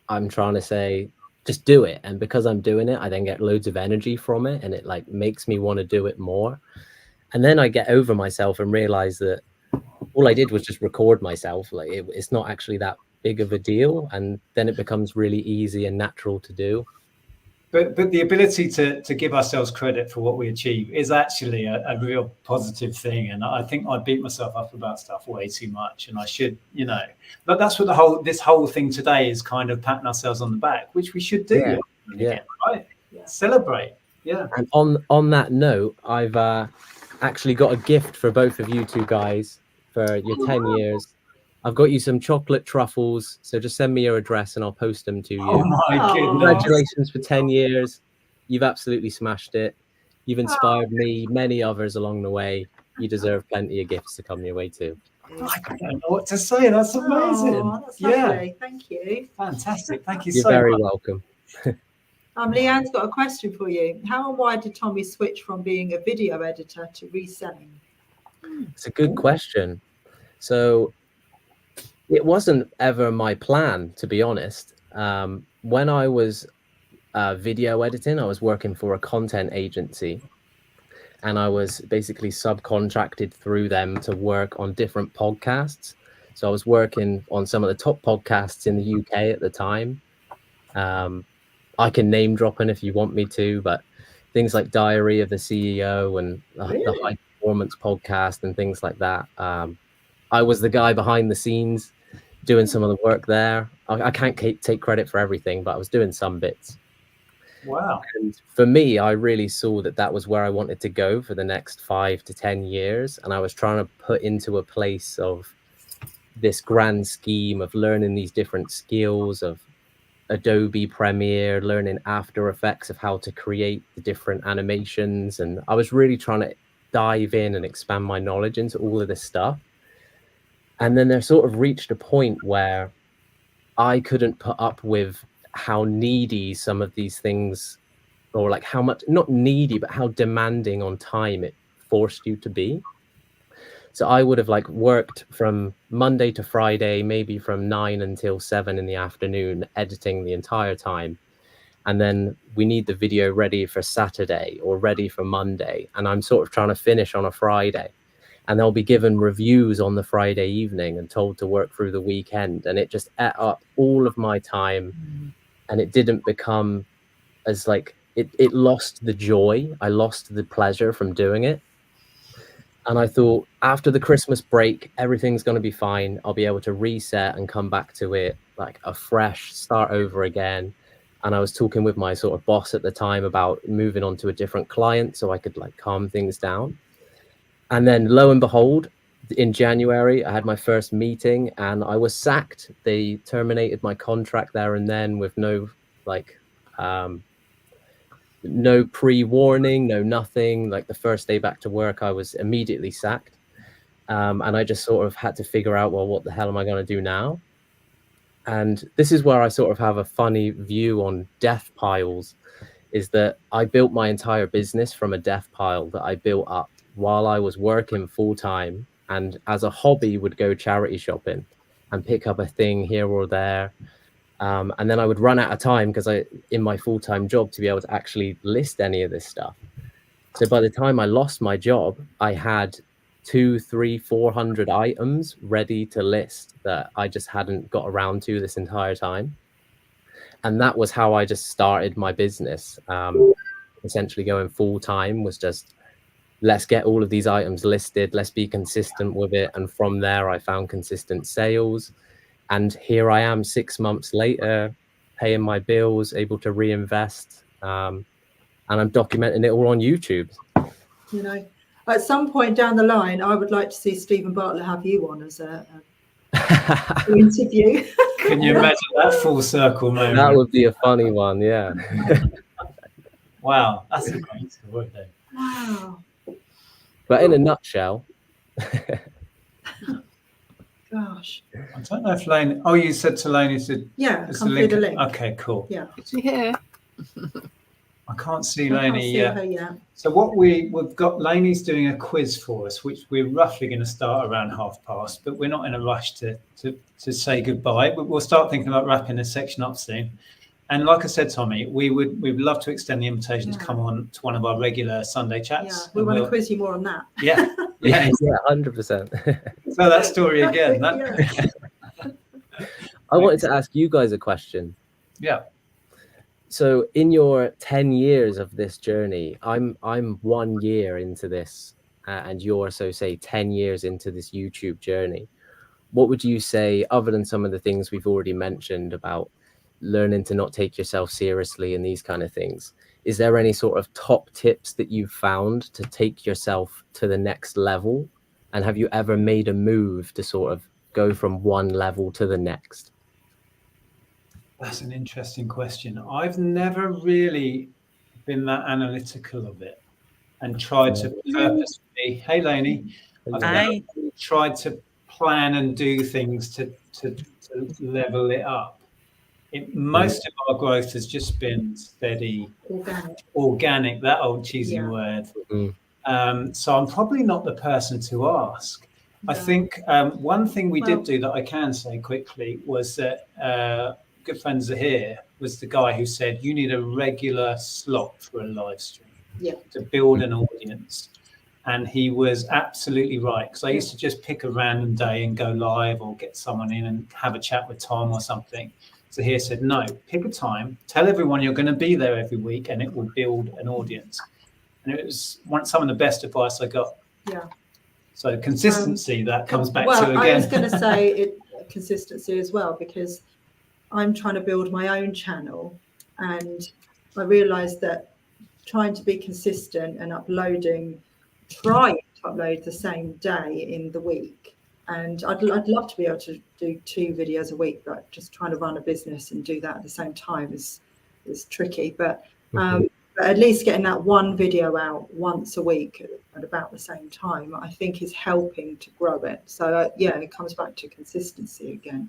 I'm trying to say, just do it. And because I'm doing it, I then get loads of energy from it, and it like makes me want to do it more. And then I get over myself and realize that all I did was just record myself. Like it's not actually that big of a deal. And then it becomes really easy and natural to do. But the ability to give ourselves credit for what we achieve is actually a real positive thing. And I think I beat myself up about stuff way too much, and I should, but that's what this whole thing today is, kind of patting ourselves on the back, which we should do. Again, right? Celebrate. Yeah. And on that note, I've actually got a gift for both of you two guys for your 10 years. I've got you some chocolate truffles, so just send me your address and I'll post them to you. Oh my goodness. Congratulations for 10 years. You've absolutely smashed it. You've inspired me, many others along the way. You deserve plenty of gifts to come your way too. I don't know what to say. That's amazing. Oh, that's lovely. Thank you. Fantastic. Thank you You're so much. You're very welcome. Leanne's got a question for you. How and why did Tommy switch from being a video editor to reselling? It's a good question. So it wasn't ever my plan, to be honest. When I was video editing, I was working for a content agency, and I was basically subcontracted through them to work on different podcasts. So I was working on some of the top podcasts in the UK at the time. I can name drop them if you want me to, but things like Diary of the CEO and the High Performance podcast and things like that. I was the guy behind the scenes doing some of the work there. I can't take credit for everything, but I was doing some bits. Wow. And for me, I really saw that was where I wanted to go for the next 5 to 10 years. And I was trying to put into a place of this grand scheme of learning these different skills of Adobe Premiere, learning After Effects, of how to create the different animations. And I was really trying to dive in and expand my knowledge into all of this stuff. And then there sort of reached a point where I couldn't put up with how needy some of these things, or like how much, not needy, but how demanding on time it forced you to be. So I would have like worked from Monday to Friday, maybe from 9 until 7 in the afternoon, editing the entire time. And then we need the video ready for Saturday or ready for Monday. And I'm sort of trying to finish on a Friday. And they'll be given reviews on the Friday evening and told to work through the weekend. And it just ate up all of my time. And it didn't become as like, it lost the joy. I lost the pleasure from doing it. And I thought after the Christmas break, everything's going to be fine. I'll be able to reset and come back to it like a fresh start over again. And I was talking with my sort of boss at the time about moving on to a different client so I could like calm things down. And then lo and behold, in January, I had my first meeting and I was sacked. They terminated my contract there and then with no like, no pre-warning, no nothing. Like the first day back to work, I was immediately sacked. And I just sort of had to figure out, well, what the hell am I going to do now? And this is where I sort of have a funny view on death piles, is that I built my entire business from a death pile that I built up while I was working full time, and as a hobby would go charity shopping and pick up a thing here or there. And then I would run out of time because in my full-time job to be able to actually list any of this stuff. So by the time I lost my job, I had 200, 300, 400 items ready to list that I just hadn't got around to this entire time. And that was how I just started my business. Essentially going full time was just, let's get all of these items listed, let's be consistent with it. And from there, I found consistent sales. And here I am 6 months later, paying my bills, able to reinvest. And I'm documenting it all on YouTube. You know, at some point down the line, I would like to see Stephen Bartlett have you on as a interview. Can you imagine that full circle moment? That would be a funny one, yeah. Wow, that's a great story. Wow. But in a nutshell. Gosh. I don't know if Lane. Oh, you said to Lane, yeah, come through the link. Okay, cool. Yeah. Is she here? I can't see I can't Lainey see yet. her yet. So what we've got, Lainey's doing a quiz for us, which we're roughly going to start around past, but we're not in a rush to say goodbye. But we'll start thinking about wrapping this section up soon. And like I said, Tommy, we'd love to extend the invitation to come on to one of our regular Sunday chats. Yeah, we want to quiz you more on that. Yeah. Yeah, 100%. So that story again. I wanted to ask you guys a question. Yeah. So in your 10 years of this journey, I'm 1 year into this, and you're, so say, 10 years into this YouTube journey. What would you say, other than some of the things we've already mentioned about learning to not take yourself seriously and these kind of things, is there any sort of top tips that you've found to take yourself to the next level? And have you ever made a move to sort of go from one level to the next? That's an interesting question. I've never really been that analytical of it and tried to purposefully, hey Lainey, I've never really tried to plan and do things to level it up. Most of our growth has just been steady, organic, that old cheesy word. So I'm probably not the person to ask. I think one thing we did do that I can say quickly was that good friend Zahir was the guy who said you need a regular slot for a live stream to build an audience. And he was absolutely right, because I used to just pick a random day and go live or get someone in and have a chat with Tom or something. So he said, no, pick a time, tell everyone you're going to be there every week, and it will build an audience. And it was some of the best advice I got. Yeah. So consistency, that comes back well, to again. I was going to say consistency as well, because I'm trying to build my own channel, and I realized that trying to be consistent and trying to upload the same day in the week. And I'd love to be able to do 2 videos a week, but just trying to run a business and do that at the same time is tricky. But at least getting that one video out once a week at about the same time, I think is helping to grow it. So yeah, it comes back to consistency again.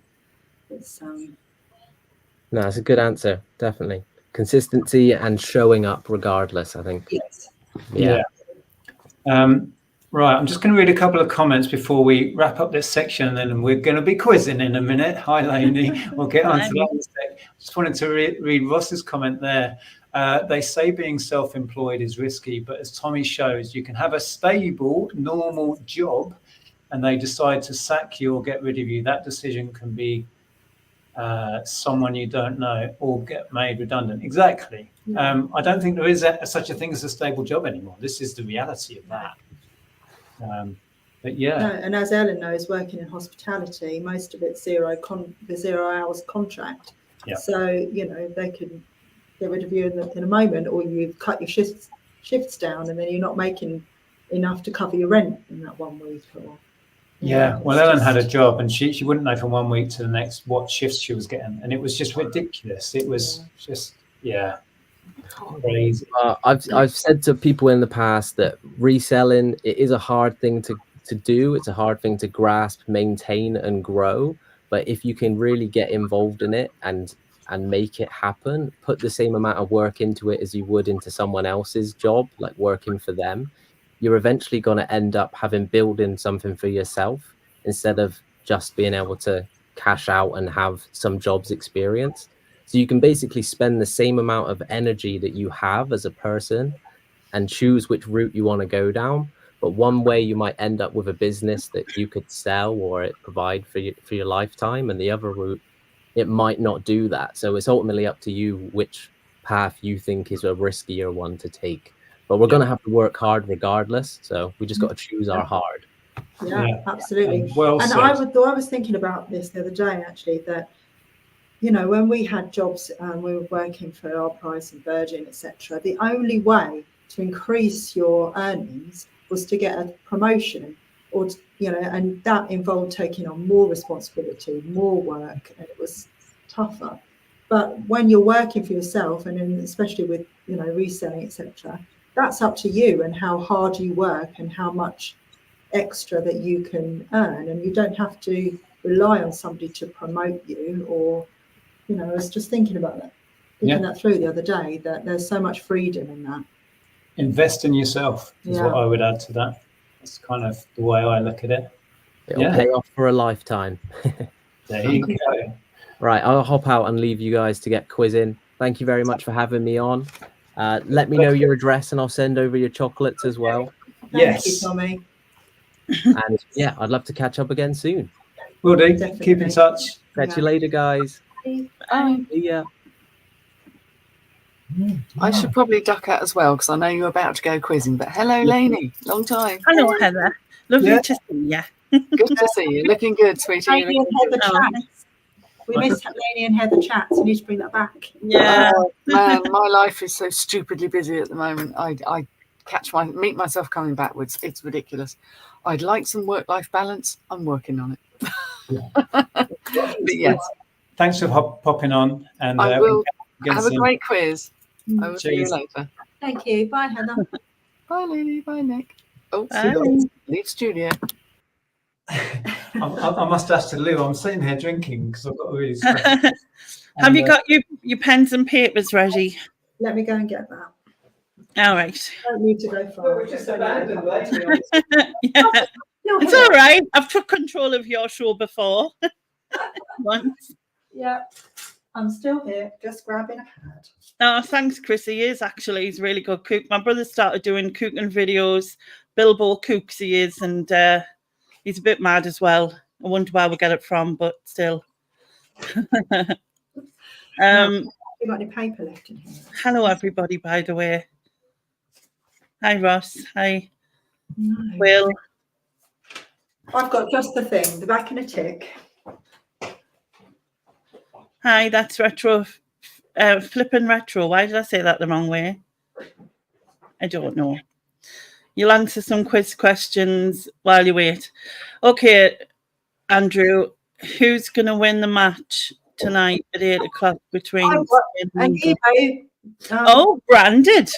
It's No, it's a good answer, definitely. Consistency and showing up regardless, I think. Yes. Yeah. Right, I'm just going to read a couple of comments before we wrap up this section, and then we're going to be quizzing in a minute. Hi, Lainey. We'll get on to that in a sec. Just wanted to read Ross's comment there. They say being self-employed is risky, but as Tommy shows, you can have a stable, normal job, and they decide to sack you or get rid of you. That decision can be someone you don't know or get made redundant. Exactly. I don't think there is such a thing as a stable job anymore. This is the reality of that. But yeah. No, and as Ellen knows, working in hospitality, most of it's 0 hours contract. Yeah. So, you know, they can get rid of you in a moment, or you cut your shifts down, and then you're not making enough to cover your rent in that 1 week. Or well, Ellen had a job, and she wouldn't know from 1 week to the next what shifts she was getting, and it was just ridiculous. It was just crazy. I've said to people in the past that reselling, it is a hard thing to do. It's a hard thing to grasp, maintain, and grow. But if you can really get involved in it and make it happen, put the same amount of work into it as you would into someone else's job, like working for them, you're eventually going to end up building something for yourself instead of just being able to cash out and have some jobs experience. So you can basically spend the same amount of energy that you have as a person and choose which route you want to go down. But one way you might end up with a business that you could sell or it provide for your lifetime, and the other route, it might not do that. So it's ultimately up to you which path you think is a riskier one to take. But we're going to have to work hard regardless. So we just got to choose our hard. Yeah, absolutely. Well and said. I was thinking about this the other day, actually, that, you know, when we had jobs and we were working for Our Price and Virgin, etc., the only way to increase your earnings was to get a promotion, or you know, and that involved taking on more responsibility, more work, and it was tougher. But when you're working for yourself, and especially with, you know, reselling, etc., that's up to you and how hard you work and how much extra that you can earn, and you don't have to rely on somebody to promote you. Or, you know, I was just thinking about that, that through the other day, that there's so much freedom in that. Invest in yourself is what I would add to that. That's kind of the way I look at it. It'll pay off for a lifetime. There you go. Right, I'll hop out and leave you guys to get quizzing. Thank you very much for having me on. Let me know your address and I'll send over your chocolates as well. Thank you, Tommy. And yeah, I'd love to catch up again soon. Will do. Keep in touch. Catch you later, guys. Bye. See ya. I should probably duck out as well because I know you're about to go quizzing. But hello, Lainey. Long time. Hello, Heather. Lovely to see you. Good to see you. Looking good, sweetie. Lainey and Heather chats. We missed Lainey and Heather chats. We need to bring that back. Yeah. Oh, man, my life is so stupidly busy at the moment. I meet myself coming backwards. It's ridiculous. I'd like some work-life balance. I'm working on it. But yes. Thanks for popping on. And I will have a great quiz. I will see you later. Thank you. Bye, Heather. Bye, Lily. Bye, Nick. Oh, Bye. leave studio. I must ask to Lou. I'm sitting here drinking because I've got a really stressed. Have you got your pens and papers ready? Let me go and get that. All right. I don't need to go far. We're just abandoned, Lainey. Yeah. It's all right. I've took control of your show before. Once. Yeah. I'm still here, just grabbing a pad. Oh, thanks, Chris. He is actually. He's a really good cook. My brother started doing cooking videos. Bilbo cooks he is, and he's a bit mad as well. I wonder where we get it from, but still. You got any paper left in here? Hello, everybody, by the way. Hi, Ross. Hi. No. Will. I've got just the thing, the back and a tick. Hi, that's retro. Flipping retro. Why did I say that the wrong way? I don't know. You'll answer some quiz questions while you wait. Okay, Andrew, who's going to win the match tonight at 8 o'clock between Spain and England? Oh, branded.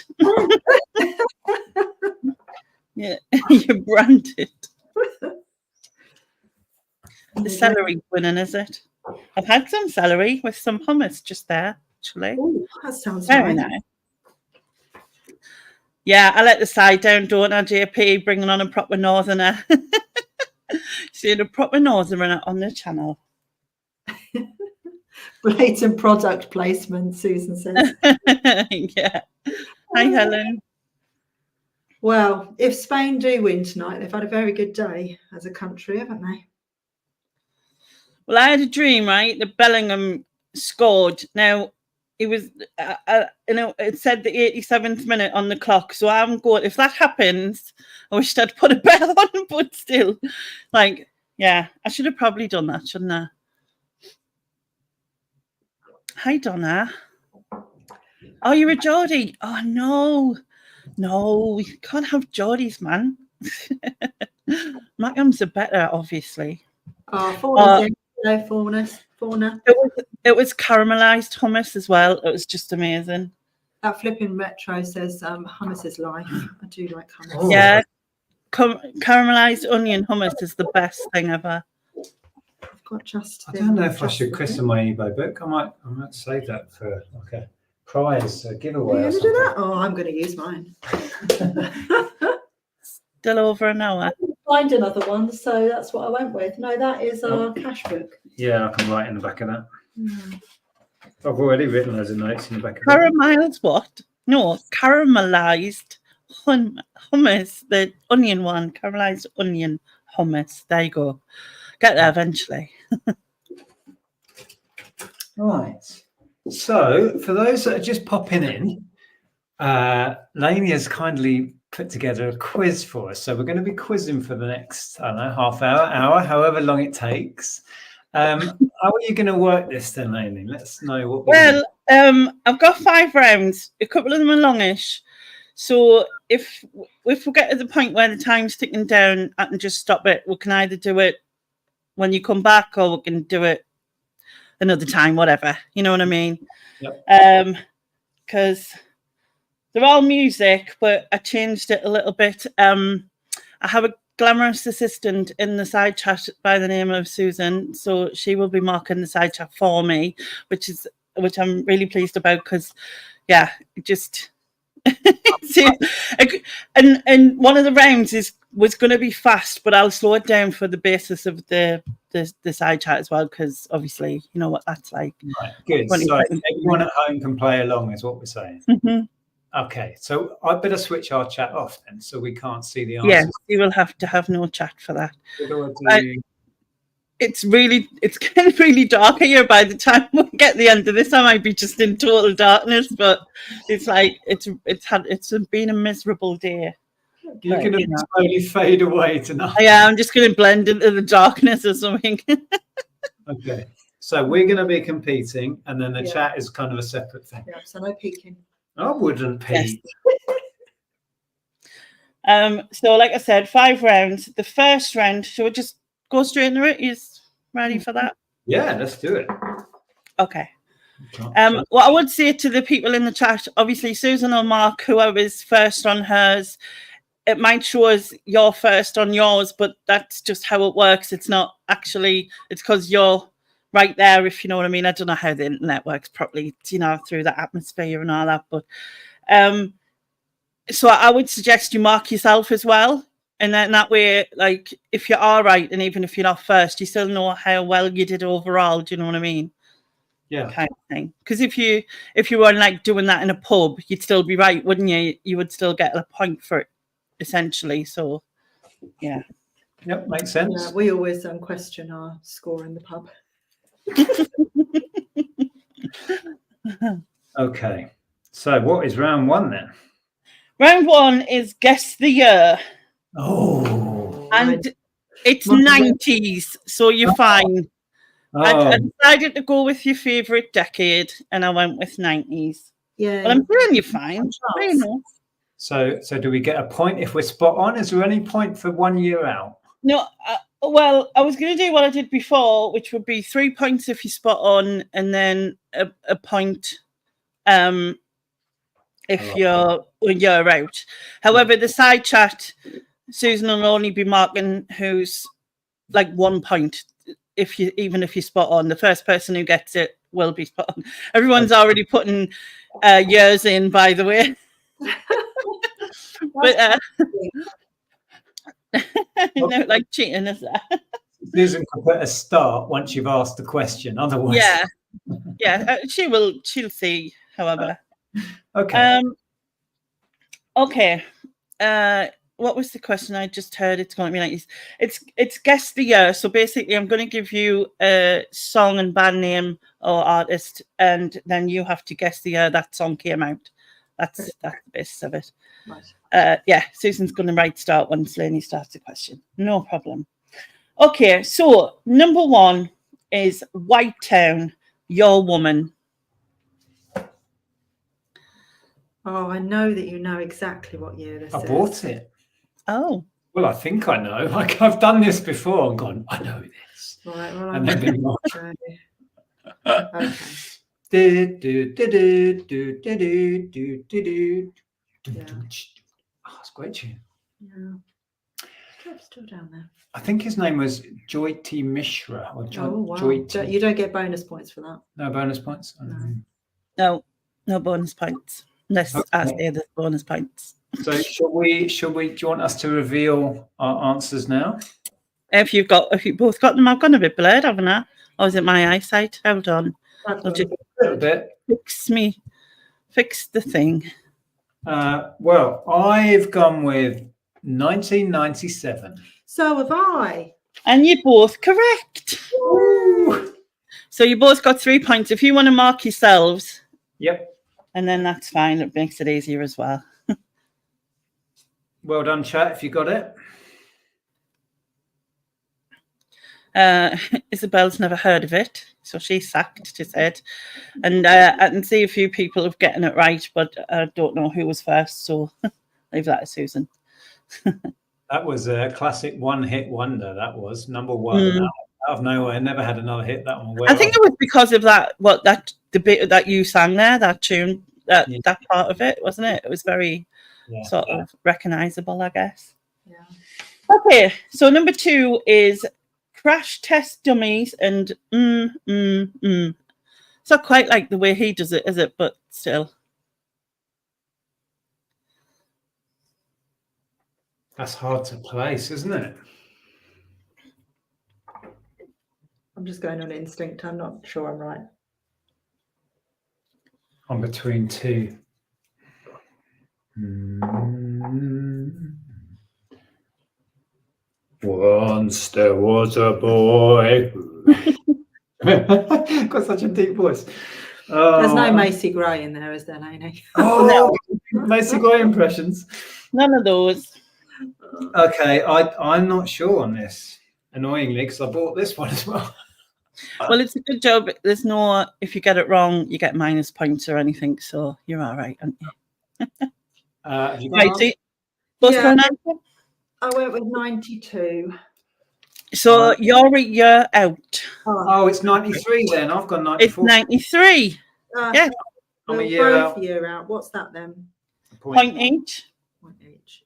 Yeah, you're branded. The celery winning, is it? I've had some celery with some hummus just there, actually. Ooh, that sounds very nice. nice. Yeah, I let the side down, don't I, JP, bringing on a proper northerner. Seeing a proper northerner on the channel. Blatant product placement, Susan says. Yeah. Hi, Helen. Well, if Spain do win tonight, they've had a very good day as a country, haven't they? Well, I had a dream, right, that Bellingham scored. Now, it was, it said the 87th minute on the clock. So I'm going, if that happens, I wish I'd put a bet on, but still, like, yeah, I should have probably done that, shouldn't I? Hi, Donna. Oh, you're a Geordie. Oh, no. No, we can't have Geordies, man. Magnums are better, obviously. Oh, Fauna. It was caramelized hummus as well. It was just amazing. That flipping retro says hummus is life. I do like hummus. Yeah, caramelized onion hummus is the best thing ever. I've got just. I don't know if I should christen my eBay book. I might save that for like a prize, a giveaway. Are you going to do that? Oh, I'm going to use mine. Still over an hour. I couldn't find another one, so that's what I went with. No, that is our cash book. Yeah, I can write in the back of that. I've already written loads of notes in the back of Caramelized what? No, caramelized hummus, the onion one, caramelized onion hummus. There you go. Get there eventually. Right. So, for those that are just popping in, Lainey has kindly put together a quiz for us. So we're going to be quizzing for the next, I don't know, half hour, however long it takes. How are you going to work this then, Lainey? Let's know what. Well, I've got 5 rounds. A couple of them are longish. So if we get to the point where the time's ticking down, I can just stop it. We can either do it when you come back, or we can do it another time, whatever. You know what I mean? Yep. Because they're all music, but I changed it a little bit. I have a glamorous assistant in the side chat by the name of Susan, so she will be marking the side chat for me, which I'm really pleased about, because yeah, it just and one of the rounds was going to be fast, but I'll slow it down for the basis of the side chat as well, because obviously you know what that's like. Right, good. So everyone at home can play along, is what we're saying. Okay, so I better switch our chat off then, so we can't see the answers. Yeah, you will have to have no chat for that. What do I do? It's getting really dark here. By the time we get the end of this, I might be just in total darkness. But it's like it's been a miserable day. You're going to slowly fade away tonight. Yeah, I'm just going to blend into the darkness or something. Okay, so we're going to be competing, and then the chat is kind of a separate thing. Yeah, so no peeking. I wouldn't peek. So like I said, 5 rounds. The first round, shall we just go straight into it? You ready for that? Yeah, let's do it. Okay. What I would say to the people in the chat, obviously Susan or Mark, whoever's first on hers, it might show us you're first on yours, but that's just how it works. It's not actually, it's because you're right there, if you know what I mean. I don't know how the internet works properly, you know, through the atmosphere and all that, but so I would suggest you mark yourself as well, and then that way, like, if you are right, and even if you're not first, you still know how well you did overall. Do you know what I mean? Yeah, kind of thing. Because if you were like doing that in a pub, you'd still be right, wouldn't you? You would still get a point for it, essentially. So yeah. Yep, makes sense. Yeah, we always question our score in the pub. Okay, so what is round 1 then? Round 1 is guess the year. Oh, and it's 90s, so you're fine. I decided to go with your favorite decade, and I went with 90s. Yeah, but I'm saying you're fine. So do we get a point if we're spot on? Is there any point for 1 year out? No, well, I was going to do what I did before, which would be 3 points if you spot on, and then a point if you're out. However, the side chat, Susan will only be marking who's like 1 point even if you spot on. The first person who gets it will be spot on. Everyone's already putting years in, by the way. But no, like cheating, is that? Susan can put a start once you've asked the question. Otherwise, yeah, she'll see. However, okay. Okay. What was the question I just heard? It's going to be like it's guess the year. So basically, I'm going to give you a song and band name or artist, and then you have to guess the year that song came out. That's the basis of it. Right. Yeah, Susan's going to start once Lainey starts the question. No problem. Okay, so number 1 is White Town, Your Woman. Oh, I know that you know exactly what year this is. I bought it. Oh. Well, I think I know. Like, I've done this before and gone, I know this. Right, well, and then been wrong. Okay. Oh, it's a great tune. Yeah. It's still down there. I think his name was Joyti Mishra. Or wow. Joyti. You don't get bonus points for that. No bonus points? No bonus points. Unless I say there's bonus points. So do you want us to reveal our answers now? If you both got them, I've gone a bit blurred, haven't I? Or is it my eyesight? Hold on. I'll just a little bit. Fix the thing. Well, I've gone with 1997. So have I. And you're both correct. Ooh. So you both got 3 points. If you want to mark yourselves. Yep. And then that's fine. It makes it easier as well. Well done, chat, if you got it. Isabel's never heard of it, so she's sacked, she said. And I can see a few people have gotten it right, but I don't know who was first, so leave that to Susan. That was a classic one-hit wonder. That was number one. Out of nowhere, never had another hit. That one. I think it was because of that. The bit that you sang there, that tune, that part of it, wasn't it? It was very sort of recognizable, I guess. Yeah. Okay, so number 2 is crash test dummies and It's not quite like the way he does it, is it? But still. That's hard to place, isn't it? I'm just going on instinct. I'm not sure I'm right. I'm between two. Once there was a boy. Got such a deep voice. There's no Macy Gray in there, is there, Lainey? Oh, no. Macy Gray impressions. None of those. Okay, I'm not sure on this, annoyingly, because I bought this one as well. Well, it's a good job. There's no, if you get it wrong, you get minus points or anything. So you're all right, aren't you? Have you right, got I went with 92. So you're out. Oh, it's 93 then. I've got 94. It's 93. Yes. I'm a We're year both out. year out. What's that then? Point each. Point each.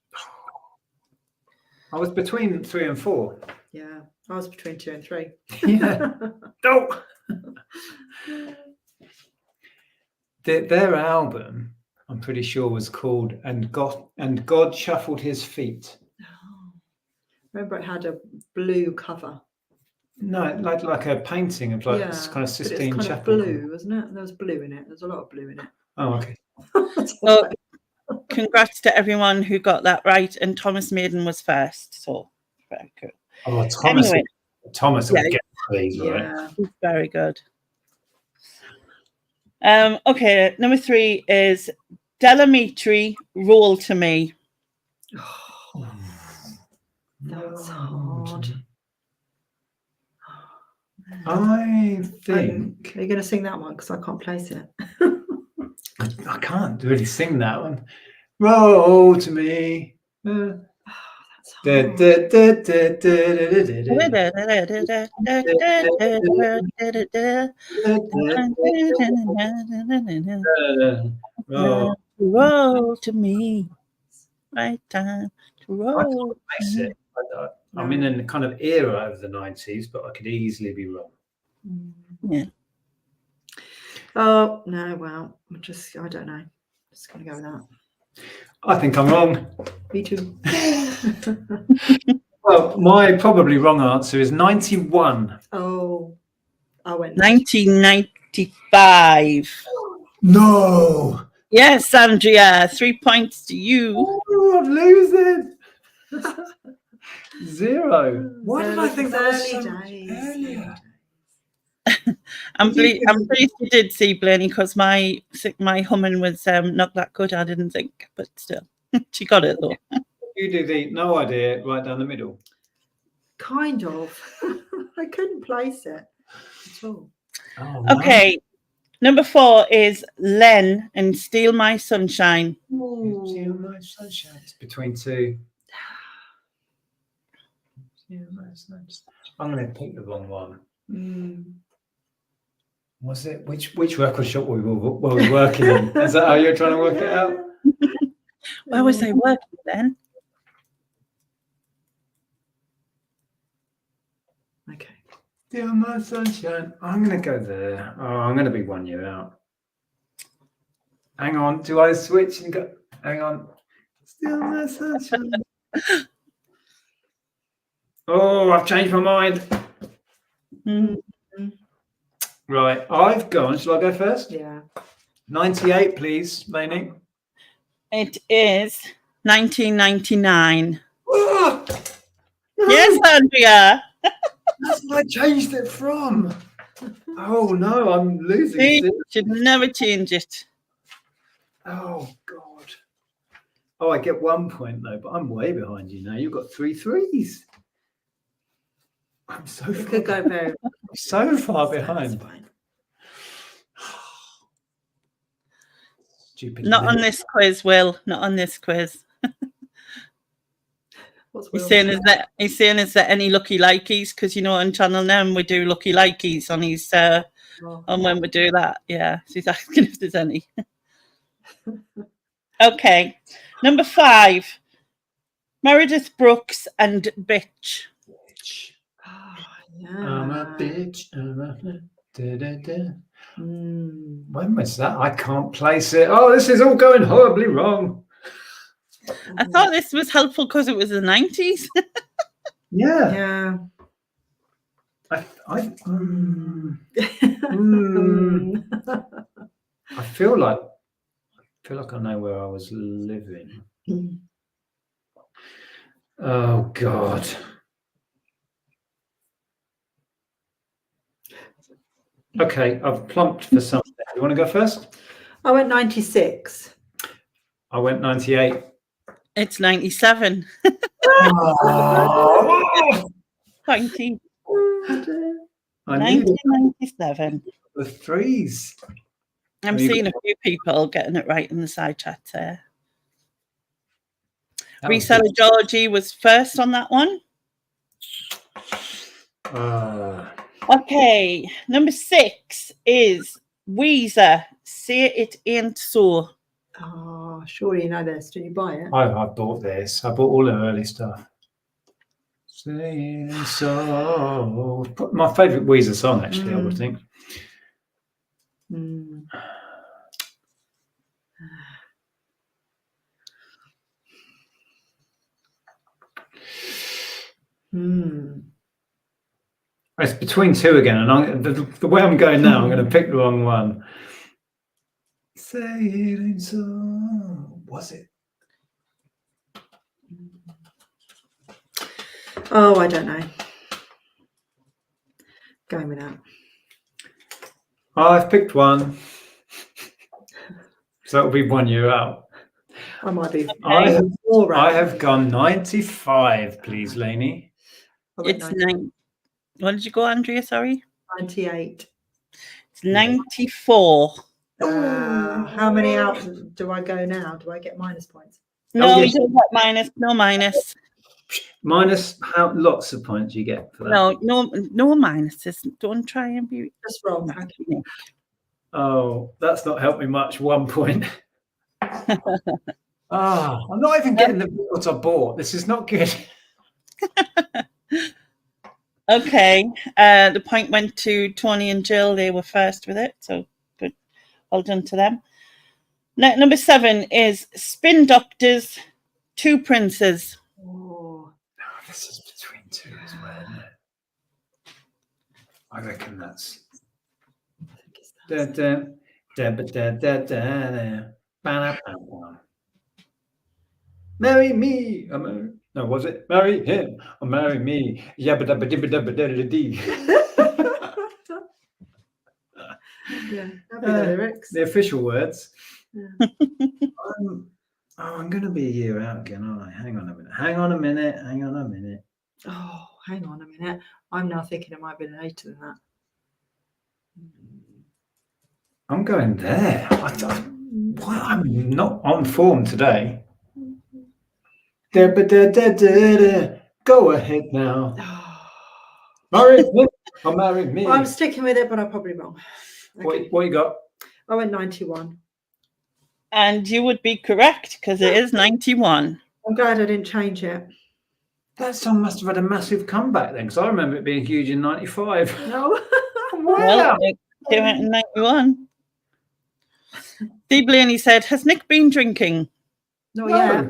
I was between 3 and 4. Yeah, I was between 2 and 3. Yeah. Oh. Their album, I'm pretty sure, was called "And God Shuffled His Feet." Remember, it had a blue cover. No, like a painting of this kind of Sistine kind Chapel. Of blue, wasn't it? There was blue in it. There's a lot of blue in it. Oh, okay. Well, congrats to everyone who got that right, and Thomas Maiden was first. So very good. Oh, Thomas! Anyway, Thomas will get these right. He's very good. Okay, number 3 is Delamitri, Roll to Me. That's hard. I think. Are you going to sing that one? Because I can't place it. I can't really sing that one. Roll to me. Roll to me. Right time to roll. I'm in a kind of era of the 90s, but I could easily be wrong. Yeah. Oh no! Well, I don't know. Just gonna go with that. I think I'm wrong. Me too. Well, my probably wrong answer is 91. Oh, I went 1995. No. Yes, Andrea, 3 points to you. Oh, I'm losing. 0. Why did I think that was so much earlier? I'm pleased you did, see, Blaney, because my humming was not that good, I didn't think, but still, she got it though. You do the no idea right down the middle. Kind of. I couldn't place it at all. Oh, okay, number 4 is Len and Steal My Sunshine. Steal My Sunshine. It's between 2. I'm going to pick the wrong one. Was it which record shop were we working in? Is that how you're trying to work it out? Where was I working then? Okay. Steal My Sunshine. I'm going to go there. Oh, I'm going to be 1 year out. Hang on. Do I switch and go? Hang on. Steal My Sunshine. Oh, I've changed my mind. Right, I've gone. Shall I go first? Yeah. 98, please, Lainey. It is 1999. No. Yes, Andrea. That's what I changed it from. Oh no, I'm losing. See, should never change it. Oh God. Oh, I get 1 point though, but I'm way behind you now. You've got 3 threes. I'm so far. Could go very. So far behind. Stupid. Not on this quiz, Will. Not on this quiz. He's saying is there any lucky likeys? Because you know on Channel 9 we do lucky likeys on his on when we do that. Yeah, so he's asking if there's any. Okay, number 5. Meredith Brooks and Bitch. I'm a bitch. When was that? I can't place it. Oh, this is all going horribly wrong. I thought this was helpful because it was the 90s. Yeah. I feel like I know where I was living. Oh God. Okay, I've plumped for something. You want to go first? I went 96. I went 98. It's 97. Oh. 1997. The threes. I'm seeing a few people getting it right in the side chat there. Reseller Georgie was first on that one. Okay, number 6 is Weezer. Say It Ain't So. Oh, surely you know this. Did you buy it? I bought this. I bought all the early stuff. Say so. My favourite Weezer song, actually, I would think. It's between 2 again, and the way I'm going now, I'm going to pick the wrong one. Say it ain't so. Was it? Oh, I don't know. Going with that. Oh, I've picked one. So it'll be 1 year out. I might be. I have gone 95, please, Lainey. It's 9. What did you go, Andrea? Sorry? 98. It's 94. How many out do I go now? Do I get minus points? No, you don't get minus. No minus. Minus how lots of points you get for that? No minuses. Don't try and be just wrong. Oh, that's not helped me much. 1 point. I'm not even getting the boards I bought. This is not good. Okay. The point went to Tony and Jill. They were first with it. So good. Well done to them. Number 7 is Spin Doctors, 2 Princes. Oh, this is between 2 as well, isn't it? I reckon that's. Marry me. No, was it? Marry him or marry me? Yabba dabba dibba dabba dabba dee. Yeah, that'd be the lyrics. The official words. Yeah. I'm going to be a year out again, aren't I? Hang on a minute. Oh, hang on a minute. I'm now thinking it might be later than that. I'm going there. I'm not on form today. Go ahead now. Marry me or marry me. Well, I'm sticking with it, but I'm probably wrong. Okay. What you got? I went 91. And you would be correct because it is 91. I'm glad I didn't change it. That song must have had a massive comeback then, because I remember it being huge in 95. No. Wow. Well, it came out in 91. Steve Blaney said, has Nick been drinking? Not yet.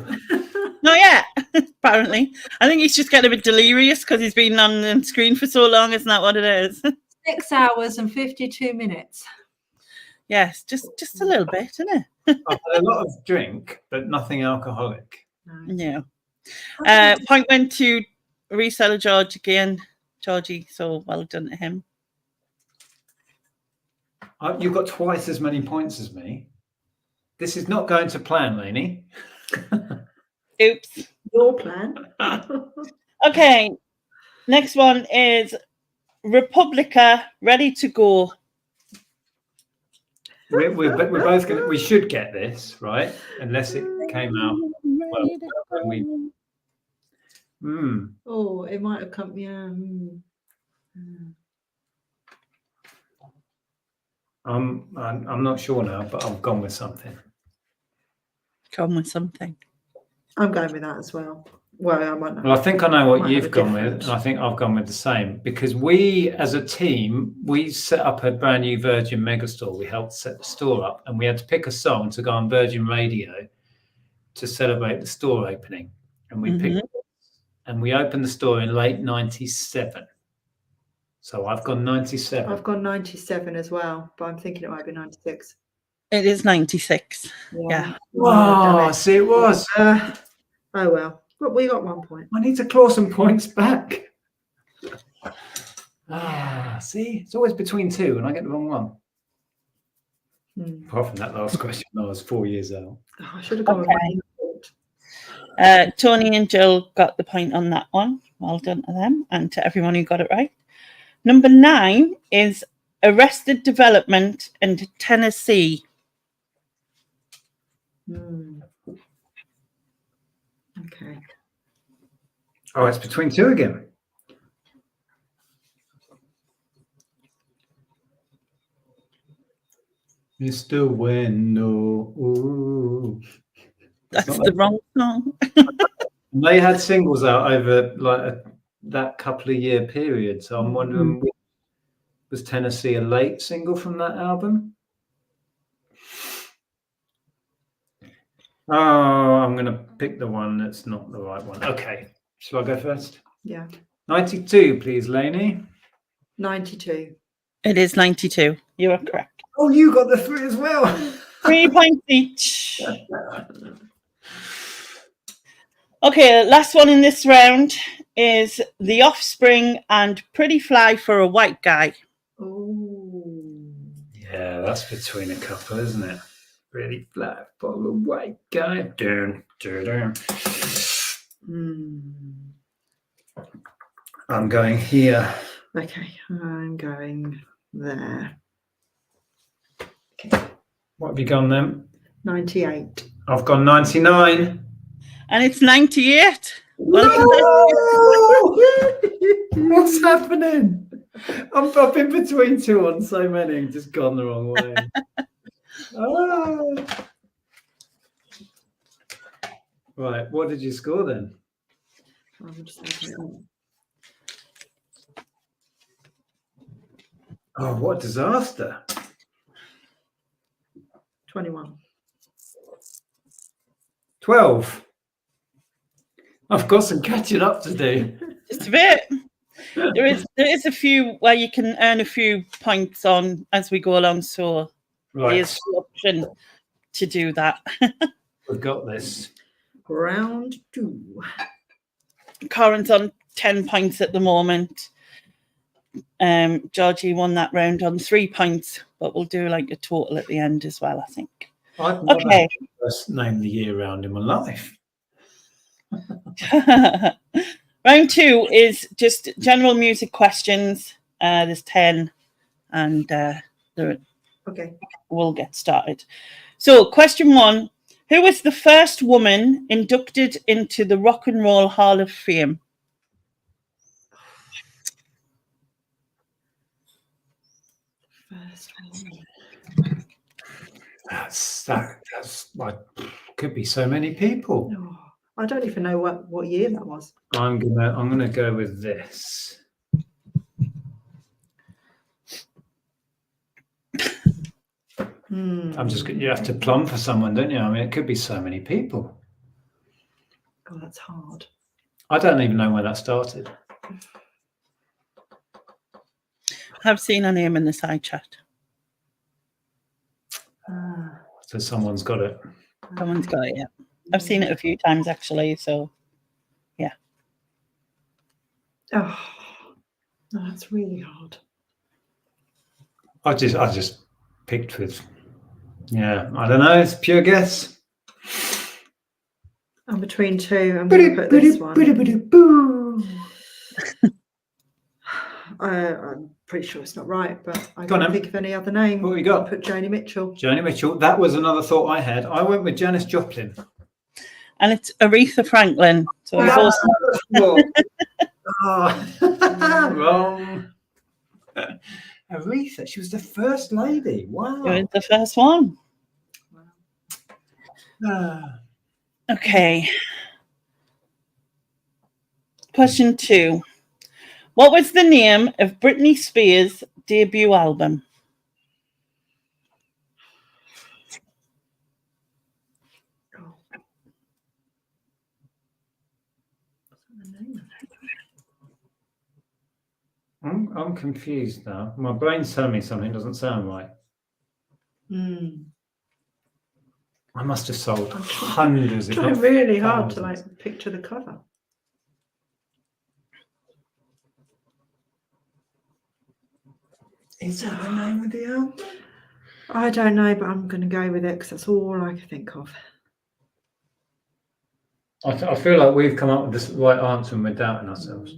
Not yet, apparently. I think he's just getting a bit delirious because he's been on the screen for so long. Isn't that what it is? 6 hours and 52 minutes. Yes, just a little bit, isn't it? I've had a lot of drink, but nothing alcoholic. Yeah. Point went to reseller George again. Georgie, so well done to him. You've got twice as many points as me. This is not going to plan, Lainey. Oops. Your plan. Okay. Next one is Republica, ready to go. We're both going. We should get this right, unless it came out. Well, when we. Oh, it might have come. Yeah. I'm not sure now, but I've gone with something. Gone with something. I'm going with that as well. Well, I might not. Well, I think I know what you've gone with, and I think I've gone with the same, because we, as a team, we set up a brand new Virgin Megastore. We helped set the store up, and we had to pick a song to go on Virgin Radio to celebrate the store opening. And we picked, and we opened the store in late '97. So I've gone 97. I've gone 97 as well, but I'm thinking it might be 96. It is 96. Yeah. Oh, see, it was. Oh well. But we got 1 point. I need to claw some points back. See, it's always between two, and I get the wrong one. Apart from that last question, I was 4 years old. Oh, I should have gone with Tony and Jill got the point on that one. Well done to them and to everyone who got it right. Number 9 is Arrested Development in Tennessee. Okay. Oh, it's between two again. Mr. Wendell. Ooh. That's the wrong song. They had singles out over like that couple of year period. So I'm wondering, was Tennessee a late single from that album? Oh, I'm going to pick the one that's not the right one. Okay. Shall I go first? Yeah. 92, please, Lainey. 92. It is 92. You are correct. Oh, you got the 3 as well. 3 points each. Okay, last one in this round is The Offspring and Pretty Fly for a White Guy. Yeah, that's between a couple, isn't it? Pretty fly for a white guy. Dun, dun, dun. I'm going here. Okay, I'm going there. What have you gone then? 98. I've gone 99. And it's 98. What's happening? I've been between two on so many and just gone the wrong way. Right, what did you score then? Oh, what a disaster. 21. 12. I've got some catching up to do. Just a bit. There is a few where you can earn a few points on as we go along, so there's the option to do that. We've got this. Round 2. Corin's on 10 points at the moment. Georgie won that round on 3 points, but we'll do like a total at the end as well, I think. I've never first named the year round in my life. Round 2 is just general music questions. There's 10, and we'll get started. So, question 1: who was the first woman inducted into the Rock and Roll Hall of Fame? First woman. That's like, could be so many people. Oh, I don't even know what year that was. I'm gonna go with this. You have to plumb for someone, don't you? I mean, it could be so many people. God, that's hard. I don't even know when that started. I've seen her name in the side chat. So someone's got it. Someone's got it, yeah. I've seen it a few times actually, so yeah. Oh, no, that's really hard. I just picked with, yeah, I don't know, it's a pure guess. I'm between two. I'm going to put this one. I'm pretty sure it's not right, but I can't think of any other name. What have you got? Put Joni Mitchell. Joni Mitchell. That was another thought I had. I went with Janis Joplin. And it's Aretha Franklin. So we've also wrong. Aretha, she was the first lady. Wow. It was the first one. Okay. Question 2. What was the name of Britney Spears' debut album? I'm confused now. My brain's telling me something doesn't sound right. I must have sold hundreds. It's really hard to like picture the cover. Is that the name of the album? I don't know, but I'm going to go with it because that's all I can think of. I feel like we've come up with this right answer and we're doubting ourselves.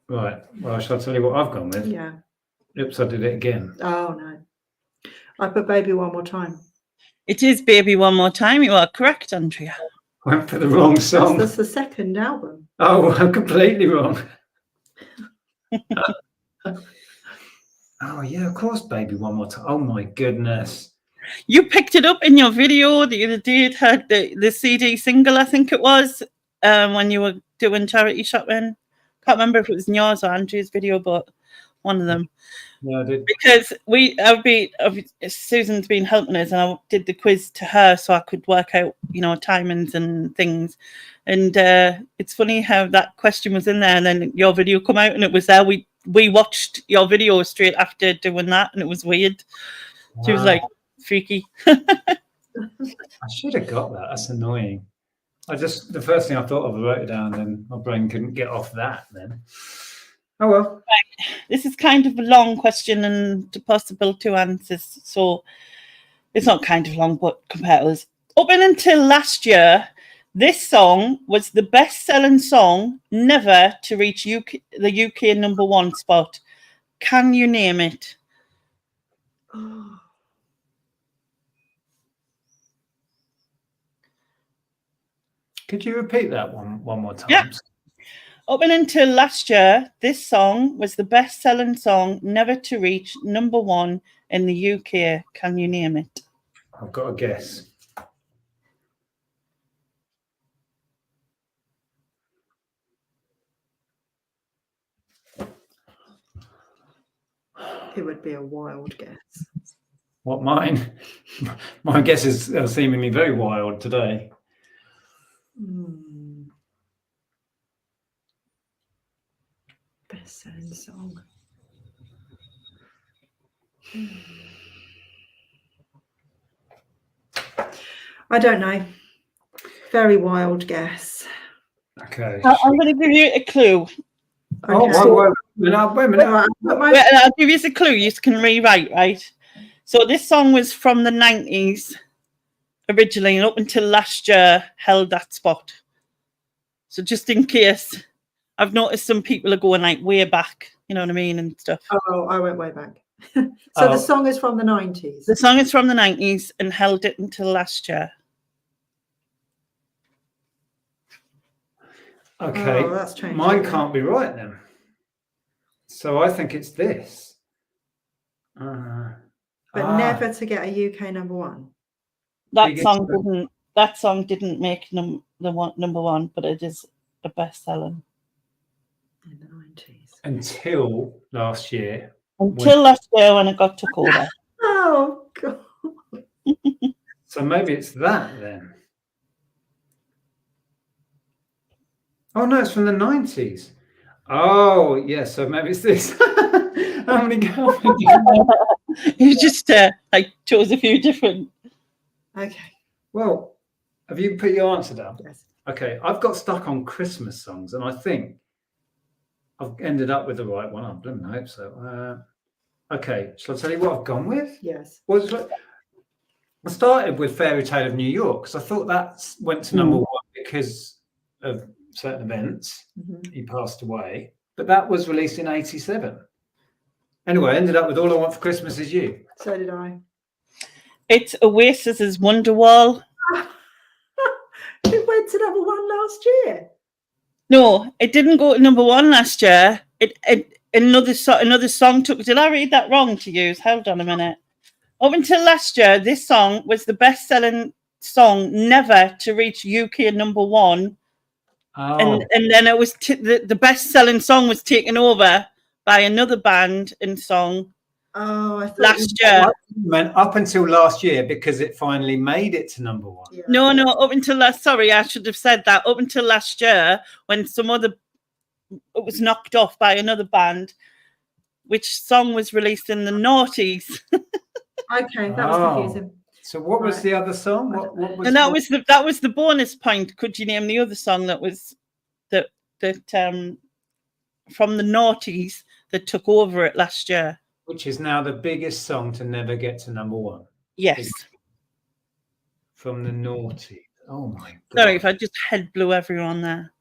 Right. Well, shall I tell you what I've gone with? Yeah. Oops, I did it again. Oh, no. I put Baby One More Time. It is Baby One More Time. You are correct, Andrea. Went for the wrong song. That's the second album. Oh, I'm completely wrong. Oh, yeah, of course, Baby One More Time. Oh, my goodness. You picked it up in your video the other day. It had the CD single, I think it was, when you were doing charity shopping. Can't remember if it was in yours or Andrew's video, but one of them. Yeah, I did. Because Susan's been helping us, and I did the quiz to her so I could work out, timings and things. And it's funny how that question was in there, and then your video come out, and it was there. We watched your video straight after doing that, and it was weird. Wow. She was like, freaky. I should have got that. That's annoying. The first thing I thought of, I wrote it down, and my brain couldn't get off that then. Oh, well. Right. This is kind of a long question and possible 2 answers. So it's not kind of long, but compared to us. Up and until last year, this song was the best-selling song never to reach the UK #1 spot. Can you name it? Could you repeat that one more time? Yeah. Up and until last year, this song was the best-selling song never to reach #1 in the UK. Can you name it? I've got a guess. It would be a wild guess. What, mine? My guesses are seemingly very wild today. Best-selling song. I don't know. Very wild guess. Okay. I'm going to give you a clue. Okay. Wait a minute. I'll give you a clue. You can rewrite, right? So this song was from the 90s originally, and up until last year held that spot. So just in case, I've noticed some people are going like way back, you know what I mean, and stuff. Oh, I went way back. So the song is from the 90s. The song is from the 90s and held it until last year. Okay, that's changed. Mine can't be right then. So I think it's this. But never to get a UK #1. That song didn't make #1, but it is a bestseller. In the 90s. Until last year. Last year when it got took over. Oh, God. So maybe it's that then. Oh, no, it's from the 90s. Oh, yeah, so maybe it's this. How many girlfriends? You just like chose a few different. Okay. Well, have you put your answer down? Yes. Okay, I've got stuck on Christmas songs, and I think I've ended up with the right one. I hope so. Okay, shall I tell you what I've gone with? Yes. I started with Fairy Tale of New York because I thought that went to number 1 because of certain events. He passed away, but that was released in '87. Anyway, I ended up with All I Want for Christmas Is You. So did I. It's Oasis's Wonderwall. It went to number 1 last year. No, it didn't go to number 1 last year. Another song took. Did I read that wrong to you? Hold on a minute. Up until last year, this song was the best-selling song never to reach UK number 1. Oh. And then it was the best-selling song was taken over by another band and song. Oh, I thought last year. Meant up until last year because it finally made it to number 1. Yeah. No, up until last. Sorry, I should have said that. Up until last year, when it was knocked off by another band, which song was released in the noughties. Okay, that was confusing. So what was the other song? What was? And that was the bonus point. Could you name the other song that was that from the noughties that took over it last year? Which is now the biggest song to never get to number 1. Yes. From the noughties. Oh my God. Sorry if I just head blew everyone there.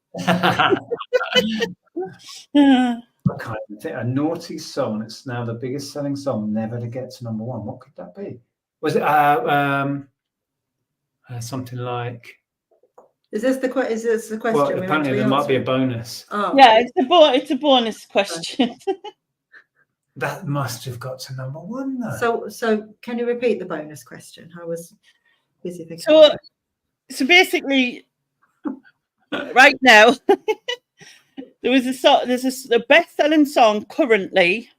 A naughty song that's now the biggest selling song never to get to number 1. What could that be? Was it something like? Is this the question? Well, apparently there might be a bonus. Oh. Yeah, it's a bonus question. That must have got to number 1 though. So can you repeat the bonus question? I was busy thinking. So basically, right now, there's a best-selling song currently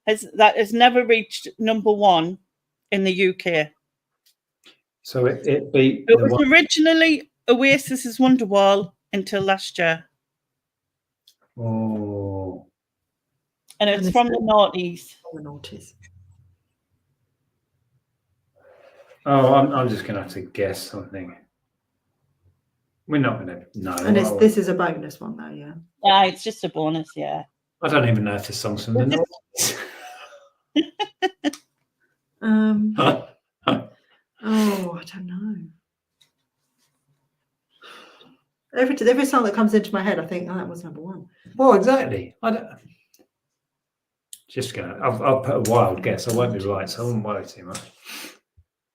that has never reached number 1 in the UK. So it beat. It was originally Oasis's Wonderwall until last year. Oh. And it's from the noughties. The noughties. Oh, I'm just going to have to guess something. We're not going to know. And this is a bonus one, though, yeah. Yeah, it's just a bonus, yeah. I don't even know if this song's from the noughties. I don't know. Every song that comes into my head, I think, that was number 1. Well, exactly. I'll put a wild guess. I won't be right, so I won't worry too much.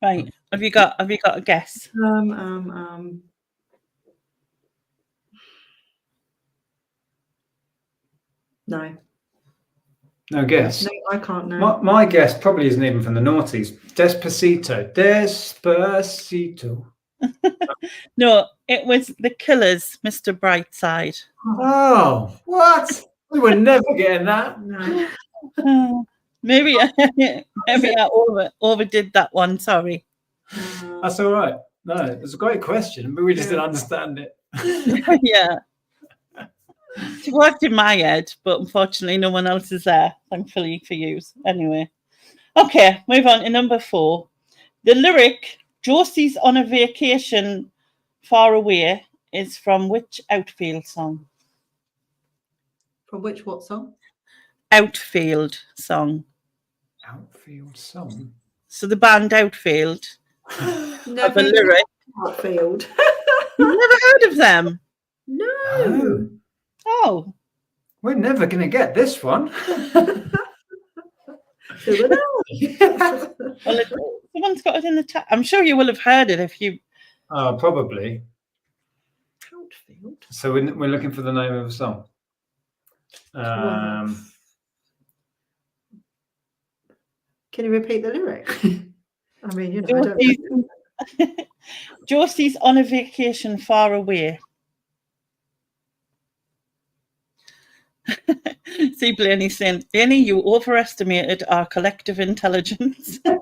Right. Have you got a guess? No. No guess. No, I can't know. My guess probably isn't even from the noughties. Despacito. No, it was the Killers, Mr. Brightside. Oh, what? We were never getting that. No. Maybe I overdid that one. Sorry. That's all right. No, it's a great question, but we just didn't understand it. Yeah. It worked in my head, but unfortunately no one else is there, thankfully for you. Anyway. Okay, move on to number 4. The lyric, Josie's on a vacation far away, is from which Outfield song? From which what song? Outfield song. Outfield song? So the band Outfield have a lyric. Outfield. You've never heard of them? No. Oh. We're never going to get this one. Well, someone's got it in the chat. I'm sure you will have heard it if you. Probably. Outfield. So we're looking for the name of a song. Can you repeat the lyric? I mean, you know, I don't know. Josie's on a vacation far away. See, Blaney saying, Blaney, you overestimated our collective intelligence. There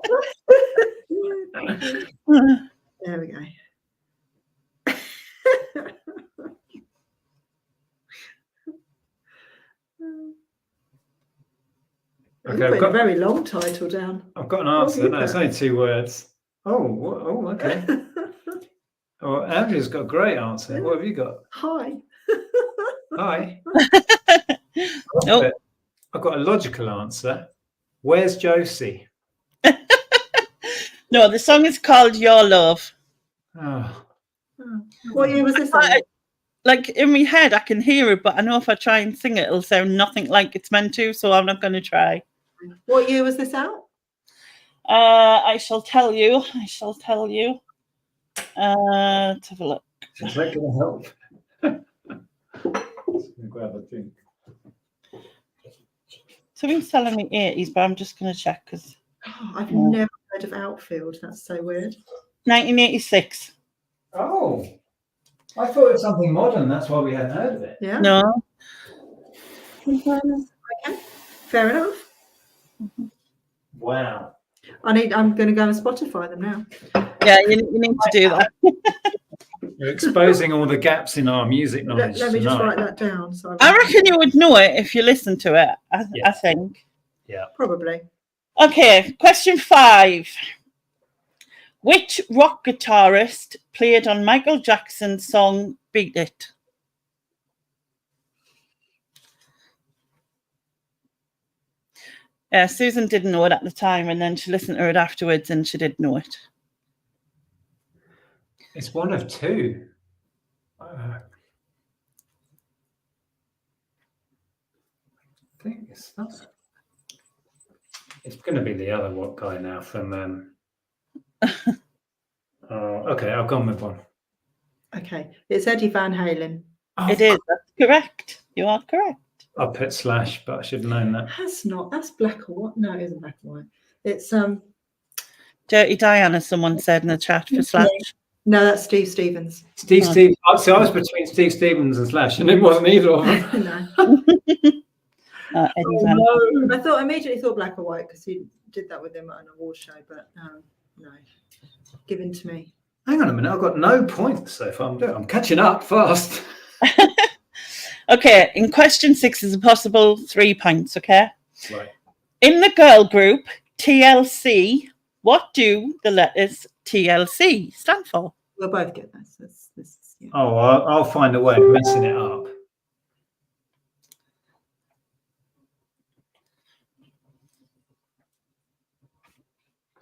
we go. Okay, Okay, I've got a very long title down. I've got an What have answer. you No, it's put? only 2 words. Oh, okay. Oh, Andrea's got a great answer. What have you got? Hi. Hi. Oh. I've got a logical answer. Where's Josie? No, the song is called Your Love. Oh. What year was this on? Like in my head, I can hear it, but I know if I try and sing it, it'll sound nothing like it's meant to, so I'm not going to try. What year was this out? I shall tell you. Let's have a look. Is that going to help? Grab a drink. Something's telling me 80s, but I'm just going to check because I've never heard of Outfield. That's so weird. 1986. Oh, I thought it was something modern. That's why we hadn't heard of it. Yeah. No. Okay. Fair enough. Wow. I'm going to go and Spotify them now. Yeah, you need to do that. You're exposing all the gaps in our music knowledge. Let me just tonight. write that down. So I reckon you would know it if you listen to it. I think. Yeah. Probably. Okay, question 5. Which rock guitarist played on Michael Jackson's song Beat It? Susan didn't know it at the time, and then she listened to it afterwards, and she did know it. It's one of 2. I think it's not. It's going to be the other guy now from. Okay, I've gone with one. Okay, it's Eddie Van Halen. Oh, it is. That's correct. You are correct. I put Slash, but I should have known that. That's black or what? No, it isn't black or white. It's Dirty Diana, someone said in the chat for Slash. No, that's Steve Stevens. Steve. So I was between Steve Stevens and Slash, and it wasn't either of them. No. I immediately thought black or white because he did that with him at an award show, but no, given to me. Hang on a minute, I've got no points so far. I'm catching up fast. Okay, in question 6 is a possible 3 points. Okay. Right. In the girl group TLC, what do the letters TLC stand for? We'll both get this. Yeah. Oh, I'll find a way of messing it up.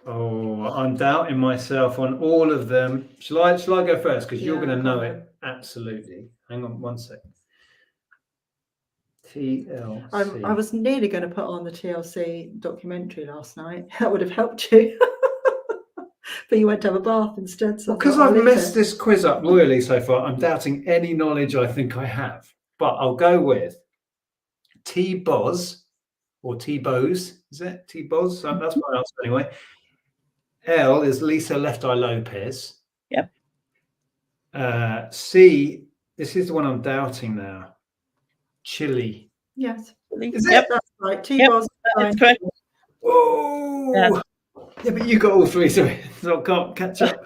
Oh, I'm doubting myself on all of them. Shall I go first? Because you're going to know it absolutely. Hang on 1 second. TLC. I was nearly going to put on the TLC documentary last night. That would have helped you. But you went to have a bath instead. So Because I've messed this quiz up royally so far, I'm doubting any knowledge I think I have. But I'll go with T-Boz or T-Boz. Is it T-Boz? That's my answer anyway. L is Lisa Left Eye Lopez. Yep. C, this is the one I'm doubting now. Chili. Yes. Is yep, it? that's right. T-Boz. That's correct. Oh. Yeah. Yeah, but you got all 3, so I can't catch up.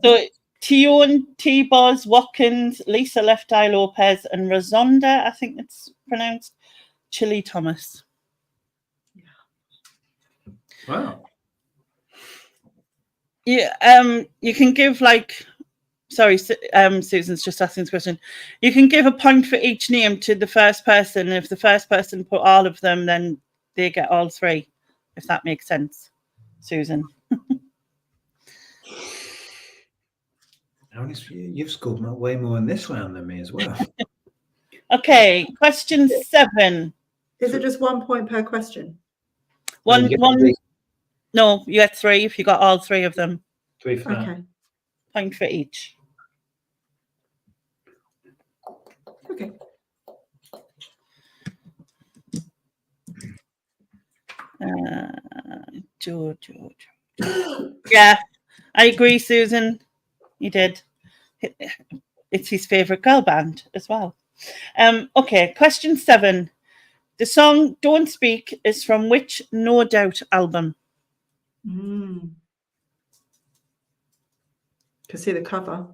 So Tion, T-Boz, Watkins, Lisa Left Eye Lopez, and Rosonda, I think it's pronounced, Chili Thomas. Wow. Yeah, you can give Susan's just asking this question. You can give a point for each name to the first person. And if the first person put all of them, then they get all 3, if that makes sense, Susan. You've scored way more in this round than me as well. Okay, question 7. Is it just 1 point per question? One. No, you had 3 if you got all 3 of them. 3 for that. Okay. Point for each. Okay. George. Yeah, I agree, Susan. You did. It's his favourite girl band as well. Okay, question 7. The song Don't Speak is from which No Doubt album? Can see the cover.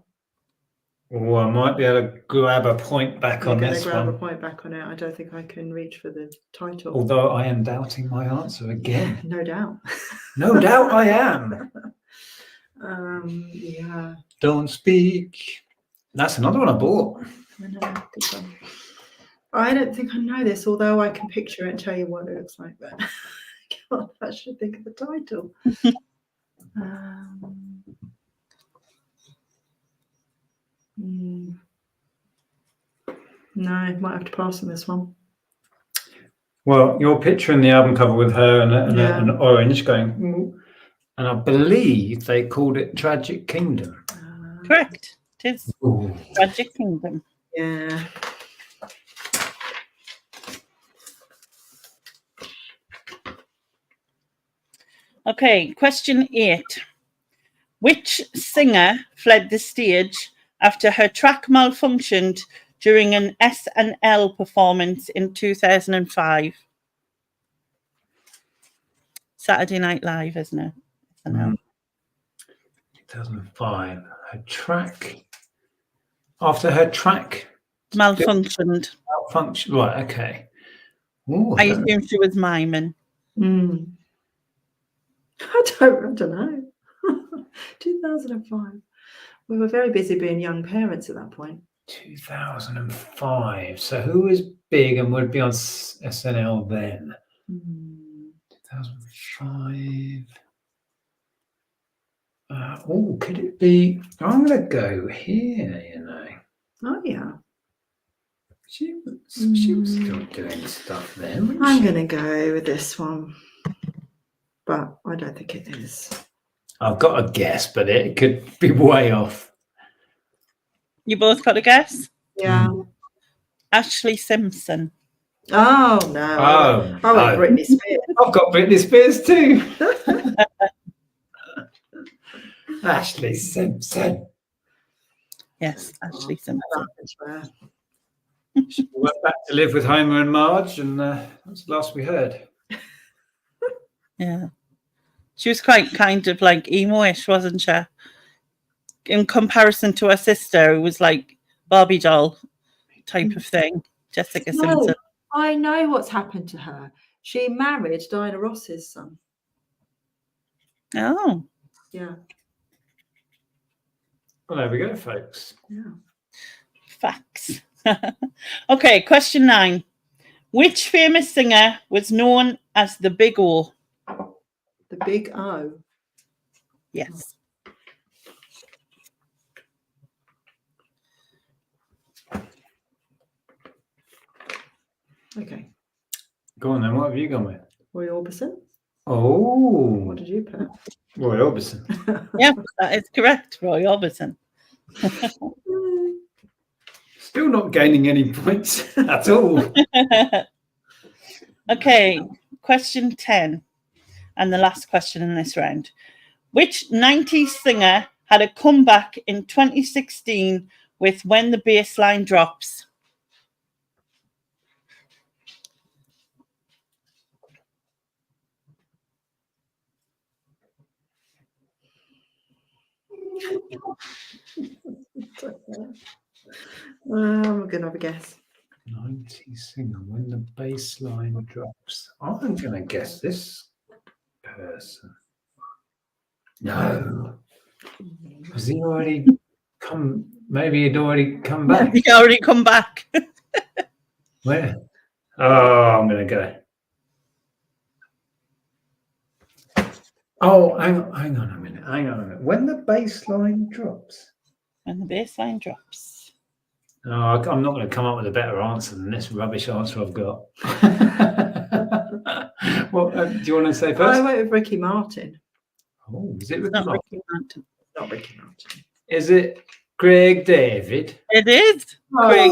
Oh, I might be able to grab a point back You're on going to this grab one. a point back on it. I don't think I can reach for the title. Although I am doubting my answer again. No doubt. No doubt I am. Yeah. Don't speak. That's another one I bought. I know. Good one. I don't think I know this, although I can picture it and tell you what it looks like, but I can't actually think of the title. No, might have to pass on this one. Well, you're picturing the album cover with her and an orange going, ooh, and I believe they called it Tragic Kingdom. Correct. It is Tragic Kingdom. Yeah. Okay, question 8. Which singer fled the stage after her track malfunctioned during an SNL performance in 2005? Saturday Night Live, isn't it? SNL. 2005. Her track. After her track malfunctioned. Right, okay. Ooh, I assume she was miming. I don't know. 2005. We were very busy being young parents at that point. 2005. So who was big and would be on SNL then? 2005. Could it be? I'm going to go here, you know. Oh, yeah. She was still doing stuff then. I'm going to go with this one, but I don't think it is. I've got a guess, but it could be way off. You both got a guess? Yeah. Ashley Simpson. Oh, no. I went Britney Spears. I've got Britney Spears too. Ashley Simpson. Yes, Ashley Simpson. She went back to live with Homer and Marge, and that's the last we heard. Yeah. She was quite kind of like emo-ish, wasn't she? In comparison to her sister, who was like Barbie doll type of thing. Jessica Simpson. I know what's happened to her. She married Diana Ross's son. Oh. Yeah. Well, there we go, folks. Yeah. Facts. Okay, question 9. Which famous singer was known as the Big O? The Big O? Yes. Okay. Go on then. What have you gone with? Roy Orbison. Oh. What did you put? Roy Orbison. Yeah, that is correct. Roy Orbison. Still not gaining any points at all. Okay, question 10, and the last question in this round. Which 90s singer had a comeback in 2016 with When the Bassline Drops? I'm going to have a guess. 90s singer, When the Bass Line Drops. I'm going to guess this person. No. Has he already come? Maybe he'd already come back. He already come back. Where? Oh, I'm going to go. Oh, hang on a minute. When the bass line drops. When the bass line drops. No, I'm not going to come up with a better answer than this rubbish answer I've got. Well, do you want to say first? I went with Ricky Martin. Oh, is it Ricky Not Martin? Ricky Martin. Not Ricky Martin. Is it Craig David? It is Craig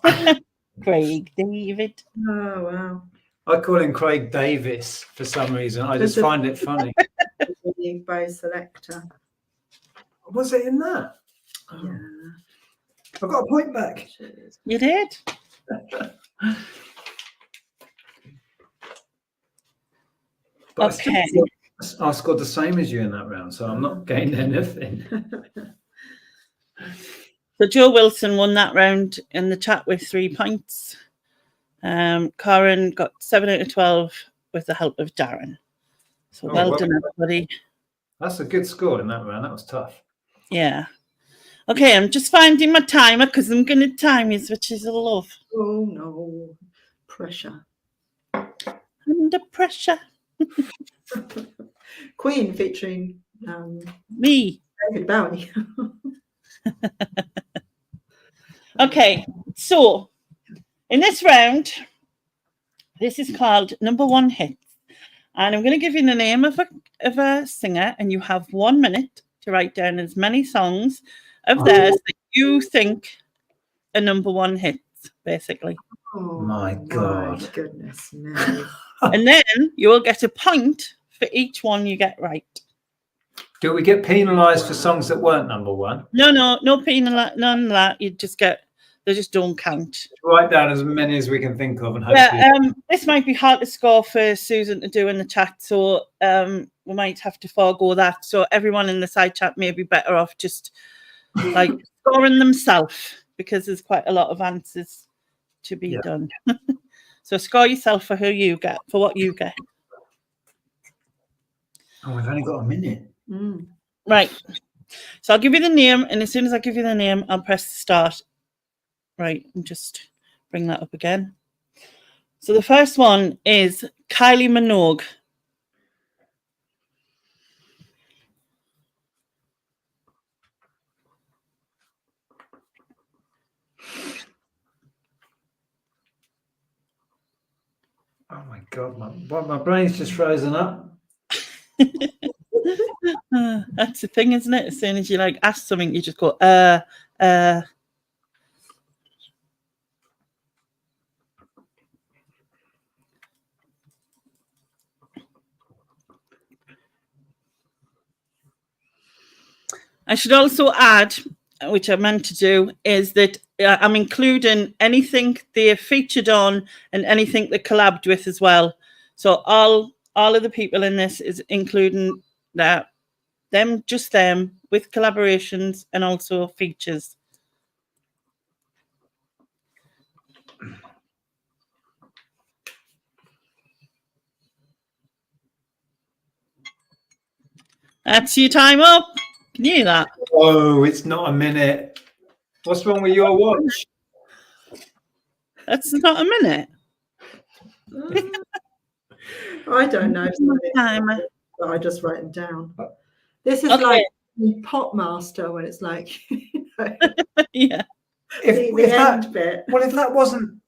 David. Craig David. Oh, wow. I call him Craig Davis for some reason. I just find it funny. Bow selector. Was it in that? Yeah. I've got a point back. You did. But Okay. I scored the same as you in that round, so I'm not gaining anything. So Joe Wilson won that round in the chat with 3 points. Karen got 7 out of 12 with the help of Darren. So well done, everybody. That's a good score in that round. That was tough. Yeah. Okay, I'm just finding my timer because I'm going to time you, which is a love. Oh, no. Pressure. Under pressure. Queen featuring me. David Bowie. Okay, so in this round, this is called number 1 hits. And I'm going to give you the name of a singer, and you have 1 minute to write down as many songs of theirs that you think are number 1 hits, basically. Oh, my God. My goodness me. And then you will get a point for each one you get right. Do we get penalised for songs that weren't number 1? No penal, none of that. You just get, they just don't count. Write down as many as we can think of, and hopefully. This might be hard to score for Susan to do in the chat, so we might have to forego that. So everyone in the side chat may be better off just like scoring themselves, because there's quite a lot of answers to be done. So score yourself for who you get, for what you get. Oh, we've only got a minute. Right. So I'll give you the name, and as soon as I give you the name, I'll press start. Right, and just bring that up again. So the first one is Kylie Minogue. Oh my God, my brain's just frozen up. That's the thing, isn't it? As soon as you like ask something, you just go, I should also add, which I meant to do, is that I'm including anything they're featured on and anything they collabed with as well. So all of the people in this is including that, just them, with collaborations and also features. That's your time up. Can you hear that? Oh, it's not a minute. What's wrong with your watch? That's not a minute. I don't know. But I just write them down. This is like Pop Master, when it's like, yeah. If that wasn't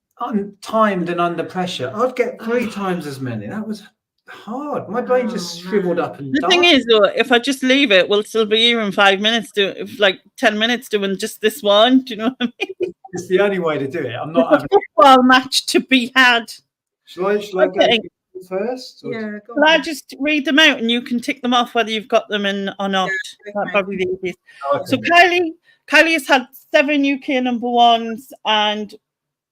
timed and under pressure, I'd get 3 times as many. That was hard. My brain just shriveled up and The thing is, though, if I just leave it, we'll still be here in 5 minutes, like 10 minutes doing just this one. Do you know what I mean? It's the only way to do it. I'm not having a football match to be had. Shall I go first? Yeah, go Well, I just read them out and you can tick them off whether you've got them in or not. That's probably the easiest. Okay. So Kylie has had 7 UK number 1s, and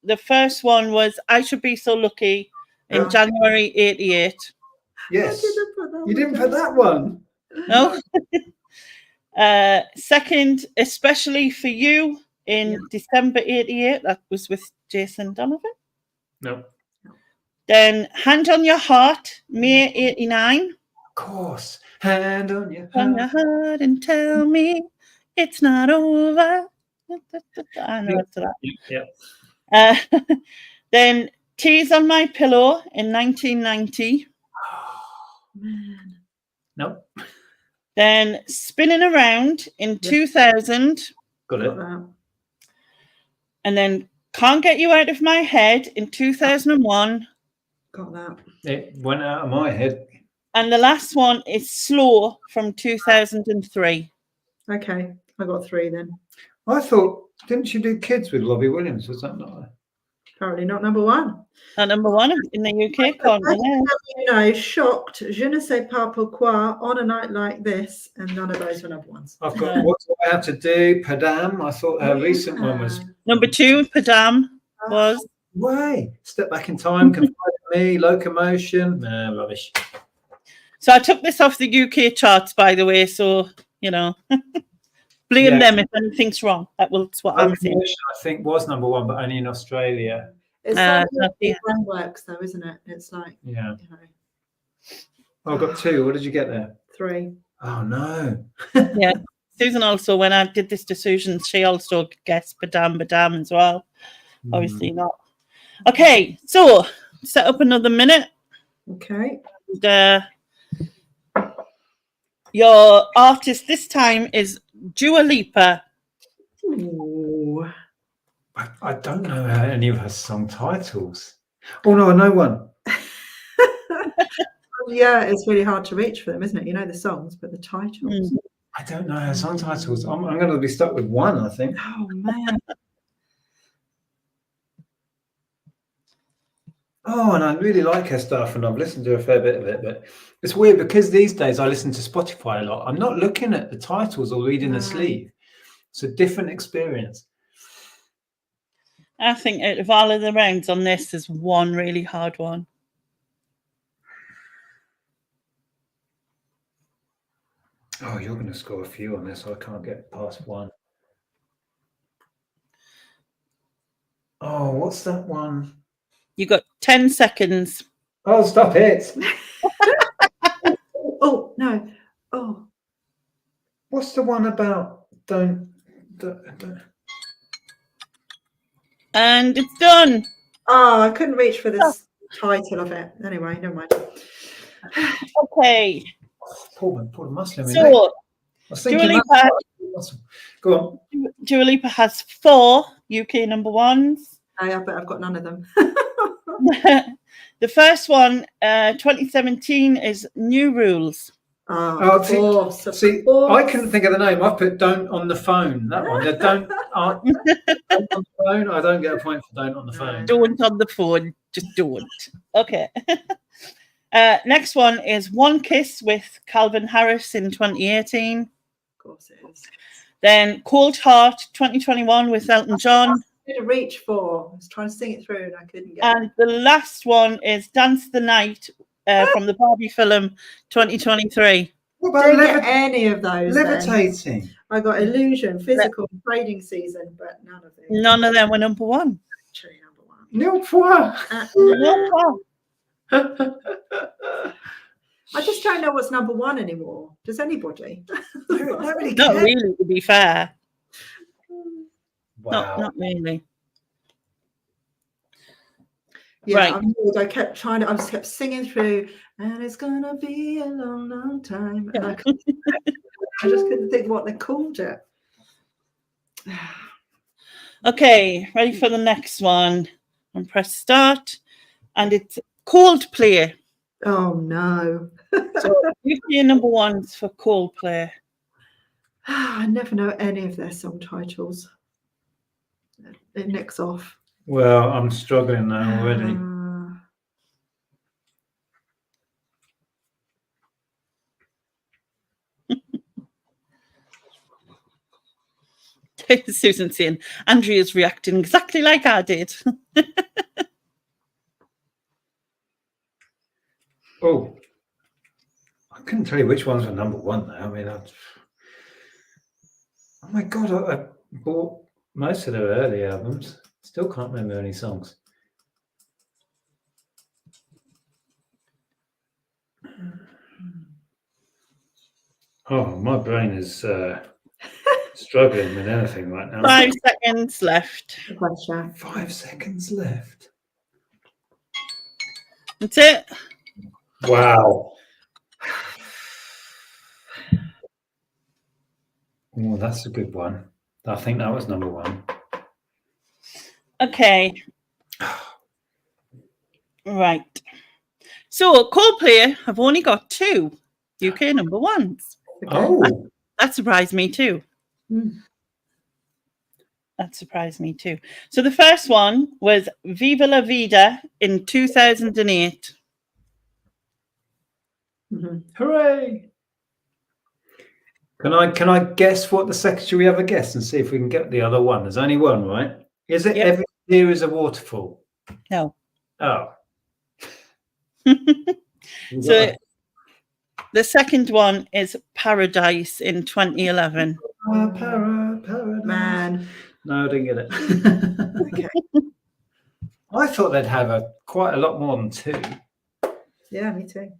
the first one was I Should Be So Lucky in January 88. Yes. You didn't put that one. No. Second, Especially For You in December 88. That was with Jason Donovan. No. Then Hand on Your Heart, May 89. Of course. Hand on your heart and tell me it's not over. I know it's that. Yeah. Then Tears on My Pillow in 1990. Man. No. Then Spinning Around in 2000. Got it. And then Can't Get You Out of My Head in 2001. Got that. It went out of my head. And the last one is Slow from 2003. Okay, I got 3 then. I thought, didn't you do Kids with Robbie Williams? Was that not? Apparently not number 1. Not number 1 in the UK. You know, Shocked, Je ne sais pas pourquoi, On a Night Like This, and none of those were number 1s. I've got What Do I Have to Do? Padam. I thought her recent one was. Number 2, Padam was. Way. Step Back in Time, Confide in Me, Locomotion. Nah, rubbish. So I took this off the UK charts, by the way. So, you know, Blame them if anything's wrong. That's what I'm saying. I think was number 1, but only in Australia. It's like the brain works, though, isn't it? It's like, yeah. You know. I got 2. What did you get there? 3. Oh no. Yeah. Susan also, when I did this to Susan, she also guessed badam as well. Obviously not. Okay, so set up another minute. Okay. And, your artist this time is Dua Lipa. Ooh. I don't know any of her song titles. Oh no, I know one. Yeah, it's really hard to reach for them, isn't it? You know the songs, but the titles. I don't know her song titles. I'm going to be stuck with one, I think. Oh man. Oh, and I really like her stuff, and I've listened to a fair bit of it. But it's weird because these days I listen to Spotify a lot. I'm not looking at the titles or reading the sleeve. It's a different experience. I think out of all of the rounds on this, there's one really hard one. Oh, you're going to score a few on this. I can't get past one. Oh, what's that one? You got 10 seconds. Oh, stop it. Oh, no. Oh. What's the one about don't. And it's done. Oh, I couldn't reach for this title of it. Anyway, never mind. Okay. Poor muscle. So, Dua Lipa, go on. Dua Lipa has 4 UK number 1s. I bet I've got none of them. The first one, 2017, is New Rules. Of course. I couldn't think of the name. I put "Don't" on the phone. That one. The "Don't" on the phone. I don't get a point for "Don't" on the phone. Don't on the phone. Just don't. Okay. Next one is One Kiss with Calvin Harris in 2018. Of course it is. Then Cold Heart 2021 with Elton John. I to reach for. I was trying to sing it through and I couldn't get And the last one is Dance the Night from the Barbie film 2023. Didn't get any of those. Levitating. Then. I got Illusion, Physical, Trading Season, but none of these. None of them were number 1. Actually, number 1. No point. I just don't know what's number 1 anymore. Does anybody? Nobody Not really, to be fair. Wow. Not really. Yeah, Right. I kept trying to. I just kept singing through, and it's gonna be a long, long time. And I just couldn't think what they called it. Okay, ready for the next one. And press start, and it's Coldplay. Oh no! So UK number 1s for Coldplay. I never know any of their song titles. It nicks off. Well, I'm struggling now already. Susan saying, Andrea's reacting exactly like I did. Oh, I couldn't tell you which ones were number 1 now. I mean, oh my God, I bought most of their early albums. Still can't remember any songs. Oh, my brain is struggling with anything right now. 5 seconds left. 5 seconds left. That's it. Wow. Oh, that's a good one. I think that was number 1. Okay. Right. So Coldplay have only got 2 UK number 1s. Oh. That surprised me too. That surprised me too. So the first one was Viva La Vida in 2008. Hooray! Can I guess what the second? Should we have a guess and see if we can get the other one? There's only one, right? Is it Every Year is a Waterfall? No. Oh. So the second one is Paradise in 2011. Paradise. Man. No, I didn't get it. Okay. I thought they'd have quite a lot more than 2. Yeah, me too.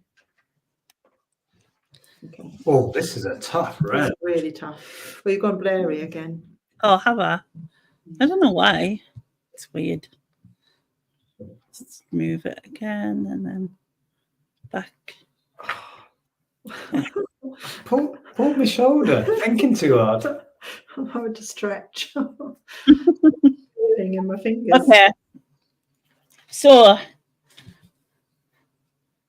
Okay. Oh, this is a tough round. It's really tough. Well, you've gone blurry again. Oh, have I? I don't know why. It's weird. Let's move it again and then back. Pulled my shoulder. Thinking too hard. I'm having to stretch. Feeling in my fingers. Okay. So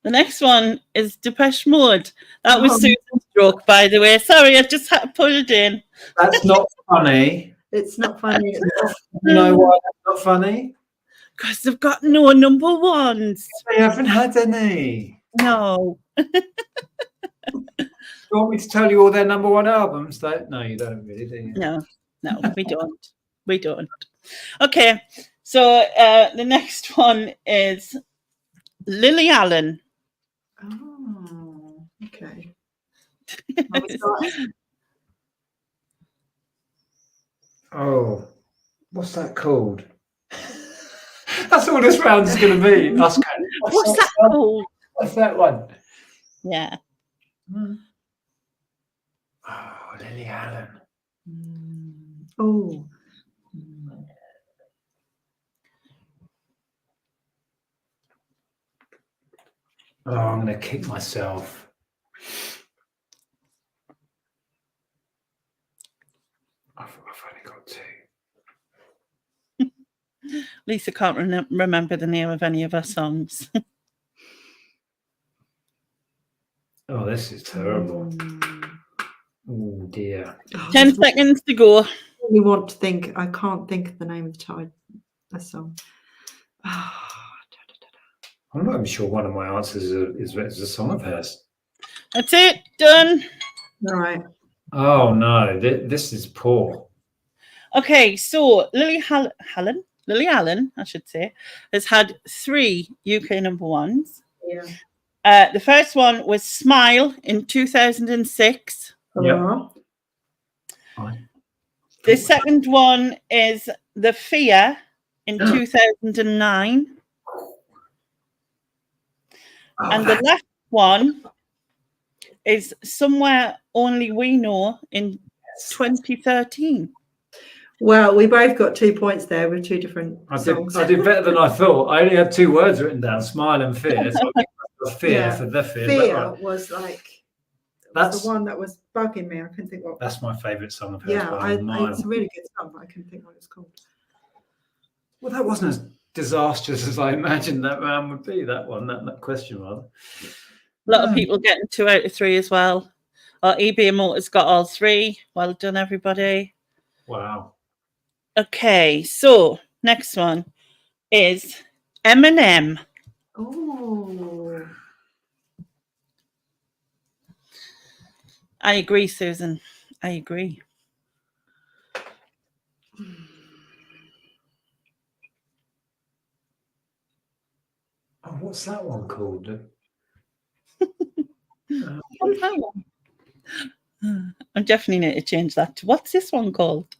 the next one is Depeche Mode. That was Susan's joke, by the way. Sorry, I just had to put it in. That's not funny. It's not funny. You know why that's not funny? Because they've got no number ones. They haven't had any. No. You want me to tell you all their number 1 albums? No, you don't really, do you? No, we don't. We don't. Okay, so the next one is Lily Allen. Oh, okay. Oh, what's that called? That's all this round is going to be. What's that called? What's that one? Yeah. Oh, Lily Allen. Oh. Oh, I'm going to kick myself. I've only got 2. Lisa can't remember the name of any of her songs. Oh, this is terrible. Oh, dear. 10 seconds to go. You want to think? I can't think of the name of the song. I'm not even sure one of my answers is a song of hers. That's it. Done. All right. Oh, no. This is poor. Okay, so Lily Allen, I should say, has had 3 UK number 1s. Yeah. The first one was Smile in 2006. Yeah. The second one is The Fear in 2009. And the last one is Somewhere Only We Know in 2013. Well, we both got 2 points there with 2 different songs. I did better than I thought. I only had 2 words written down, Smile and Fear. So I got Fear for The Fear. Fear was like the one that was bugging me. I couldn't think what. That's my favourite song of hers. Yeah, it's a really good song, but I couldn't think what it's called. Well, that wasn't as disastrous as I imagined that round would be, that one, that question rather. A lot of people getting 2 out of 3 as well. Our eBay Motors got all 3. Well done, everybody. Wow. Okay, so next one is Eminem. Oh. I agree, Susan. I agree. Oh, what's that one called? What's that one? I definitely need to change that to what's this one called?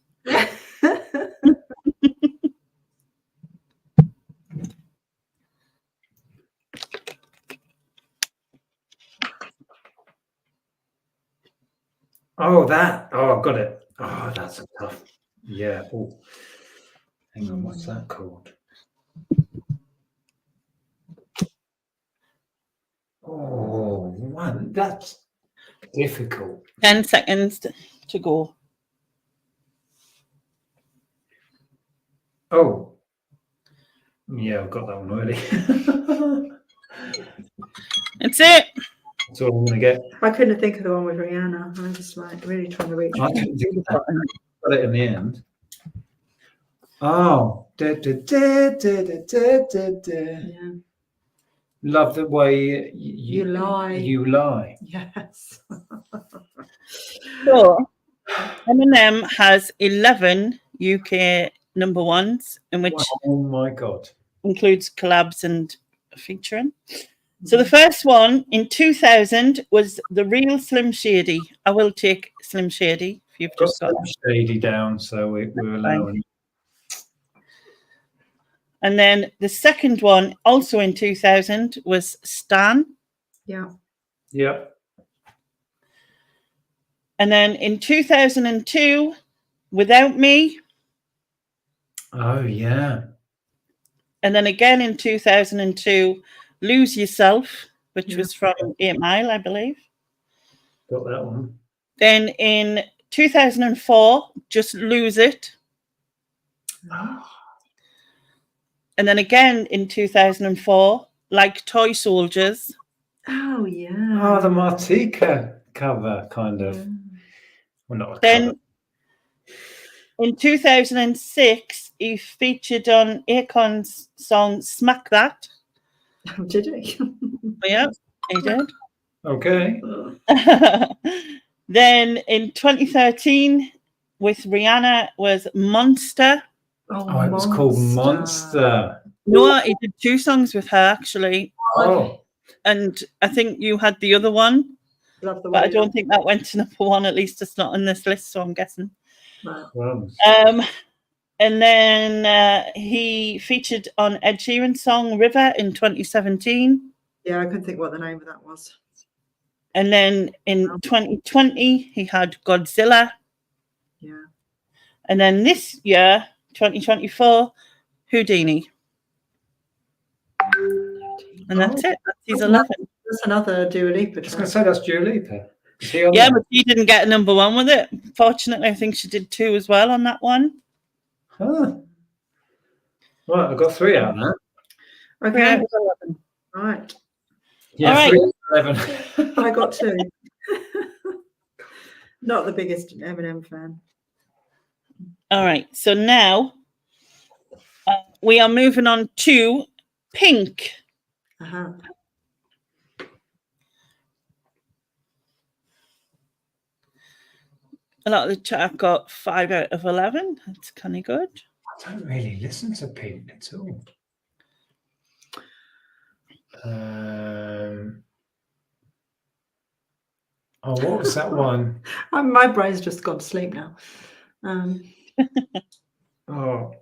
Oh, that. Oh, I've got it. Oh, that's a tough. Yeah. Oh, hang on. What's that called? Oh, man, that's difficult. 10 seconds to go. Oh, yeah, I've got that one already. That's it. That's all I'm going to get. I couldn't think of the one with Rihanna. I'm just like really trying to reach. I couldn't think of that. Got it in the end. Oh. Yeah. Love the way You lie. You lie. Yes. So Eminem has 11 UK number 1s, in which oh my god, includes collabs and featuring. So the first one in 2000 was The Real Slim Shady. I Will Take Slim Shady If you've just got Shady down, so we're allowing. And then the second one, also in 2000, was Stan. Yeah. Yep. And then in 2002, Without Me. Oh, yeah. And then again in 2002, Lose Yourself, which was from 8 Mile, I believe. Got that one. Then in 2004, Just Lose It. And then again in 2004, Like Toy Soldiers. Oh, yeah. Oh, the Martika cover, kind of. Well, not a Then cover. in 2006, he featured on Akon's song Smack That. Did he? Yeah, he did. Okay. Then in 2013, with Rihanna, was Monster. Oh, it was called Monster. No, he did 2 songs with her, actually. Oh. And I think you had the other one. Love the But I Way don't Up. think that went to number 1. At least it's not on this list, so I'm guessing. Right. And then he featured on Ed Sheeran's song River in 2017. Yeah, I couldn't think what the name of that was. And then in 2020, he had Godzilla. Yeah. And then this year, 2024, Houdini. And that's it. That's his 11. That's another Dua Lipa. I was going to say that's Dua Lipa. Yeah, but she didn't get a number 1 with it. Fortunately, I think she did 2 as well on that one. Huh. Right, I've got 3 out now. Okay. Right. Yeah, All right. 3 11. I got 2. Not the biggest Eminem fan. All right. So now we are moving on to Pink. Uh-huh. A lot of the chat got 5 out of 11. That's kind of good. I don't really listen to Pink at all. Oh, what was that one? My brain's just gone to sleep now. Oh.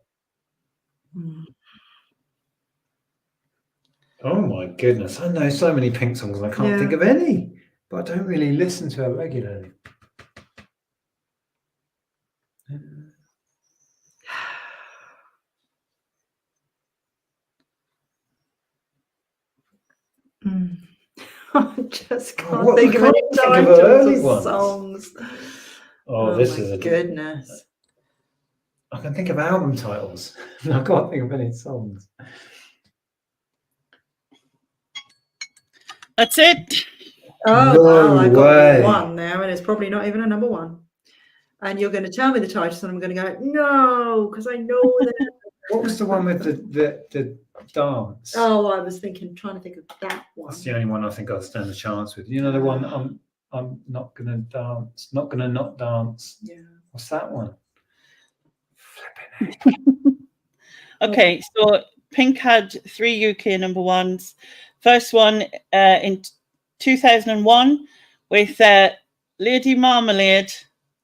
Oh my goodness. I know so many Pink songs and I can't think of any, but I don't really listen to her regularly. I just can't think of any titles or songs. Oh, this is a goodness. I can think of album titles. I can't think of any songs. That's it. Oh, No wow, I got way. 1 now, and it's probably not even a number 1. And you're going to tell me the titles, and I'm going to go, no, because I know that. What was the one with the dance? Oh, I was trying to think of that one. That's the only one I think I'll stand a chance with. You know the one I'm not gonna dance, not gonna not dance. Yeah. What's that one? Okay, so Pink had 3 UK number 1s. First one in 2001 with Lady Marmalade.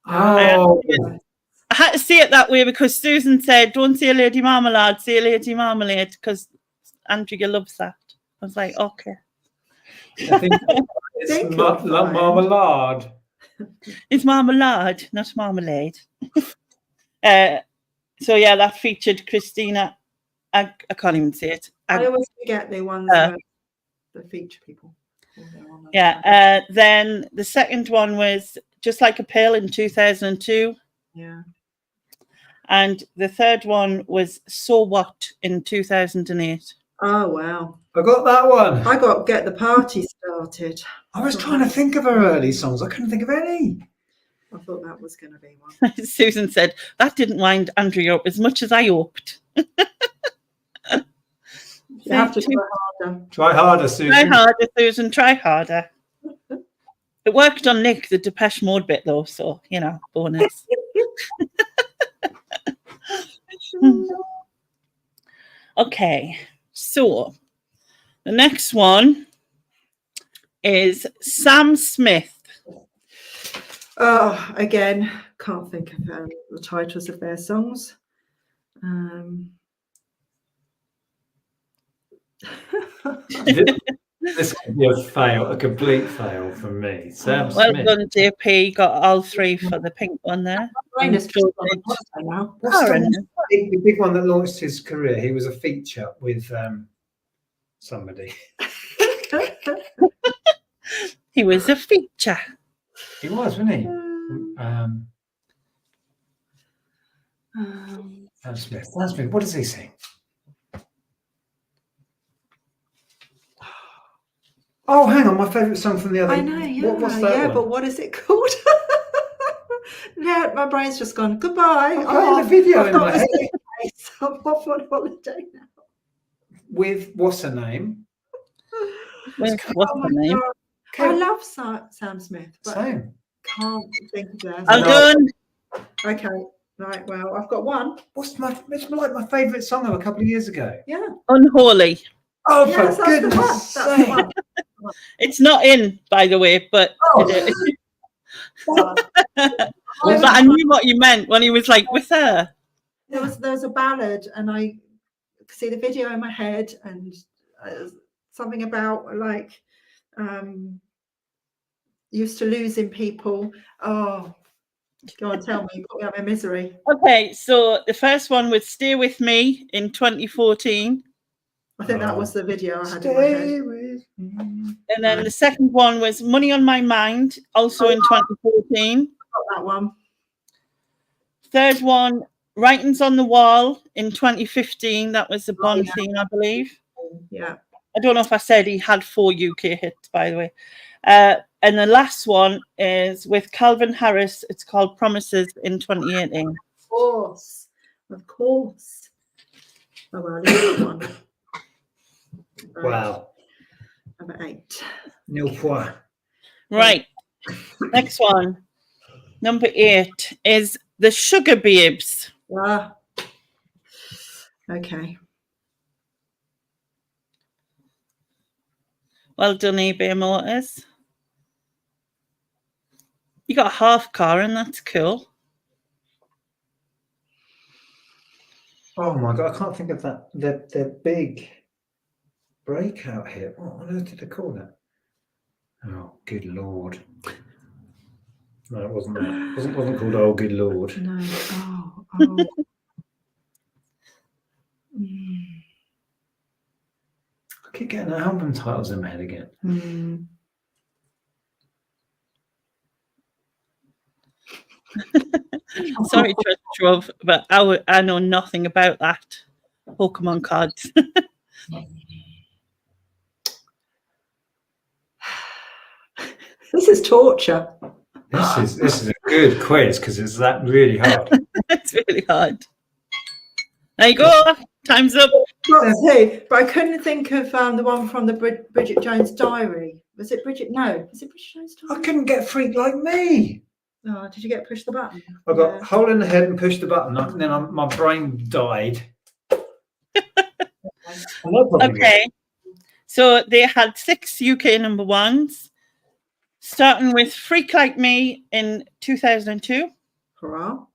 Oh. I had to say it that way because Susan said, don't say Lady Marmalade, say Lady Marmalade, because Andrea loves that. I was like, okay. I think it's marmalade. It's marmalade, not marmalade. So yeah, that featured Christina. I can't even say it. I always forget the ones that feature people. Yeah. Then the second one was Just Like a Pill in 2002. Yeah. And the third one was So What in 2008. Oh, wow. I got that one. I got Get the Party Started. I was trying to think of her early songs. I couldn't think of any. I thought that was going to be one. Susan said, that didn't wind Andrea up as much as I hoped. You have to try harder. Try harder, Susan. Try harder, Susan. Try harder. It worked on Nick, the Depeche Mode bit, though. So, you know, bonus. Okay, so the next one is Sam Smith. Oh, again, can't think of the titles of their songs. This could be a fail, a complete fail for me. Sam Well Smith. done, JP. Got all 3 for the pink one there. What's the big one that launched his career? He was a feature with somebody. He was a feature. He was, wasn't he? Sam Smith. Sam Smith. What does he sing? Oh, hang on, my favourite song from the other. I know, yeah, what's that one? but what is it called? No, my brain's just gone. Goodbye. I've got the video in my head. I'm off on holiday now. With what's her name? What's her name? I love Sam Smith, but Same. can't think of that. Well done. Okay, right. Well, I've got one. It's like my favourite song of a couple of years ago. Yeah. Unholy. Oh, Yes, for that's the one. goodness That's the sake! one. It's not in, by the way, but it is. But I knew what you meant when he was like with her. There was a ballad, and I could see the video in my head, and something about like used to losing people. Oh, go on, tell me. Put me out of my misery. Okay, so the first one was "Stay With Me" in 2014. I think that was the video I had in my head. And then the second one was "Money on My Mind," also in 2014. Got that one. Third one, "Writings on the Wall" in 2015. That was the Bond theme, I believe. Yeah. I don't know if I said he had 4 UK hits, by the way. And the last one is with Calvin Harris. It's called "Promises" in 2018. Of course. Oh, well, this one. Wow. Number 8. Nil point. Right. Next one. Number 8 is the Sugar Babes. Ah. Okay. Well done, eBay Motors. You got a half car, and that's cool. Oh my god, I can't think of that. Their big breakout hit. What on earth did they call that? Oh, good lord. No, it wasn't that. It wasn't called "Oh Good Lord." No. I keep getting album titles in my head again. Sorry, Trove, but I know nothing about that. Pokemon cards. This is torture. This is a good quiz because it's that really hard. It's really hard. There you go. Time's up. But I couldn't think of the one from the Bridget Jones Diary. Was it Bridget? No. Was it Bridget Jones Diary? I couldn't get Freak Like Me. Oh, did you get push the button? I got hole in the head and pushed the button, and then my brain died. Okay. So they had 6 UK number ones, starting with "Freak Like Me" in 2002. Hurrah.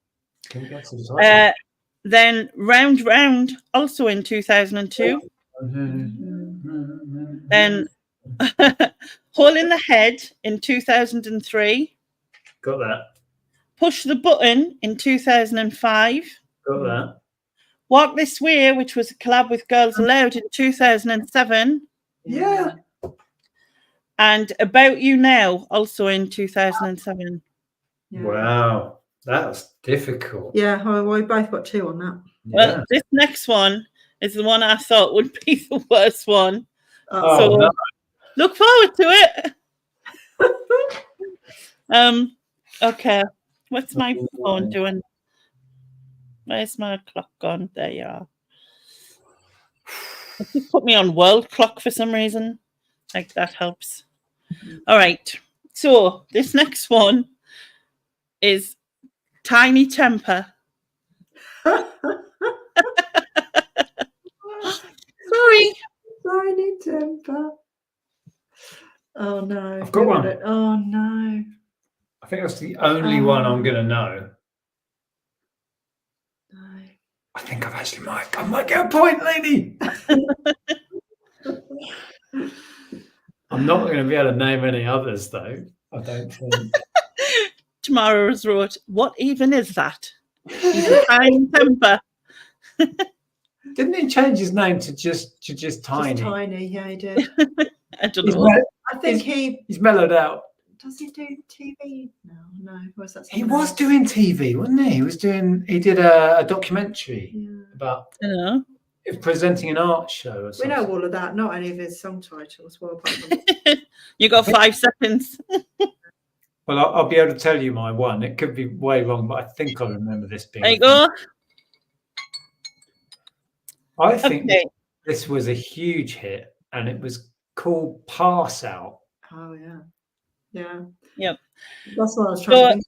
Then "Round Round" also in 2002. Then "Hole in the Head" in 2003. Got that. "Push the Button" in 2005. Got that. "Walk This Way," which was a collab with Girls Aloud in 2007. Yeah. And "About You Now" also in 2007. Wow, that's difficult. Yeah, we both got 2 on that. Well, this next one is the one I thought would be the worst one. Oh, no. Look forward to it. Okay. What's my phone doing? Where's my clock gone? There you are. It just put me on world clock for some reason. Like that helps. All right. So this next one is "Tiny Temper." Sorry. Tiny Temper. Oh no. I've got one. Oh no. I think that's the only one I'm going to know. No. I think I might get a point, lady. I'm not going to be able to name any others, though. I don't think. Tamara has wrote, "What even is that? He's a tiny temper." Didn't he change his name to just Tiny? Just Tiny, yeah, he did. I don't know. I think he's mellowed out. Does he do TV? No. Was that? He was doing TV, wasn't he? He did a documentary about presenting an art show or something. We know all of that, not any of his song titles. Well, you got 5 seconds. Well, I'll be able to tell you my one. It could be way wrong, but I think I remember this being. There you go. I think this was a huge hit, and it was called Pass Out. Oh yeah, yeah, yep. That's what I was trying to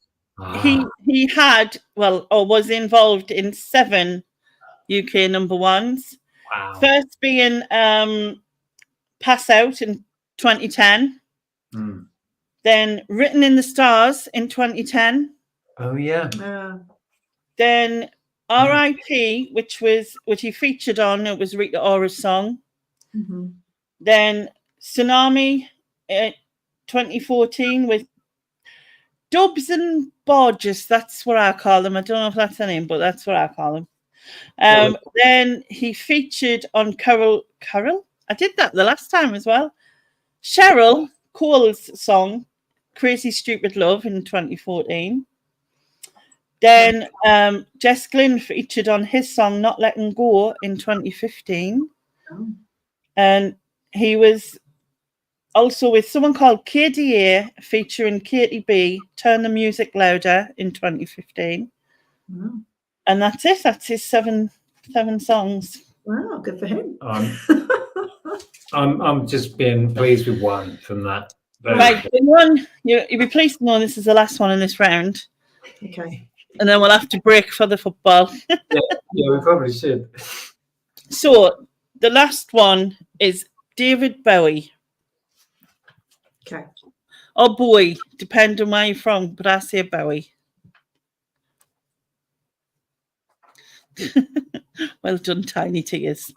think. He had was involved in 7 UK #1s. Wow. First being Pass Out in 2010. Then Written in the Stars in 2010. Oh yeah. Then R.I.P., which he featured on. It was Rita Ora's song. Mm-hmm. Then Tsunami 2014 with Dubs and Borges. That's what I call them. I don't know if that's the name, but that's what I call them. Then he featured on Carol. I did that the last time as well. Cheryl Cole's song Crazy Stupid Love in 2014. Then Jess Glynn featured on his song Not Letting Go in 2015. And he was also with someone called KDA featuring Katie B, Turn the Music Louder in 2015. And that's it. That's his 7 songs. Wow, good for him. I'm just being pleased with one from that. Right, the one you'll be pleased to know this is the last one in this round. Okay. And then we'll have to break for the football. yeah, we probably should. So the last one is David Bowie. Okay. Or Bowie, depending on where you're from, but I say Bowie. Well done, Tiny Tears.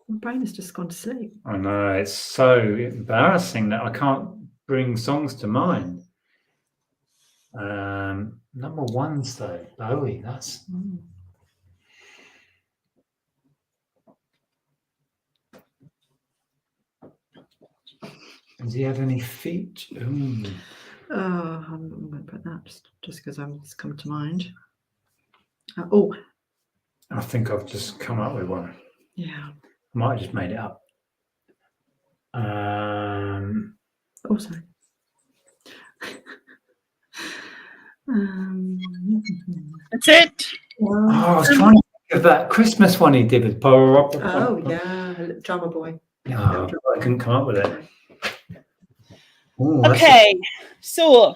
My brain has just gone to sleep. I know, it's so embarrassing that I can't bring songs to mind. #1s though, Bowie, that's... Has he had any feet? I'm going to put that just because it's come to mind. I think I've just come up with one. Yeah. I might have just made it up. Sorry. That's it. I was trying to think of that Christmas one he did with Power Up. Oh, yeah, Drummer Boy. No, I couldn't come up with it. Ooh, okay, so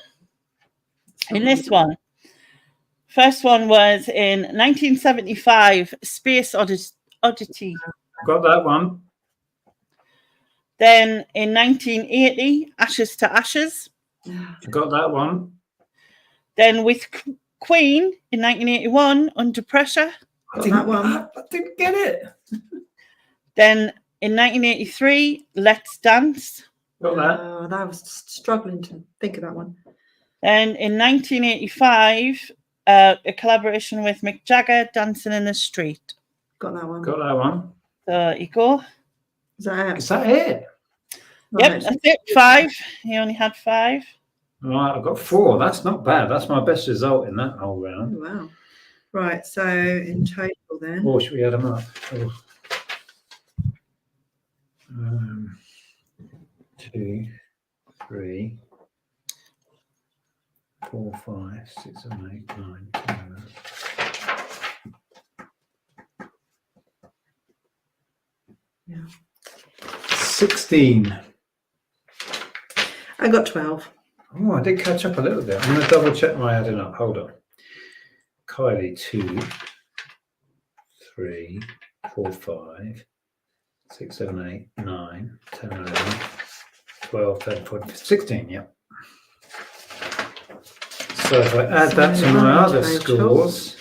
in this one, first one was in 1975, Space Oddity. Got that one. Then in 1980, Ashes to Ashes. Got that one. Then with Queen in 1981, Under Pressure. I didn't get it. Then in 1983, Let's Dance. Got that. I was struggling to think of that one. Then in 1985, a collaboration with Mick Jagger, Dancing in the Street. Got that one. Got that one. There you go. Is that it? Is that it? Yep, that's it. 5. He only had 5. Right, I've got 4. That's not bad. That's my best result in that whole round. Oh, wow. Right, so in total then. Or should we add them up? 2, 3, 4, 5, 6, 7, 8, 9, 10. Yeah. 16. I got 12. Oh, I did catch up a little bit. I'm going to double check my adding up. Hold on. Kylie, 2, 3, 4, 5, 6, 7, 8, 9, 10, 11, 12, 13, 14, 16. Yeah. So if I add that to my other scores,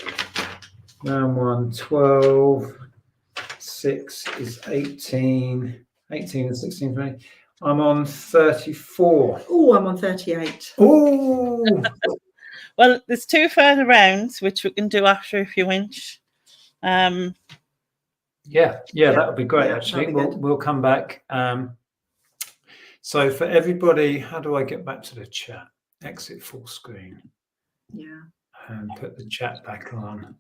round 1, 12, 6 is 18, 18 and 16, 20. I'm on 34. Oh, I'm on 38. Oh. Well, there's 2 further rounds, which we can do after if you wish. Yeah, that would be great, actually. We'll come back. So for everybody, how do I get back to the chat? Exit full screen. Yeah. And put the chat back on.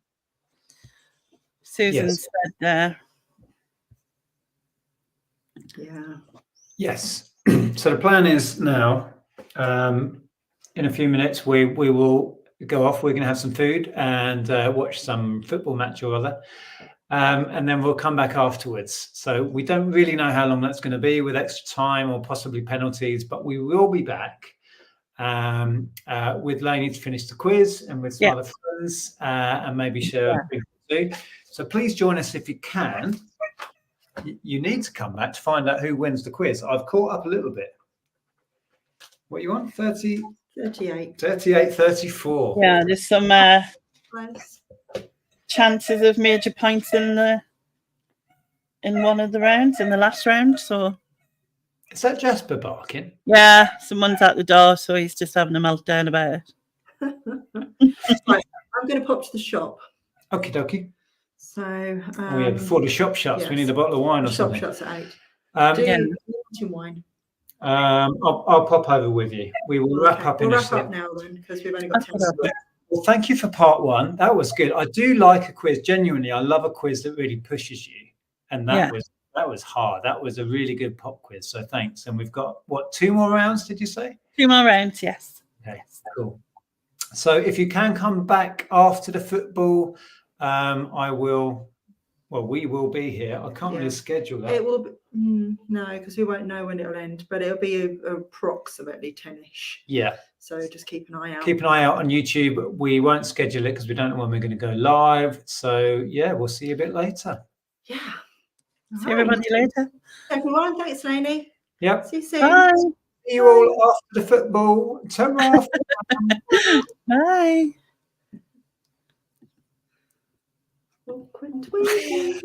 Susan said there. Yeah. Yes. So the plan is now, in a few minutes, we will go off. We're going to have some food and watch some football match or other. And then we'll come back afterwards. So we don't really know how long that's going to be with extra time or possibly penalties, but we will be back with Lainey to finish the quiz and with some other friends and maybe share food. So please join us if you can. You need to come back to find out who wins the quiz. I've caught up a little bit. What are you on? 30? 38. 38, 34. Yeah, there's some chances of major points in one of the rounds, in the last round. So is that Jasper barking? Yeah, someone's at the door, so he's just having a meltdown about it. Right, I'm going to pop to the shop. Okie dokie. So before the shop shuts, we need a bottle of wine or something. Shop shuts at 8. Do you want wine? I'll pop over with you. We will wrap up in a second. We'll wrap up now then, because we've only got 10 minutes. Well, thank you for part 1. That was good. I do like a quiz. Genuinely, I love a quiz that really pushes you. And that was hard. That was a really good pop quiz. So thanks. And we've got, 2 more rounds, did you say? 2 more rounds, yes. Okay, cool. So if you can come back after the football, we will be here. I can't really schedule that. It will be, no, because we won't know when it'll end, but it'll be approximately 10-ish. Yeah. So just keep an eye out. Keep an eye out on YouTube. We won't schedule it because we don't know when we're going to go live. So yeah, we'll see you a bit later. Yeah. See everybody later. Everyone, thanks, Lainey. Yep. See you soon. Bye. See you all after the football. Ta-ra. Bye. Awkward twins.